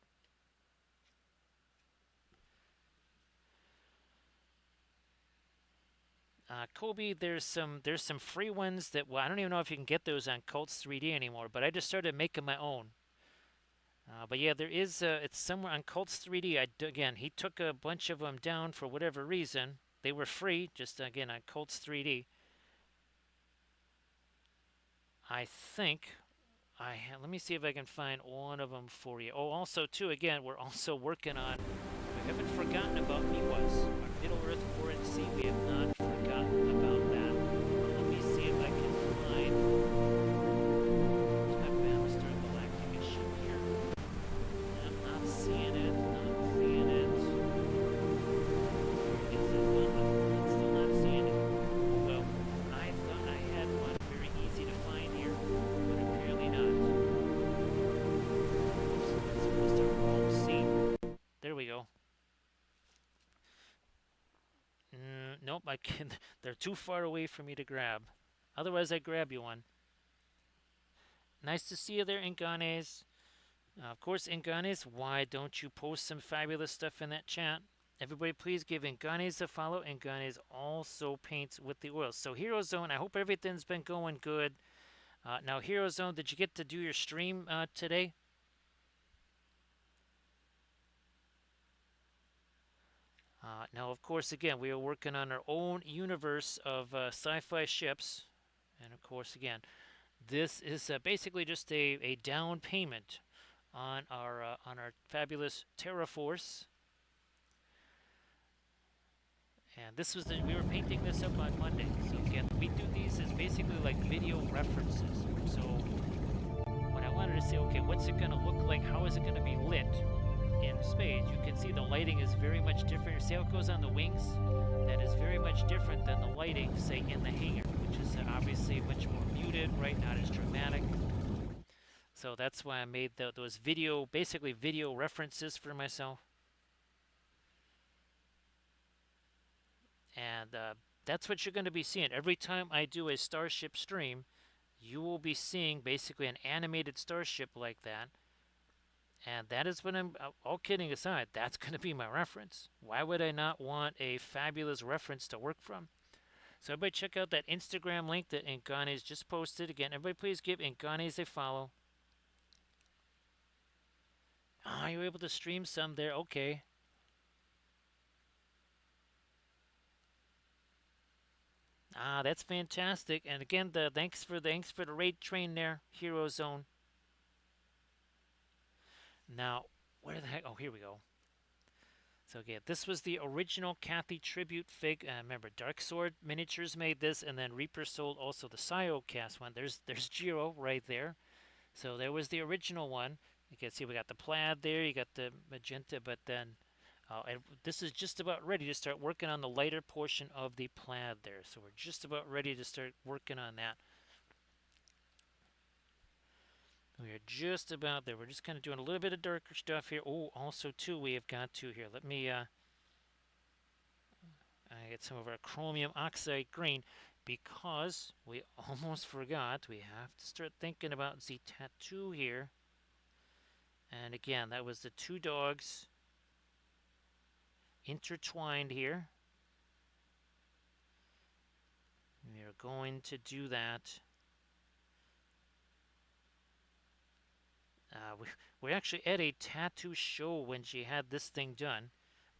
S1: Kobe, there's some free ones that, well, I don't even know if you can get those on Cults 3D anymore, but I just started making my own. But yeah, there is, it's somewhere on Cults 3D. Again, he took a bunch of them down for whatever reason. They were free, just again on Cults 3D. I think let me see if I can find one of them for you. Oh, also too, again, we're also working on, we haven't forgotten about Miwas, our Middle-earth Foreign Sea. We have not forgotten about that. Let me see if I can find my Battlestar Galactica ship here. I'm not seeing it, not seeing it. Is it one? I'm still not seeing it. Well, I thought I had one very easy to find here, but apparently not. It's our home sea. There we go. Nope, I can. They're too far away for me to grab. Otherwise, I'd grab you one. Nice to see you there, Inganes. Of course, Inganes, why don't you post some fabulous stuff in that chat? Everybody, please give Inganes a follow. Inganes also paints with the oils. So, Hero Zone, I hope everything's been going good. Now, Hero Zone, did you get to do your stream today? Now, of course, again, we are working on our own universe of sci-fi ships. And, of course, again, this is basically just a down payment on our fabulous TerraForce. And this was we were painting this up on Monday. So again, we do these as basically like video references. So when I wanted to say, okay, what's it going to look like? How is it going to be lit in space? You can see the lighting is very much different. See how it goes on the wings? That is very much different than the lighting, say, in the hangar, which is obviously much more muted, right? Not as dramatic. So that's why I made those basically video references for myself. And that's what you're going to be seeing. Every time I do a Starship stream, you will be seeing basically an animated starship like that. And that is what all kidding aside, that's going to be my reference. Why would I not want a fabulous reference to work from? So everybody check out that Instagram link that Inganes just posted. Again, everybody please give Inganes a follow. Ah, you were able to stream some there. Okay. Ah, that's fantastic. And again, thanks for the raid train there, Hero Zone. Now, where the heck? Oh, here we go. So again, this was the original Cathy tribute fig. Remember, Dark Sword Miniatures made this, and then Reaper sold also the Siocast one. There's Jeero right there. So there was the original one. You can see we got the plaid there. You got the magenta, but then and this is just about ready to start working on the lighter portion of the plaid there. So we're just about ready to start working on that. We are just about there. We're just kind of doing a little bit of darker stuff here. Oh, also too, we have got to here. Let me I get some of our chromium oxide green. because we almost forgot, we have to start thinking about the tattoo here. And again, that was the two dogs intertwined here. We are going to do that. We're actually at a tattoo show when she had this thing done.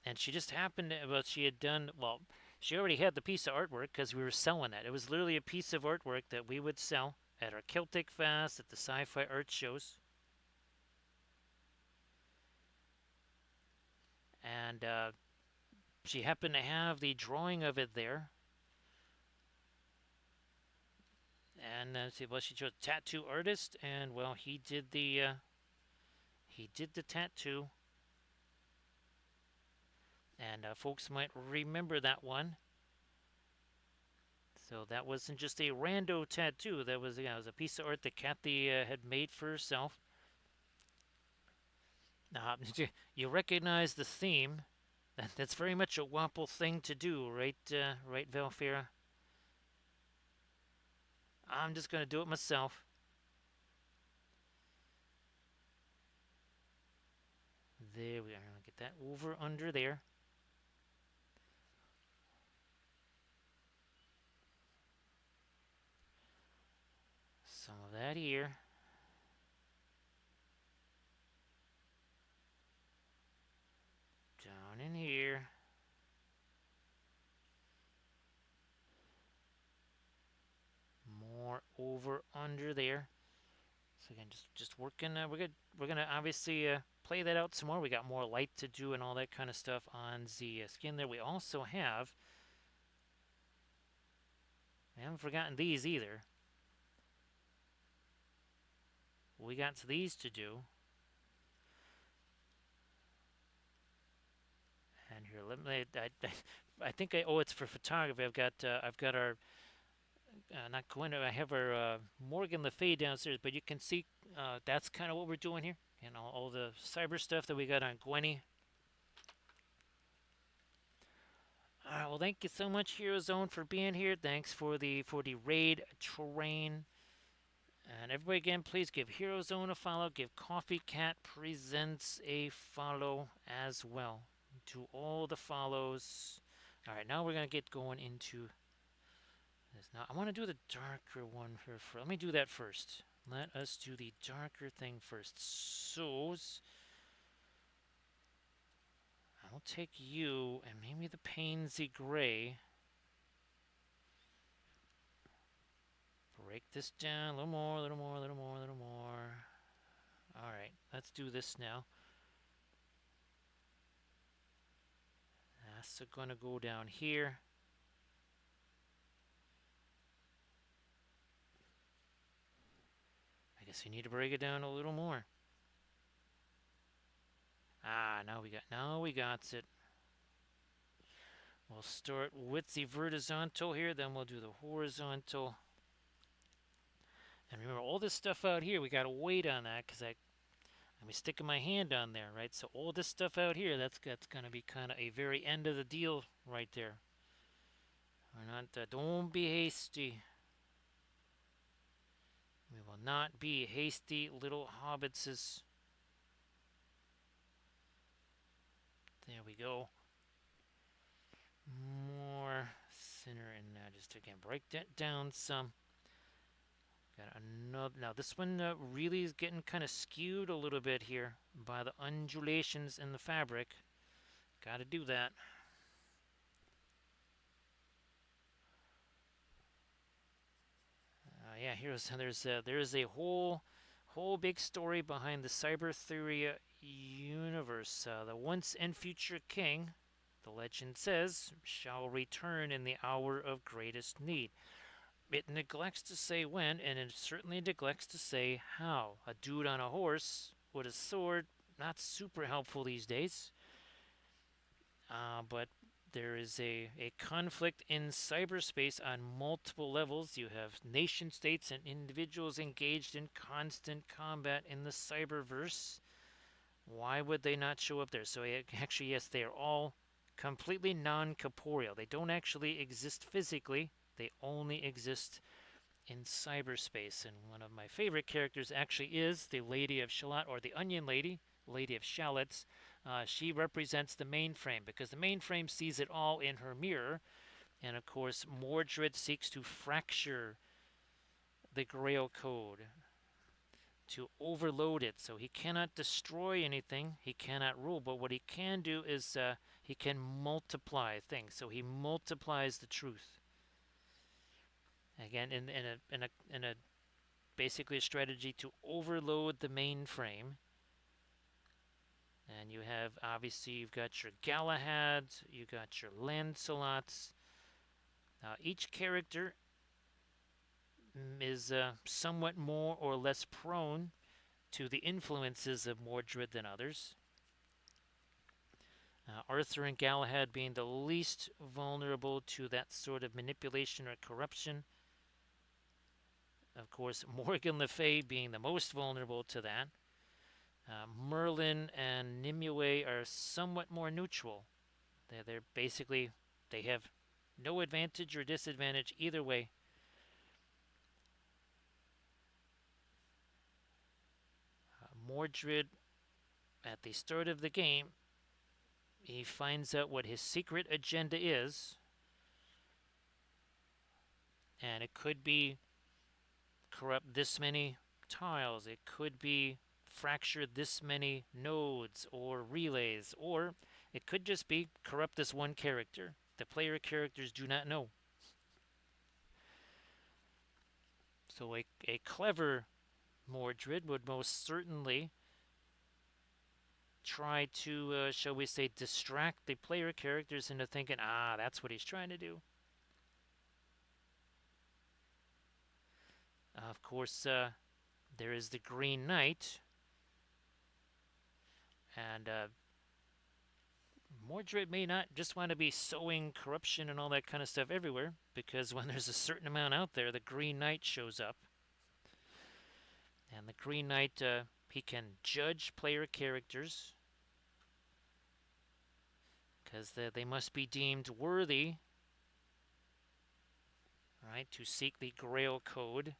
S1: And she just happened to, well, she had done, well, she already had the piece of artwork because we were selling it. It was literally a piece of artwork that we would sell at our Celtic Fest, at the sci-fi art shows. And she happened to have the drawing of it there. And well, she chose tattoo artist, and well, he did the tattoo. And folks might remember that one. So that wasn't just a rando tattoo. That was, it was a piece of art that Cathy had made for herself. You recognize the theme. That's very much a Wapple thing to do, right, right, Valfira? I'm just going to do it myself. There we are. I'll get that over under there. Some of that here. Down in here. More over under there. So again, just working. We're gonna obviously play that out some more. We got more light to do and all that kind of stuff on the skin there. We also have. I haven't forgotten these either. We got these to do. And here, let me. I think it's for photography. I've got our. Not going to. I have our Morgan Le Fay downstairs, but you can see that's kind of what we're doing here. And all the cyber stuff that we got on Gwenny. All right. Well, thank you so much, Hero Zone, for being here. Thanks for the raid terrain. And everybody, again, please give Hero Zone a follow. Give Coffee Cat Presents a follow as well. To all the follows. All right, now we're going to get going into this. Now, I want to do the darker one here. Let me do that first. Let us do the darker thing first. So, I'll take you and maybe the Painsy Gray. Break this down a little more, a little more, a little more, a little more. All right, let's do this now. That's going to go down here. I guess we need to break it down a little more. Now we got it. We'll start with the vertical here, then we'll do the horizontal. And remember, all this stuff out here, we got to wait on that because I'm sticking my hand on there, right? So all this stuff out here, that's going to be kind of a very end of the deal right there. We're not. Don't be hasty. We will not be hasty little hobbitses. There we go. More thinner, and now just again break that down some. Got another. Now this one really is getting kind of skewed a little bit here by the undulations in the fabric. Got to do that. Yeah, there's a whole big story behind the Cybertheria universe. The once and future king, the legend says, shall return in the hour of greatest need. It neglects to say when, and it certainly neglects to say how. A dude on a horse with a sword, not super helpful these days. But there is a conflict in cyberspace on multiple levels. You have nation states and individuals engaged in constant combat in the cyberverse. Why would they not show up there? So actually, yes, they are all completely non-corporeal. They don't actually exist physically. They only exist in cyberspace. And one of my favorite characters actually is the Lady of Shalott, or the Onion Lady, Lady of Shallots. She represents the mainframe because the mainframe sees it all in her mirror. And of course, Mordred seeks to fracture the Grail code, to overload it, so he cannot destroy anything, he cannot rule, but what he can do is he can multiply things, so he multiplies the truth. Again, in a basically a strategy to overload the mainframe. And you have, obviously, you've got your Galahads, you got your Lancelots. Each character is somewhat more or less prone to the influences of Mordred than others. Arthur and Galahad being the least vulnerable to that sort of manipulation or corruption. Of course, Morgan Le Fay being the most vulnerable to that. Merlin and Nimue are somewhat more neutral. They're basically, they have no advantage or disadvantage either way. Mordred, at the start of the game, he finds out what his secret agenda is, and it could be corrupt this many tiles, it could be fracture this many nodes or relays, or it could just be corrupt this one character. The player characters do not know. So a clever Mordred would most certainly try to, shall we say, distract the player characters into thinking, that's what he's trying to do. Of course, there is the Green Knight, and Mordred may not just want to be sowing corruption and all that kind of stuff everywhere, because when there's a certain amount out there, the Green Knight shows up. And the Green Knight, he can judge player characters, because they must be deemed worthy, right, to seek the Grail code.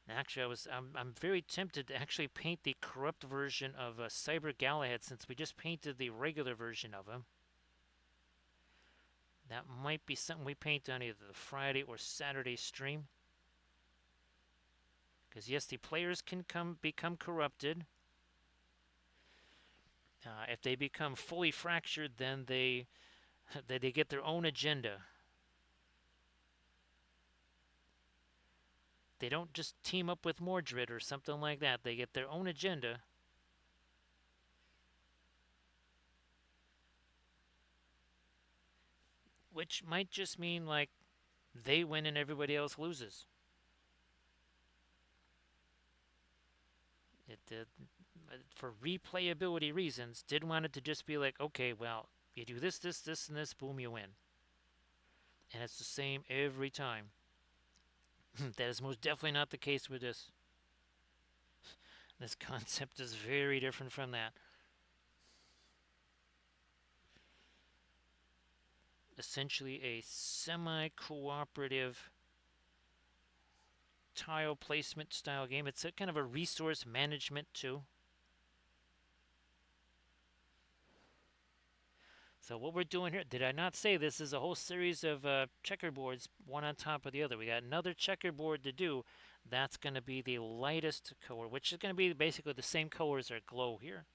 S1: Actually, I'm very tempted to actually paint the corrupt version of Cyber Galahad, since we just painted the regular version of him. That might be something we paint on either the Friday or Saturday stream. Because yes, the players can become corrupted. If they become fully fractured, then they get their own agenda. They don't just team up with Mordred or something like that. They get their own agenda. Which might just mean, like, they win and everybody else loses. For replayability reasons, didn't want it to just be like, okay, well, you do this, this, this, and this, boom, you win. And it's the same every time. That is most definitely not the case with this. This concept is very different from that. Essentially a semi-cooperative tile placement style game. It's a kind of a resource management too. So what we're doing here, did I not say this is a whole series of checkerboards, one on top of the other? We got another checkerboard to do. That's going to be the lightest color, which is going to be basically the same color as our glow here.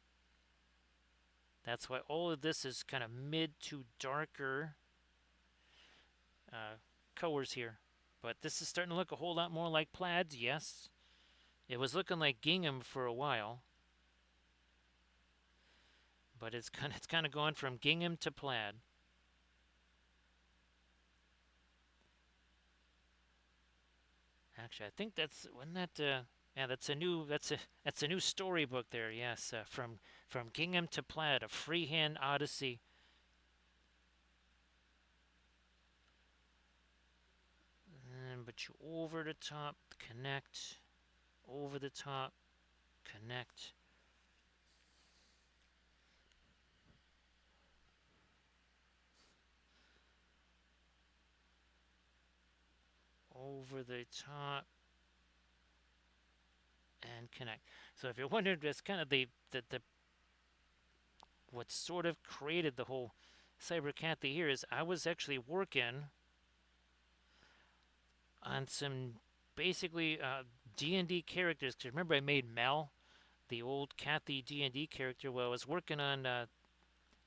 S1: That's why all of this is kind of mid to darker colors here. But this is starting to look a whole lot more like plaids, yes. It was looking like gingham for a while. But it's kind of gone from gingham to plaid. Actually, I think wasn't that yeah, that's a new storybook there. Yes, from gingham to plaid, a freehand odyssey. But you over the top, connect, over the top, connect. over the top and connect. So if you're wondering, that's kind of the what sort of created the whole Cyber Cathy here is I was actually working on some basically D&D characters. Because remember I made Mel, the old Cathy D&D character. Well, I was working on,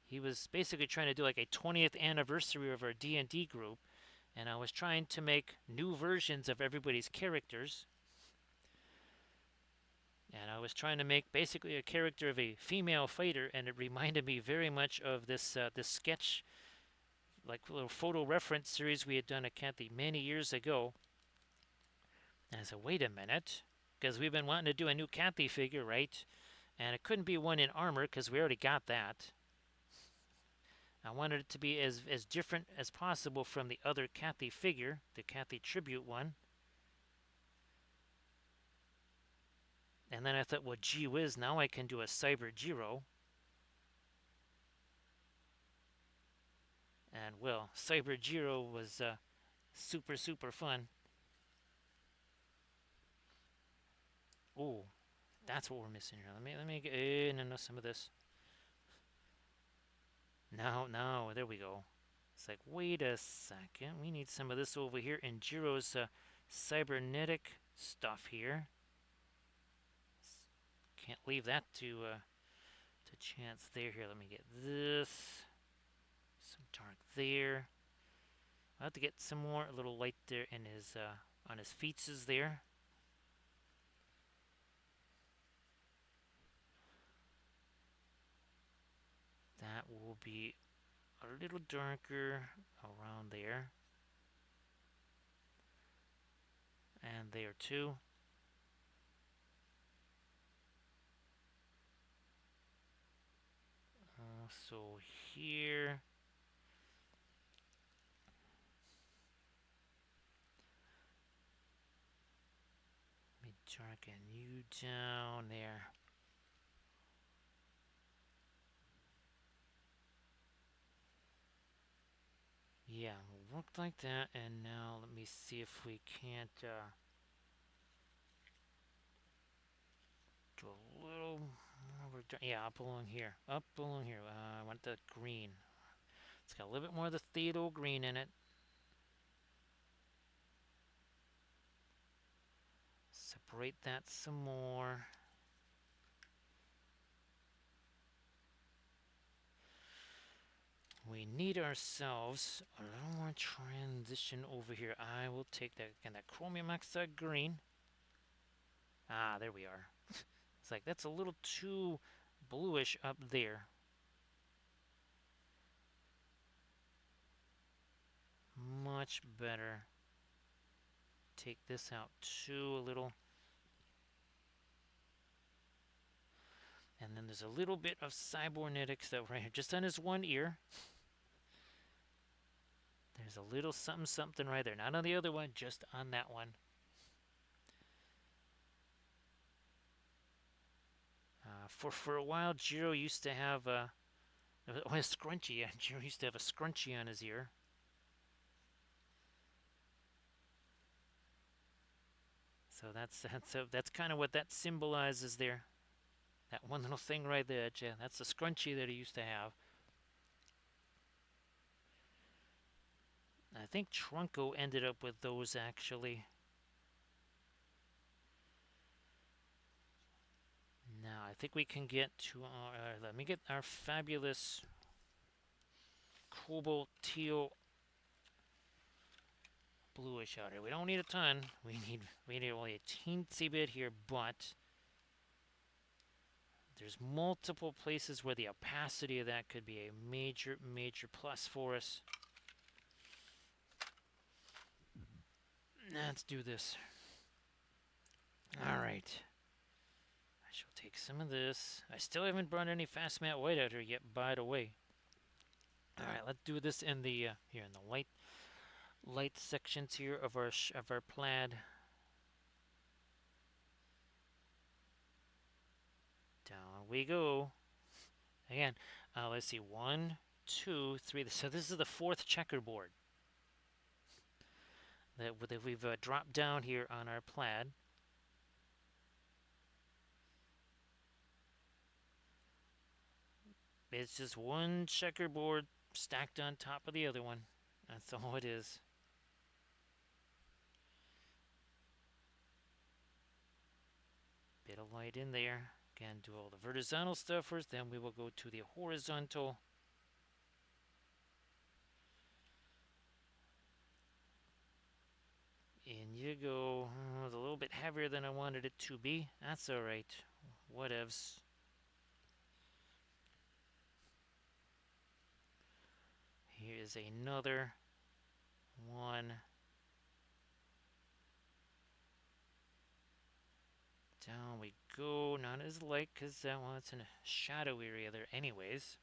S1: he was basically trying to do like a 20th anniversary of our D&D group. And I was trying to make new versions of everybody's characters. And I was trying to make basically a character of a female fighter, and it reminded me very much of this this sketch, like little photo reference series we had done at Cathy many years ago. And I said, wait a minute, because we've been wanting to do a new Cathy figure, right? And it couldn't be one in armor because we already got that. I wanted it to be as different as possible from the other Cathy figure, the Cathy tribute one. And then I thought, well, gee whiz, now I can do a Cyber Jeero. And well, Cyber Jeero was super, super fun. Oh, that's what we're missing here. Let me get in and some of this. Now, there we go. It's like, wait a second, we need some of this over here in Jeero's cybernetic stuff here. Can't leave that to chance there. Here, let me get this. Some dark there. I'll have to get some more, a little light there in his on his feetses there. That will be a little darker around there. And there too. So here. Let me darken you down there. Yeah, look like that. And now let me see if we can't do a little more. Yeah, up along here. Up along here. I want the green. It's got a little bit more of the Theodore green in it. Separate that some more. We need ourselves a little more transition over here. I will take that, again, that chromium oxide green. Ah, there we are. It's like, that's a little too bluish up there. Much better. Take this out too a little. And then there's a little bit of cybernetics that right here, just on his one ear. There's a little something something right there. Not on the other one, just on that one. For a while, Jeero used to have a scrunchie. Yeah, Jeero used to have a scrunchie on his ear. So that's kind of what that symbolizes there. That one little thing right there. Yeah, that's the scrunchie that he used to have. I think Trunko ended up with those actually. Now I think we can get to our. Let me get our fabulous cobalt teal bluish out here. We don't need a ton. We need only a teensy bit here, but there's multiple places where the opacity of that could be a major plus for us. Let's do this. All right. I shall take some of this. I still haven't brought any fast matte white out here yet, by the way. All right, let's do this in the here in the light sections here of our plaid. Down we go. Again, let's see, 1, 2, 3. So this is the fourth checkerboard. that we've dropped down here on our plaid. It's just one checkerboard stacked on top of the other one. That's all it is. Bit of light in there. Again, do all the vertical stuff first, then we will go to the horizontal. In you go. It was a little bit heavier than I wanted it to be. That's alright. Whatevs. Here is another one. Down we go. Not as light because well, it's in a shadow area there anyways.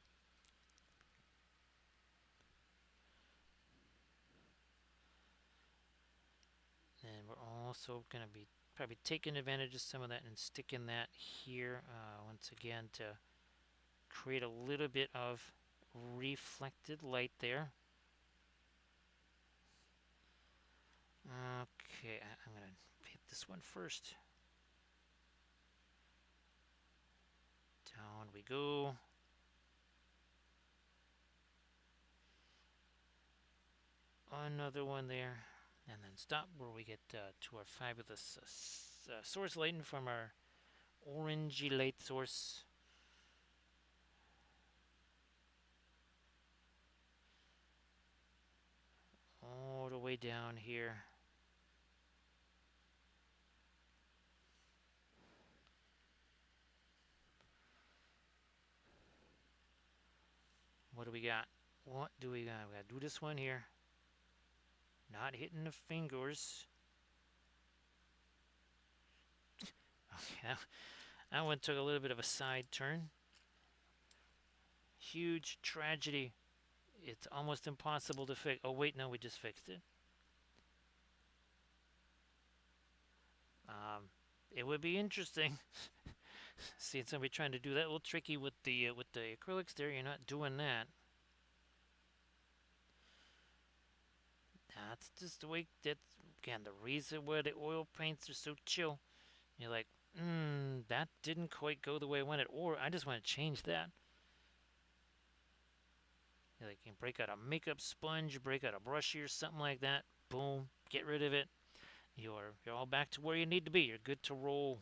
S1: And we're also going to be probably taking advantage of some of that and sticking that here once again to create a little bit of reflected light there. Okay, I'm going to hit this one first. Down we go. Another one there. And then stop where we get to our fabulous source lighting from our orangey light source. All the way down here. What do we got? What do we got? We got to do this one here. Not hitting the fingers. Okay, that one took a little bit of a side turn. Huge tragedy. It's almost impossible to fix. Oh, wait, no, we just fixed it. It would be interesting. Seeing somebody trying to do that, a little tricky with the acrylics there. You're not doing that. That's just the way. That's again the reason why the oil paints are so chill. You're like, that didn't quite go the way I wanted, or I just want to change that. You're like, you can break out a makeup sponge, break out a brush or something like that. Boom, get rid of it. You're all back to where you need to be. You're good to roll.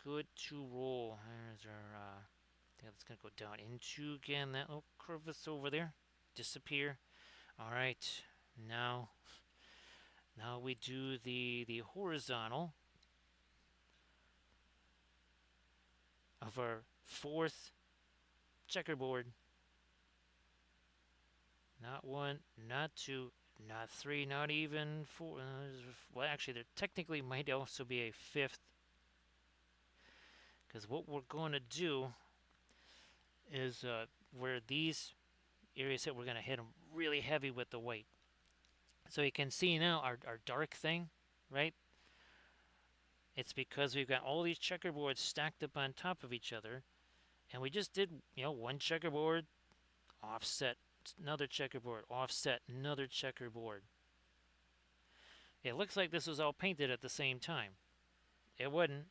S1: Good to roll. There's our. Yeah, that's gonna go down into again that little crevice over there. Disappear. All right. Now we do the horizontal of our fourth checkerboard. Not one, not two, not three, not even four. Well, actually, there technically might also be a fifth. Because what we're going to do is where these areas hit, we're going to hit them really heavy with the white. So you can see now our dark thing, right? It's because we've got all these checkerboards stacked up on top of each other. And we just did, one checkerboard, offset, another checkerboard, offset, another checkerboard. It looks like this was all painted at the same time. It wasn't.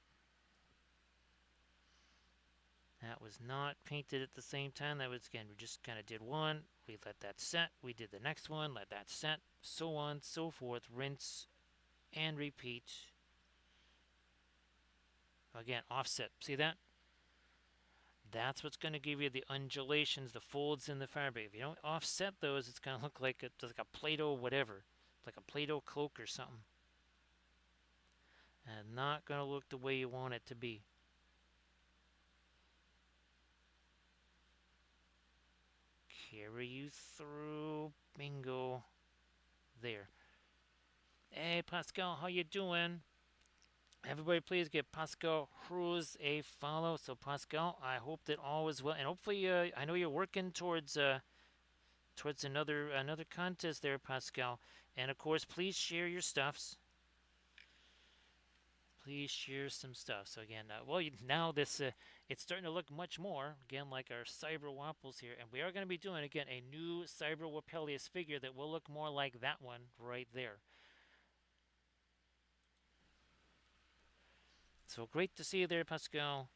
S1: That was not painted at the same time. That was, again, we just kind of did one. We let that set. We did the next one, let that set, so on, so forth. Rinse and repeat. Again, offset. See that? That's what's going to give you the undulations, the folds in the fabric. If you don't offset those, it's going to look like a Play-Doh whatever. It's like a Play-Doh cloak or something. And not going to look the way you want it to be. Carry you through. Bingo. There. Hey, Pascal, how you doing? Everybody, please give Pascal Cruz a follow. So, Pascal, I hope that all is well, and hopefully, I know you're working towards another contest there, Pascal. And of course, please share your stuffs. please share some stuff. So again, well, now this it's starting to look much more again like our Cyber Wapples here, and we are going to be doing again a new Cyber Wappellious figure that will look more like that one right there. So great to see you there, Pascal.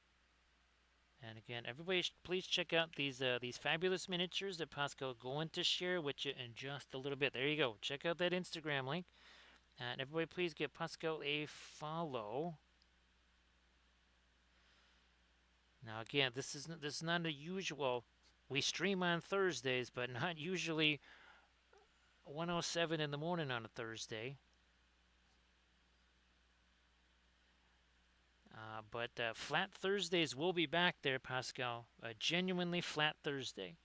S1: And again, everybody, please check out these fabulous miniatures that Pascal going to share with you in just a little bit. There you go. Check out that Instagram link, and everybody, please give Pascal a follow. Now, again, this is not a usual. We stream on Thursdays, but not usually 1:07 in the morning on a Thursday. But Flat Thursdays will be back there, Pascal. A genuinely Flat Thursday.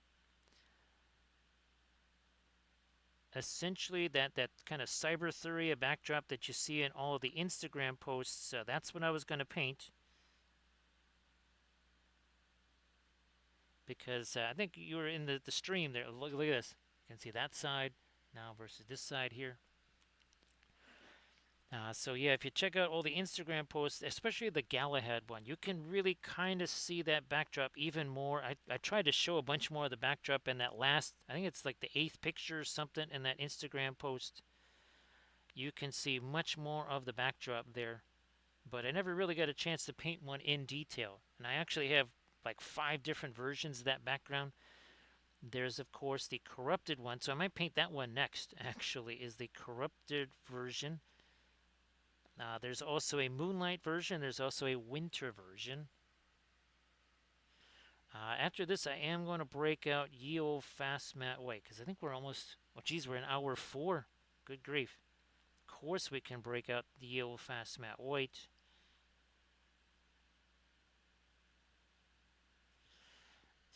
S1: Essentially, that kind of Cybertheria backdrop that you see in all of the Instagram posts, that's what I was going to paint. Because I think you were in the stream there. Look at this. You can see that side now versus this side here. So yeah, if you check out all the Instagram posts, especially the Galahad one, you can really kind of see that backdrop even more. I tried to show a bunch more of the backdrop in that last, I think it's like the 8th picture or something in that Instagram post. You can see much more of the backdrop there. But I never really got a chance to paint one in detail. And I actually have like 5 different versions of that background. There's, of course, the corrupted one. So I might paint that one next, actually, is the corrupted version. There's also a moonlight version. There's also a winter version. After this, I am going to break out Ye Olde Fast Matte White, because I think we're almost, oh geez, we're in hour 4. Good grief. Of course we can break out the Ye Olde Fast Matte White.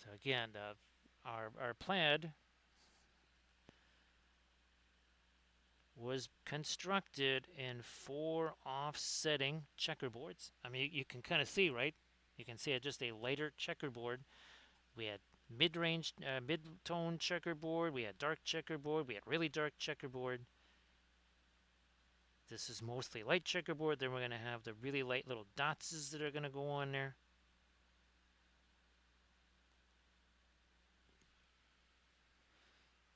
S1: So again, our plaid was constructed in 4 offsetting checkerboards. I mean, you can kind of see, right? You can see just a lighter checkerboard. We had mid-range, mid-tone checkerboard. We had dark checkerboard. We had really dark checkerboard. This is mostly light checkerboard. Then we're going to have the really light little dots that are going to go on there.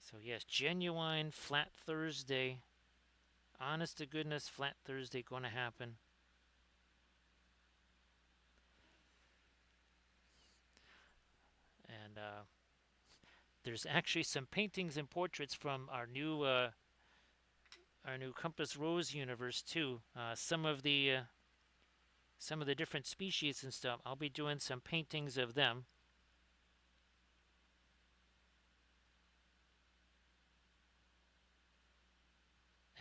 S1: So yes, genuine Flat Thursday. Honest to goodness, Flat Thursday going to happen. And there's actually some paintings and portraits from our new Compass Rose universe too. Some of the different species and stuff. I'll be doing some paintings of them.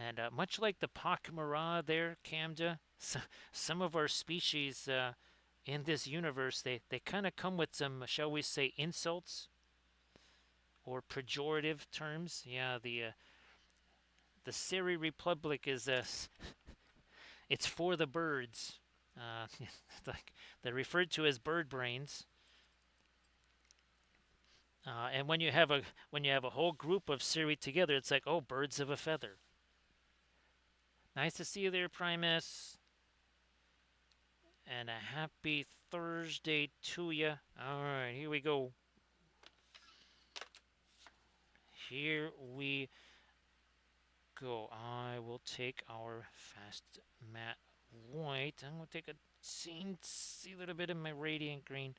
S1: And much like the Pakmara there, Camda, some of our species in this universe, they kind of come with some, shall we say, insults or pejorative terms. Yeah, the Seri Republic is it's for the birds. Like they're referred to as bird brains. And when you have a whole group of Seri together, it's like, oh, birds of a feather. Nice to see you there, Primus. And a happy Thursday to you. All right, here we go. Here we go. I will take our fast matte white. I'm going to take a see a little bit of my radiant green.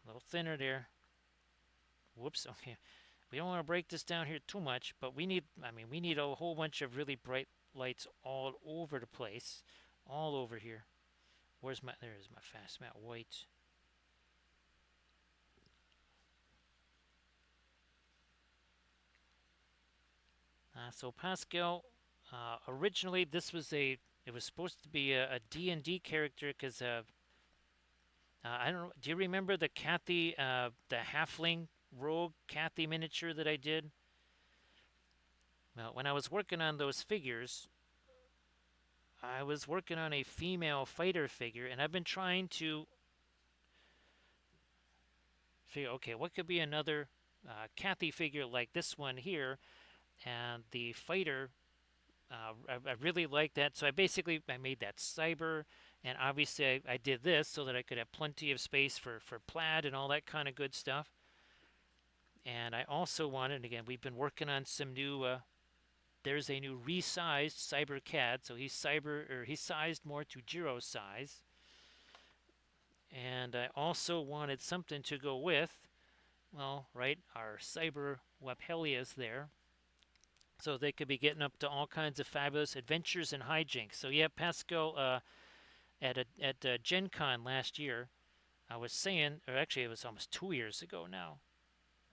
S1: A little thinner there. Whoops, okay. We don't want to break this down here too much, but we need a whole bunch of really bright lights all over the place. All over here. There is my fast matte white. So Pascal, originally this was it was supposed to be a D&D character because I don't know. Do you remember the Cathy, the halfling rogue Cathy miniature that I did? Well, when I was working on those figures, I was working on a female fighter figure, and I've been trying to figure, okay, what could be another Cathy figure like this one here, and the fighter I really like that. So I made that cyber, and obviously I did this so that I could have plenty of space for plaid and all that kind of good stuff. And I also wanted, again, we've been working on some new. There's a new resized cyber CAD, so he's sized more to Jeero size. And I also wanted something to go with, well, right, our cyber Wappellious there, so they could be getting up to all kinds of fabulous adventures and hijinks. So yeah, Pascal, at Gen Con last year, I was saying, or actually it was almost 2 years ago now.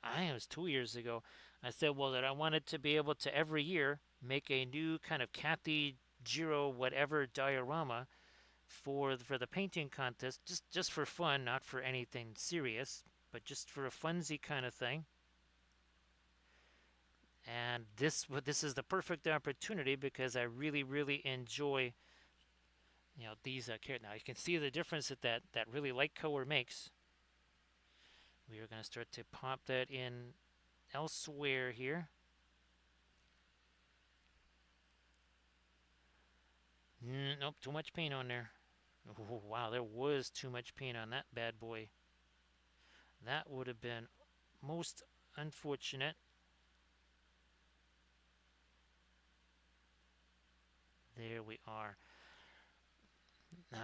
S1: I think it was 2 years ago. I said, well, that I wanted to be able to every year make a new kind of Cathy, Jeero, whatever diorama for the painting contest, just for fun, not for anything serious, but just for a funsy kind of thing. And this is the perfect opportunity because I really enjoy these characters. Now you can see the difference that really light color makes. We are going to start to pop that in elsewhere here. Nope, too much paint on there. Oh, wow, there was too much paint on that bad boy. That would have been most unfortunate. There we are.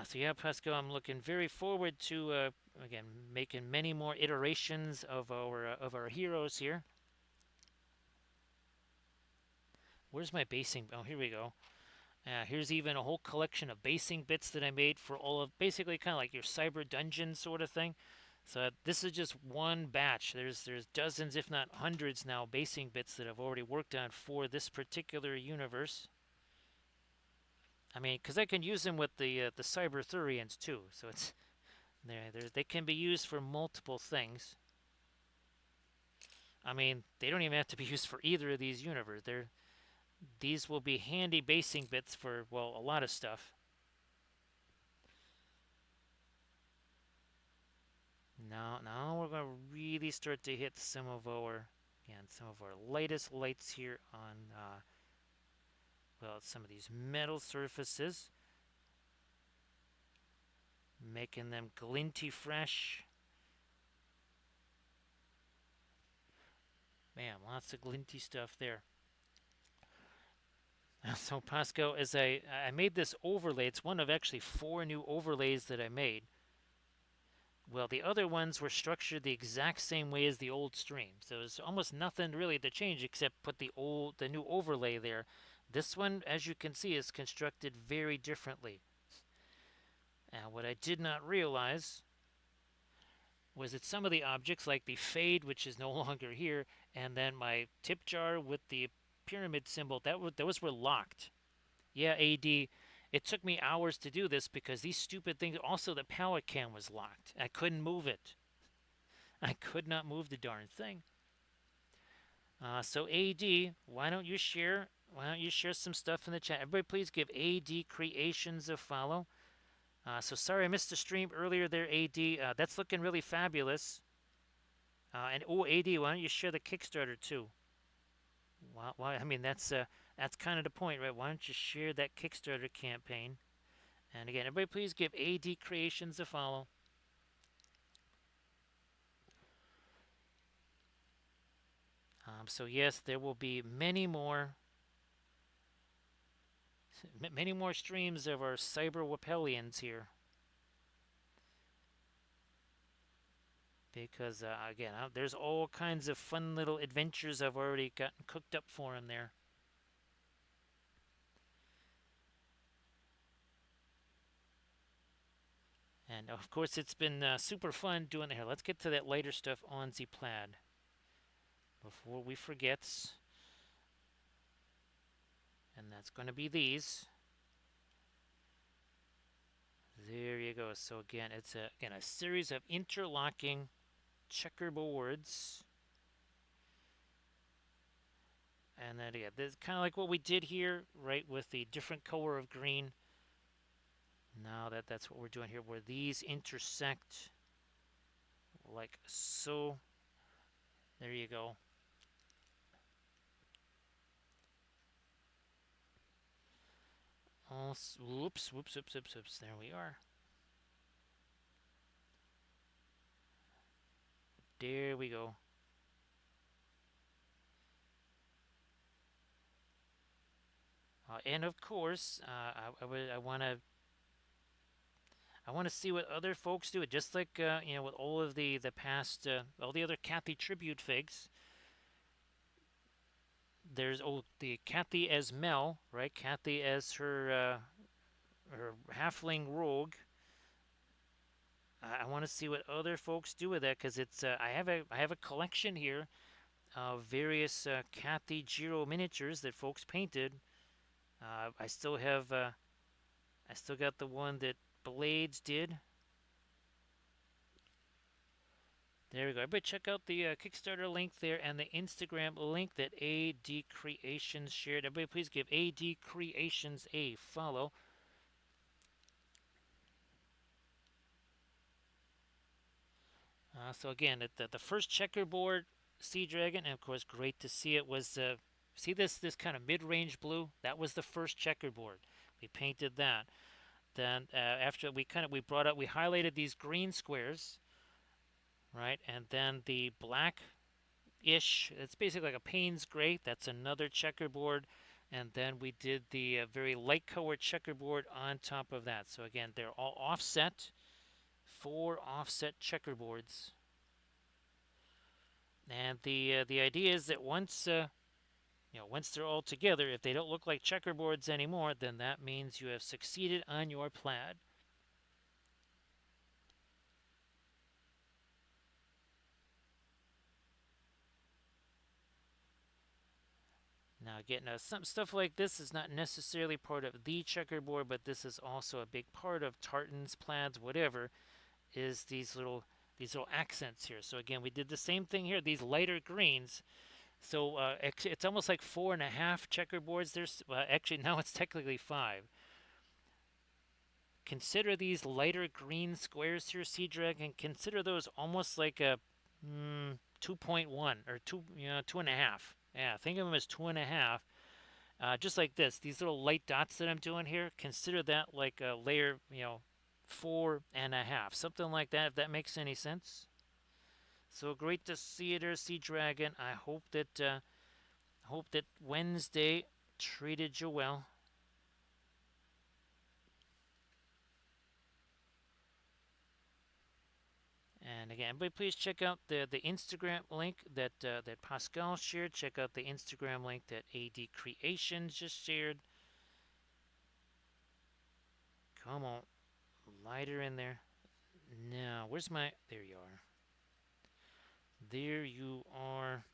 S1: So yeah, Pascal, I'm looking very forward to again making many more iterations of our heroes here. Where's my basing? Oh, here we go. Here's even a whole collection of basing bits that I made for all of basically kind of like your cyber dungeon sort of thing. So this is just one batch. There's dozens, if not hundreds now, basing bits that I've already worked on for this particular universe. I mean, because I can use them with the cyber Thurians too. So it's they can be used for multiple things. I mean, they don't even have to be used for either of these universes. These will be handy basing bits for, well, a lot of stuff. Now we're going to really start to hit some of our lightest lights here on, well, some of these metal surfaces, making them glinty fresh. Man, lots of glinty stuff there. So Pascal, as I made this overlay, it's one of actually 4 new overlays that I made. Well, the other ones were structured the exact same way as the old stream, so there's almost nothing really to change except put the new overlay there. This one, as you can see, is constructed very differently. And what I did not realize was that some of the objects, like the fade, which is no longer here, and then my tip jar with the pyramid symbol, those were locked. Yeah, AD. It took me hours to do this because these stupid things. Also, the palette cam was locked. I couldn't move it. I could not move the darn thing. So AD, why don't you share? Why don't you share some stuff in the chat? Everybody, please give AD Creations a follow. So sorry I missed the stream earlier there, AD. That's looking really fabulous. And oh, AD, why don't you share the Kickstarter too? Why? I mean, that's kind of the point, right? Why don't you share that Kickstarter campaign? And again, everybody please give AD Creations a follow. So yes, there will be many more streams of our Cyber Wappellians here. Because, again, there's all kinds of fun little adventures I've already gotten cooked up for him there. And of course, it's been super fun doing it here. Let's get to that lighter stuff on the plaid before we forget. And that's going to be these. There you go. So again, it's a series of interlocking checkerboards. And then again, this is kind of like what we did here, right, with the different color of green. Now that's what we're doing here, where these intersect like so. There you go. Whoops, whoops, whoops, whoops, whoops. There we are. There we go. And of course, I want to see what other folks do it. Just like with all of the past, all the other Cathy tribute figs. There's the Cathy as Mel, right? Cathy as her halfling rogue. I want to see what other folks do with that because it's I have a collection here of various Cathy Jeero miniatures that folks painted. I still have I still got the one that Blades did. There we go. Everybody check out the Kickstarter link there and the Instagram link that AD Creations shared. Everybody please give AD Creations a follow. So again, the first checkerboard Sea Dragon, and of course great to see it, was see this kind of mid-range blue? That was the first checkerboard. We painted that. Then after we highlighted these green squares, right? And then the black-ish, it's basically like a Payne's gray. That's another checkerboard. And then we did the very light colored checkerboard on top of that. So again, they're all offset, 4 offset checkerboards. And the idea is that once once they're all together, if they don't look like checkerboards anymore, then that means you have succeeded on your plaid. Now again, some stuff like this is not necessarily part of the checkerboard, but this is also a big part of tartans, plaids, whatever, is these little accents here. So again, we did the same thing here, these lighter greens. So it's almost like 4.5 checkerboards. There's actually now it's technically 5. Consider these lighter green squares here, Sea Dragon. Consider those almost like a 2.1 or 2.5. Yeah, think of them as 2.5. Just like this, these little light dots that I'm doing here, consider that like a layer, 4.5, something like that, if that makes any sense. So great to see you there, Sea Dragon. I hope that Wednesday treated you well. And again, everybody please check out the Instagram link that Pascal shared. Check out the Instagram link that AD Creations just shared. Come on, lighter in there. Now, where's my... There you are. There you are.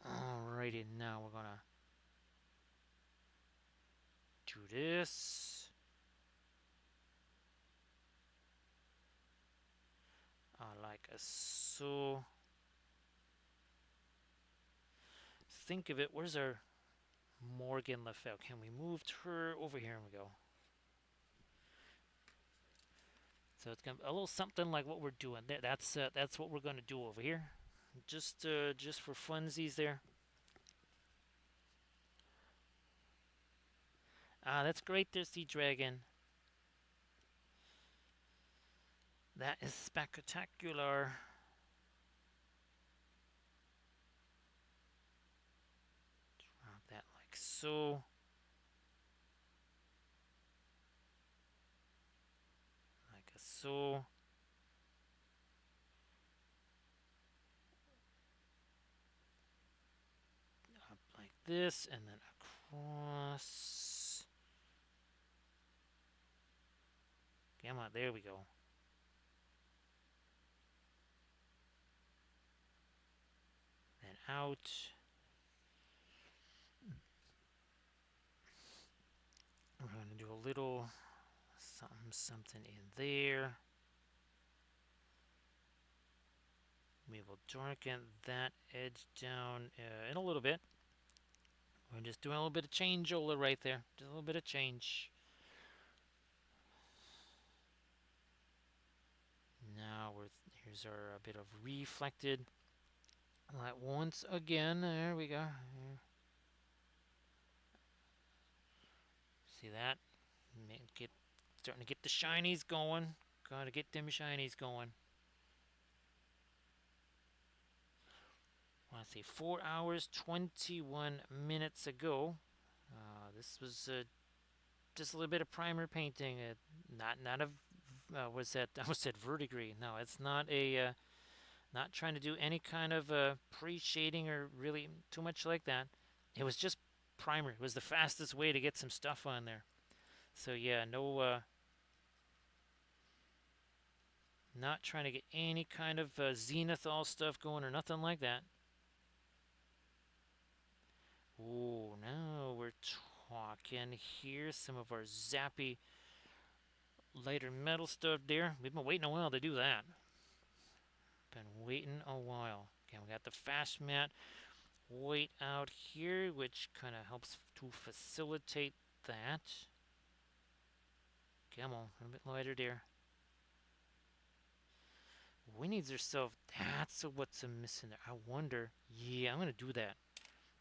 S1: Alrighty, now we're gonna do this. Like so. Think of it. Where's our Morgan Lefebvre? Can we move her over here? And we go. So it's gonna be a little something like what we're doing there. That's what we're gonna do over here. Just for funsies there. That's great there, Sea Dragon. That is spectacular. Drop that like so. Like so. Up like this, and then across. Come on, there we go. Then out. We're going to do a little something in there. We will darken that edge down in a little bit. We're just doing a little bit of changeola right there. Just a little bit of change. Now here's our bit of reflected light once again. There we go. See that? Get starting to get the shinies going. Gotta get them shinies going. Let's see, 4 hours 21 minutes ago. This was just a little bit of primer painting. Not a was that I almost said verdigris. No, it's not a not trying to do any kind of pre-shading or really too much like that. It was just primer. It was the fastest way to get some stuff on there. So yeah, no, not trying to get any kind of zenithal stuff going or nothing like that. Oh, now we're talking here. Some of our zappy lighter metal stuff there. We've been waiting a while to do that. Been waiting a while. Okay, we got the fast mat weight out here, which kind of helps to facilitate that. Come on, a bit lighter there. We needs herself. That's what's missing there. I wonder. Yeah, I'm gonna do that.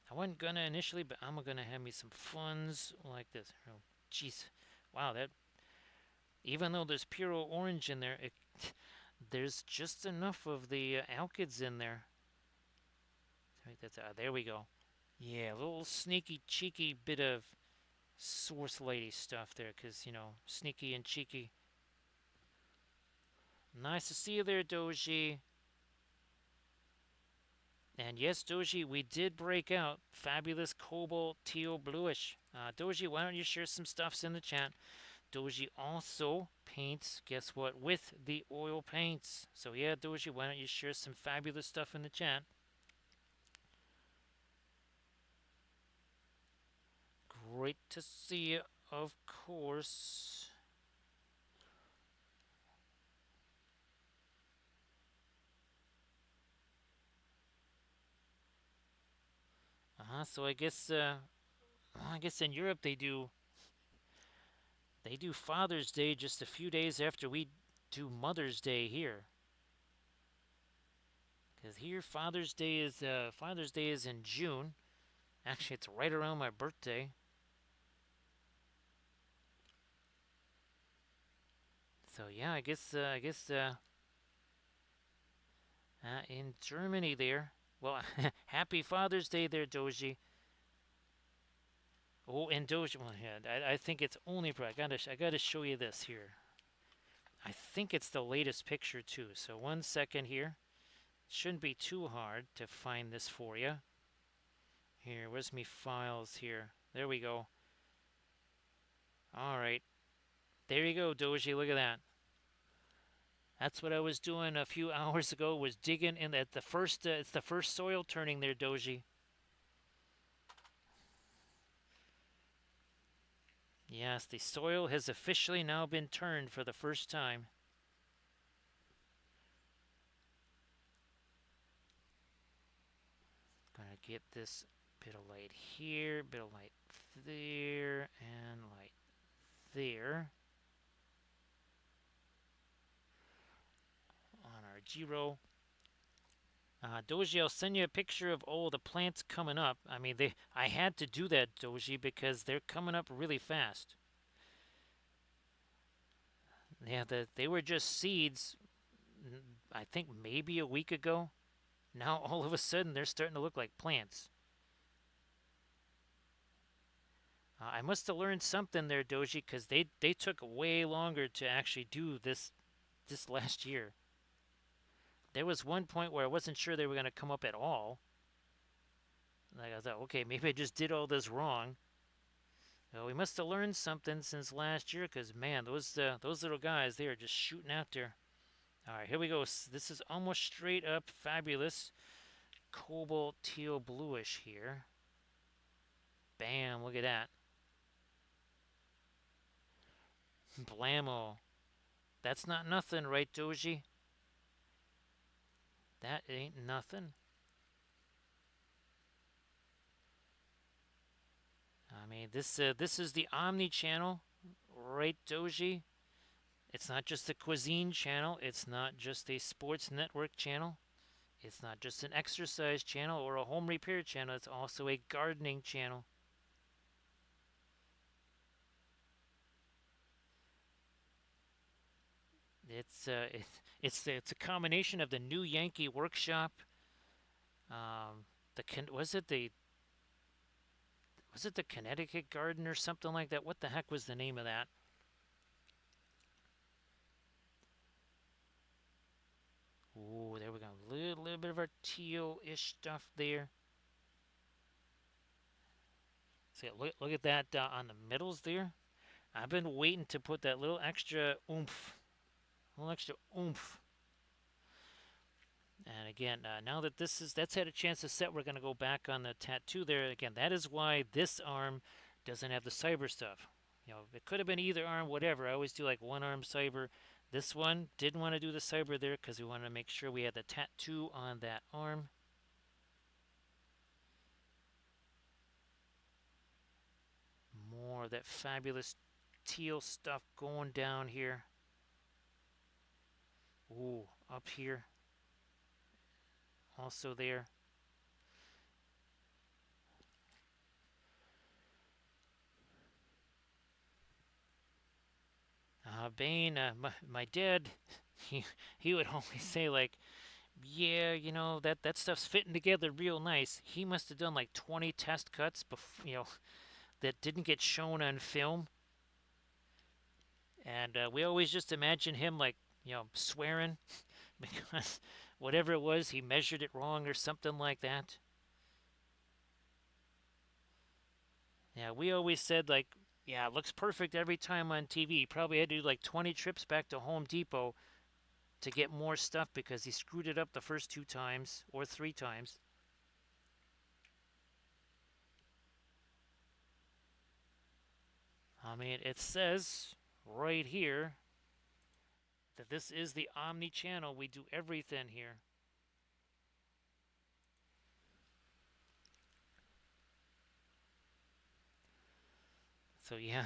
S1: I wasn't gonna initially, but I'm gonna have me some funds like this. Oh, jeez, wow, that. Even though there's pure orange in there, there's just enough of the alkyds in there. That's there we go. Yeah, a little sneaky, cheeky bit of source lady stuff there, because, you know, sneaky and cheeky. Nice to see you there, Doji. And yes, Doji, we did break out fabulous cobalt teal bluish. Doji, why don't you share some stuffs in the chat? Doji also paints, guess what, with the oil paints. So yeah, Doji, why don't you share some fabulous stuff in the chat? Great to see you, of course. So I guess in Europe they do Father's Day just a few days after we do Mother's Day here. Because here Father's Day is in June. Actually, it's right around my birthday. So yeah, I guess in Germany there. Well, happy Father's Day there, Doji. Oh, and Doji. Well, yeah, I think it's only. I gotta show you this here. I think it's the latest picture too. So 1 second here. Shouldn't be too hard to find this for you. Here, where's me files here? There we go. All right. There you go, Doji. Look at that. That's what I was doing a few hours ago. Was digging in at the first. It's the first soil turning there, Doji. Yes, the soil has officially now been turned for the first time. Gonna get this bit of light here, bit of light there, and light there. On our Jeero. Doji, I'll send you a picture of all the plants coming up. I mean, I had to do that, Doji, because they're coming up really fast. Yeah, they were just seeds, I think maybe a week ago. Now all of a sudden they're starting to look like plants. I must have learned something there, Doji, because they took way longer to actually do this last year. There was one point where I wasn't sure they were going to come up at all. Like I thought, okay, maybe I just did all this wrong. Well, we must have learned something since last year, because man, those little guys, they are just shooting out there. All right, here we go. This is almost straight up fabulous cobalt teal bluish here. Bam! Look at that. Blammo. That's not nothing, right, Doji? That ain't nothing. I mean, this is the Omni channel, right, Doji? It's not just a cuisine channel. It's not just a sports network channel. It's not just an exercise channel or a home repair channel. It's also a gardening channel. It's a combination of the New Yankee Workshop. Um, was it the Connecticut Garden or something like that? What the heck was the name of that? Ooh, there we go. Little bit of our teal-ish stuff there. See, look at that on the middles there. I've been waiting to put that little extra oomph, And again, now that that's had a chance to set, we're going to go back on the tattoo there. Again, that is why this arm doesn't have the cyber stuff. It could have been either arm, whatever. I always do like one arm cyber. This one didn't want to do the cyber there because we wanted to make sure we had the tattoo on that arm. More of that fabulous teal stuff going down here. Ooh, up here. Also there. Bane, my dad, he would always say like, yeah, that stuff's fitting together real nice. He must have done like 20 test cuts that didn't get shown on film. And we always just imagine him like, swearing because whatever it was, he measured it wrong or something like that. Yeah, we always said like, yeah, it looks perfect every time on TV. He probably had to do like 20 trips back to Home Depot to get more stuff because he screwed it up the first 2 times or 3 times. I mean, it says right here that this is the Omni channel. We do everything here. So yeah,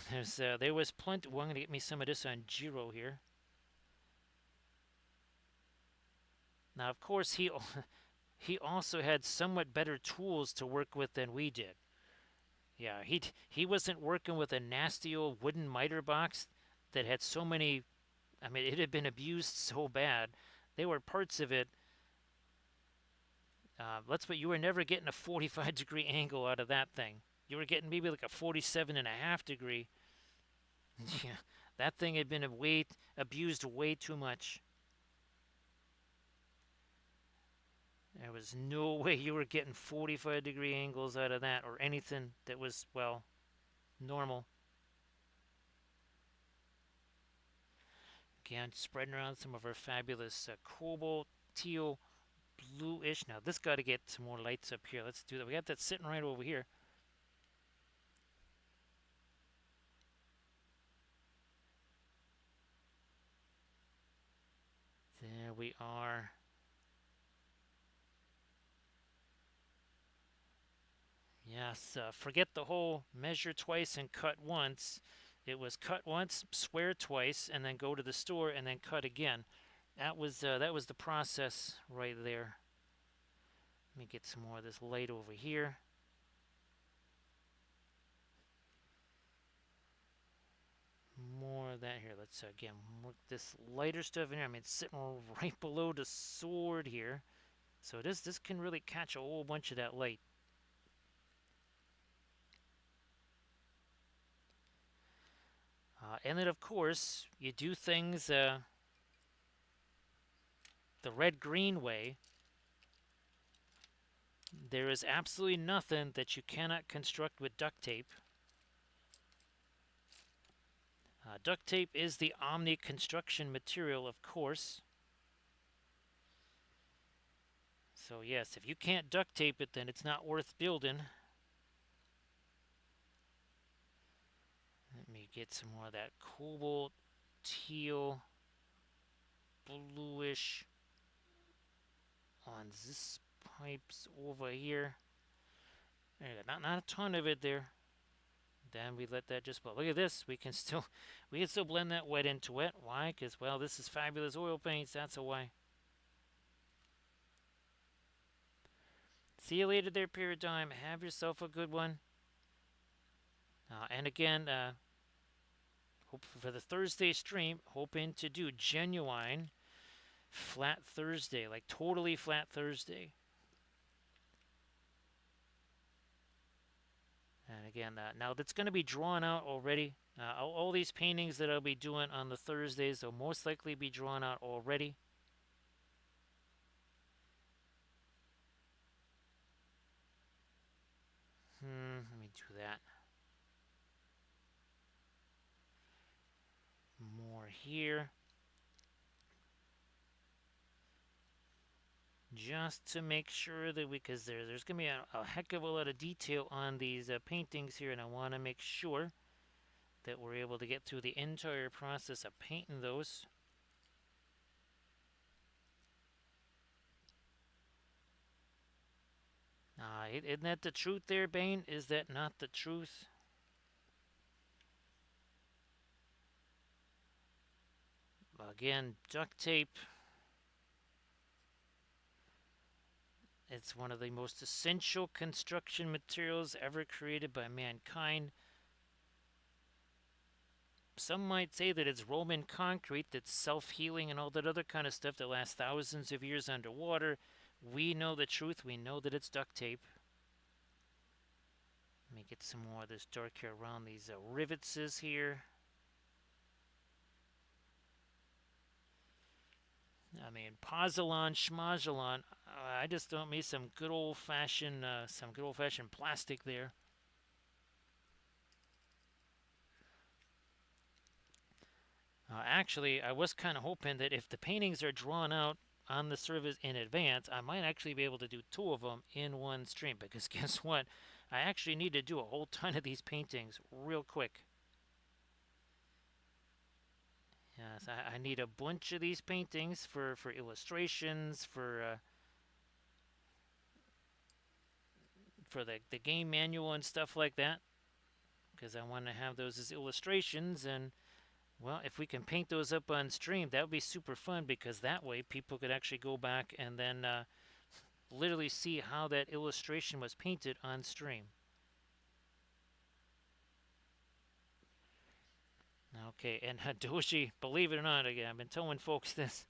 S1: there was plenty. Well, I'm gonna get me some of this on Jeero here. Now, of course, he also had somewhat better tools to work with than we did. Yeah, he wasn't working with a nasty old wooden miter box that had so many. I mean, it had been abused so bad. There were parts of it. Let's put you were never getting a 45-degree angle out of that thing. You were getting maybe like a 47.5 degree. Yeah, that thing had been abused way too much. There was no way you were getting 45-degree angles out of that or anything that was, well, normal. Again, spreading around some of our fabulous cobalt, teal, bluish. Now, this got to get some more lights up here. Let's do that. We got that sitting right over here. There we are. Yes, forget the whole measure twice and cut once. It was cut once, swear twice, and then go to the store and then cut again. That was the process right there. Let me get some more of this light over here. More of that here. Let's again work this lighter stuff in here. I mean, it's sitting right below the sword here, so this can really catch a whole bunch of that light. And then, of course, you do things the red-green way. There is absolutely nothing that you cannot construct with duct tape. Duct tape is the Omni construction material, of course. So yes, if you can't duct tape it, then it's not worth building. Let me get some more of that cobalt, teal, bluish on this pipes over here. There you go. Not a ton of it there. Then we let that just blow. Look at this. We can still blend that wet into wet. Why? Because, well, this is fabulous oil paints. That's a why. See you later there, Paradigm. Have yourself a good one. And again, hope for the Thursday stream, hoping to do genuine flat Thursday, like totally flat Thursday. And again, now that's going to be drawn out already. All these paintings that I'll be doing on the Thursdays will most likely be drawn out already. Let me do that. More here. Just to make sure that because there's going to be a heck of a lot of detail on these paintings here, and I want to make sure that we're able to get through the entire process of painting those. Isn't that the truth there, Bane? Is that not the truth? Again, duct tape. It's one of the most essential construction materials ever created by mankind. Some might say that it's Roman concrete that's self-healing and all that other kind of stuff that lasts thousands of years underwater. We know the truth. We know that it's duct tape. Let me get some more of this dark here around these rivets here. I mean, pozzolan, schmozzolan. I just don't miss some good old-fashioned plastic there. Actually, I was kind of hoping that if the paintings are drawn out on the service in advance, I might actually be able to do 2 of them in one stream. Because guess what? I actually need to do a whole ton of these paintings real quick. Yes, I need a bunch of these paintings for illustrations, for the game manual and stuff like that. Because I want to have those as illustrations, and well, if we can paint those up on stream, that would be super fun, because that way people could actually go back and then literally see how that illustration was painted on stream. Okay, and Doji, believe it or not, again, I've been telling folks this.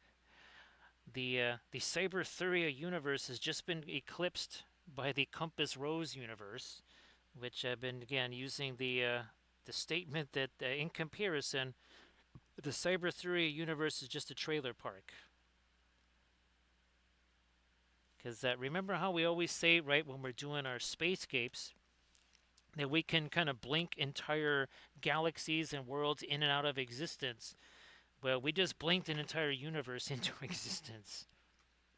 S1: The Cyberthuria universe has just been eclipsed by the Compass Rose universe, which I've been, again, using the statement that in comparison, the Cyberthuria universe is just a trailer park. Because remember how we always say, right, when we're doing our spacescapes, that we can kind of blink entire galaxies and worlds in and out of existence. Well, we just blinked an entire universe into existence.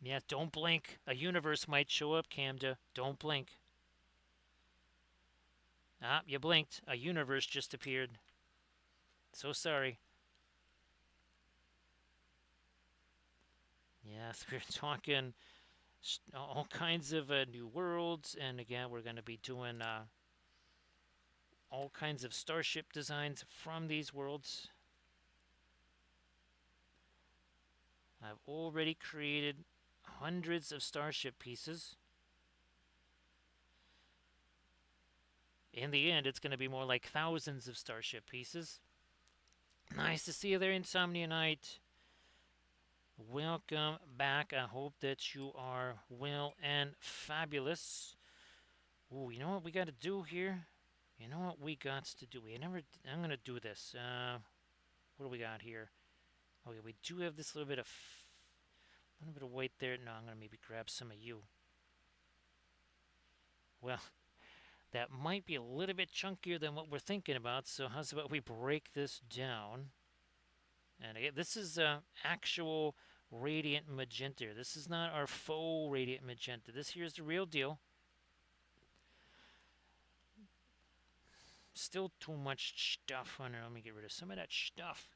S1: Yeah, don't blink. A universe might show up, Camda. Don't blink. You blinked. A universe just appeared. So sorry. Yes, we're talking all kinds of new worlds, and again, we're going to be doing all kinds of starship designs from these worlds. I've already created hundreds of starship pieces. In the end, it's going to be more like thousands of starship pieces. Nice to see you there, Insomnia Knight. Welcome back. I hope that you are well and fabulous. Ooh, you know what we got to do here? You know what we got to do? I'm going to do this. What do we got here? Oh, yeah, we do have this little bit of white there. No, I'm going to maybe grab some of you. Well, that might be a little bit chunkier than what we're thinking about, so how's about we break this down? And again, this is actual radiant magenta. This is not our faux radiant magenta. This here is the real deal. Still too much stuff on there. Let me get rid of some of that stuff.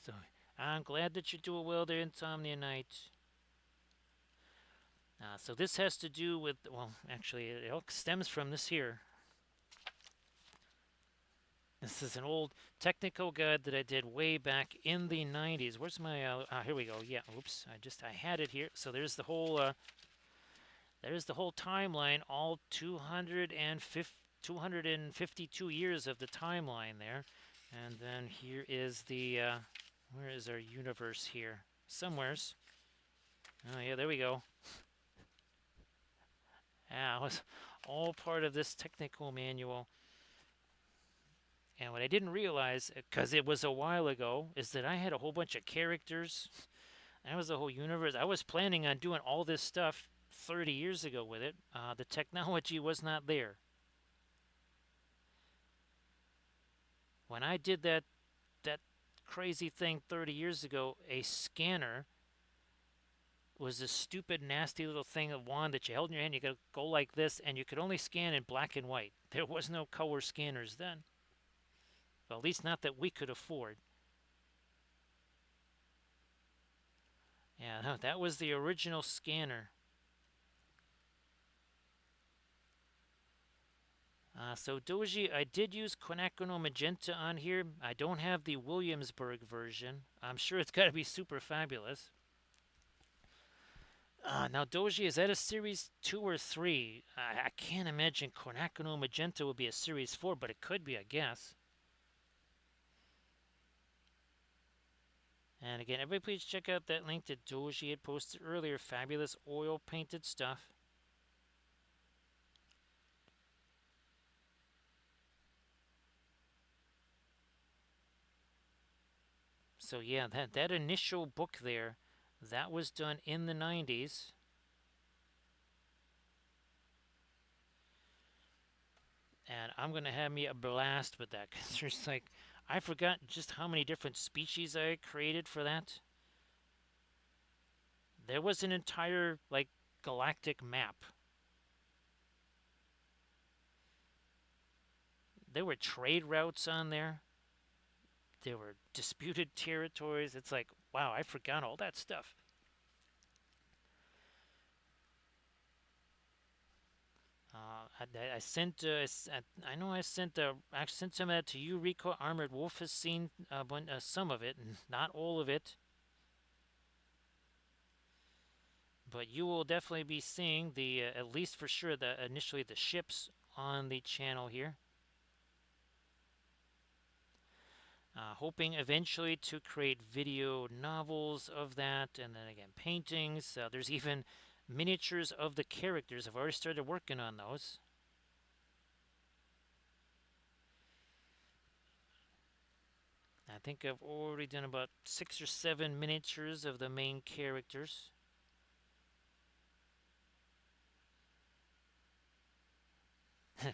S1: So I'm glad that you're doing well there, Insomnia Knight. So this has to do with, well, actually, it all stems from this here. This is an old technical guide that I did way back in the 90s. Where's my, here we go. Yeah, oops, I had it here. So there's the whole timeline, all 252 years of the timeline there. And then here is the, where is our universe here? Somewheres. Oh yeah, there we go. Yeah, it was all part of this technical manual. And what I didn't realize, because it was a while ago, is that I had a whole bunch of characters. That was the whole universe. I was planning on doing all this stuff 30 years ago with it. The technology was not there. When I did that crazy thing 30 years ago, a scanner was this stupid, nasty little thing, a wand that you held in your hand. You could go like this, and you could only scan in black and white. There was no color scanners then. Well, at least not that we could afford. Yeah, no, that was the original scanner. So Doji, I did use Quinacridone Magenta on here. I don't have the Williamsburg version. I'm sure it's got to be super fabulous. Now Doji, is that a series 2 or 3? I can't imagine Quinacridone Magenta would be a series 4, but it could be, I guess. And again, everybody please check out that link that Doji had posted earlier. Fabulous oil painted stuff. So yeah, that initial book there, that was done in the 90s. And I'm going to have me a blast with that, because there's like, I forgot just how many different species I created for that. There was an entire, like, galactic map. There were trade routes on there. There were disputed territories. It's like, wow, I forgot all that stuff. I sent, I know I sent some of that to you, Rico. Armored Wolf has seen some of it, and not all of it. But you will definitely be seeing the, at least for sure, initially the ships on the channel here. Hoping eventually to create video novels of that, and then again paintings. There's even miniatures of the characters. I've already started working on those. I think I've already done about 6 or 7 miniatures of the main characters.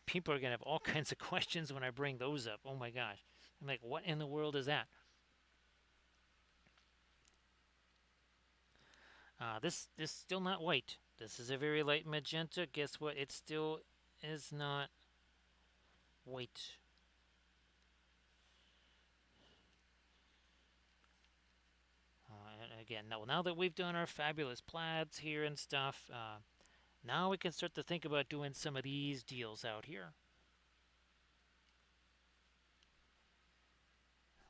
S1: People are going to have all kinds of questions when I bring those up. Oh my gosh. I'm like, what in the world is that? This is still not white. This is a very light magenta. Guess what? It still is not white. And again, now that we've done our fabulous plaids here and stuff, now we can start to think about doing some of these deals out here.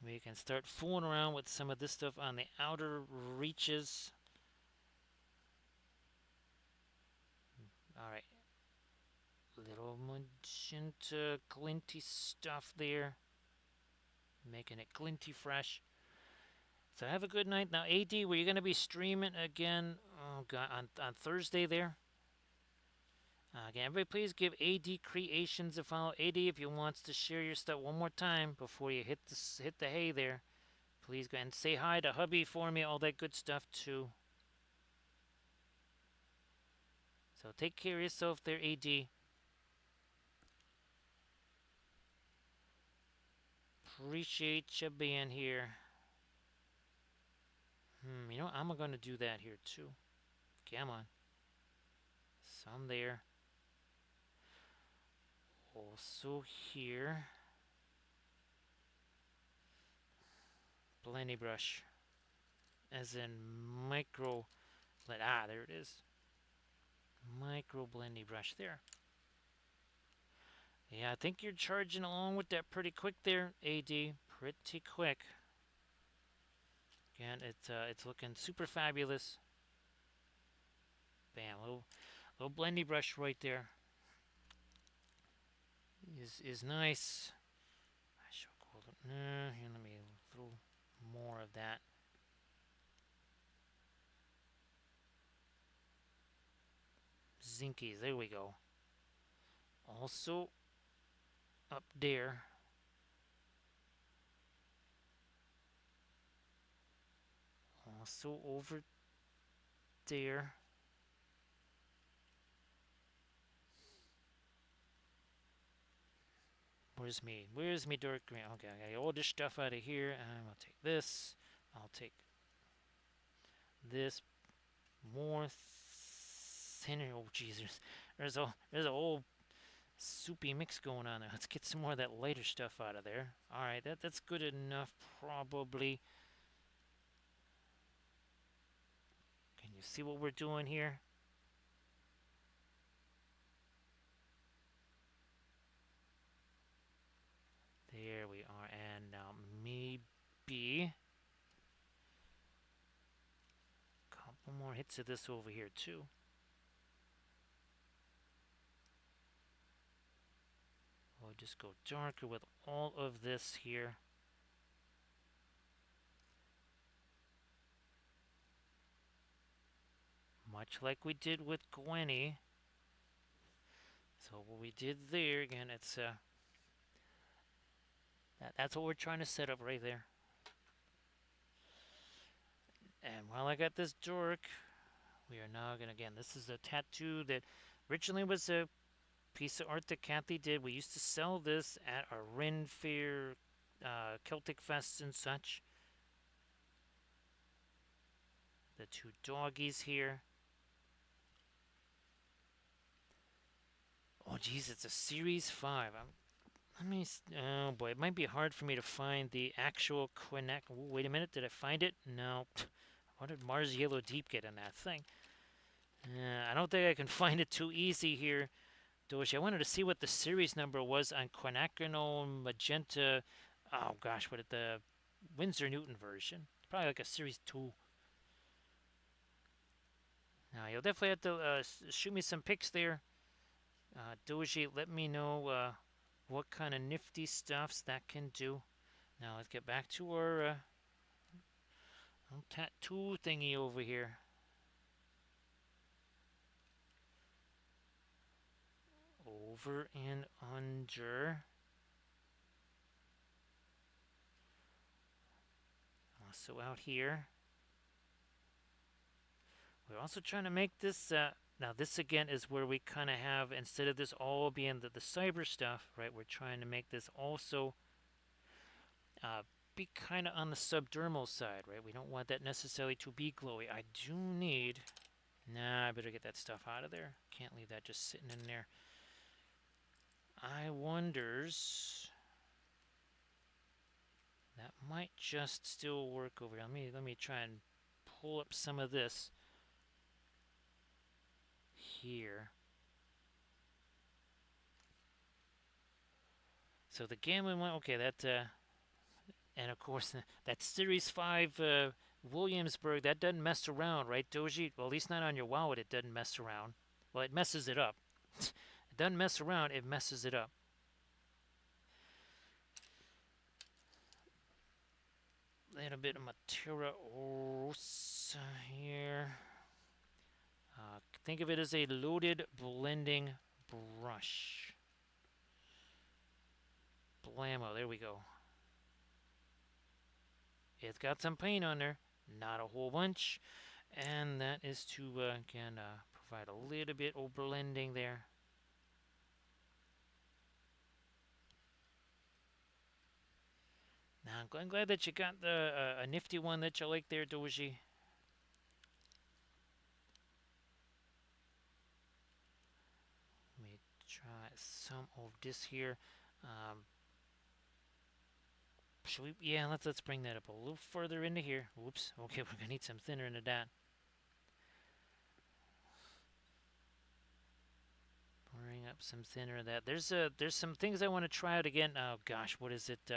S1: We can start fooling around with some of this stuff on the outer reaches. Alright. Little magenta glinty stuff there. Making it glinty fresh. So have a good night. Now, AD, were you going to be streaming again on Thursday there? Again, everybody please give AD Creations a follow. AD, if you wants to share your stuff one more time before you hit the hay there, please go and say hi to hubby for me, all that good stuff too. So take care of yourself there, AD. Appreciate you being here. You know, I'm going to do that here too. Come on. Some there. Also here. Blendy brush. As in micro. There it is. Micro blendy brush there. Yeah, I think you're charging along with that pretty quick there, AD. Pretty quick. Again, it's looking super fabulous. Bam, little blendy brush right there. Is nice. I should cool it. Here, let me a little more of that. Zinkies, there we go. Also up there. Also over there. Where's me dark green? Okay, I got all this stuff out of here. And I'll take this. I'll take this. More thinner. Oh Jesus, there's a whole soupy mix going on there. Let's get some more of that lighter stuff out of there. All right, that's good enough probably. Can you see what we're doing here? There we are, and now maybe a couple more hits of this over here too. We'll just go darker with all of this here. Much like we did with Gwenny. So what we did there, again, it's that's what we're trying to set up right there. And while I got this dork, we are now going to, again, this is a tattoo that originally was a piece of art that Cathy did. We used to sell this at our Ren Fair, Celtic Fest and such. The two doggies here. Oh, geez, it's a Series 5. Oh boy, it might be hard for me to find the actual Quinac. Wait a minute, did I find it? No. What did Mars Yellow Deep get in that thing? I don't think I can find it too easy here, Doshi. I wanted to see what the series number was on Quinacridone Magenta. Oh gosh, what the Winsor Newton version? Probably like a Series 2. Now you'll definitely have to shoot me some pics there, Doji. Let me know what kind of nifty stuffs that can do. Now let's get back to our tattoo thingy over here. Over and under. Also out here. We're also trying to make this, now this again is where we kind of have, instead of this all being the cyber stuff, right, we're trying to make this also be kind of on the subdermal side, right? We don't want that necessarily to be glowy. I do need, I better get that stuff out of there. Can't leave that just sitting in there. I wonders, that might just still work over here. Let me try and pull up some of this here. So the Gamma one, okay, that, and of course that Series 5 Williamsburg, that doesn't mess around, right, Doji? Well, at least not on your wallet, it doesn't mess around. Well, it messes it up. It doesn't mess around, it messes it up. A little bit of Matera Rosa here. Think of it as a loaded blending brush. Blammo, there we go. It's got some paint on there, not a whole bunch. And that is to, again, provide a little bit of blending there. Now, I'm glad that you got a nifty one that you like there, Doji. Let me try some of this here. Should we? Yeah, let's bring that up a little further into here. Whoops. Okay, we're gonna need some thinner into that. Bring Grab some thinner of that. There's some things I want to try out again. Oh gosh, what is it?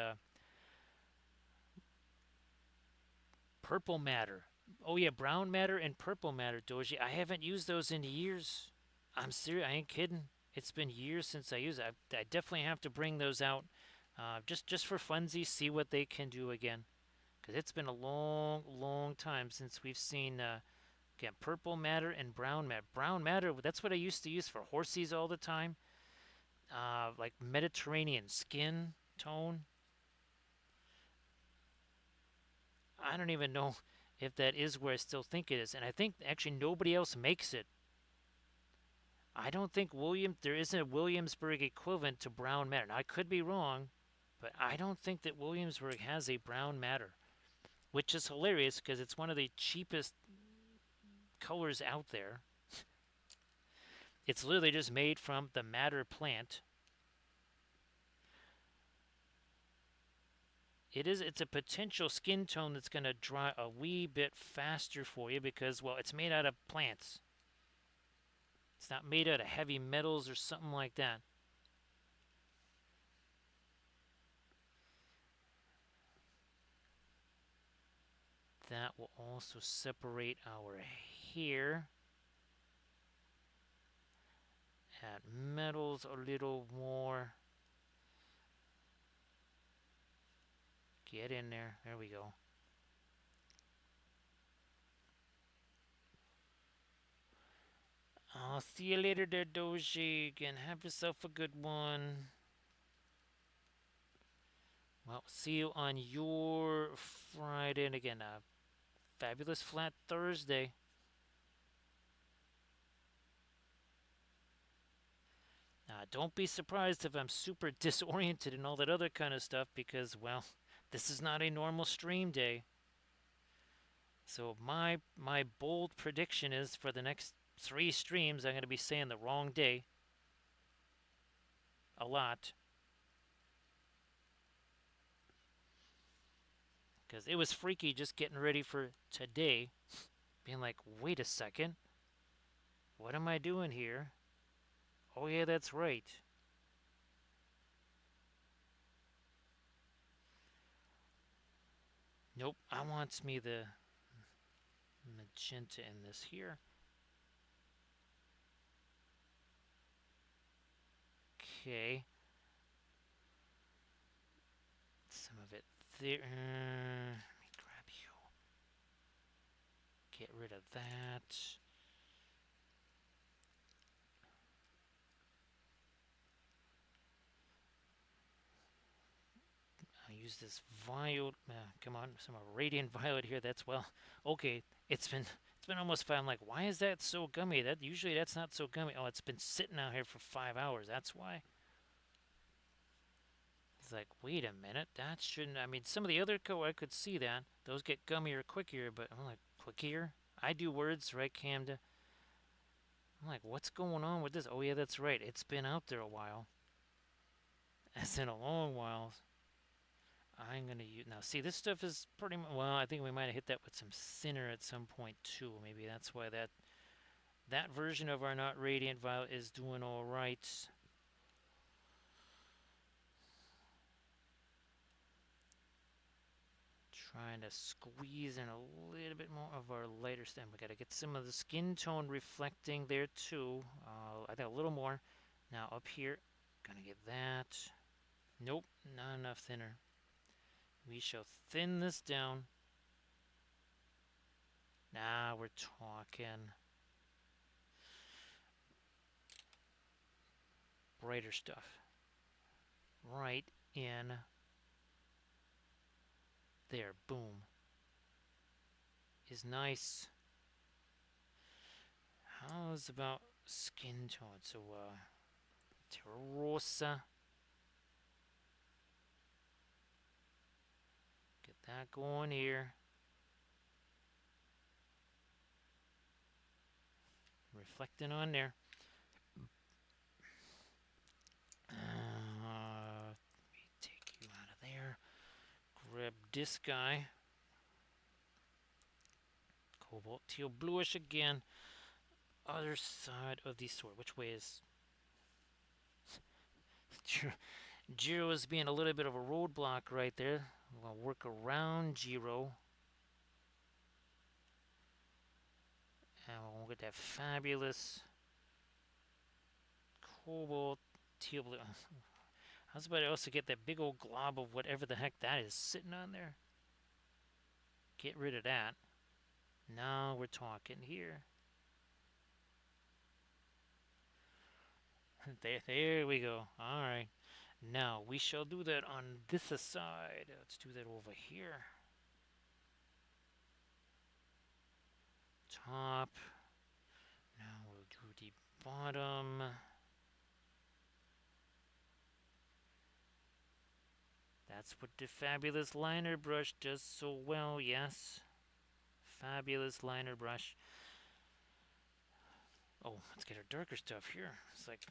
S1: Purple matter. Oh yeah, brown matter and purple matter, Doji. I haven't used those in years. I'm serious. I ain't kidding. It's been years since I used it. I definitely have to bring those out, just for funsies, see what they can do again. Because it's been a long, long time since we've seen again purple matter and brown matter. Brown matter. That's what I used to use for horsies all the time. Like Mediterranean skin tone. I don't even know if that is where I still think it is. And I think actually nobody else makes it. I don't think there isn't a Williamsburg equivalent to brown matter. Now, I could be wrong, but I don't think that Williamsburg has a brown matter, which is hilarious because it's one of the cheapest colors out there. It's literally just made from the madder plant. It's a potential skin tone that's going to dry a wee bit faster for you because, well, it's made out of plants. It's not made out of heavy metals or something like that. That will also separate our hair. Add metals a little more. Get in there. There we go. I'll see you later there, Doji. Again, have yourself a good one. Well, see you on your Friday. And again, fabulous flat Thursday. Don't be surprised if I'm super disoriented and all that other kind of stuff because, well, this is not a normal stream day. So my bold prediction is for the next 3 streams, I'm going to be saying the wrong day a lot. Because it was freaky just getting ready for today. Being like, wait a second. What am I doing here? Oh yeah, that's right. Nope, I want me the magenta in this here. Okay. Some of it there. Let me grab you. Get rid of that. I'll use this violet. Come on, some radiant violet here. That's well. Okay, it's been almost 5. I'm like, why is that so gummy? That's not so gummy. Oh, it's been sitting out here for 5 hours. That's why. It's like, wait a minute, that shouldn't. I mean, some of the other I could see that those get gummier quicker, but I'm like, quicker. I do words, right, Camden? I'm like, what's going on with this? Oh yeah, that's right. It's been out there a while. It's in a long while. I'm gonna use now. See, this stuff is pretty much. Well, I think we might have hit that with some thinner at some point too. Maybe that's why that version of our not radiant violet is doing all right. Trying to squeeze in a little bit more of our lighter stem. We got to get some of the skin tone reflecting there too. I think a little more. Now up here, gonna get that. Nope, not enough thinner. We shall thin this down. Now we're talking. Brighter stuff. Right in there. Boom. Is nice. How's about skin tone? So, Terra Rosa. Get that going here. Reflecting on there. Let me take you out of there. Grab this guy. Cobalt teal bluish again. Other side of the sword. Which way is? Jeero is being a little bit of a roadblock right there. We'll work around Jeero. And we'll get that fabulous cobalt teal blue. How's about also get that big old glob of whatever the heck that is sitting on there? Get rid of that. Now we're talking here. There we go. All right. Now we shall do that on this side. Let's do that over here. Top. Now we'll do the bottom. That's what the fabulous liner brush does so well, yes. Fabulous liner brush. Oh, let's get our darker stuff here. It's like,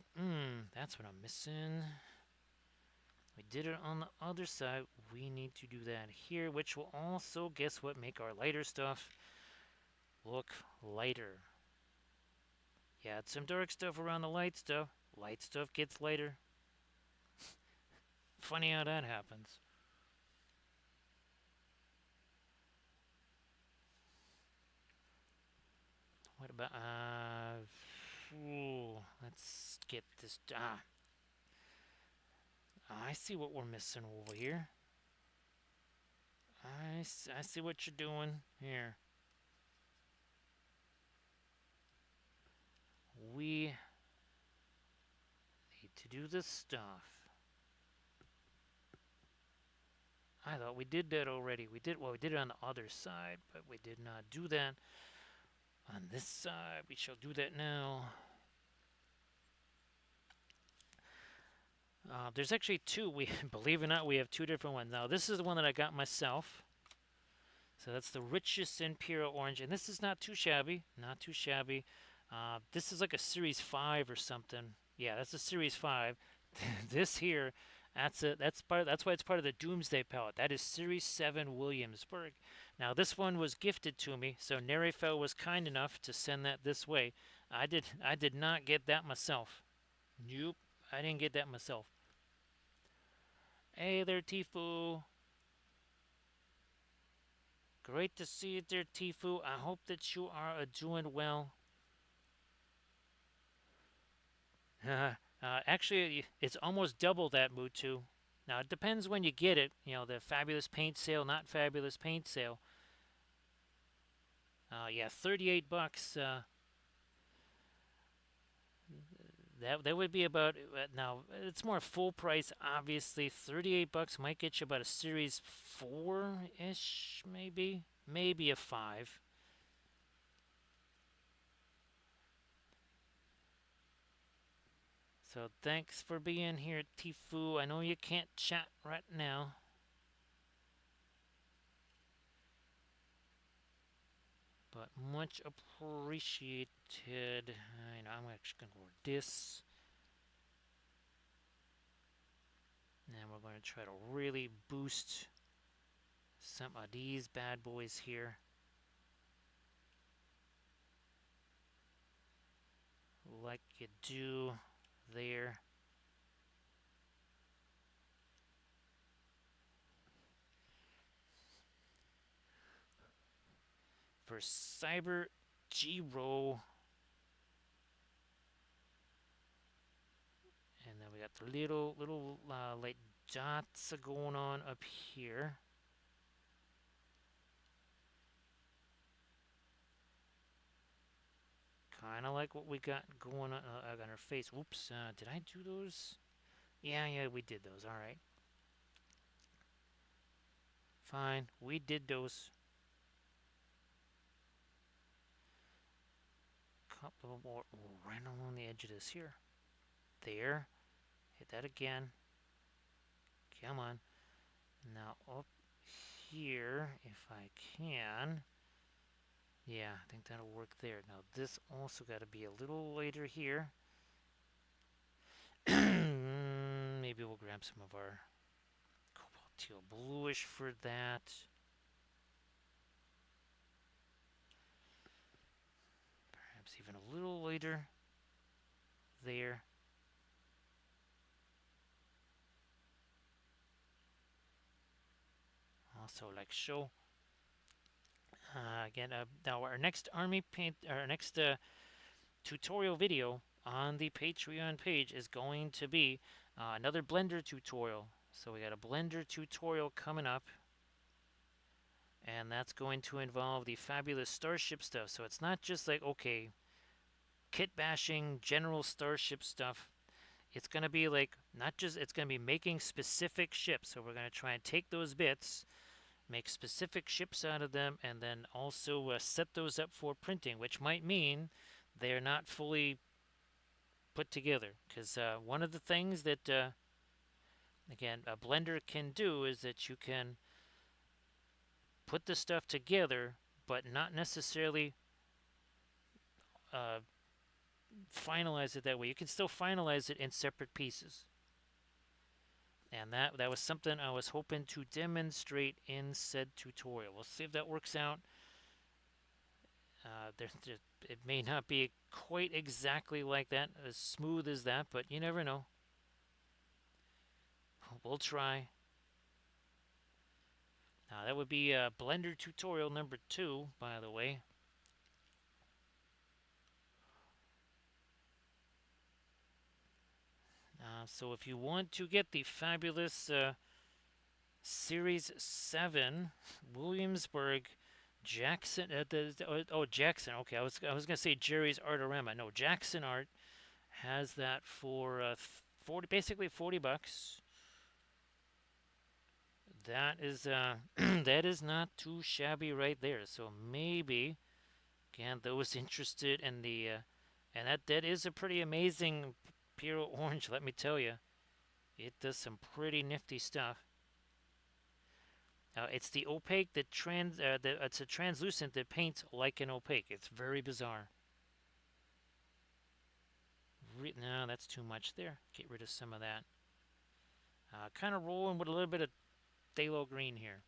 S1: that's what I'm missing. We did it on the other side. We need to do that here, which will also, guess what, make our lighter stuff look lighter. Yeah, add some dark stuff around the light stuff. Light stuff gets lighter. Funny how that happens. What about, let's get this, I see what we're missing over here. I see what you're doing here. We need to do this stuff. I thought we did that already. We did it on the other side, but we did not do that on this side. We shall do that now. There's actually two. Believe it or not, we have two different ones. Now, this is the one that I got myself. So that's the richest Imperial Orange, and this is not too shabby. Not too shabby. This is like a Series 5 or something. Yeah, that's a Series 5. This here, that's why it's part of the Doomsday palette. That is Series 7 Williamsburg. Now, this one was gifted to me, so Nerifel was kind enough to send that this way. I did not get that myself. Nope, I didn't get that myself. Hey there, Tifu. Great to see you there, Tifu. I hope that you are doing well. Actually, it's almost double that, Mutu. Now, it depends when you get it. You know, the fabulous paint sale, not fabulous paint sale. Yeah, 38 bucks. That would be about, now, it's more full price, obviously. 38 bucks might get you about a Series 4-ish, maybe. Maybe a 5. So thanks for being here, Tifu. I know you can't chat right now. But much appreciated. I'm actually going to go with this. And we're going to try to really boost some of these bad boys here. Like you do there. For Cyber Jeero. And then we got the little light dots going on up here. Kind of like what we got going on our face. Whoops, did I do those? Yeah, we did those. All right. Fine, we did those. Couple more right along the edge of this here. There. Hit that again. Come on. Now up here, if I can. Yeah, I think that'll work there. Now this also got to be a little later here. Maybe we'll grab some of our cobalt teal bluish for that. Perhaps even a little later there. So like show. Again, now our next army paint, our next tutorial video on the Patreon page is going to be another Blender tutorial. So we got a Blender tutorial coming up, and that's going to involve the fabulous Starship stuff. So it's not just like, okay, kit bashing, general Starship stuff. It's going to be like, not just, it's going to be making specific ships. So we're going to try and take those bits, make specific ships out of them, and then also set those up for printing, which might mean they're not fully put together. Because one of the things that, again, a Blender can do is that you can put the stuff together, but not necessarily uh, finalize it that way. You can still finalize it in separate pieces. And that was something I was hoping to demonstrate in said tutorial. We'll see if that works out. It may not be quite exactly like that, as smooth as that, but you never know. We'll try. Now that would be Blender tutorial number 2, by the way. So if you want to get the fabulous Series 7 Williamsburg Jackson, Jackson. Okay, I was gonna say Jerry's Artorama. No, Jackson Art has that for 40, basically $40. That is that is not too shabby right there. So maybe, again, those interested in the and that is a pretty amazing Puro Orange. Let me tell you, it does some pretty nifty stuff. It's the opaque that it's a translucent that paints like an opaque. It's very bizarre. No, that's too much there. Get rid of some of that. Kind of rolling with a little bit of phthalo green here.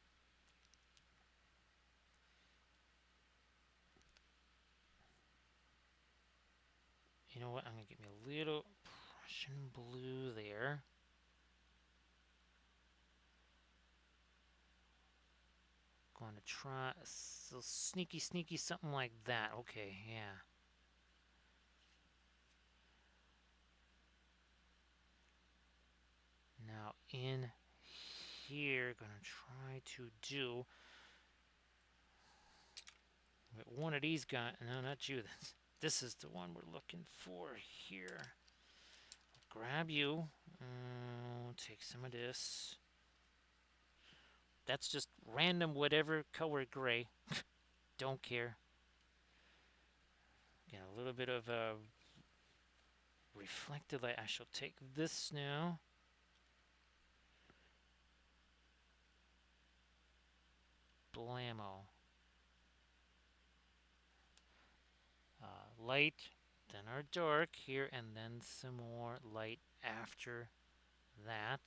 S1: You know what? I'm going to get me a little Prussian blue there. Going to try a sneaky something like that. Okay, yeah. Now in here, going to try to do one of these guys. No, not you. This is the one we're looking for here. Grab you. Take some of this. That's just random whatever color gray. Don't care. Get a little bit of reflected light. I shall take this now. Blammo. Light, then our dark here, and then some more light after that.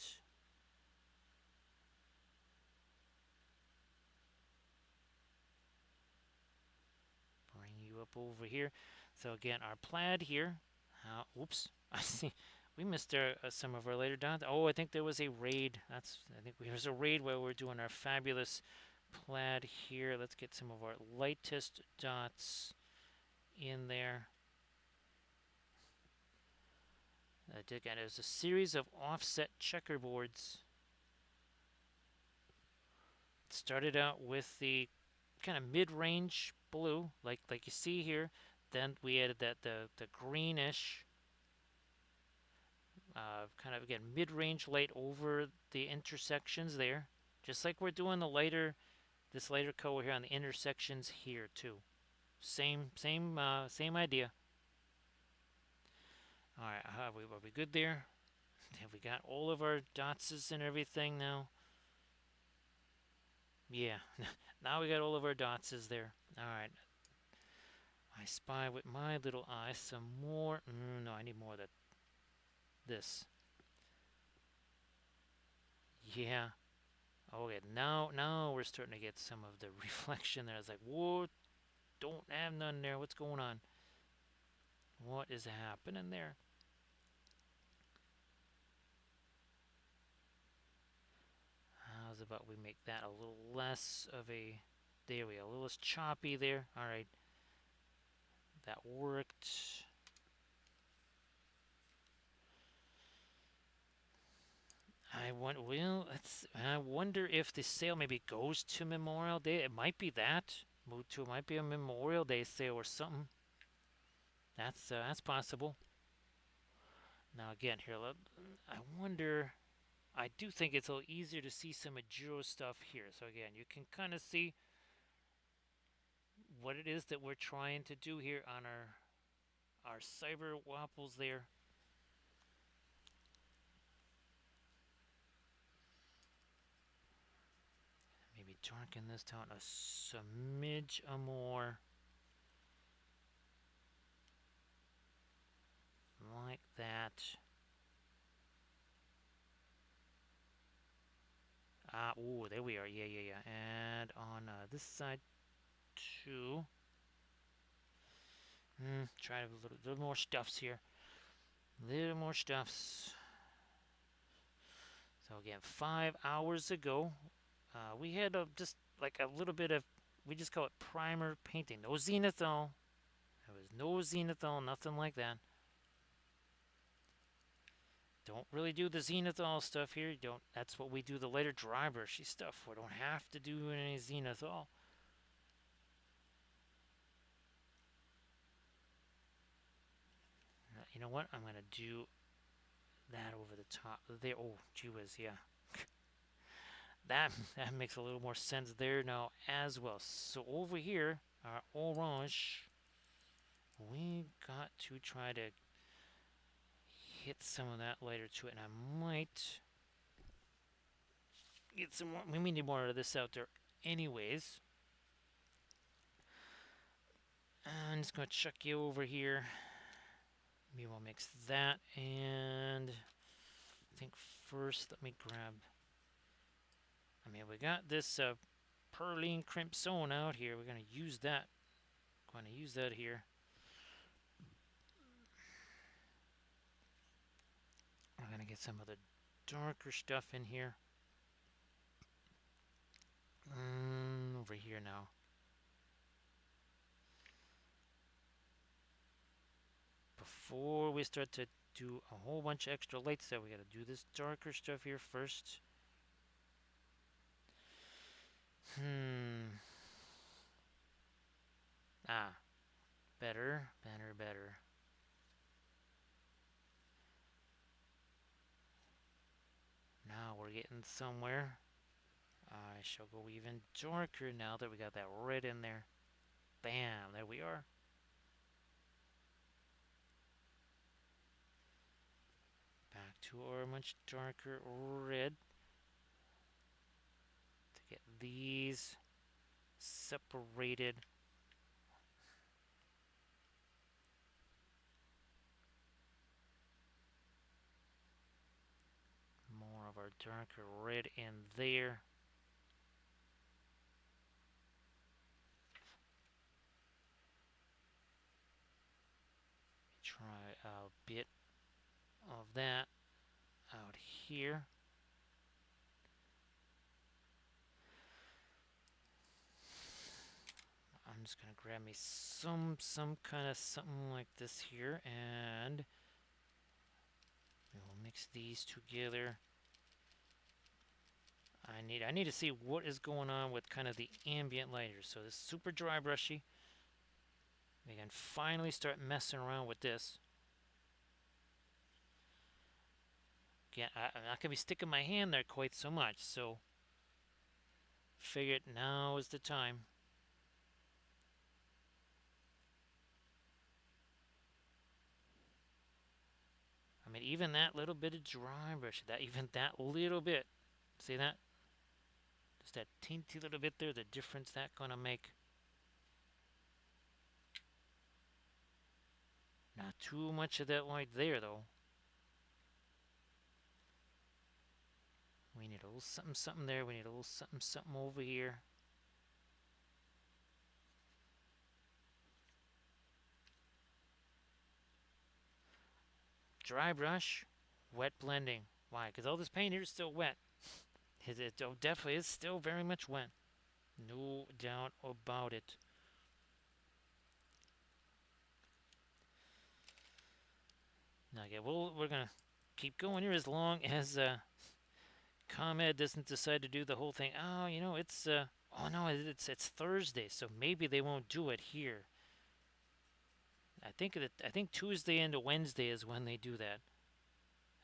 S1: Bring you up over here. So again, our plaid here. Oops, I see. We missed some of our later dots. Oh, I think there was a raid. I think there was a raid where we're doing our fabulous plaid here. Let's get some of our lightest dots in there. Again, there's a series of offset checkerboards. It started out with the kind of mid-range blue, like you see here. Then we added the greenish, kind of again mid-range light over the intersections there, just like we're doing this lighter color here on the intersections here too. Same idea. All right, are we good there? Have we got all of our dotses and everything now? Yeah, now we got all of our dotses there. All right. I spy with my little eye some more. No, I need more of this. Yeah. Okay, now we're starting to get some of the reflection there. I was like, whoa, don't have none there. What's going on? What is happening there? How's about we make that a little less of a, there we go, a little less choppy there. All right, that worked. I wonder if the sale maybe goes to Memorial Day. It might be that. It might be a Memorial Day sale or something. That's possible. Now again, here, I wonder. I do think it's a little easier to see some of Jeero's stuff here. So again, you can kind of see what it is that we're trying to do here on our cyber waffles there. Maybe darken this down a smidge more. Like that. Oh, there we are. Yeah. And on this side too. Try a little more stuffs here. Little more stuffs. So again, 5 hours ago, we had just like a little bit of, we just call it primer painting. No zenithal. There was no zenithal, nothing like that. Don't really do the zenithal stuff here. Don't. That's what we do, the lighter dry brushy stuff. We don't have to do any zenithal. You know what? I'm gonna do that over the top there. Oh, gee whiz, yeah. that makes a little more sense there now as well. So over here, our orange, we got to try to hit some of that lighter to it, and I might get some more. We need more of this out there anyways. I'm just going to chuck you over here. Maybe we'll mix that, and I think first let me grab, we got this Perline Crimson out here. We're going to use that. Going to use that here. We're going to get some of the darker stuff in here. Over here now. Before we start to do a whole bunch of extra light stuff, we got to do this darker stuff here first. Better. Now we're getting somewhere. I shall go even darker now that we got that red in there. Bam, there we are. Back to our much darker red to get these separated. More of our darker red in there. Try a bit of that out here. I'm just gonna grab me some kind of something like this here, and we'll mix these together. I need to see what is going on with kind of the ambient lighter. So this is super dry brushy. We can finally start messing around with this. Again, I'm not gonna be sticking my hand there quite so much, so figured now is the time. Even that little bit of dry brush, even that little bit, see that? Just that teensy little bit there, the difference that gonna make. Not too much of that light there, though. We need a little something there. We need a little something over here. Dry brush, wet blending. Why? Because all this paint here is still wet. It definitely is still very much wet. No doubt about it. Okay, we're gonna keep going here as long as ComEd doesn't decide to do the whole thing. Oh, it's oh no, it's Thursday, so maybe they won't do it here. I think Tuesday into Wednesday is when they do that.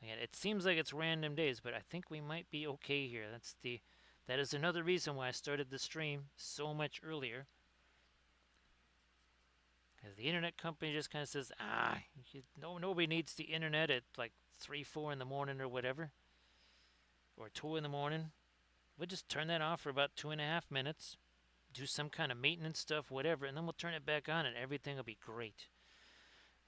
S1: Again, it seems like it's random days, but I think we might be okay here. That is another reason why I started the stream so much earlier. Because the internet company just kind of says, nobody needs the internet at like 3, 4 in the morning or whatever, or 2 in the morning. We'll just turn that off for about 2.5 minutes, do some kind of maintenance stuff, whatever, and then we'll turn it back on and everything will be great.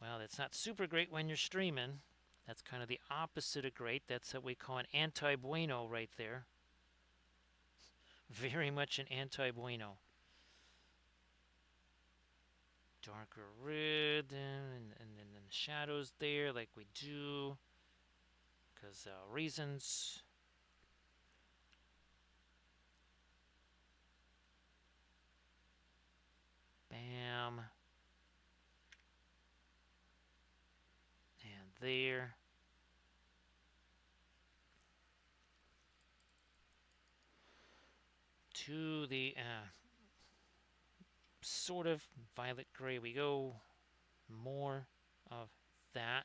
S1: Well, that's not super great when you're streaming. That's kind of the opposite of great. That's what we call an anti-bueno right there. Very much an anti-bueno. Darker red and then the shadows there like we do. Because reasons. Bam. And there. To the sort of violet gray we go. More of that.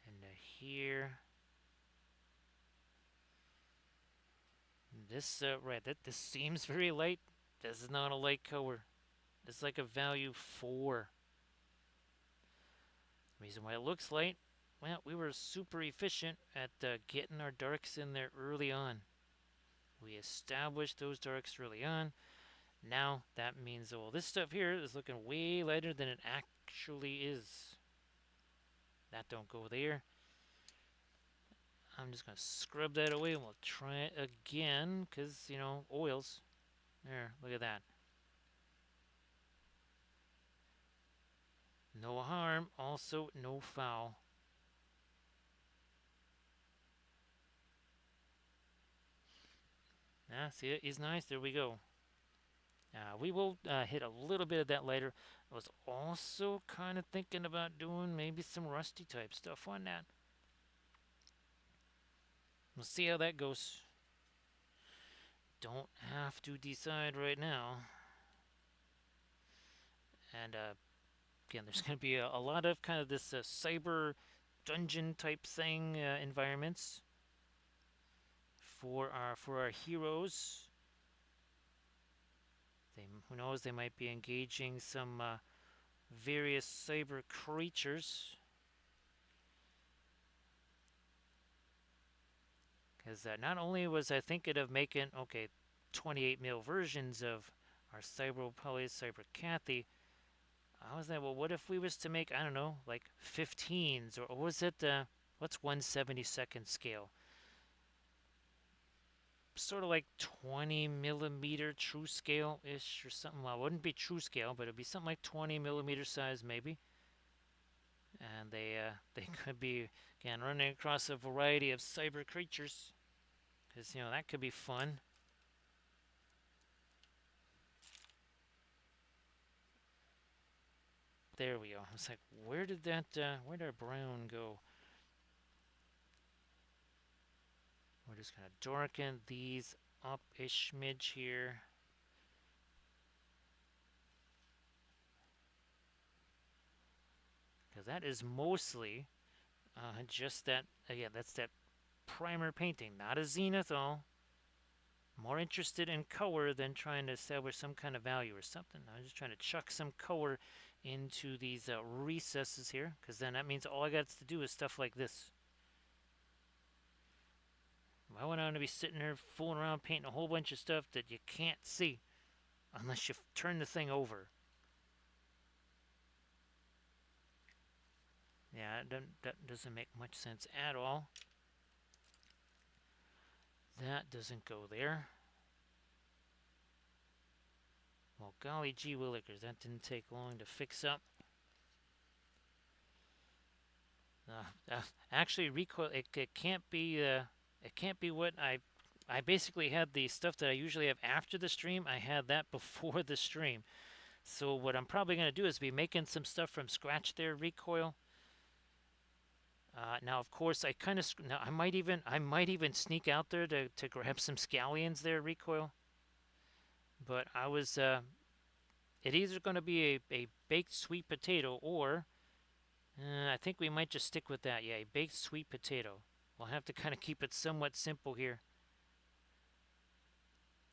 S1: And here. This red, this seems very light. This is not a light color. This is like a value 4. Reason why it looks light, well, we were super efficient at getting our darks in there early on. We established those darks early on. Now that means, well, this stuff here is looking way lighter than it actually is. That don't go there. I'm just going to scrub that away and we'll try it again because, oils. There, look at that. No harm, also no foul. See it? He's nice. There we go. We will hit a little bit of that later. I was also kind of thinking about doing maybe some rusty type stuff on that. We'll see how that goes. Don't have to decide right now. And again, there's going to be a lot of kind of this cyber dungeon type thing environments for our heroes. Who knows? They might be engaging some various cyber creatures. Because not only was I thinking of making 28 mil versions of our Wappellious Cyber Cathy, I was like, well, what if we was to make, I don't know, like 15s, or was it, what's 1/72nd scale? Sort of like 20 millimeter true scale ish or something. Well, it wouldn't be true scale, but it'd be something like 20 millimeter size maybe. And they could be, again, running across a variety of cyber creatures, because that could be fun. There we go. I was like, where did our brown go? We're just gonna darken these up a smidge here. Because that is mostly just that, again, that's that primer painting, not a zenith all. More interested in color than trying to establish some kind of value or something. I'm just trying to chuck some color into these recesses here, because then that means all I got to do is stuff like this. Why would I want to be sitting there fooling around painting a whole bunch of stuff that you can't see unless you turn the thing over? Yeah, that doesn't make much sense at all. That doesn't go there. Well, golly gee willikers, that didn't take long to fix up. Actually, recoil. It can't be. It can't be what I basically had the stuff that I usually have after the stream. I had that before the stream. So what I'm probably gonna do is be making some stuff from scratch there. Recoil. Now, of course, I kind of now I might even sneak out there to grab some scallions there. Recoil. But I was. It either going to be a baked sweet potato or I think we might just stick with that. Yeah, a baked sweet potato. We'll have to kind of keep it somewhat simple here.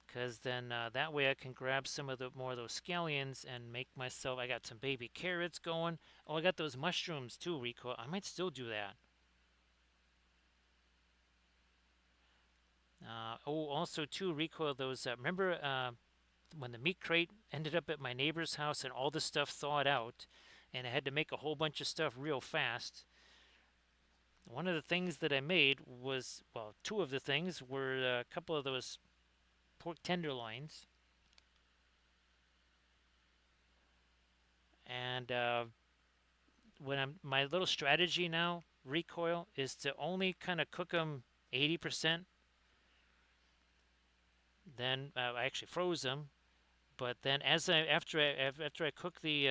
S1: Because then that way I can grab some of the more of those scallions and make myself. I got some baby carrots going. Oh, I got those mushrooms too, Rico. I might still do that. Oh, also too, Rico. Those remember when the meat crate ended up at my neighbor's house and all the stuff thawed out, and I had to make a whole bunch of stuff real fast. One of the things that I made was, well, two of the things were a couple of those pork tenderloins. And my little strategy now, recoil, is to only kind of cook them 80%. Then I actually froze them, but then after I cook the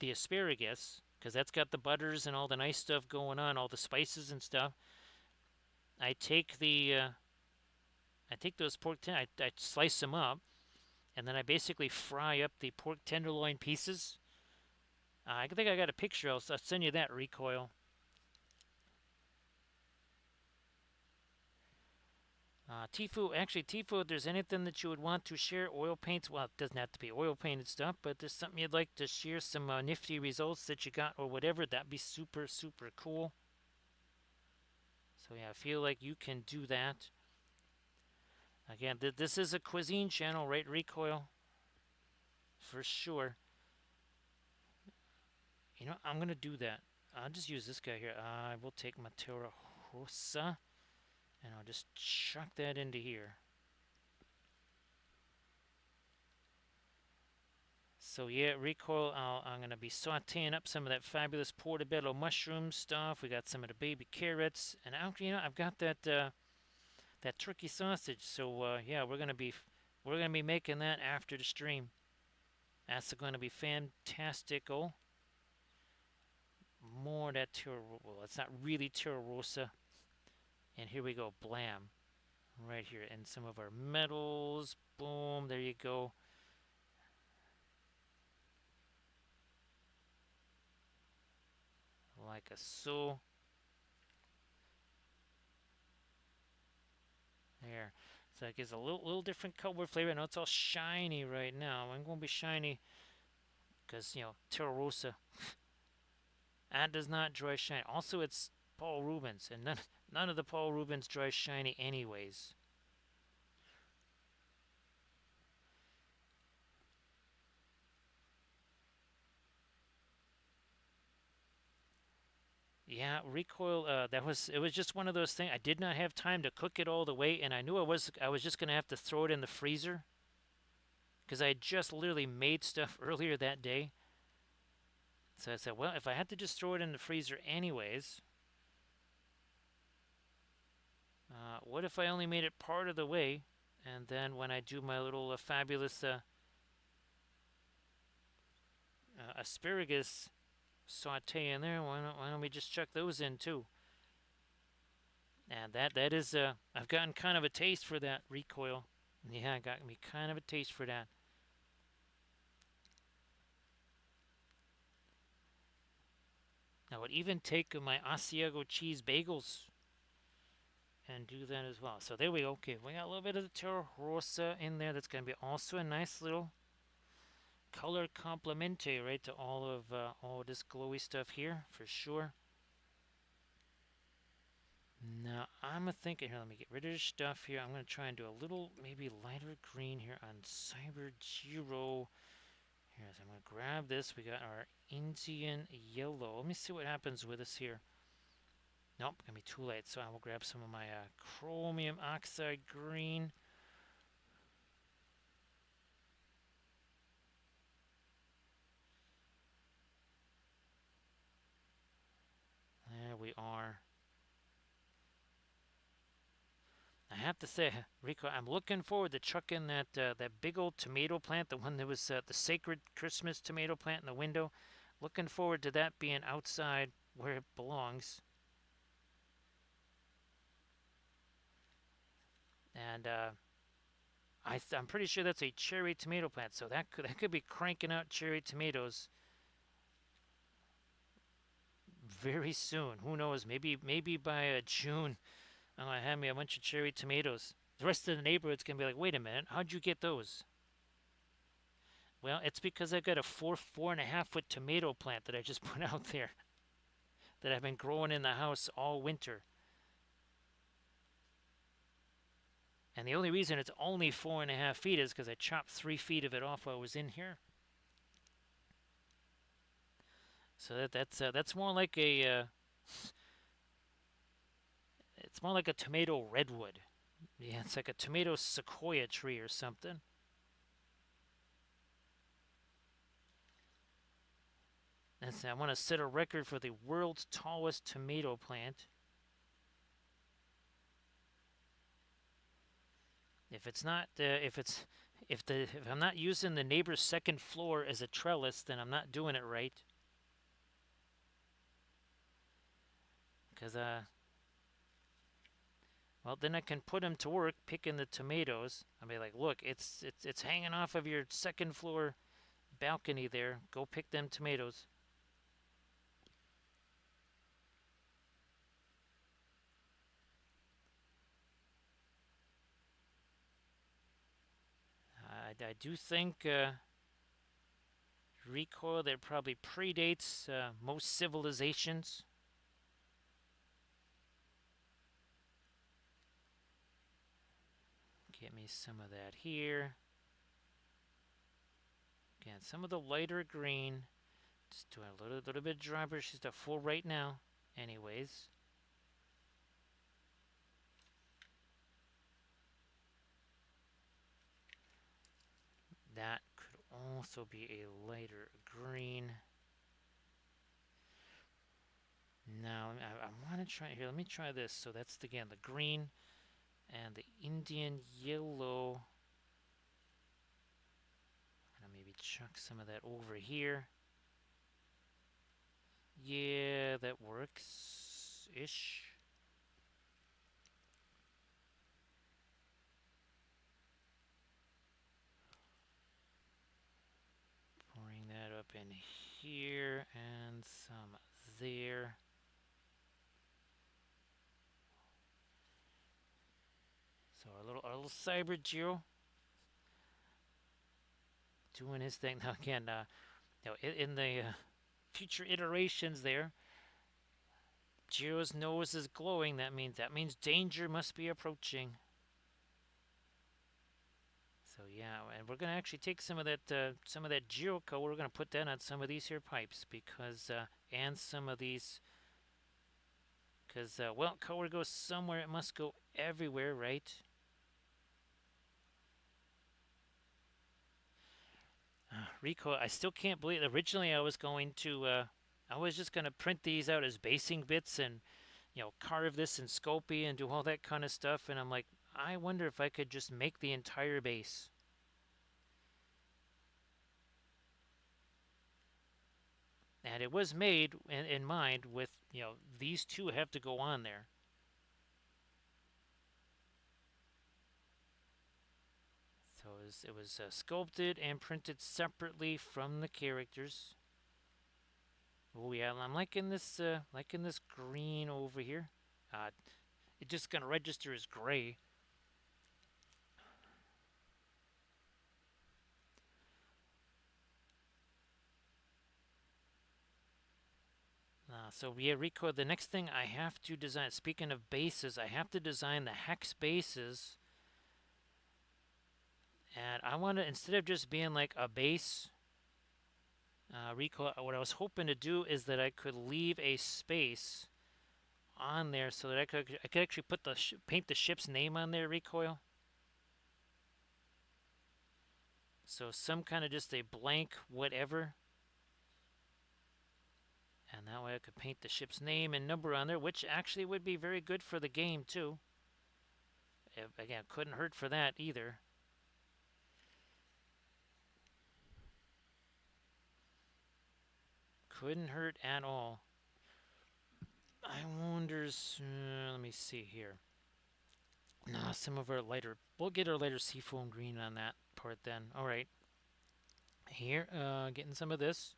S1: asparagus, because that's got the butters and all the nice stuff going on, all the spices and stuff, I take those I slice them up, and then I basically fry up the pork tenderloin pieces. I think I got a picture. I'll send you that, recoil. Tifu, if there's anything that you would want to share, oil paints, well, it doesn't have to be oil painted stuff, but there's something you'd like to share, some nifty results that you got or whatever, that'd be super, super cool. So yeah, I feel like you can do that. Again, this is a cuisine channel, right, recoil? For sure. You know, I'm going to do that. I'll just use this guy here. I will take my Terra Rosa, and I'll just chuck that into here. So yeah, recoil, I'm going to be sauteing up some of that fabulous portobello mushroom stuff. We got some of the baby carrots. And you know, I've got that turkey sausage. So yeah, we're going to be making that after the stream. That's going to be fantastical. More of that well, it's not really Terra Rosa. And here we go, blam. Right here, and some of our metals. Boom, there you go. Like a so. There. So it gives a little different color flavor. I know it's all shiny right now. I'm going to be shiny because, you know, Terra Rosa. That does not dry shine. Also, it's Paul Rubens, and none of the Paul Rubens dry shiny anyways. Yeah, recoil. It was just one of those things. I did not have time to cook it all the way, and I knew I was just gonna have to throw it in the freezer because I had just literally made stuff earlier that day. So I said, well, if I had to just throw it in the freezer anyways, what if I only made it part of the way, and then when I do my little fabulous asparagus saute in there, why don't we just chuck those in too? And that is I've gotten kind of a taste for that recoil. Yeah, got me kind of a taste for that. I would even take my Asiago cheese bagels and do that as well. So there we go. Okay, we got a little bit of the Terra Rosa in there. That's going to be also a nice little color complementary, right, to all this glowy stuff here for sure. Now I'm thinking here. Let me get rid of this stuff here. I'm going to try and do a little maybe lighter green here on Cyber Jeero. Here, so I'm going to grab this. We got our Indian yellow. Let me see what happens with this here. Nope, gonna be too late. So I will grab some of my chromium oxide green. are. I have to say, Rico, I'm looking forward to chucking that big old tomato plant, the one that was the sacred Christmas tomato plant in the window. Looking forward to that being outside where it belongs. And I'm pretty sure that's a cherry tomato plant, so that could be cranking out cherry tomatoes very soon. Who knows? Maybe by June, I'm gonna have me a bunch of cherry tomatoes. The rest of the neighborhood's gonna be like, wait a minute, how'd you get those? Well, it's because I got a 4.5 foot tomato plant that I just put out there that I've been growing in the house all winter. And the only reason it's only 4.5 feet is because I chopped 3 feet of it off while I was in here. So that's more like it's more like a tomato redwood. Yeah, it's like a tomato sequoia tree or something. I want to set a record for the world's tallest tomato plant. If it's not, if I'm not using the neighbor's second floor as a trellis, then I'm not doing it right. Because well, then I can put him to work picking the tomatoes. I'll be like, look, it's hanging off of your second floor balcony there. Go pick them tomatoes. I do think recoil that probably predates most civilizations. Get me some of that here. Again, some of the lighter green. Just do a little bit dry brush, just a full right now. Anyways. That could also be a lighter green. Now, I want to try here. Let me try this. So that's, again, the green and the Indian yellow. I'm going to maybe chuck some of that over here. Yeah, that works-ish. Pouring that up in here and some there. So our little cyber Jeero doing his thing. Now again, in the future iterations there, Jeero's nose is glowing. That means danger must be approaching. So yeah, and we're gonna actually take some of that Jeero color. We're gonna put that on some of these here pipes because and some of these because well, color goes somewhere. It must go everywhere, right? Rico, I still can't believe. Originally, I was just gonna print these out as basing bits and carve this in Sculpey and do all that kind of stuff. And I'm like, I wonder if I could just make the entire base. And it was made in mind with these two have to go on there. So it was sculpted and printed separately from the characters. Oh yeah, I'm liking this green over here. It's just gonna register as gray. So yeah, Rico, the next thing I have to design, speaking of bases, I have to design the hex bases. And I want to, instead of just being like a base, Rico, what I was hoping to do is that I could leave a space on there so that I could actually put paint the ship's name on there, Recoil. So some kind of just a blank whatever. And And that way I could paint the ship's name and number on there, which actually would be very good for the game too. Again, couldn't hurt for that either. Couldn't hurt at all. I wonder, let me see here. Nah, some of our lighter, we'll get our lighter seafoam green on that part then. All right. Here, getting some of this.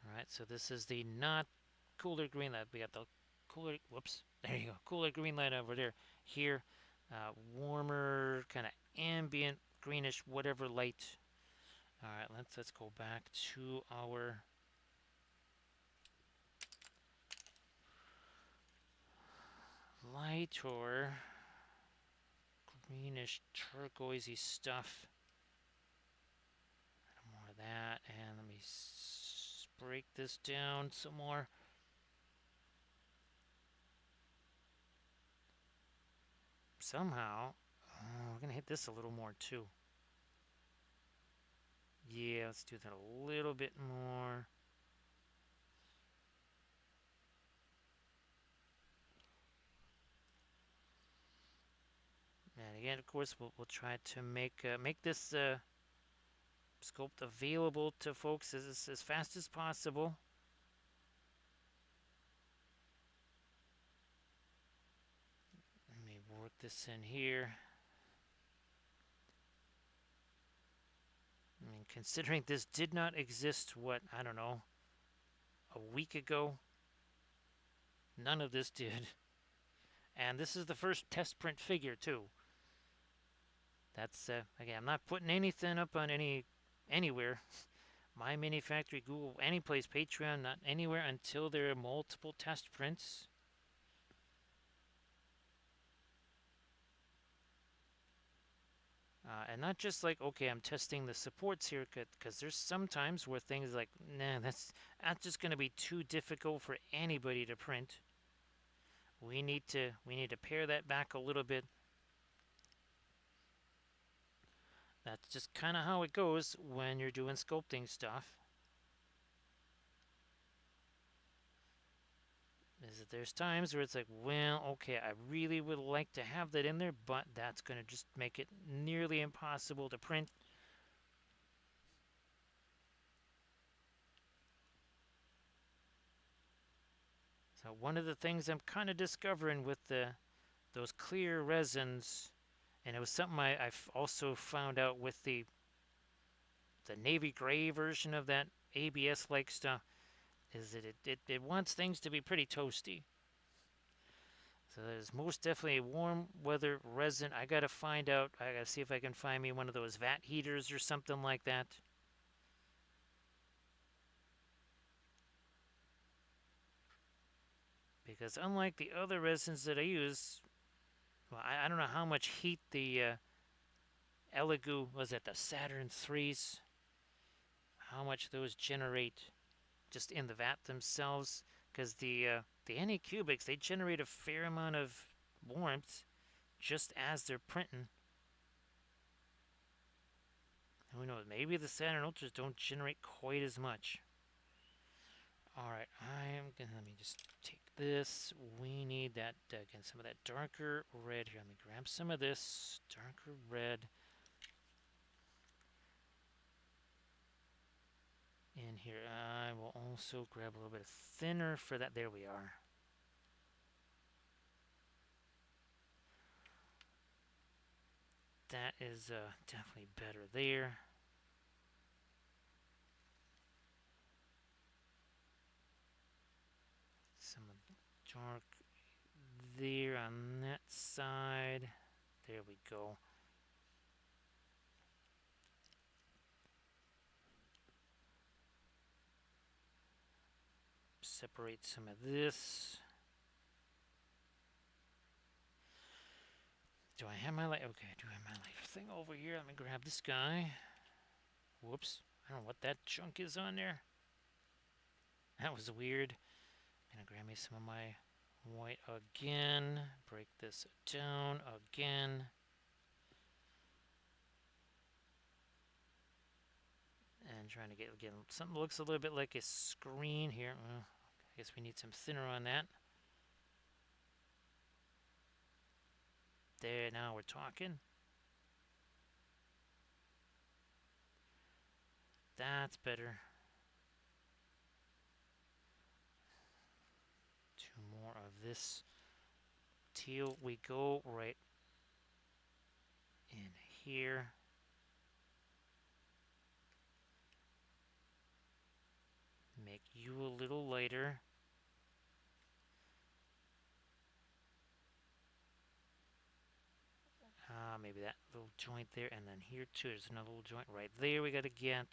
S1: All right, so this is the not cooler green light. We got the cooler, whoops, there you go, cooler green light over there. Here, warmer, kind of ambient, greenish, whatever light. All right, let's go back to our lighter, greenish, turquoisey stuff. More of that, and let me break this down some more. Somehow, we're going to hit this a little more too. Yeah, let's do that a little bit more. And again, of course, we'll try to make this sculpt available to folks as fast as possible. Let me work this in here. I mean, considering this did not exist, what, I don't know, a week ago? None of this did. And this is the first test print figure, too. That's, again, I'm not putting anything up on anywhere. My Mini Factory, Google, any place, Patreon, not anywhere until there are multiple test prints. And not just like, okay, I'm testing the supports here, because there's some times where things like, nah, that's just going to be too difficult for anybody to print. We need to pare that back a little bit. That's just kind of how it goes when you're doing sculpting stuff. Is that there's times where it's like, well, okay, I really would like to have that in there, but that's going to just make it nearly impossible to print. So one of the things I'm kind of discovering with those clear resins, and it was something I've also found out with the navy gray version of that ABS-like stuff, is that it wants things to be pretty toasty. So there's most definitely a warm weather resin. I gotta find out, I gotta see if I can find me one of those vat heaters or something like that. Because unlike the other resins that I use, well, I don't know how much heat the Elegoo, was it the Saturn 3s, how much those generate just in the vat themselves, because the Anycubics, they generate a fair amount of warmth just as they're printing. Who knows, maybe the Saturn Ultras don't generate quite as much. Alright, let me just take this. We need that, again, some of that darker red here. Let me grab some of this darker red in here. I will also grab a little bit of thinner for that. There we are. That is definitely better there. Some dark there on that side. There we go. Separate some of this. Do I have my light? Okay, I do have my lighter thing over here. Let me grab this guy. Whoops. I don't know what that chunk is on there. That was weird. I'm gonna grab me some of my white again. Break this down again. I'm trying to get something that looks a little bit like a screen here. I guess we need some thinner on that. There, now we're talking. That's better. 2 more of this teal. We go right in here. Make you a little lighter. Maybe that little joint there, and then here too, there's another little joint right there we gotta get.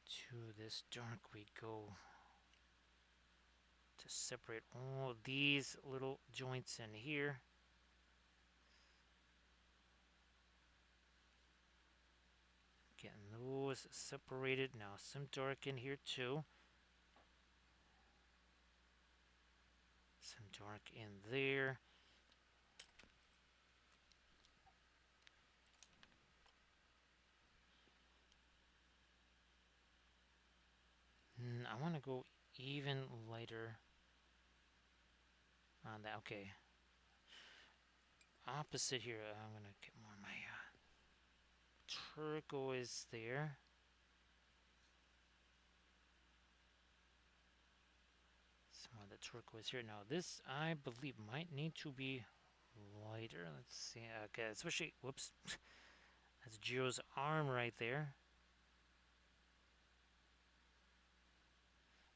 S1: To this dark we go to separate all these little joints in here. Getting those separated. Now some dark in here too. Some dark in there. I want to go even lighter on that. Okay. Opposite here, I'm going to get more of my turquoise there. Some of the turquoise here. Now this, I believe, might need to be lighter. Let's see. Okay, especially, whoops. That's Jeero's arm right there.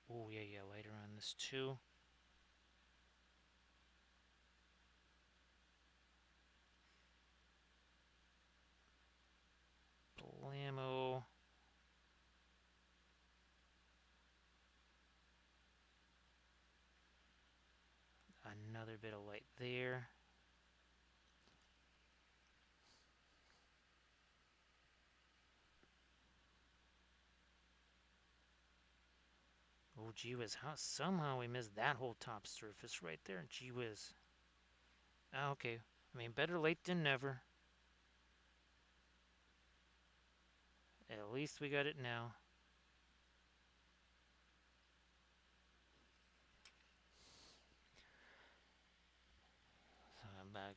S1: Oh, yeah, lighter on this too. Blammo. Another bit of light there. Oh, gee whiz. Somehow we missed that whole top surface right there. Gee whiz. Okay. I mean, better late than never. At least we got it now. So,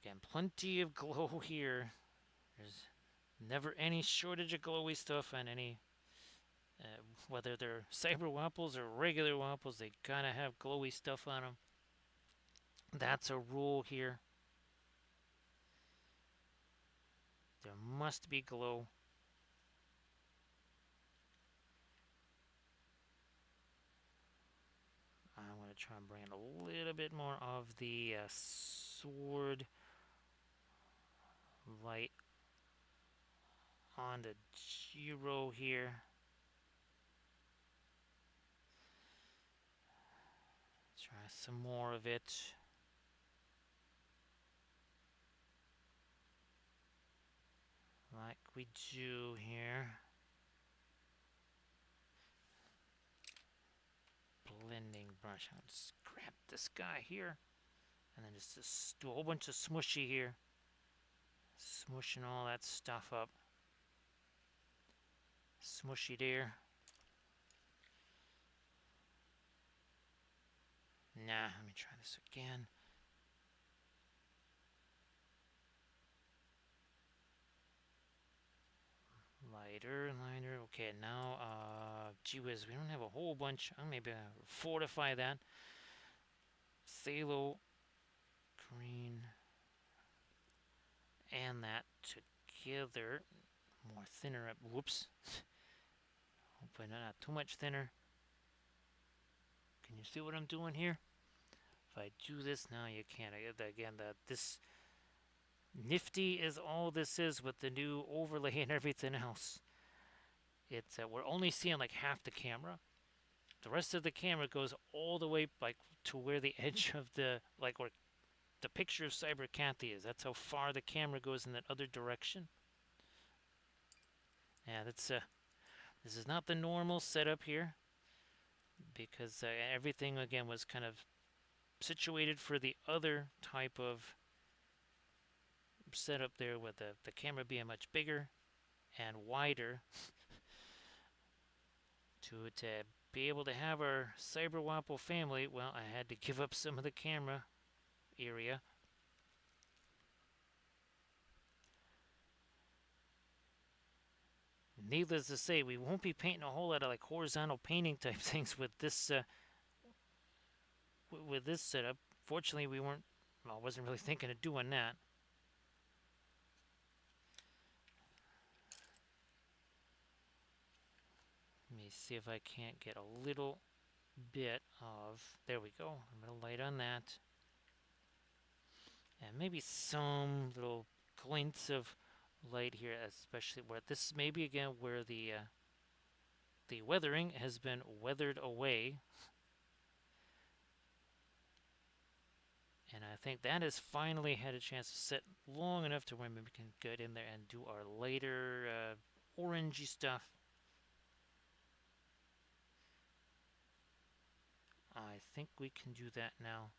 S1: again, plenty of glow here. There's never any shortage of glowy stuff on any, whether they're cyber wapples or regular wapples, they kind of have glowy stuff on them. That's a rule here. There must be glow. I'm going to try and bring in a little bit more of the sword light on the Jeero here. Try some more of it. Like we do here. Blending brush. I'll just grab this guy here. And then just do a whole bunch of smushy here. Smushing all that stuff up. Smushy there. Nah, let me try this again. Lighter. Okay, now, gee whiz, we don't have a whole bunch. I'll maybe fortify that. Phthalo green and that together. More thinner up. Whoops. Hopefully not too much thinner. Can you see what I'm doing here? If I do this now, you can't. Again, this nifty is all this is with the new overlay and everything else. It's we're only seeing like half the camera. The rest of the camera goes all the way like to where the edge of the where the picture of Cyber Cathy is. That's how far the camera goes in that other direction. Yeah, that's this is not the normal setup here because everything again was kind of situated for the other type of setup there, with the camera being much bigger and wider, to be able to have our Cyber Wapple family. Well, I had to give up some of the camera area. Needless to say, we won't be painting a whole lot of like horizontal painting type things with this setup. Fortunately, we weren't. Well, I wasn't really thinking of doing that. Let me see if I can't get a little bit of. There we go. A little light on that, and maybe some little glints of light here, especially where this maybe again where the weathering has been weathered away. And I think that has finally had a chance to sit long enough to where we can get in there and do our lighter orangey stuff. I think we can do that now.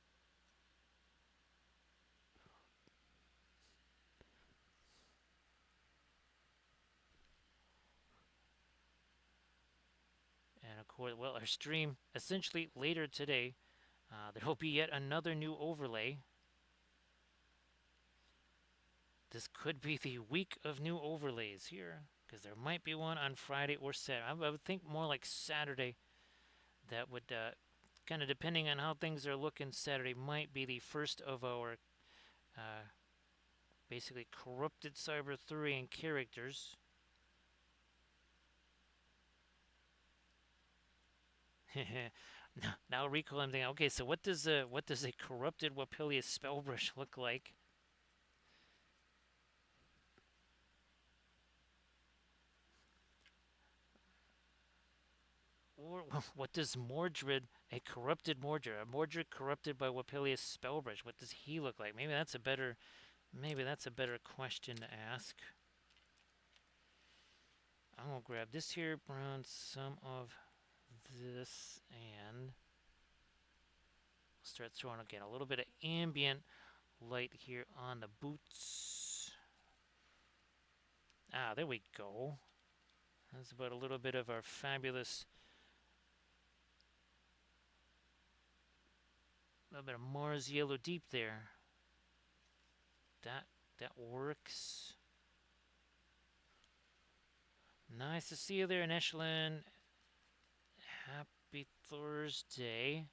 S1: And of course, well, our stream essentially later today, there will be yet another new overlay. This could be the week of new overlays here, because there might be one on Friday or Saturday. I would think more like Saturday. That would, kind of depending on how things are looking, Saturday might be the first of our basically corrupted Cyberthurian characters. Now recall, I'm thinking, okay, so what does a corrupted Wappellious Spellbrush look like? Or what does Mordred, a Mordred corrupted by Wappellious Spellbrush, what does he look like? Maybe that's a better question to ask. I'm gonna grab this here, brown some of this, and start throwing again a little bit of ambient light here on the boots. Ah, there we go. That's about a little bit of our fabulous, a little bit of Mars yellow deep there. That works. Nice to see you there, Neshlin. Happy Thursday.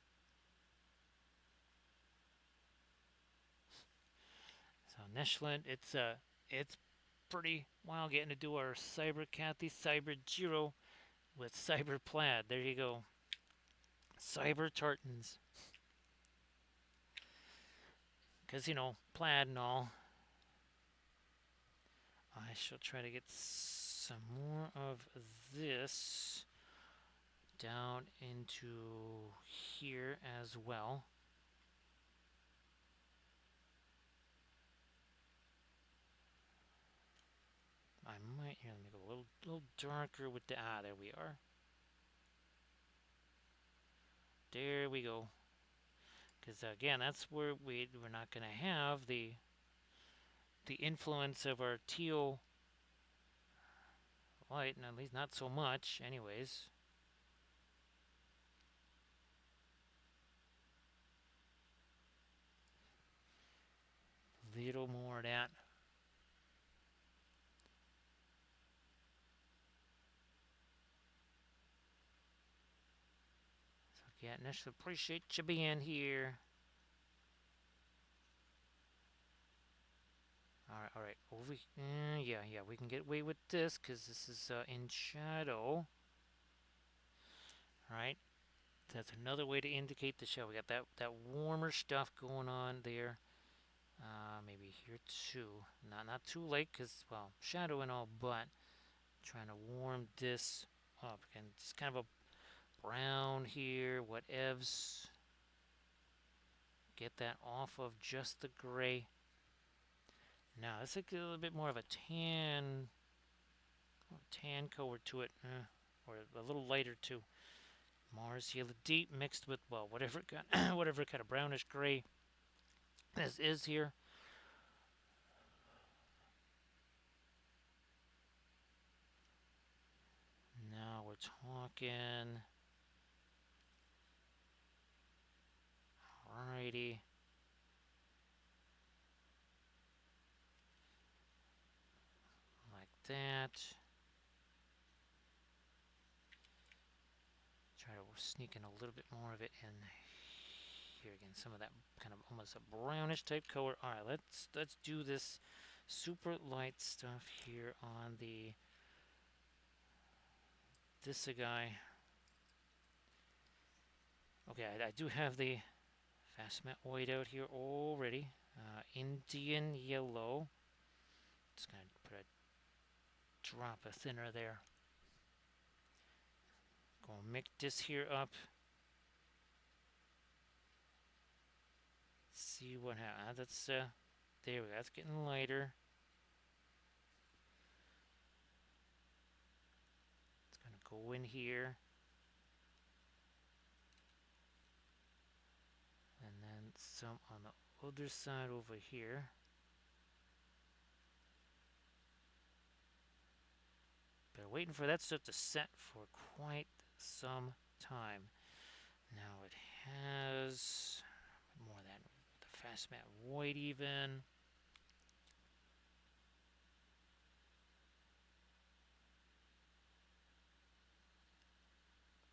S1: So Neshlin, it's pretty wild getting to do our Cyber Cathy, Cyber Jeero with Cyber Plaid. There you go. Cyber Tartans. Because, you know, plaid and all. I shall try to get some more of this down into here as well. I might, here, let me go a little darker with the, there we are. There we go. Because again, that's where we're not going to have the influence of our teal light, and at least not so much anyways. Little more of that. So again, I appreciate you being here. All right. Over. Yeah. We can get away with this because this is in shadow. All right. That's another way to indicate the shadow. We got that warmer stuff going on there. Maybe here too. Not too late because, well, shadow and all, but trying to warm this up. And just kind of a brown here. Whatevs. Get that off of just the gray. Now, let's take a little bit more of a tan color to it, or a little lighter too. Mars Yellow Deep mixed with, well, whatever kind, whatever kind of brownish gray this is here. Now we're talking. Alrighty. Like that. Try to sneak in a little bit more of it in here again. Some of that kind of almost a brownish type color. All right, let's do this super light stuff here on this guy. Okay, I do have the fast matte white out here already. Indian yellow. Just gonna put a drop of thinner there. Gonna mix this here up. See what happens. That's there we go. That's getting lighter. It's gonna go in here. And then some on the other side over here. Been waiting for that stuff to set for quite some time. Now it has more of that, the fast matte white even.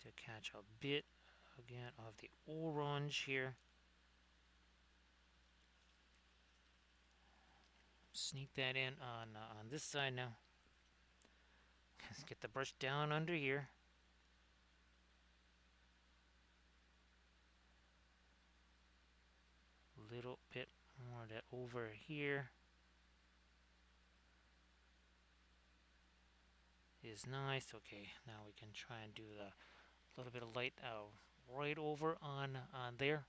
S1: To catch a bit again of the orange here. Sneak that in on this side now. Let's get the brush down under here. Little bit more of that over here. Is nice. Okay, now we can try and do the little bit of light right over on there.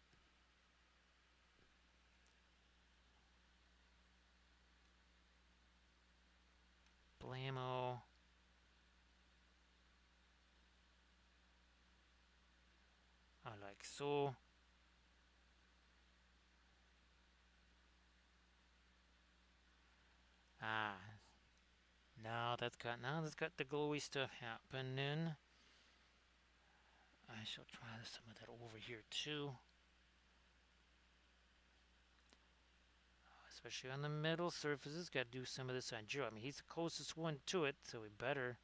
S1: Blammo. Like so. Now that's got the glowy stuff happening. I shall try some of that over here too. Especially on the metal surfaces, got to do some of this on Jeero. I mean, he's the closest one to it, so we better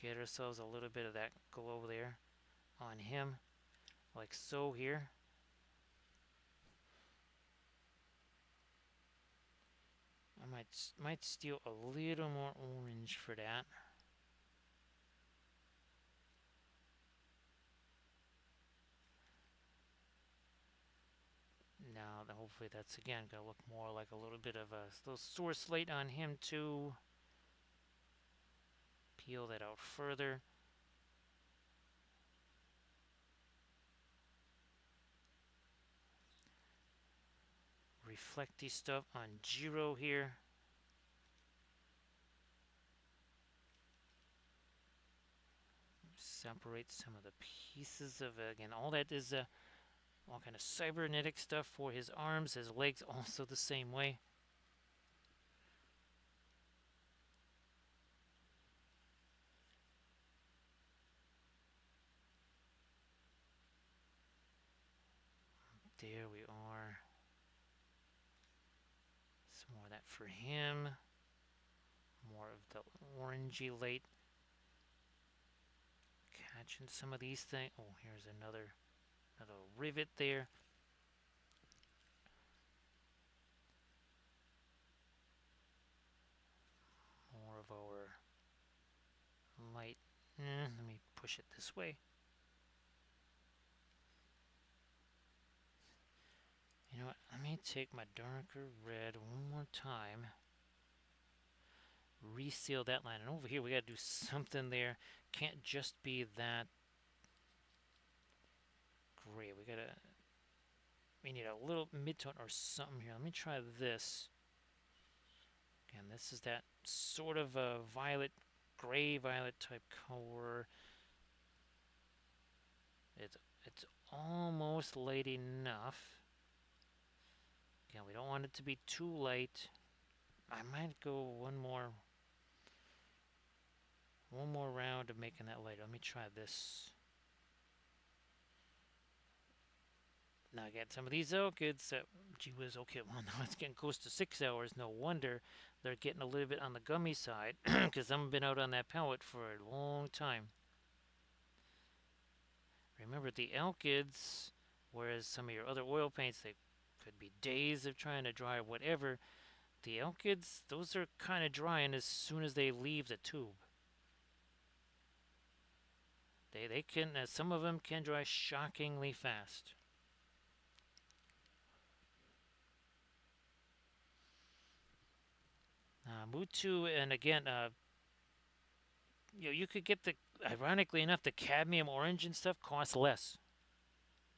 S1: get ourselves a little bit of that glow there on him, like so here. I might steal a little more orange for that. Now, hopefully that's again gonna look more like a little bit of a little source light on him too. Peel that out further. Reflecty stuff on Jeero here. Separate some of the pieces of again. All that is all kind of cybernetic stuff for his arms, his legs also the same way. There we are. Some more of that for him. More of the orangey light. Catching some of these things. Oh, here's another rivet there. More of our light. Let me push it this way. You know what? Let me take my darker red one more time. Reseal that line. And over here we got to do something there. Can't just be that gray. We need a little mid-tone or something here. Let me try this. Again, this is that sort of a violet, gray violet type color. It's almost light enough. Again, we don't want it to be too light. I might go one more round of making that lighter. Let me try this. Now I got some of these orchids that, gee whiz, okay, well now it's getting close to 6 hours. No wonder they're getting a little bit on the gummy side because I've been out on that palette for a long time. Remember the orchids, whereas some of your other oil paints, they could be days of trying to dry or whatever. The orchids, those are kind of drying as soon as they leave the tube. They can, some of them can dry shockingly fast. Mutu, and again, you could get the, ironically enough, the cadmium orange and stuff costs less.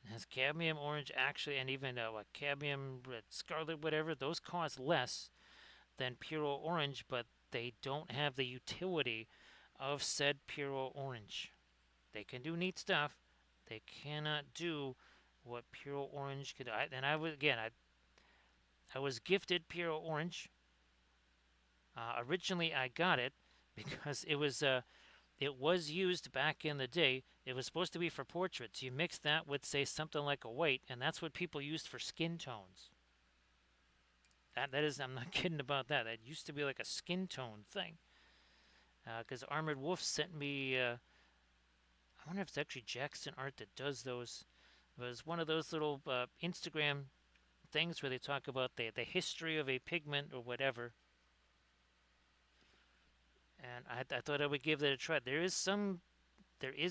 S1: It has cadmium orange actually, and even cadmium red, scarlet, whatever. Those cost less than pure orange, but they don't have the utility of said pure orange. They can do neat stuff. They cannot do what pure orange could. I was gifted pure orange. Originally, I got it because it was used back in the day. It was supposed to be for portraits. You mix that with, say, something like a white, and that's what people used for skin tones. That is, I'm not kidding about that. That used to be like a skin tone thing. Because Armored Wolf sent me, I wonder if it's actually Jackson Art that does those. It was one of those little Instagram things where they talk about the history of a pigment or whatever. And I thought I would give that a try. There is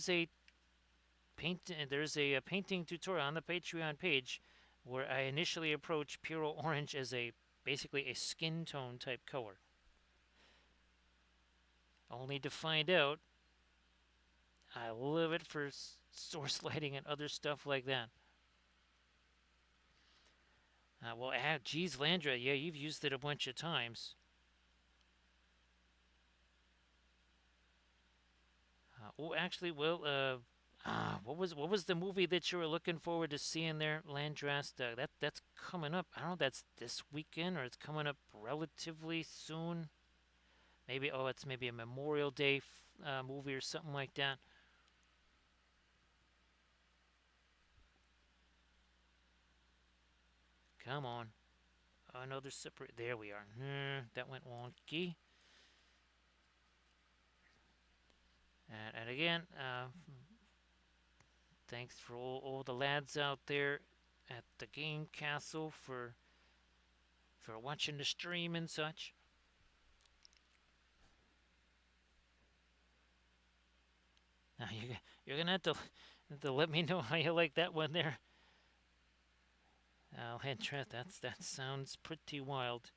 S1: a painting tutorial on the Patreon page where I initially approached pure orange as basically a skin tone type color, only to find out I love it for source lighting and other stuff like that. Well, geez, Landra, yeah, you've used it a bunch of times. Actually, well, what was the movie that you were looking forward to seeing there, Landrast? That's coming up. I don't know if that's this weekend or it's coming up relatively soon. Maybe it's maybe a Memorial Day movie or something like that. Come on, another separate. There we are. That went wonky. And again, thanks for all the lads out there at the game castle for watching the stream and such. Now you're gonna have to let me know how you like that one there. That sounds pretty wild.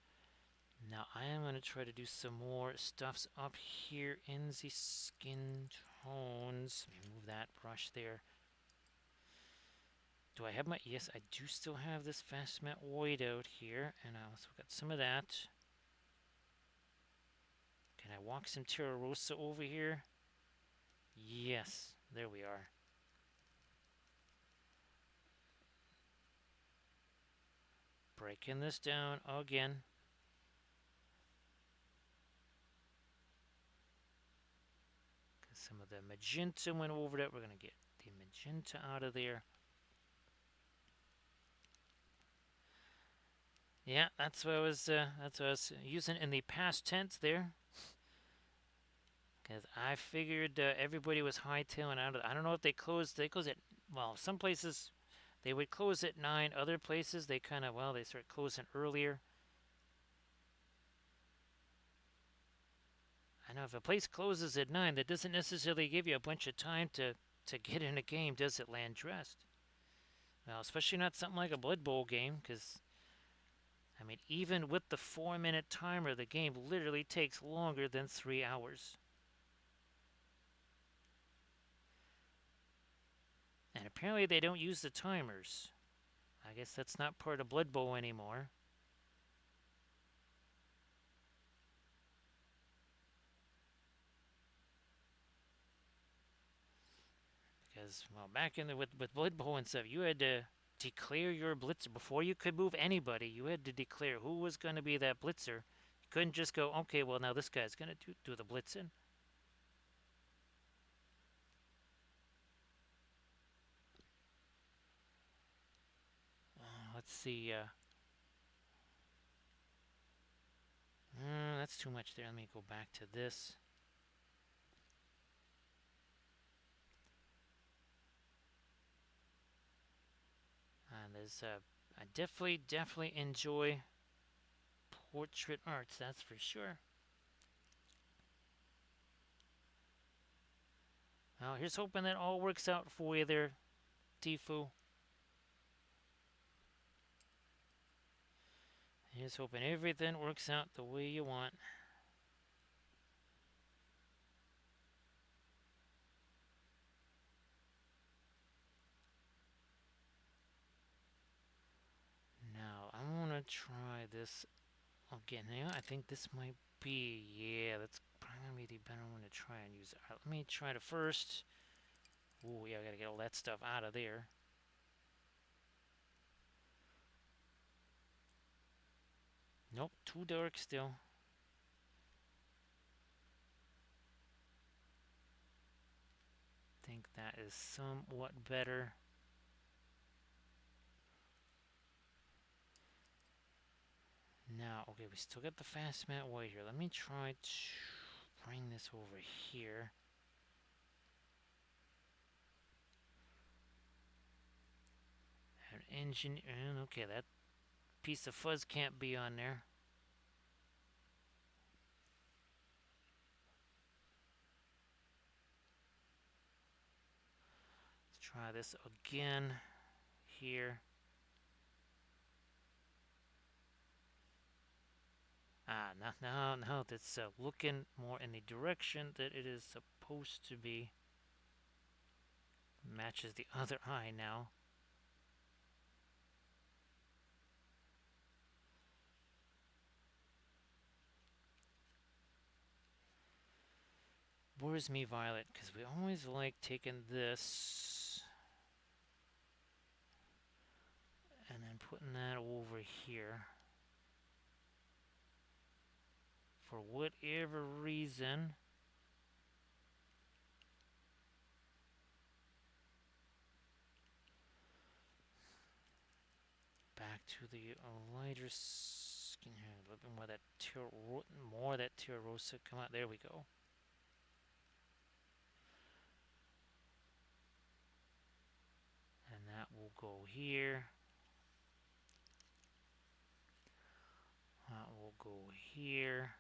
S1: Now I am gonna try to do some more stuffs up here in the skin tones. Let me move that brush there. Do I have my? Yes, I do still have this fast matte white out here, and I also got some of that. Can I walk some Terra Rosa over here? Yes, there we are. Breaking this down again. Because some of the magenta went over that. We're going to get the magenta out of there. Yeah, that's what I was using in the past tense there. Because I figured everybody was hightailing out of. I don't know if they closed. They close at, well, some places they would close at 9. Other places they kind of, well, they start closing earlier. I know if a place closes at 9, that doesn't necessarily give you a bunch of time to get in a game, does it, Landrest? Well, especially not something like a Blood Bowl game, because I mean, even with the 4-minute timer, the game literally takes longer than 3 hours. And apparently they don't use the timers. I guess that's not part of Blood Bowl anymore. because well, back in the with Blood Bowl and stuff, you had to declare your blitzer before you could move anybody. You had to declare who was going to be that blitzer. You couldn't just go, okay, well now this guy's going to do the blitzing. Let's see. That's too much there. Let me go back to this. And there's I definitely enjoy portrait arts. That's for sure. Well, here's hoping that all works out for you there, Tifu. Here's hoping everything works out the way you want. Now, I want to try this again. I think this might be, yeah, that's probably the better one to try and use. All right, let me try it first. Ooh, yeah, I gotta get all that stuff out of there. Nope, too dark still. Think that is somewhat better. Now, okay, we still got the fast matte white here. Let me try to bring this over here. An engine, and okay, that piece of fuzz can't be on there. Let's try this again here. Now that's looking more in the direction that it is supposed to be. Matches the other eye now. Where's me Violet? Because we always like taking this and then putting that over here. For whatever reason, back to the lighter skin here. A little bit more that Terrosa come out. There we go. And that will go here. That will go here.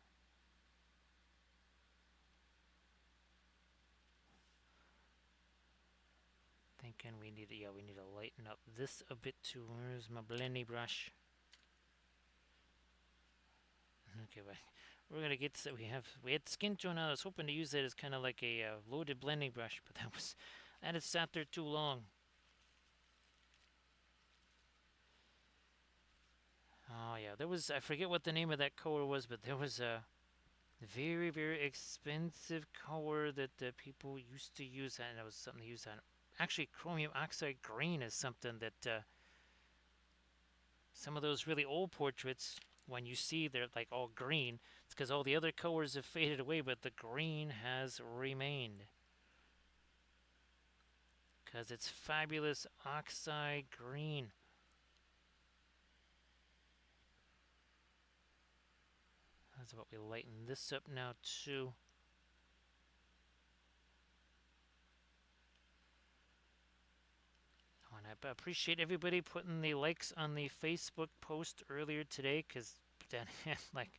S1: Thinking we need to lighten up this a bit too. Where's my blending brush? Okay, we're gonna get to, we had skin tone. I was hoping to use it as kind of like a loaded blending brush, but that had sat there too long. Oh yeah, there was, I forget what the name of that color was, but there was a very expensive color that people used to use, and it was something they used on. Actually, chromium oxide green is something that some of those really old portraits, when you see they're like all green, it's because all the other colors have faded away, but the green has remained. Because it's fabulous oxide green. That's about we lighten this up now too. Oh, and I appreciate everybody putting the likes on the Facebook post earlier today, because that had like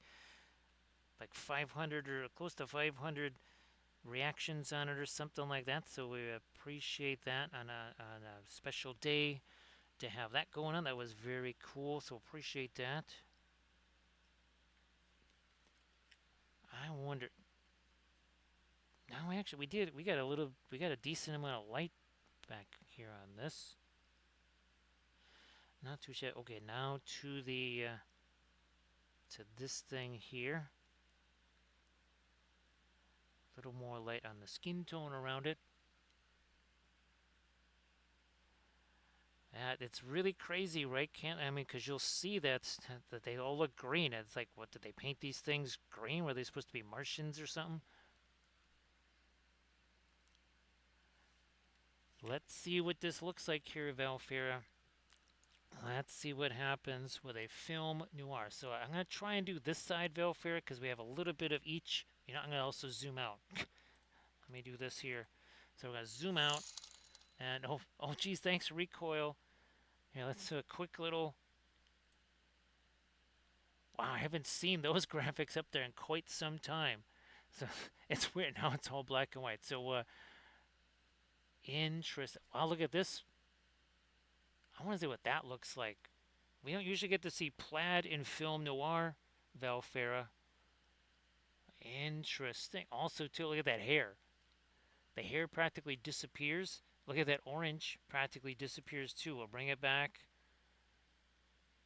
S1: 500 or close to 500 reactions on it or something like that. So we appreciate that on a special day to have that going on. That was very cool. So appreciate that. I wonder. No, actually, we got a decent amount of light back here on this. Not too shabby. Okay, now to the to this thing here. A little more light on the skin tone around it. It's really crazy, right? Can't I mean, because you'll see that they all look green. It's like, what did they paint these things green? Were they supposed to be Martians or something? Let's see what this looks like here, Valfira. Let's see what happens with a film noir. So I'm going to try and do this side, Valfira, because we have a little bit of each. I'm going to also zoom out. Let me do this here. So we're going to zoom out. And, oh, geez, thanks, recoil. Yeah, let's do a quick little. Wow, I haven't seen those graphics up there in quite some time. So it's weird. Now it's all black and white. So, interesting. Wow, look at this. I want to see what that looks like. We don't usually get to see plaid in film noir, Valfera. Interesting. Also, too, look at that hair. The hair practically disappears. Look at that orange. Practically disappears, too. We'll bring it back.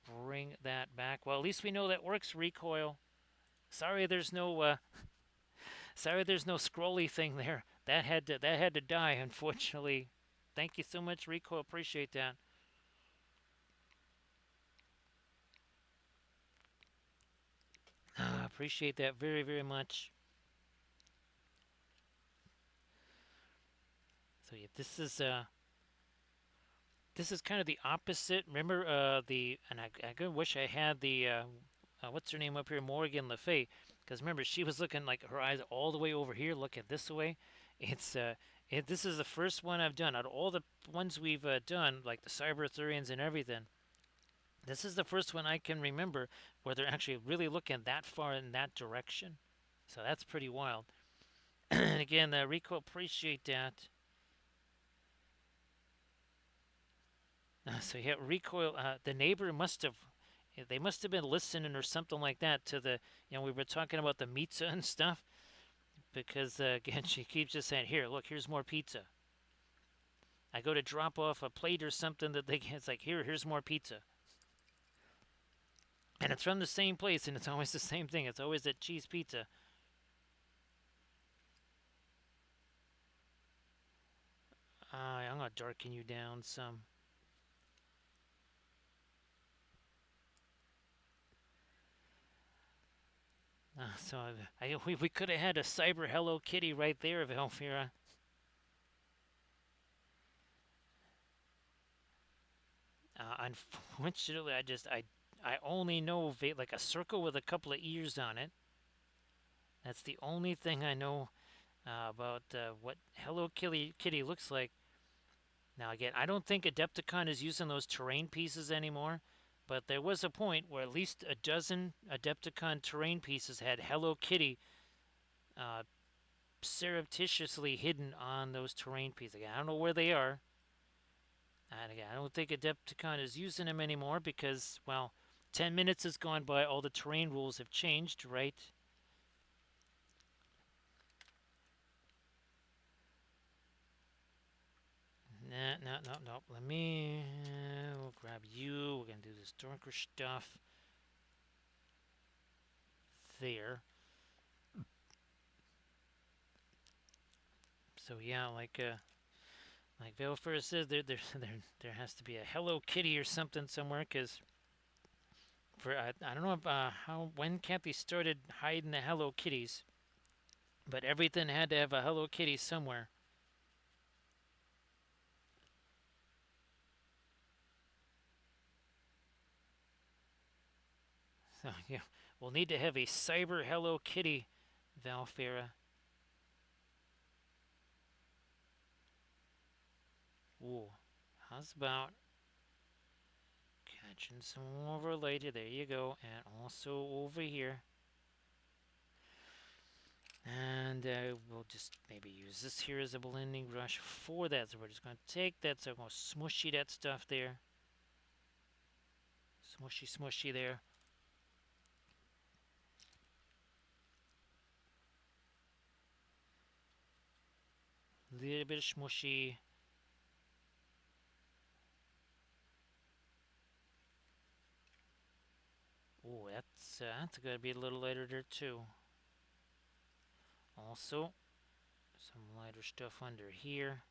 S1: Bring that back. Well, at least we know that works, recoil. Sorry, there's no scrolly thing there. That had to die, unfortunately. Thank you so much, Rico. Appreciate that. Appreciate that very, very much. So yeah, this is kind of the opposite. Remember and I wish I had the what's her name up here, Morgan Le Fay, because remember she was looking like her eyes all the way over here, looking this way. It's this is the first one I've done out of all the ones we've done, like the Cyberthurians and everything. This is the first one I can remember where they're actually really looking that far in that direction. So that's pretty wild. And again, Rico, appreciate that. So yeah, recoil. The neighbor must have, they must have been listening or something like that to the, we were talking about the pizza and stuff because again she keeps just saying, here, look, here's more pizza. I go to drop off a plate or something that they get, it's like, here's more pizza. And it's from the same place, and it's always the same thing. It's always that cheese pizza. I'm gonna darken you down some. So we could have had a cyber Hello Kitty right there, Valfira. Unfortunately, I only know like a circle with a couple of ears on it. That's the only thing I know about what Hello Kitty looks like. Now again, I don't think Adepticon is using those terrain pieces anymore, but there was a point where at least a dozen Adepticon terrain pieces had Hello Kitty uh, surreptitiously hidden on those terrain pieces. Again, I don't know where they are. And again, I don't think Adepticon is using them anymore because, well, 10 minutes has gone by, all the terrain rules have changed, right? No. We'll grab you. We're going to do this darker stuff there. So yeah, like Valfir says, there has to be a Hello Kitty or something somewhere, because I don't know if, when Cathy started hiding the Hello Kitties, but everything had to have a Hello Kitty somewhere. So yeah, we'll need to have a cyber Hello Kitty, Valfira. Ooh, how's about catching some overlay? There you go, and also over here. And we'll just maybe use this here as a blending brush for that. So we're just going to take that, so I'm going to smushy that stuff there. Smushy there. A little bit of smushy. Oh, that's got to be a little lighter there too. Also, some lighter stuff under here.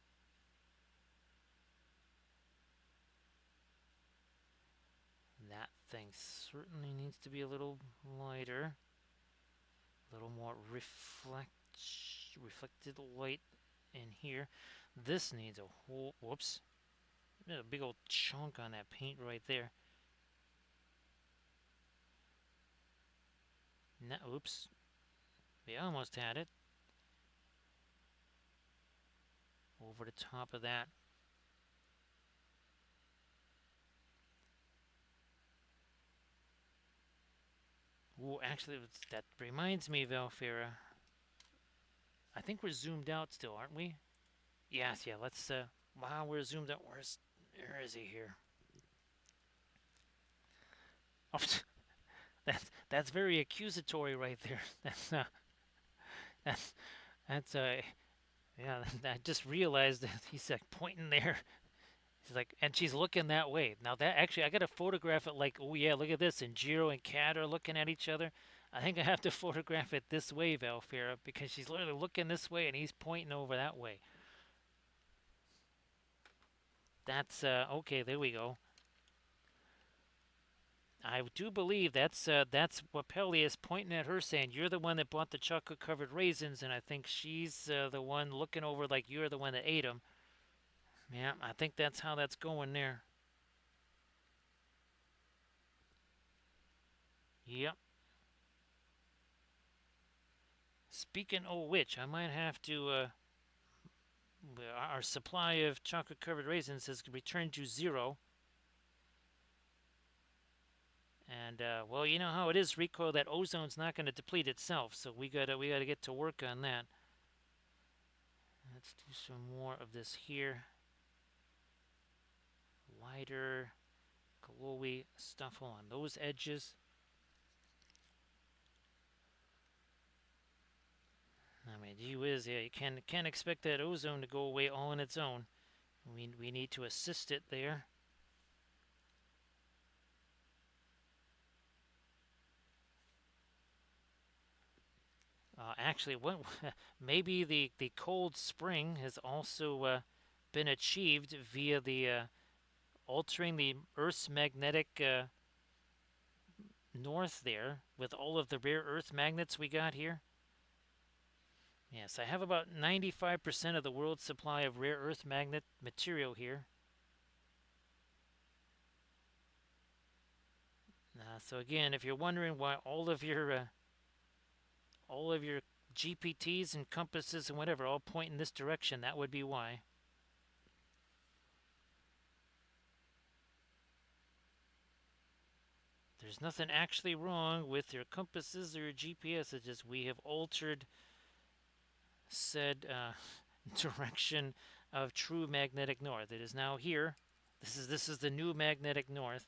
S1: thing certainly needs to be a little lighter. A little more reflected light in here. This needs a whole, whoops, a big old chunk on that paint right there. No, oops, we almost had it. Over the top of that. Ooh, actually, that reminds me, Valfera. I think we're zoomed out still, aren't we? Yes, yeah, let's, wow, we're zoomed out. Where is he here? Oh, that's very accusatory right there. That's, that's, yeah, I just realized that he's like pointing there. She's like, and she's looking that way. Now that actually, I got to photograph it like, oh yeah, look at this. And Jeero and Cad are looking at each other. I think I have to photograph it this way, Valfera, because she's literally looking this way and he's pointing over that way. That's okay. There we go. I do believe that's Wappellious pointing at her, saying, "You're the one that bought the chocolate-covered raisins," and I think she's the one looking over like you're the one that ate them. Yeah, I think that's how that's going there. Yep. Speaking of which, I might have to. Our supply of chocolate-covered raisins has returned to 0. And well, you know how it is, Rico. That ozone's not going to deplete itself, so we gotta get to work on that. Let's do some more of this here. Lighter, glowy stuff on those edges. I mean, gee whiz, yeah, you can't expect that ozone to go away all on its own. We need to assist it there. Actually, what maybe the cold spring has also been achieved via the altering the Earth's magnetic north there with all of the rare earth magnets we got here. Yes, I have about 95% of the world's supply of rare earth magnet material here. So again, if you're wondering why all of your GPTs and compasses and whatever all point in this direction, that would be why. There's nothing actually wrong with your compasses or your GPS. It's just we have altered said direction of true magnetic north. It is now here. This is the new magnetic north.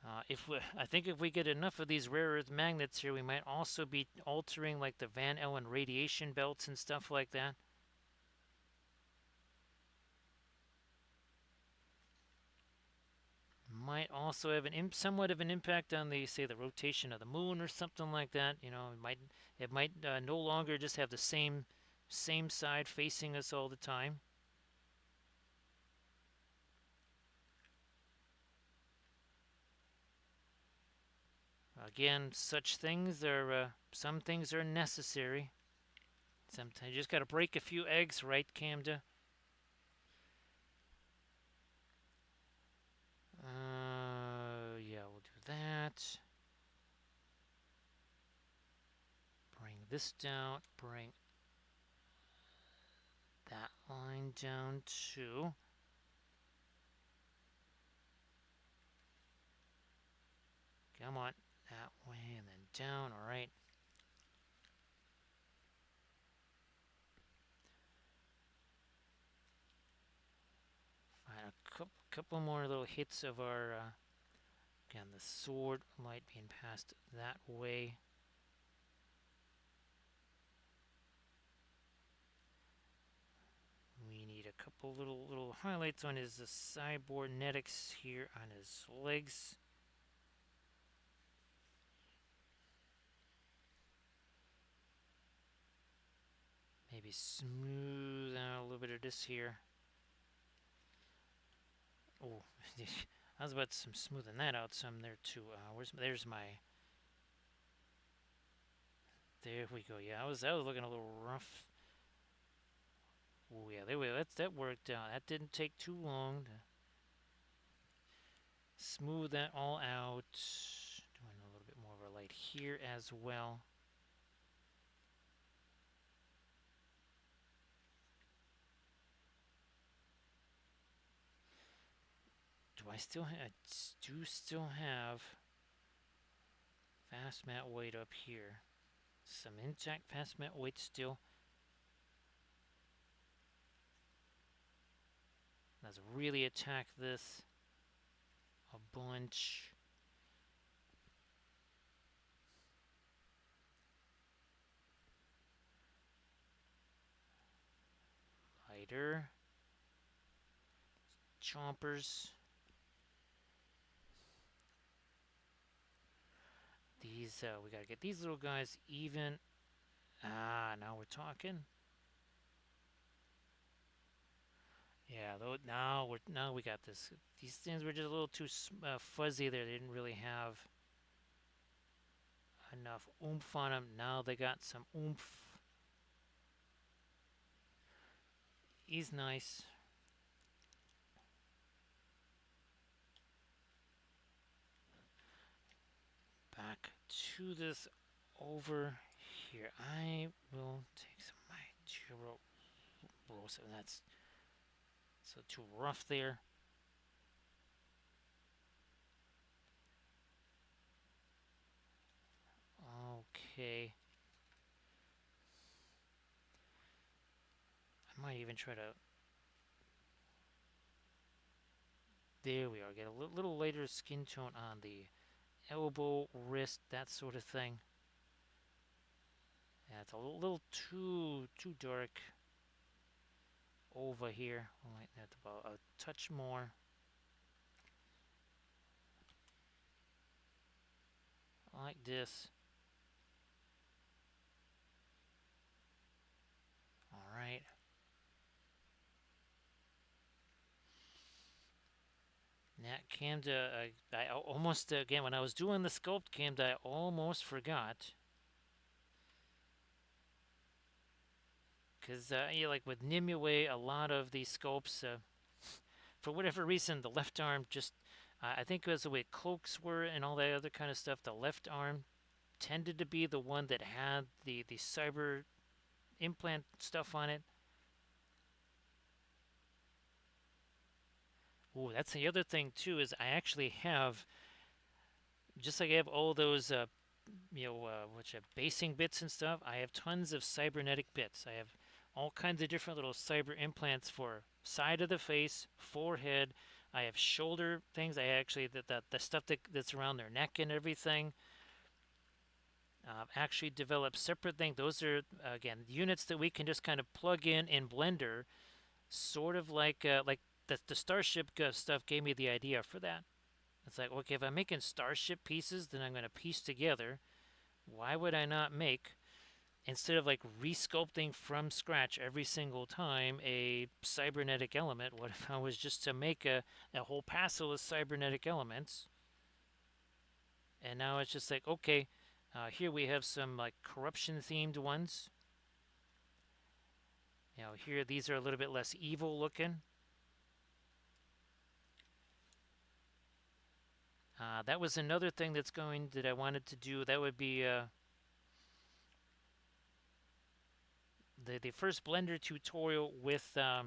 S1: I think if we get enough of these rare earth magnets here, we might also be altering like the Van Allen radiation belts and stuff like that. Might also have somewhat of an impact on the, say, the rotation of the moon or something like that. You know, it might no longer just have the same side facing us all the time. Again, such things are some things are necessary. Sometimes you just got to break a few eggs, right, Camda? Yeah, we'll do that. Bring this down. Bring that line down too. Come on, that way and then down. All right. Fine, a couple more little hits of our. Again, the sword light being passed that way. We need a couple little highlights on his cybernetics here on his legs. Maybe smooth out a little bit of this here. I was about some smoothing that out some there too. There's my. There we go. Yeah, that was looking a little rough. Oh yeah, there we go. That worked out. That didn't take too long to smooth that all out. Doing a little bit more of a light here as well. I do still have fast matte white up here. Some intact fast matte white still. Let's really attack this a bunch. Lighter. Chompers. These, we gotta get these little guys even. Now we're talking. Yeah, now we got this. These things were just a little too fuzzy there. They didn't really have enough oomph on them. Now they got some oomph. He's nice. Back to this over here. I will take some of my Jeero. So that's so too rough there. Okay. I might even try to. There we are. Get a little lighter skin tone on the elbow, wrist, that sort of thing. Yeah, it's a little too dark over here. I might have about a touch more. Like this. All right. That Camda, I almost, again, when I was doing the sculpt Camda, I almost forgot. Because, like with Nimue, a lot of these sculpts, for whatever reason, the left arm just, I think it was the way cloaks were and all that other kind of stuff, the left arm tended to be the one that had the cyber implant stuff on it. Oh, that's the other thing too, is I actually have, just like I have all those, basing bits and stuff, I have tons of cybernetic bits. I have all kinds of different little cyber implants for side of the face, forehead. I have shoulder things. I actually, the stuff that's around their neck and everything. Actually develop separate things. Those are, again, units that we can just kind of plug in Blender, sort of like the Starship stuff gave me the idea for that. It's like, okay, if I'm making Starship pieces, then I'm going to piece together. Why would I not make, instead of like resculpting from scratch every single time a cybernetic element, what if I was just to make a whole passel of cybernetic elements? And now it's just like, okay, here we have some like corruption themed ones. Here these are a little bit less evil looking. That was another thing that I wanted to do. That would be the first Blender tutorial with the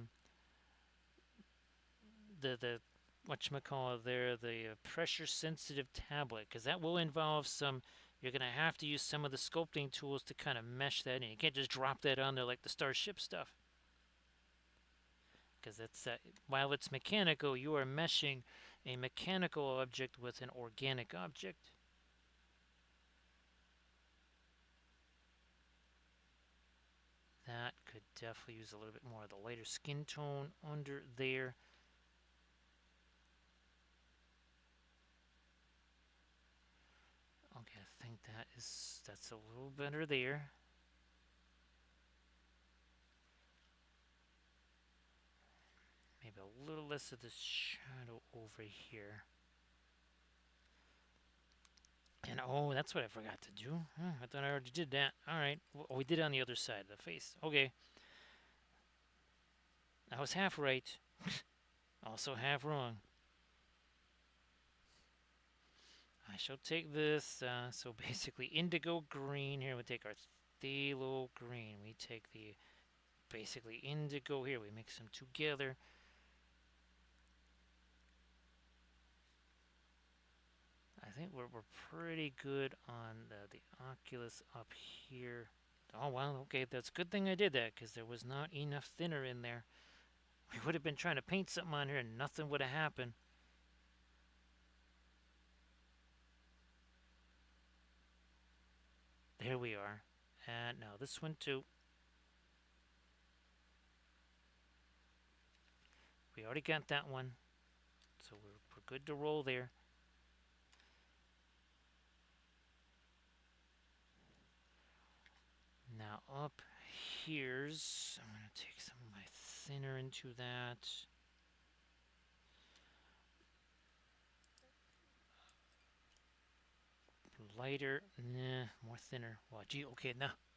S1: whatchamacallit there, the pressure sensitive tablet, because that will involve some. You're going to have to use some of the sculpting tools to kind of mesh that in. You can't just drop that on there like the Starship stuff. Because it's while it's mechanical, you are meshing a mechanical object with an organic object. That could definitely use a little bit more of the lighter skin tone under there. Okay, I think that's a little better there. Maybe a little less of the shadow over here. And oh, that's what I forgot to do. I thought I already did that. All right. Oh, we did it on the other side of the face. Okay. I was half right. Also half wrong. I shall take this. So basically, indigo green. Here we take our phthalo green. We take the basically indigo here. We mix them together. I think we're pretty good on the oculus up here. Oh, well, okay, that's a good thing I did that, because there was not enough thinner in there. We would have been trying to paint something on here and nothing would have happened. There we are. And now this one too. We already got that one. So we're good to roll there. Now up here's, I'm going to take some of my thinner into that. Lighter, nah, more thinner. Well, gee, okay,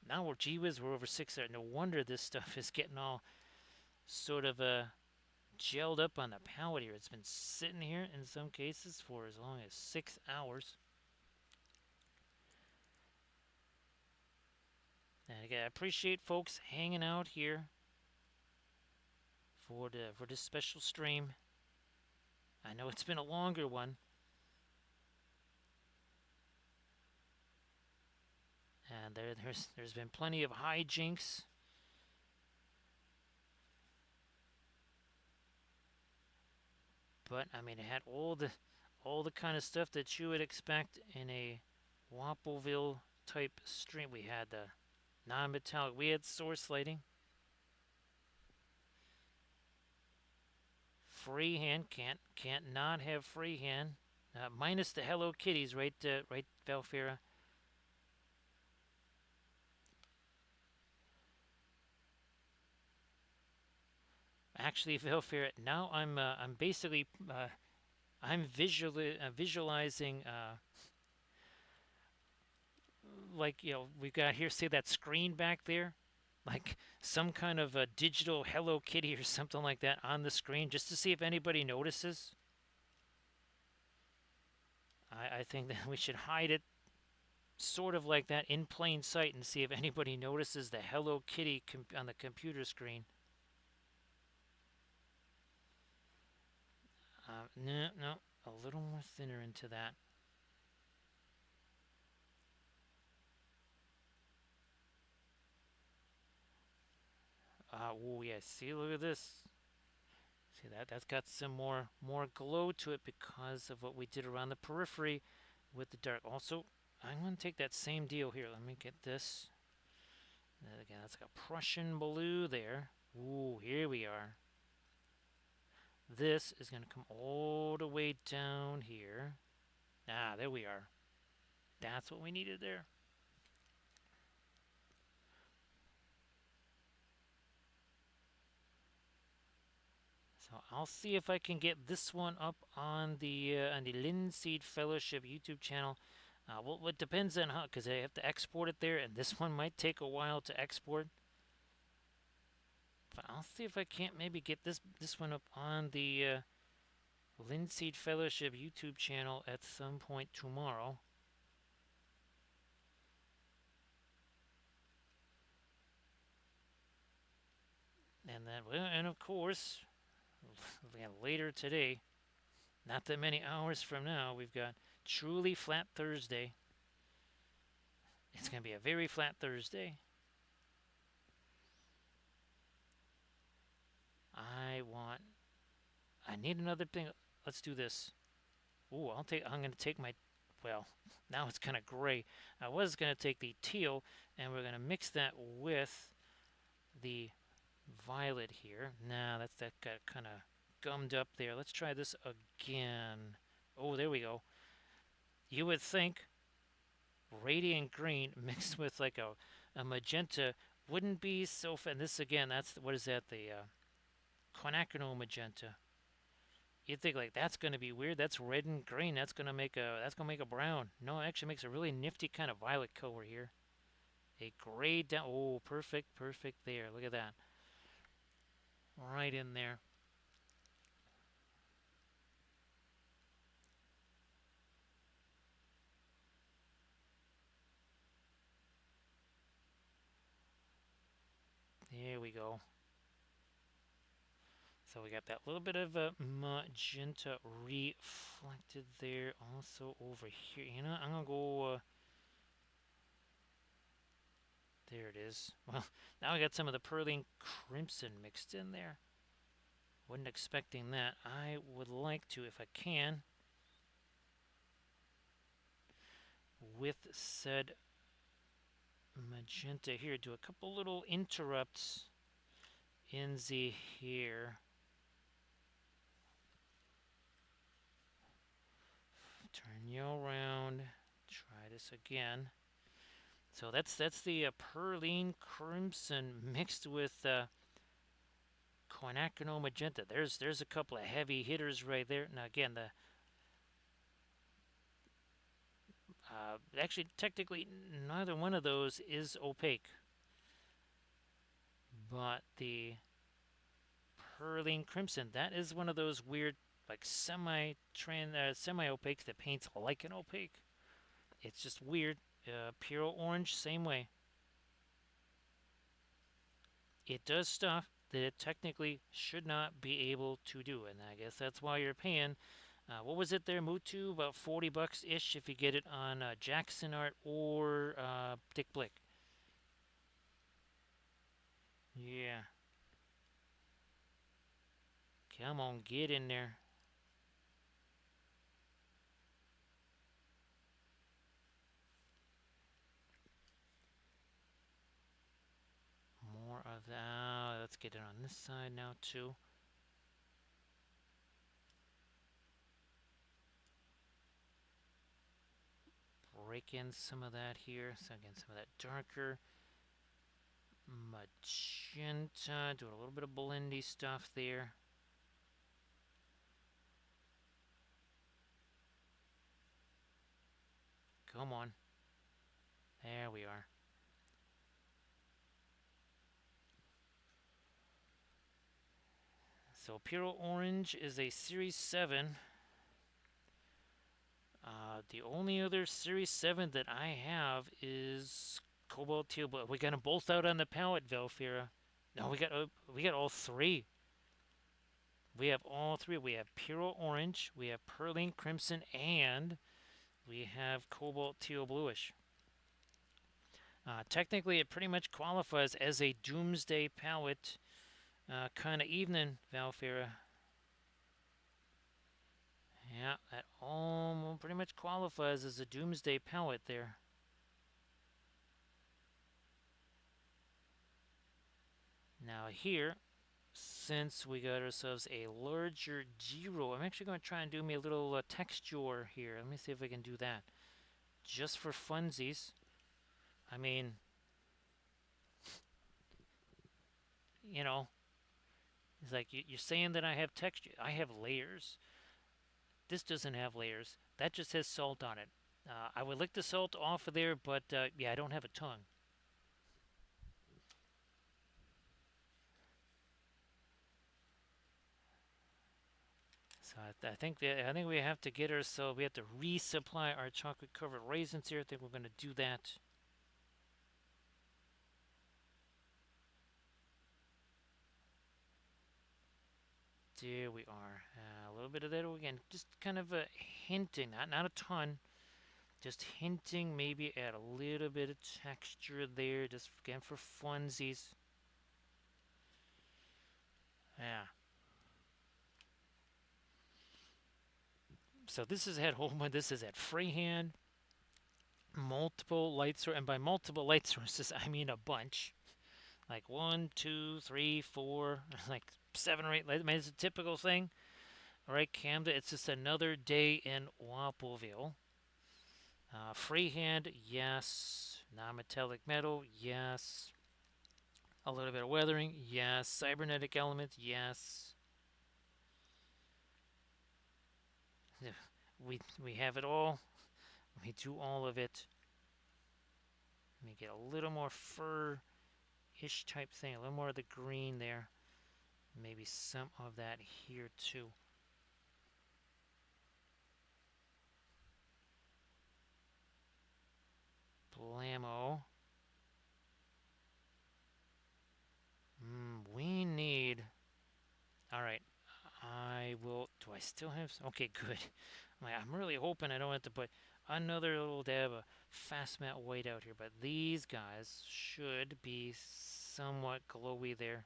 S1: now we're gee whiz, we're over 6 there. No wonder this stuff is getting all sort of gelled up on the palette here. It's been sitting here in some cases for as long as 6 hours. And again, I appreciate folks hanging out here for this special stream. I know it's been a longer one. And there's been plenty of hijinks. But I mean, it had all the kind of stuff that you would expect in a Wappelville type stream. We had the non-metallic. We had source lighting. Freehand, can't not have freehand. Minus the Hello Kitties, right, right, Valfira? Actually, Valfira, now I'm basically I'm visualizing like, you know, we've got here, say that screen back there, like some kind of a digital Hello Kitty or something like that on the screen, just to see if anybody notices. I think that we should hide it sort of like that in plain sight and see if anybody notices the Hello Kitty on the computer screen. No, a little more thinner into that. Oh yeah, see, look at this. See that? That's got some more glow to it because of what we did around the periphery with the dark. Also, I'm going to take that same deal here. Let me get this. And again, that's got Prussian blue there. Ooh, here we are. This is going to come all the way down here. Ah, there we are. That's what we needed there. So I'll see if I can get this one up on the Linseed Fellowship YouTube channel. Well, it depends on how, because I have to export it there, and this one might take a while to export. But I'll see if I can't maybe get this one up on the Linseed Fellowship YouTube channel at some point tomorrow. And then, well, and of course, later today, not that many hours from now, we've got Truly Flat Thursday. It's going to be a very flat Thursday. I need another thing. Let's do this. Ooh, I'm going to take my, well, now it's kind of gray. I was going to take the teal, and we're going to mix that with the violet here. Nah, that got kind of gummed up there. Let's try this again. Oh, there we go. You would think radiant green mixed with like a magenta wouldn't be so fun. This again, that's, what is that, the quinacridone magenta. You'd think like that's gonna be weird. That's red and green. That's gonna make a brown. No, it actually makes a really nifty kind of violet color here. A gray down. Oh, perfect, perfect there. Look at that. Right in there. There we go. So we got that little bit of a magenta reflected there. Also over here. You know, I'm gonna go. There it is. Well, now we got some of the Perling Crimson mixed in there. Wasn't expecting that. I would like to, if I can, with said magenta here, do a couple little interrupts in the here. Turn you around. Try this again. So that's the Perling Crimson mixed with Quinacridone Magenta. There's a couple of heavy hitters right there. Now again, the actually technically neither one of those is opaque, but the Perling Crimson, that is one of those weird like semi-opaques that paints like an opaque. It's just weird. Pure orange, same way. It does stuff that it technically should not be able to do, and I guess that's why you're paying. What was it there, Mutu? About $40 ish if you get it on Jackson Art or Dick Blick. Yeah. Come on, get in there. More of that. Let's get it on this side now, too. Break in some of that here. So, again, some of that darker magenta. Doing a little bit of blendy stuff there. Come on. There we are. So Pure Orange is a Series 7. The only other Series 7 that I have is Cobalt Teal, but we got them both out on the palette, Velfira. No, we got all three. We have all three. We have Pure Orange, we have Perling Crimson, and we have Cobalt Teal Bluish. Technically, it pretty much qualifies as a Doomsday palette kind of evening, Valfira. Yeah, that all pretty much qualifies as a Doomsday palette there. Now here, since we got ourselves a larger Jeero, I'm actually going to try and do me a little texture here. Let me see if I can do that. Just for funsies. I mean, you know, it's like you're saying that I have texture. I have layers. This doesn't have layers. That just has salt on it. I would lick the salt off of there, but yeah, I don't have a tongue. So I think we have to get ourselves. We have to resupply our chocolate covered raisins here. I think we're going to do that. There we are. A little bit of that again, just kind of hinting, not a ton, just hinting maybe at a little bit of texture there, just again for funsies. Yeah. So this is at home. This is at freehand. Multiple light sources, and by multiple light sources, I mean a bunch. Like 1, 2, 3, 4, like 7 or 8. I mean, it's a typical thing. All right, Camden. It's just another day in Wappelville. Freehand, yes. Non-metallic metal, yes. A little bit of weathering, yes. Cybernetic elements, yes. we have it all. We do all of it. Let me get a little more fur-ish type thing, a little more of the green there. Maybe some of that here too. Blammo. We need... Alright, I will... Do I still have... Okay, good. I'm really hoping I don't have to put another little dab of fast matte white out here, but these guys should be somewhat glowy there.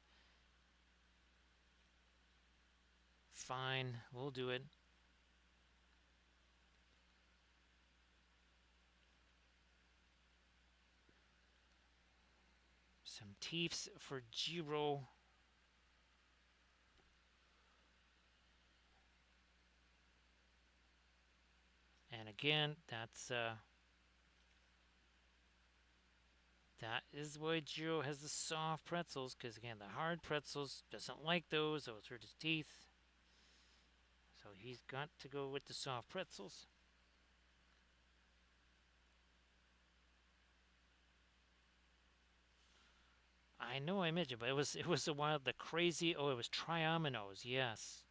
S1: Fine, we'll do it. Some teeths for Jeero. And again, that is why Jeero has the soft pretzels, because again, the hard pretzels doesn't like those. Those hurt his teeth. So he's got to go with the soft pretzels. I know I mentioned, but it was a while. The crazy... Oh, it was Triominoes. Yes,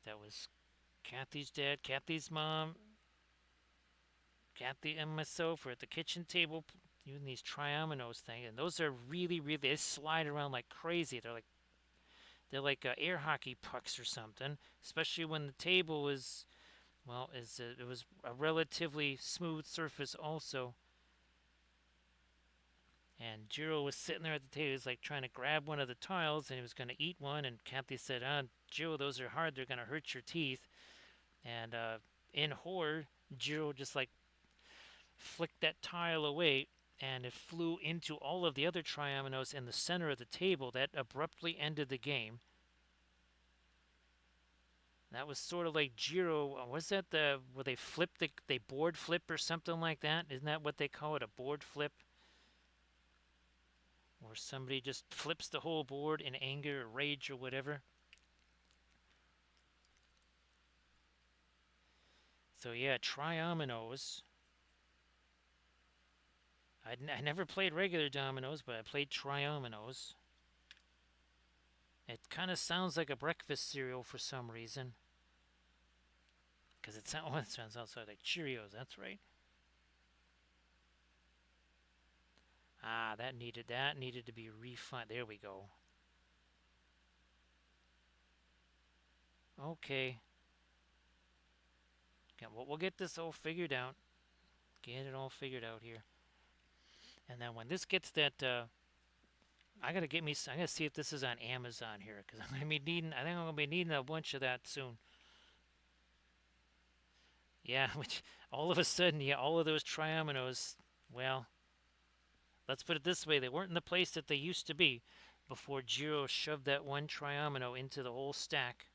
S1: that was Cathy's dad, Cathy's mom, Cathy and myself were at the kitchen table using these Triominoes thing, and those are really, really... They slide around like crazy. They're like air hockey pucks or something. Especially when the table is... Well, it was a relatively smooth surface also. And Jeero was sitting there at the table. He was like trying to grab one of the tiles, and he was going to eat one. And Cathy said, Jeero, those are hard. They're going to hurt your teeth. And in horror, Jeero just like flicked that tile away, and it flew into all of the other Triominoes in the center of the table. That abruptly ended the game. That was sort of like Jeero. Was that where they flipped they board flip or something like that? Isn't that what they call it, a board flip? Or somebody just flips the whole board in anger or rage or whatever. So yeah, Triominoes. I never played regular dominoes, but I played Triominoes. It kind of sounds like a breakfast cereal for some reason. Because it sounds also like Cheerios, that's right. That needed to be refined. There we go. Okay. We'll get this all figured out. Get it all figured out here. And then when this gets that, I gotta see if this is on Amazon here, because I'm gonna be needing. I think I'm gonna be needing a bunch of that soon. Yeah, which all of a sudden, yeah, all of those Triominoes. Well, let's put it this way: they weren't in the place that they used to be before Jeero shoved that one Triomino into the whole stack.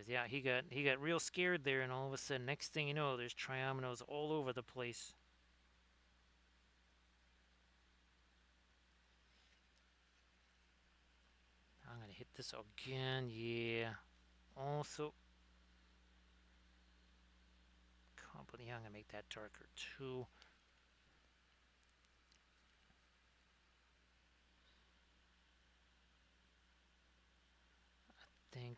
S1: Yeah, he got real scared there, and all of a sudden, next thing you know, there's Triominoes all over the place. I'm gonna hit this again. Yeah. Also, company. I'm gonna make that darker too. I think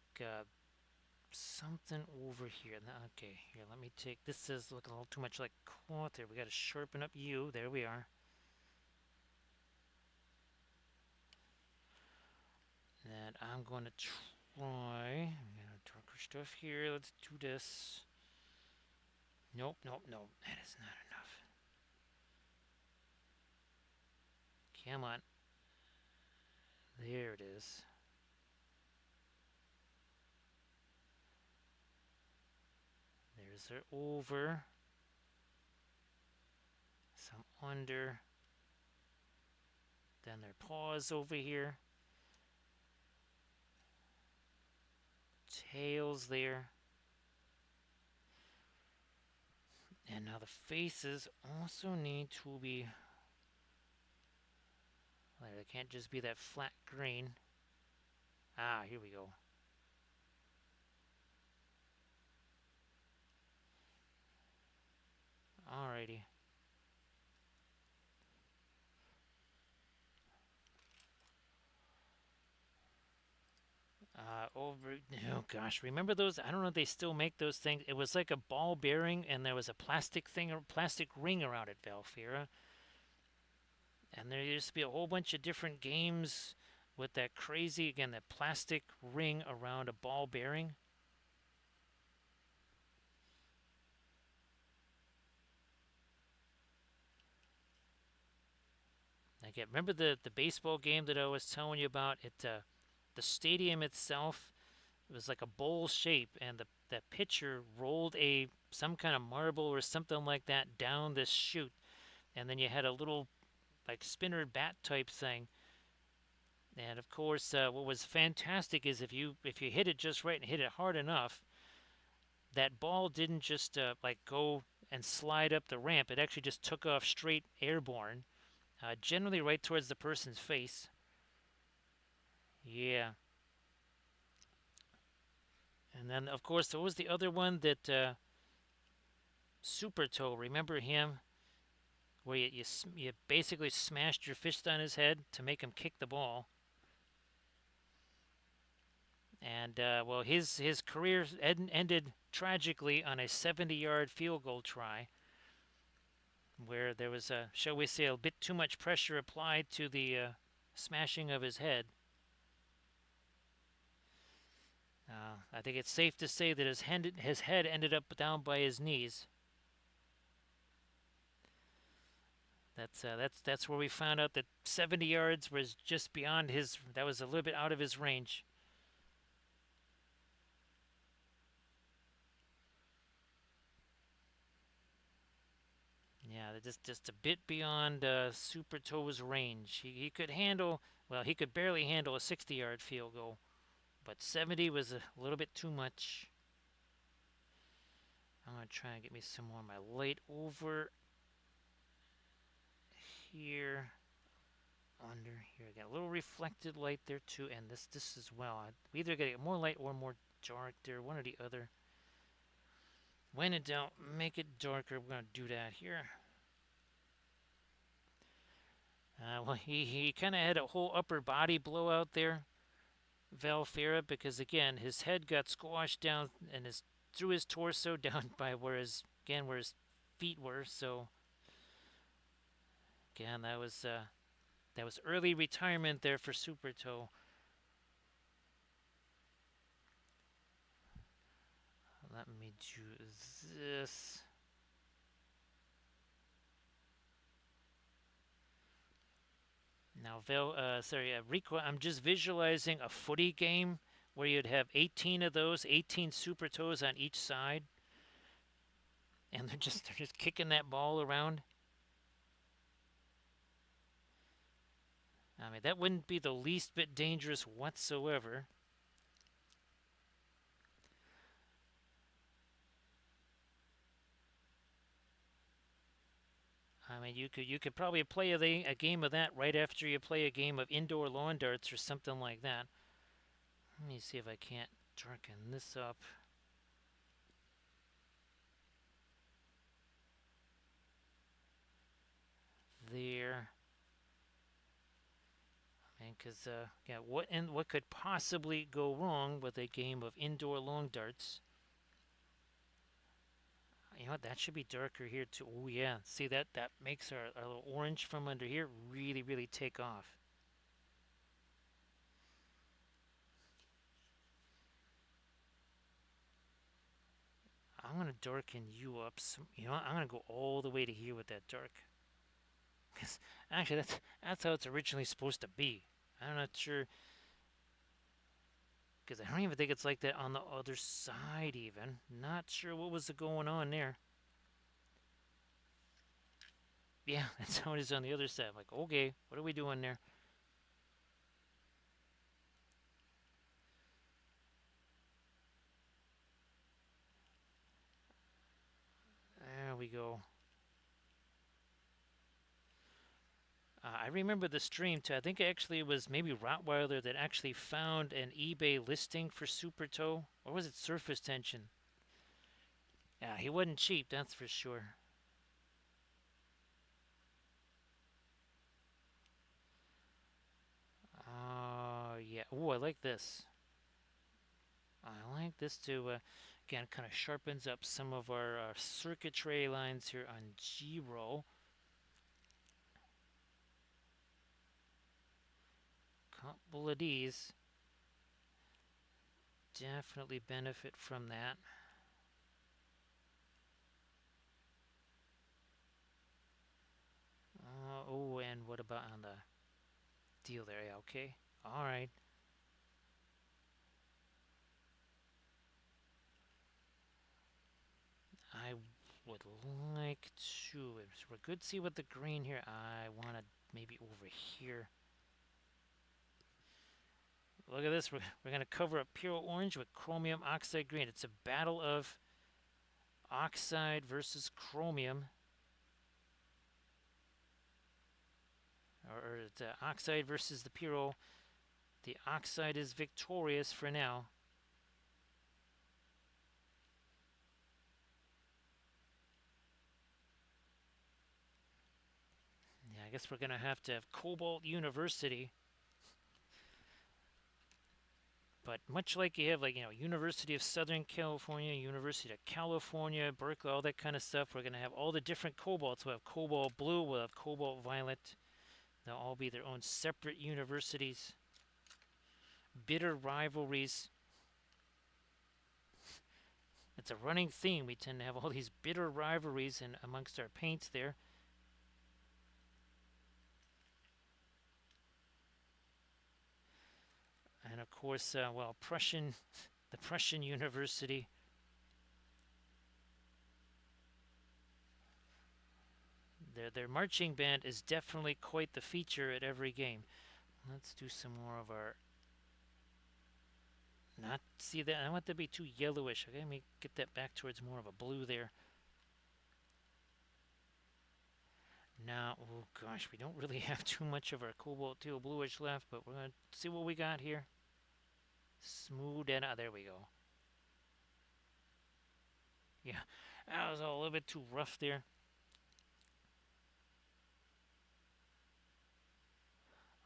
S1: something over here. Okay, here, let me take... This is looking a little too much like cloth there. We got to sharpen up you. There we are. And I'm going to try... darker stuff here. Let's do this. Nope, nope, nope. That is not enough. Come on. There it is. There's their over. Some under. Then their paws over here. Tails there. And now the faces also need to be It can't just be that flat green. Ah, here we go. Alrighty. Oh gosh, remember those? I don't know if they still make those things. It was like a ball bearing, and there was a plastic thing, or plastic ring around it, Valfira. And there used to be a whole bunch of different games with that crazy, again, that plastic ring around a ball bearing. I get remember the baseball game that I was telling you about. The stadium itself was like a bowl shape, and the pitcher rolled a some kind of marble or something like that down this chute, and then you had a little like spinner bat type thing. And of course, what was fantastic is if you hit it just right and hit it hard enough, that ball didn't just like go and slide up the ramp. It actually just took off straight airborne, generally right towards the person's face. Yeah. And then, of course, there was the other one that Super Toe. Remember him? Where you basically smashed your fist on his head to make him kick the ball. And, well, his career ended tragically on a 70-yard field goal try where there was, shall we say, a bit too much pressure applied to the smashing of his head. I think it's safe to say that his head ended up down by his knees. That's where we found out that 70 yards was just beyond his. That was a little bit out of his range. Yeah, just a bit beyond Super Toe's range. He could handle. Well, he could barely handle a 60-yard field goal, but 70 was a little bit too much. I'm gonna try and get me some more of my light over here. Under here, I got a little reflected light there too, and this as well. We either gotta get more light or more dark there, one or the other. When in doubt, make it darker. We're gonna do that here. Well, he kind of had a whole upper body blowout there, Valfera, because again his head got squashed down and his through his torso down by where his feet were. So again, that was early retirement there for Super Toe. Let me do this. Now, Rico, I'm just visualizing a footy game where you'd have 18 of those, 18 Super Toes on each side, and they're just kicking that ball around. I mean, that wouldn't be the least bit dangerous whatsoever. I mean, you could probably play a game of that right after you play a game of indoor lawn darts or something like that. Let me see if I can't darken this up. There. And because yeah, what could possibly go wrong with a game of indoor lawn darts? You know what? That should be darker here too. Oh yeah, see that makes our little orange from under here really really take off. I'm gonna darken you up. You know what? I'm gonna go all the way to here with that dark. Because actually that's how it's originally supposed to be. I'm not sure because I don't even think it's like that on the other side even. Not sure what was going on there. Yeah, that's how it is on the other side. I'm like, okay, what are we doing there? There we go. I remember the stream too. I think actually it was maybe Rottweiler that actually found an eBay listing for Super Toe. Or was it Surface Tension? Yeah, he wasn't cheap, that's for sure. Yeah. Oh, I like this. I like this too. Again, kind of sharpens up some of our circuitry lines here on Jeero. Couple of these definitely benefit from that. Oh, and what about on the deal there? Yeah, okay. All right. I would like to. We're good. See with the green here. I want to maybe over here. Look at this. We're going to cover up pure orange with chromium oxide green. It's a battle of oxide versus chromium. Or it's oxide versus the pure. The oxide is victorious for now. Yeah, I guess we're going to have Cobalt University. But much like you have, like, University of Southern California, University of California, Berkeley, all that kind of stuff, we're going to have all the different cobalts. We'll have cobalt blue, we'll have cobalt violet. They'll all be their own separate universities. Bitter rivalries. It's a running theme. We tend to have all these bitter rivalries amongst our paints there. And of course, well, the Prussian University. Their marching band is definitely quite the feature at every game. Let's do some more of our. Not see that. I want that to be too yellowish. Okay, let me get that back towards more of a blue there. Now, oh gosh, we don't really have too much of our cobalt teal bluish left, but we're gonna see what we got here. Smooth it out. There we go. Yeah, that was a little bit too rough there.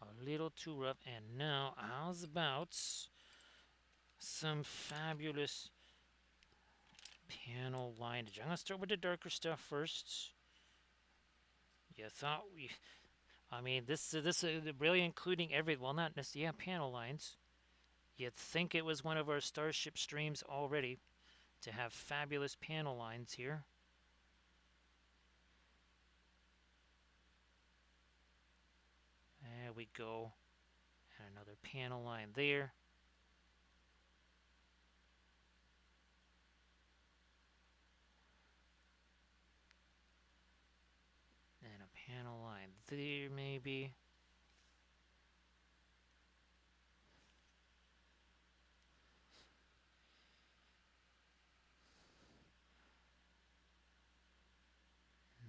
S1: A little too rough. And now, how's about some fabulous panel lineage? I'm gonna start with the darker stuff first. You thought I mean, this is really including every. Well, not necessarily. Yeah, panel lines. You'd think it was one of our Starship streams already to have fabulous panel lines here. There we go. And another panel line there. And a panel line there, maybe.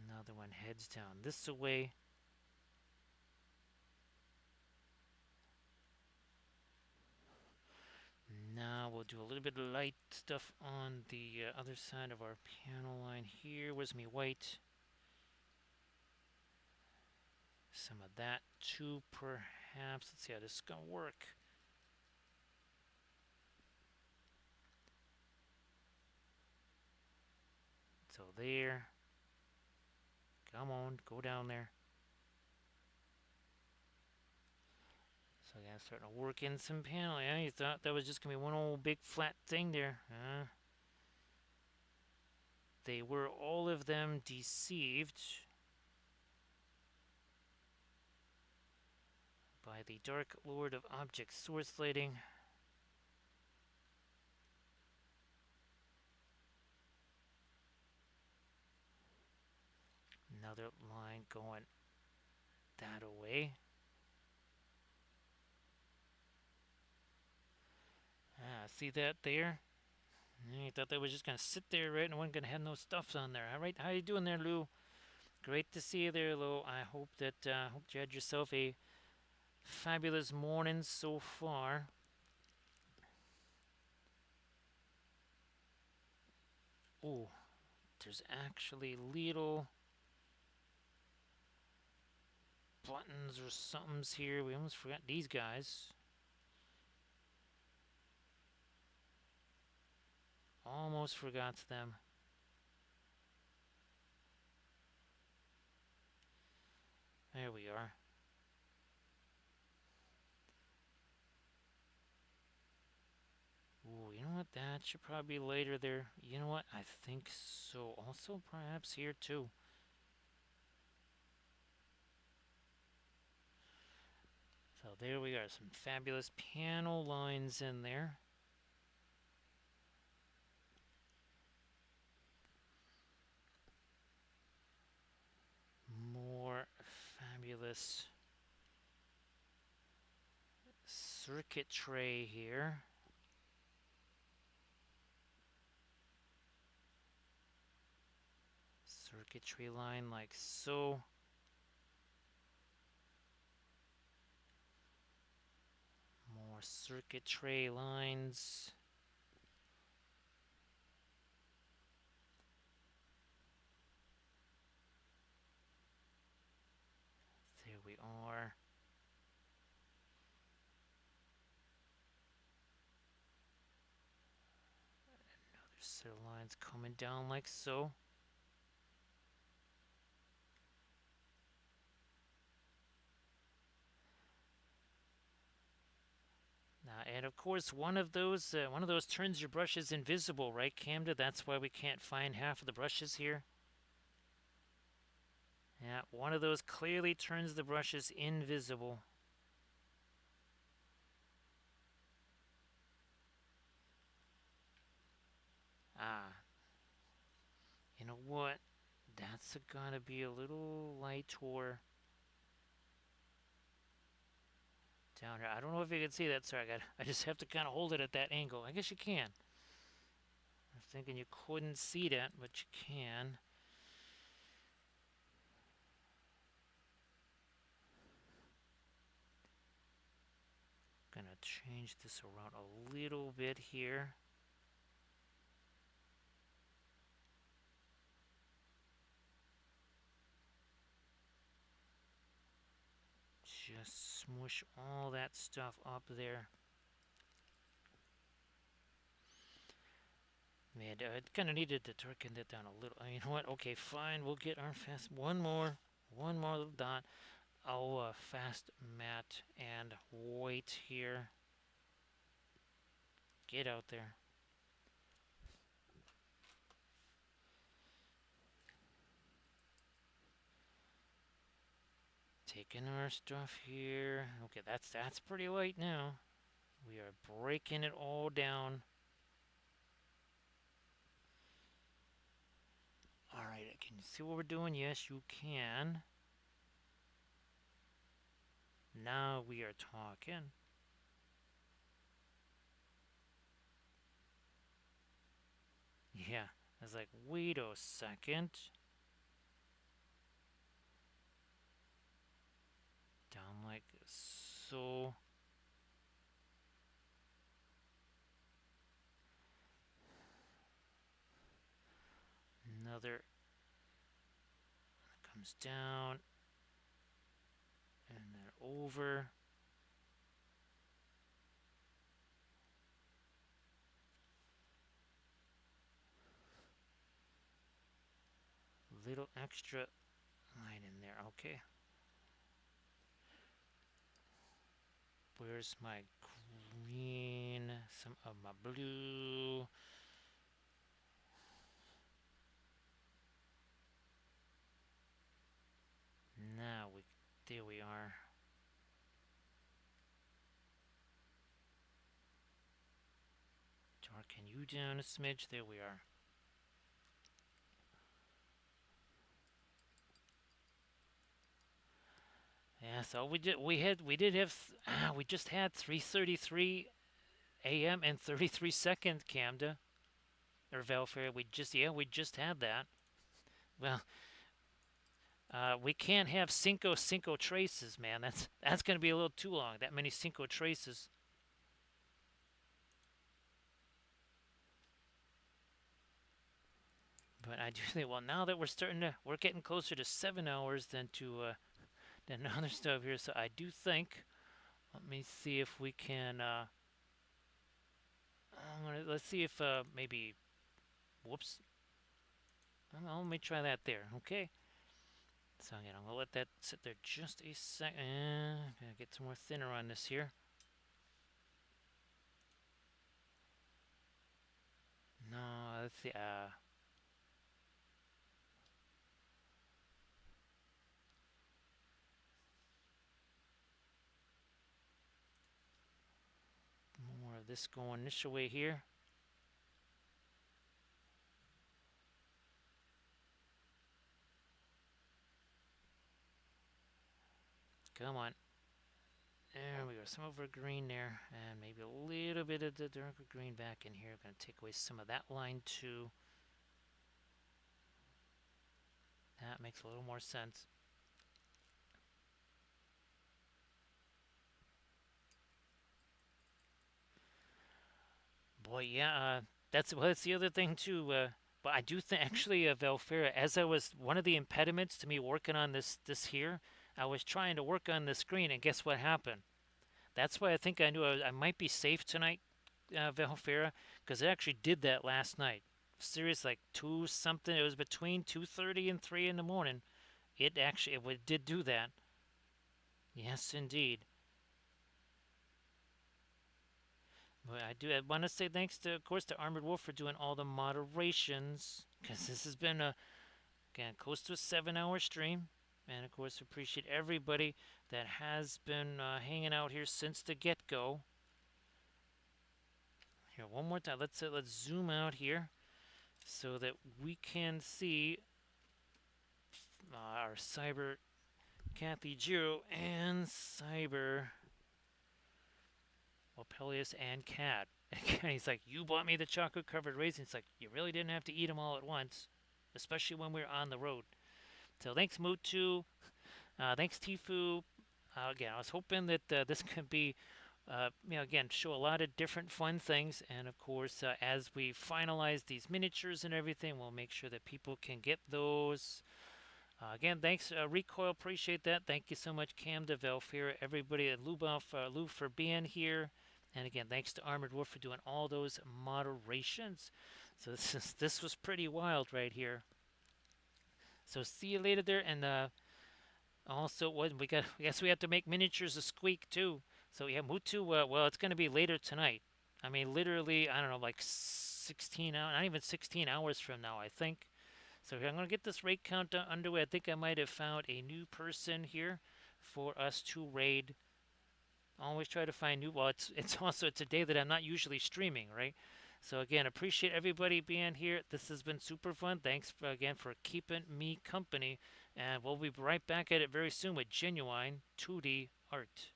S1: Another one heads down this way. Now we'll do a little bit of light stuff on the other side of our panel line here. Where's me white? Some of that too, perhaps. Let's see how this is going to work. So there. Come on, go down there. So yeah, starting to work in some panel. Yeah, you thought that was just going to be one old big flat thing there. They were all of them deceived by the Dark Lord of Object Source Lighting. Another line going that away. See that there? You thought that was just going to sit there, right? And wasn't going to have no stuffs on there. All right, how you doing there, Lou? Great to see you there, Lo. I hope you had yourself a fabulous morning so far. Oh, there's actually little buttons or somethings here. We almost forgot these guys. Almost forgot them. There we are. Ooh, you know what? That should probably be later there. You know what? I think so. Also, perhaps here too. So there we are. Some fabulous panel lines in there. More fabulous circuit tray here. Circuitry line like so. More circuit tray lines. There we are. Another set of lines coming down like so. And of course, one of those turns your brushes invisible, right, Camda? That's why we can't find half of the brushes here. Yeah, one of those clearly turns the brushes invisible. Ah, you know what? That's gotta be a little lighter down here. I don't know if you can see that. Sorry, I just have to kind of hold it at that angle. I guess you can. I was thinking you couldn't see that, but you can. Gonna change this around a little bit here. Just smush all that stuff up there. Man, I kind of needed to darken that down a little. You know what? Okay, fine. We'll get our fast. One more little dot. I'll fast matte and white here. Get out there. Taking our stuff here. Okay, that's pretty light now. We are breaking it all down. All right, can you see what we're doing? Yes, you can. Now we are talking. Yeah, it's like, wait a second. Down like so. Another comes down and then over. Little extra line in there. Okay. Where's my green? Some of my blue. Now there we are. Darken you down a smidge. There we are. Yeah, so we just had 3:33 a.m. and 33 seconds, Camda or Velfair. We just had that. Well, We can't have cinco traces, man. That's going to be a little too long. That many cinco traces. But I do think, well, now that we're getting closer to 7 hours than other stuff here. So I do think, let me see if we can, let's see if maybe, whoops. Let me try that there, okay? So again, I'm gonna let that sit there just a second. Gonna get some more thinner on this here. No, let's see. More of this going this way here. Come on. There we go. Some over green there, and maybe a little bit of the darker green back in here. Going to take away some of that line too. That makes a little more sense. Boy, yeah, that's the other thing too. But I do think actually, Valfera, as I was one of the impediments to me working on this here, I was trying to work on the screen, and guess what happened? That's why I think I knew I might be safe tonight, Valfera, because I actually did that last night. Serious, like two something. It was between 2:30 and 3 in the morning. It did do that. Yes, indeed. But I want to say thanks to, of course, to Armored Wolf for doing all the moderations, because this has been again close to a 7 hour stream, and of course appreciate everybody that has been hanging out here since the get-go. Here, one more time. Let's zoom out here so that we can see our cyber Cathy Jeero and cyber Wappellious and Cad. And he's like, you bought me the chocolate covered raisins. It's like, you really didn't have to eat them all at once, especially when we're on the road. So thanks, Mutu. Thanks, Tifu. Again, I was hoping that this could be, again, show a lot of different fun things. And of course, as we finalize these miniatures and everything, we'll make sure that people can get those. Again, thanks, Recoil. Appreciate that. Thank you so much, Cam DeVelfira, everybody at Lou for being here. And again, thanks to Armored Wolf for doing all those moderations. So this was pretty wild right here. So see you later there. And also, what we got? I guess we have to make miniatures of Squeak too. So yeah, Mutu. Well, it's going to be later tonight. I mean, literally, I don't know, like 16 hours, not even 16 hours from now, I think. So I'm going to get this raid count underway. I think I might have found a new person here for us to raid. Always try to find new. Well, it's also it's a day that I'm not usually streaming, right? So again, appreciate everybody being here. This has been super fun. Thanks again for keeping me company, and we'll be right back at it very soon with genuine 2D art.